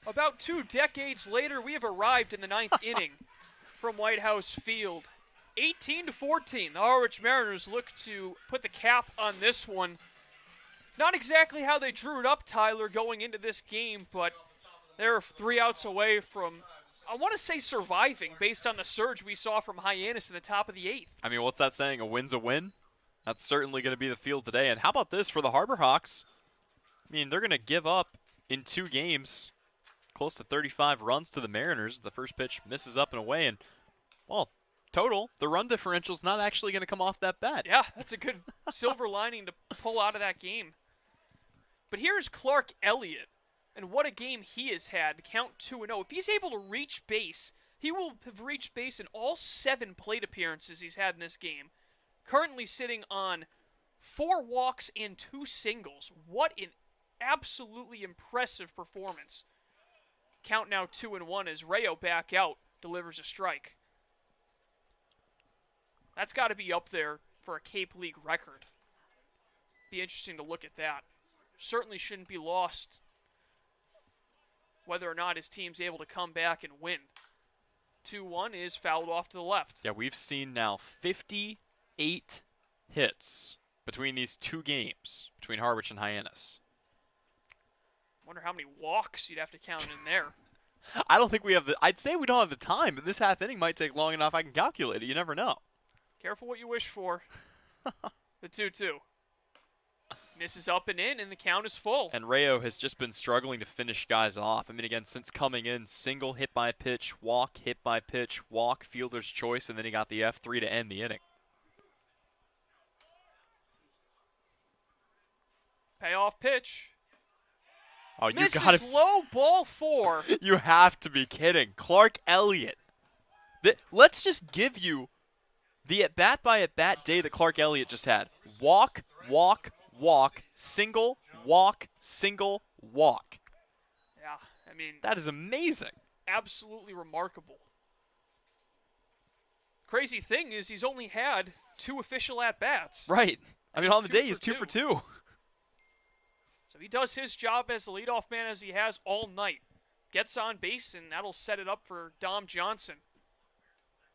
About 2 decades later, we have arrived in the 9th inning from White House Field. 18-14, the Harwich Mariners look to put the cap on this one. Not exactly how they drew it up, Tyler, going into this game, but they're 3 outs away from, I want to say, surviving based on the surge we saw from Hyannis in the top of the 8th. I mean, what's that saying? A win's a win? That's certainly going to be the field today. And how about this for the Harbor Hawks? I mean, they're going to give up in 2 games close to 35 runs to the Mariners. The first pitch misses up and away, and, well, total, the run differential's not actually going to come off that bad. Yeah, that's a good silver lining to pull out of that game. But here's Clark Elliott, and what a game he has had. The count 2-0. If he's able to reach base, he will have reached base in all 7 plate appearances he's had in this game. Currently sitting on 4 walks and 2 singles. What an absolutely impressive performance. Count now 2-1 as Rayo back out delivers a strike. That's got to be up there for a Cape League record. Be interesting to look at that. Certainly shouldn't be lost whether or not his team's able to come back and win. 2-1 is fouled off to the left. Yeah, we've seen now 58 hits between these 2 games, between Harwich and Hyannis. Wonder how many walks you'd have to count in there. I don't think we have I'd say we don't have the time, but this half inning might take long enough I can calculate it. You never know. Careful what you wish for. The 2-2. Misses up and in, and the count is full. And Rayo has just been struggling to finish guys off. I mean, again, since coming in, single hit by pitch, walk, hit by pitch, walk, fielder's choice, and then he got the F3 to end the inning. Payoff pitch. Oh, you Misses got it. low, ball 4. You have to be kidding. Clark Elliott. Let's just give you the at-bat by at-bat day that Clark Elliott just had. Walk, walk, walk, single, walk, single, walk. Yeah, I mean, that is amazing. Absolutely remarkable. Crazy thing is he's only had 2 official at-bats. Right. I mean, on the day, he's 2 2 for 2. So he does his job as the leadoff man as he has all night. Gets on base, and that'll set it up for Dom Johnson.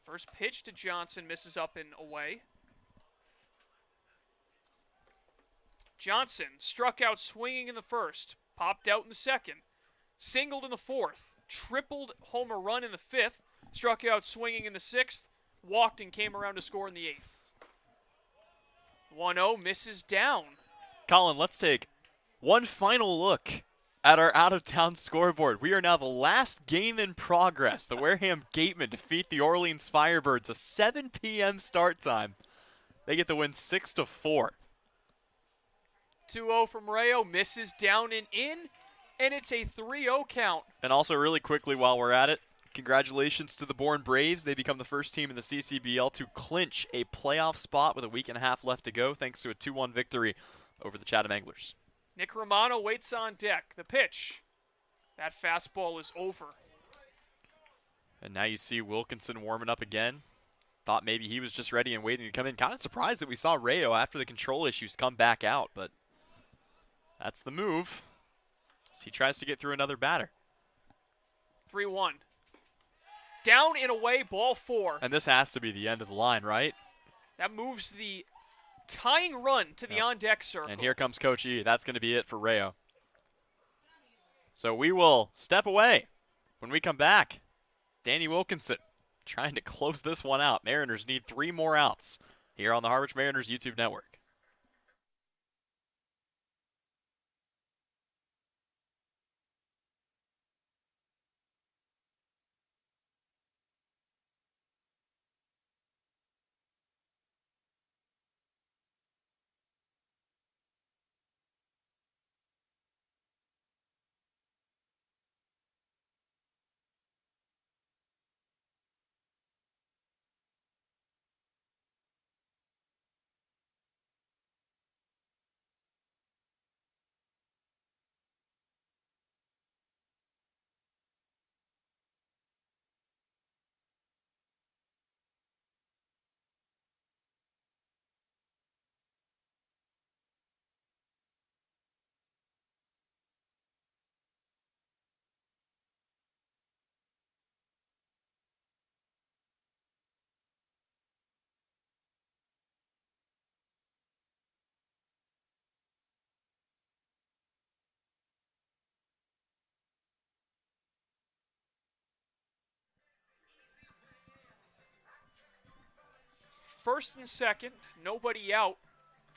First pitch to Johnson misses up and away. Johnson struck out swinging in the first, popped out in the second, singled in the fourth, tripled homer run in the fifth, struck out swinging in the sixth, walked and came around to score in the eighth. 1-0 misses down. Colin, let's take one final look at our out-of-town scoreboard. We are now the last game in progress. The Wareham Gatemen defeat the Orleans Firebirds, a 7 p.m. start time. They get the win 6-4. 2-0 from Rayo, misses down and in, and it's a 3-0 count. And also really quickly while we're at it, congratulations to the Bourne Braves. They become the first team in the CCBL to clinch a playoff spot with a week and a half left to go thanks to a 2-1 victory over the Chatham Anglers. Nick Romano waits on deck. The pitch. That fastball is over. And now you see Wilkinson warming up again. Thought maybe he was just ready and waiting to come in. Kind of surprised that we saw Rayo after the control issues come back out, but that's the move. So he tries to get through another batter. 3-1. Down and away, ball 4. And this has to be the end of the line, right? That moves the tying run to the on-deck circle. And here comes Coach E. That's going to be it for Rayo. So we will step away. When we come back, Danny Wilkinson trying to close this one out. Mariners need 3 more outs here on the Harwich Mariners YouTube network. First and second, nobody out.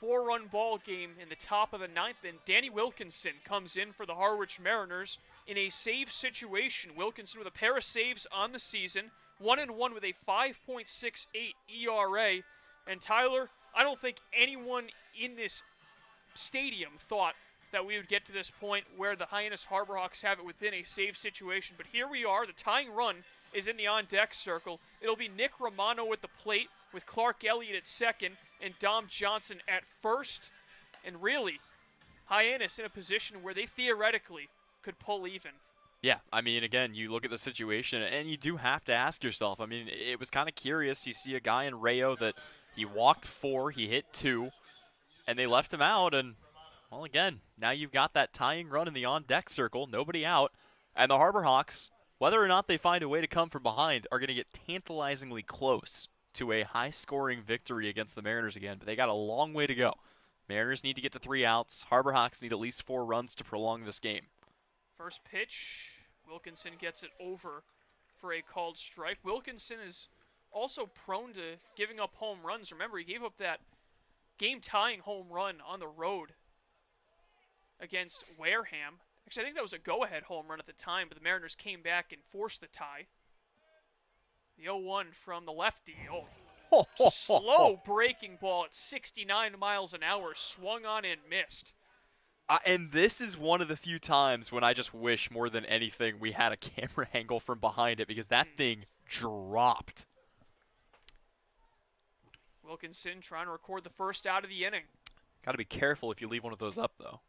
4-run ball game in the top of the 9th, and Danny Wilkinson comes in for the Harwich Mariners in a save situation. Wilkinson with a pair of saves on the season, 1-1 with a 5.68 ERA. And Tyler, I don't think anyone in this stadium thought that we would get to this point where the Hyannis Harborhawks have it within a save situation. But here we are. The tying run is in the on-deck circle. It'll be Nick Romano at the plate with Clark Elliott at second and Dom Johnson at first. And really, Hyannis in a position where they theoretically could pull even. Yeah, I mean, again, you look at the situation, and you do have to ask yourself. I mean, it was kind of curious. You see a guy in Rayo that he walked 4, he hit 2, and they left him out. And, well, again, now you've got that tying run in the on-deck circle, nobody out. And the Harborhawks, whether or not they find a way to come from behind, are going to get tantalizingly close to a high-scoring victory against the Mariners again. But they got a long way to go. Mariners need to get to 3 outs. Harborhawks need at least 4 runs to prolong this game. First pitch, Wilkinson gets it over for a called strike. Wilkinson is also prone to giving up home runs. Remember, he gave up that game-tying home run on the road against Wareham. Actually, I think that was a go-ahead home run at the time, but the Mariners came back and forced the tie. The 0-1 from the lefty. Oh, slow breaking ball at 69 miles an hour, swung on and missed. And this is one of the few times when I just wish more than anything we had a camera angle from behind it because that thing dropped. Wilkinson trying to record the first out of the inning. Got to be careful if you leave one of those up, though.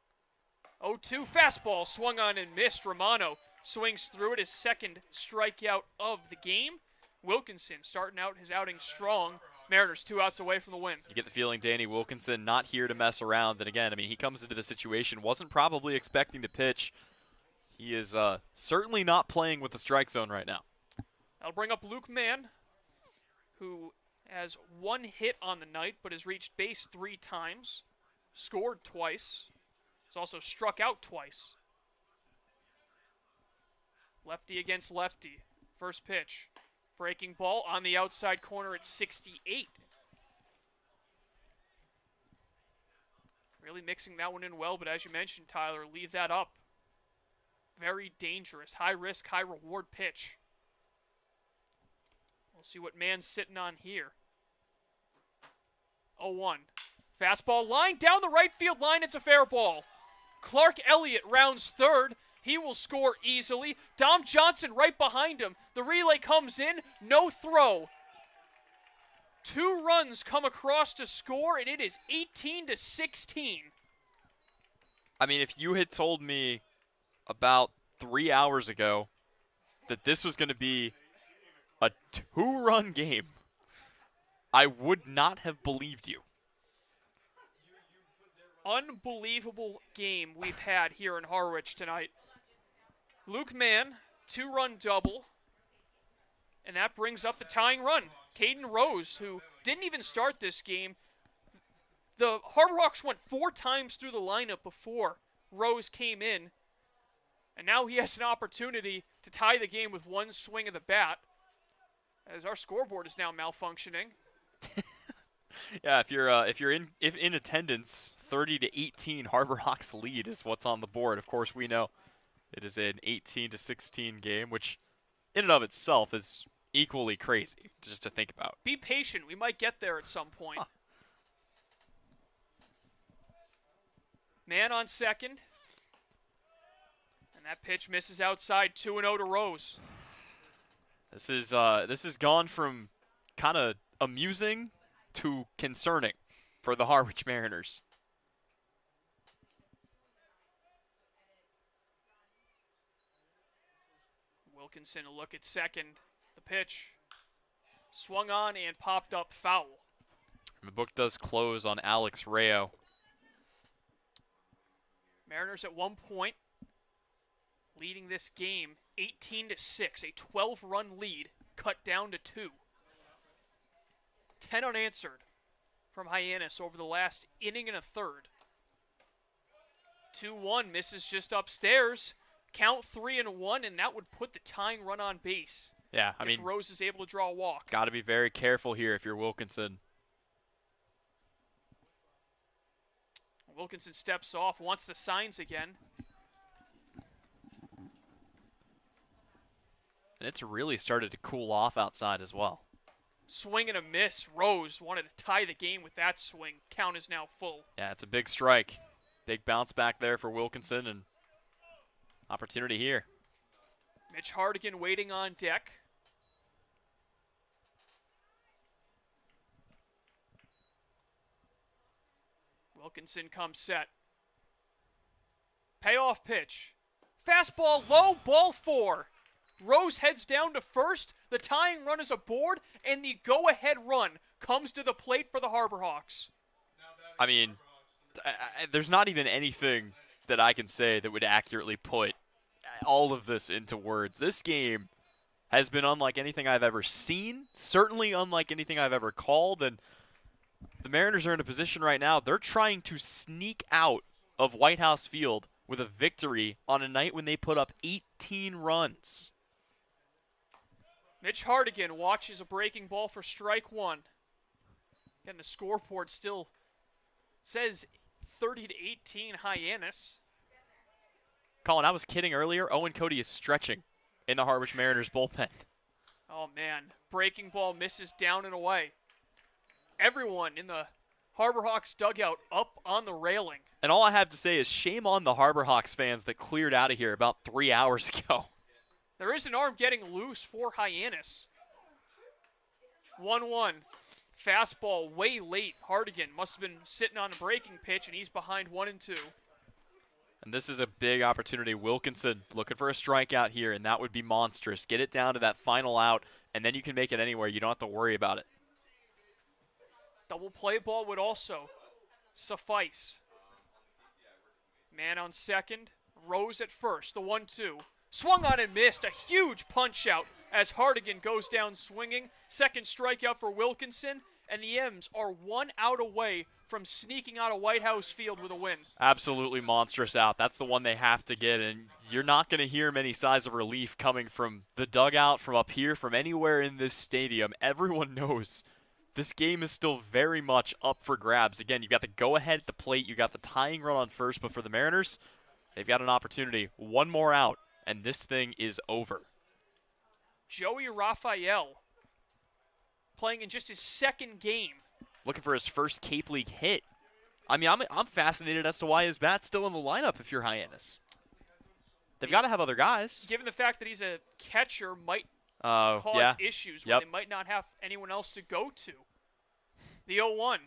0-2 fastball swung on and missed. Romano swings through it, his second strikeout of the game. Wilkinson starting out his outing strong. Mariners 2 outs away from the win. You get the feeling Danny Wilkinson not here to mess around. And again, I mean, he comes into the situation, wasn't probably expecting to pitch. He is certainly not playing with the strike zone right now. That'll bring up Luke Mann, who has 1 hit on the night, but has reached base 3 times, scored twice. He's also struck out twice. Lefty against lefty. First pitch. Breaking ball on the outside corner at 68. Really mixing that one in well, but as you mentioned, Tyler, leave that up. Very dangerous. High risk, high reward pitch. We'll see what Mann's sitting on here. 0-1. Fastball line down the right field line. It's a fair ball. Clark Elliott rounds third. He will score easily. Dom Johnson right behind him. The relay comes in. No throw. 2 runs come across to score, and it is 18-16. I mean, if you had told me about 3 hours ago that this was going to be a 2-run game, I would not have believed you. Unbelievable game we've had here in Harwich tonight. Luke Mann, 2-run double, and that brings up the tying run. Caden Rose, who didn't even start this game. The Harborhawks went 4 times through the lineup before Rose came in, and now he has an opportunity to tie the game with 1 swing of the bat, as our scoreboard is now malfunctioning. Yeah, if you're in attendance, 30-18 Harborhawks lead is what's on the board. Of course, we know it is an 18-16 game, which in and of itself is equally crazy just to think about. Be patient. We might get there at some point. Huh. Man on second. And that pitch misses outside. 2-0 to Rose. This has gone from kind of amusing to concerning for the Harwich Mariners. Wilkinson a look at second. The pitch swung on and popped up foul. The book does close on Alex Rayo. Mariners at 1 point leading this game 18-6, a 12-run lead cut down to 2. 10 unanswered from Hyannis over the last inning and a third. 2-1 misses just upstairs. Count 3-1, and that would put the tying run on base. Yeah, I mean, if Rose is able to draw a walk. Got to be very careful here if you're Wilkinson. Wilkinson steps off, wants the signs again. And it's really started to cool off outside as well. Swing and a miss. Rose wanted to tie the game with that swing. Count is now full. Yeah, it's a big strike. Big bounce back there for Wilkinson, and opportunity here. Mitch Hardigan waiting on deck. Wilkinson comes set. Payoff pitch. Fastball low, ball 4. Rose heads down to first. The tying run is aboard, and the go-ahead run comes to the plate for the Harborhawks. I mean, there's not even anything that I can say that would accurately put all of this into words. This game has been unlike anything I've ever seen, certainly unlike anything I've ever called, and the Mariners are in a position right now, they're trying to sneak out of White House Field with a victory on a night when they put up 18 runs. Mitch Hardigan watches a breaking ball for strike 1. And the scoreboard still says 30-18 Hyannis. Colin, I was kidding earlier. Owen Cody is stretching in the Harwich Mariners bullpen. Oh, man. Breaking ball misses down and away. Everyone in the Harborhawks dugout up on the railing. And all I have to say is shame on the Harborhawks fans that cleared out of here about 3 hours ago. There is an arm getting loose for Hyannis. 1-1. Fastball way late. Hardigan must have been sitting on a breaking pitch, and he's behind 1-2. And this is a big opportunity. Wilkinson looking for a strikeout here, and that would be monstrous. Get it down to that final out, and then you can make it anywhere. You don't have to worry about it. Double play ball would also suffice. Man on second. Rose at first. The 1-2. Swung on and missed. A huge punch out as Hardigan goes down swinging. Second strikeout for Wilkinson. And the M's are 1 out away from sneaking out of White House Field with a win. Absolutely monstrous out. That's the one they have to get, and you're not going to hear many sighs of relief coming from the dugout, from up here, from anywhere in this stadium. Everyone knows this game is still very much up for grabs. Again, you've got the go-ahead at the plate. You've got the tying run on first, but for the Mariners, they've got an opportunity. One more out, and this thing is over. Joey Raphael playing in just his second game. Looking for his first Cape League hit. I mean, I'm fascinated as to why his bat's still in the lineup if you're Hyannis. They've got to have other guys. Given the fact that he's a catcher, might cause issues where they might not have anyone else to go to. The 0-1.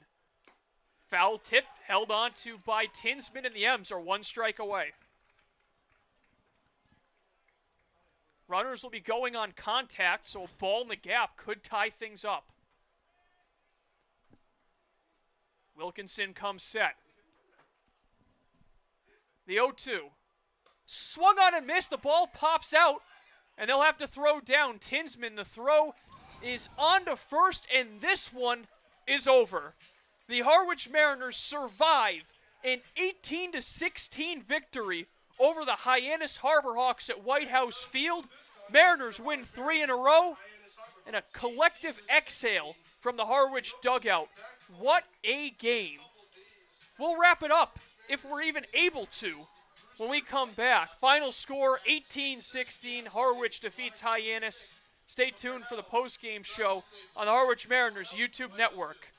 Foul tip held on to by Tinsman, and the M's are 1 strike away. Runners will be going on contact, so a ball in the gap could tie things up. Wilkinson comes set. The 0-2. Swung on and missed. The ball pops out, and they'll have to throw down. Tinsman, the throw is on to first, and this one is over. The Harwich Mariners survive an 18-16 victory over the Hyannis Harborhawks at White House Field. Mariners win 3 in a row, and a collective exhale from the Harwich dugout. What a game. We'll wrap it up if we're even able to when we come back. Final score 18-16. Harwich defeats Hyannis. Stay tuned for the post-game show on the Harwich Mariners YouTube network.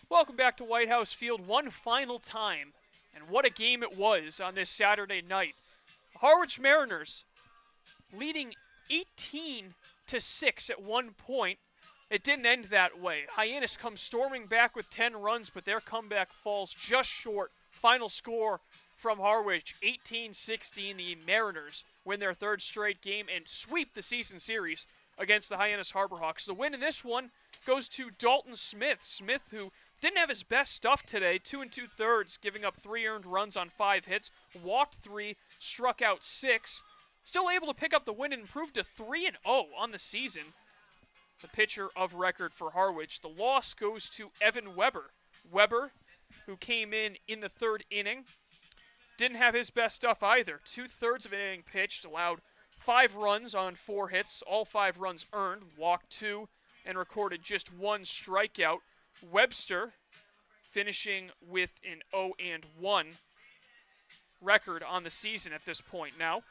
Welcome back to White House Field one final time. And what a game it was on this Saturday night. Harwich Mariners leading 18-6 at one point. It didn't end that way. Hyannis comes storming back with 10 runs, but their comeback falls just short. Final score from Harwich, 18-16. The Mariners win their third straight game and sweep the season series against the Hyannis Harborhawks. The win in this one goes to Dalton Smith. Smith, who Didn't have his best stuff today. 2 2/3, giving up 3 earned runs on 5 hits, walked 3, struck out 6. Still able to pick up the win and improve to 3-0 on the season. The pitcher of record for Harwich. The loss goes to Evan Weber. Weber, who came in the 3rd inning, didn't have his best stuff either. 2/3 of an inning pitched, allowed 5 runs on 4 hits, all 5 runs earned, walked 2, and recorded just 1 strikeout. Webster finishing with an 0-1 record on the season at this point now.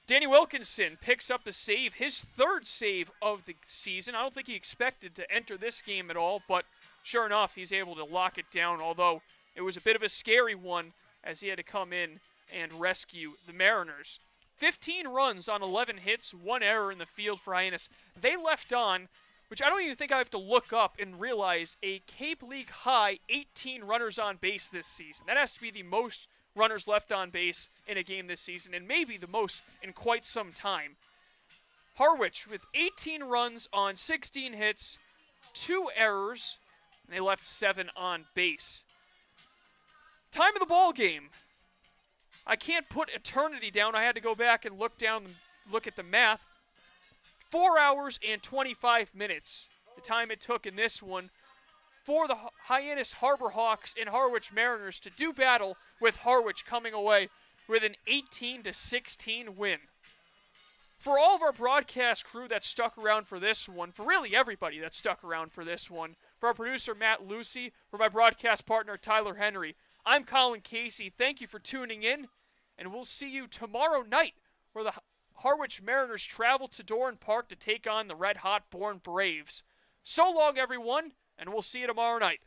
Danny Wilkinson picks up the save, his 3rd save of the season. I don't think he expected to enter this game at all, but sure enough, he's able to lock it down, although it was a bit of a scary one as he had to come in and rescue the Mariners. 15 runs on 11 hits, 1 error in the field for Hyannis. They left on, which I don't even think I have to look up and realize, a Cape League high 18 runners on base this season. That has to be the most runners left on base in a game this season, and maybe the most in quite some time. Harwich with 18 runs on 16 hits, 2 errors, and they left 7 on base. Time of the ball game. I can't put eternity down. I had to go back and look at the math. 4 hours and 25 minutes, the time it took in this one for the Hyannis Harbor Hawks and Harwich Mariners to do battle, with Harwich coming away with an 18-16 win. For all of our broadcast crew that stuck around for this one, for really everybody that stuck around for this one, for our producer Matt Lucy, for my broadcast partner Tyler Henry, I'm Colin Casey. Thank you for tuning in, and we'll see you tomorrow night where the Harwich Mariners travel to Doran Park to take on the red-hot Bourne Braves. So long, everyone, and we'll see you tomorrow night.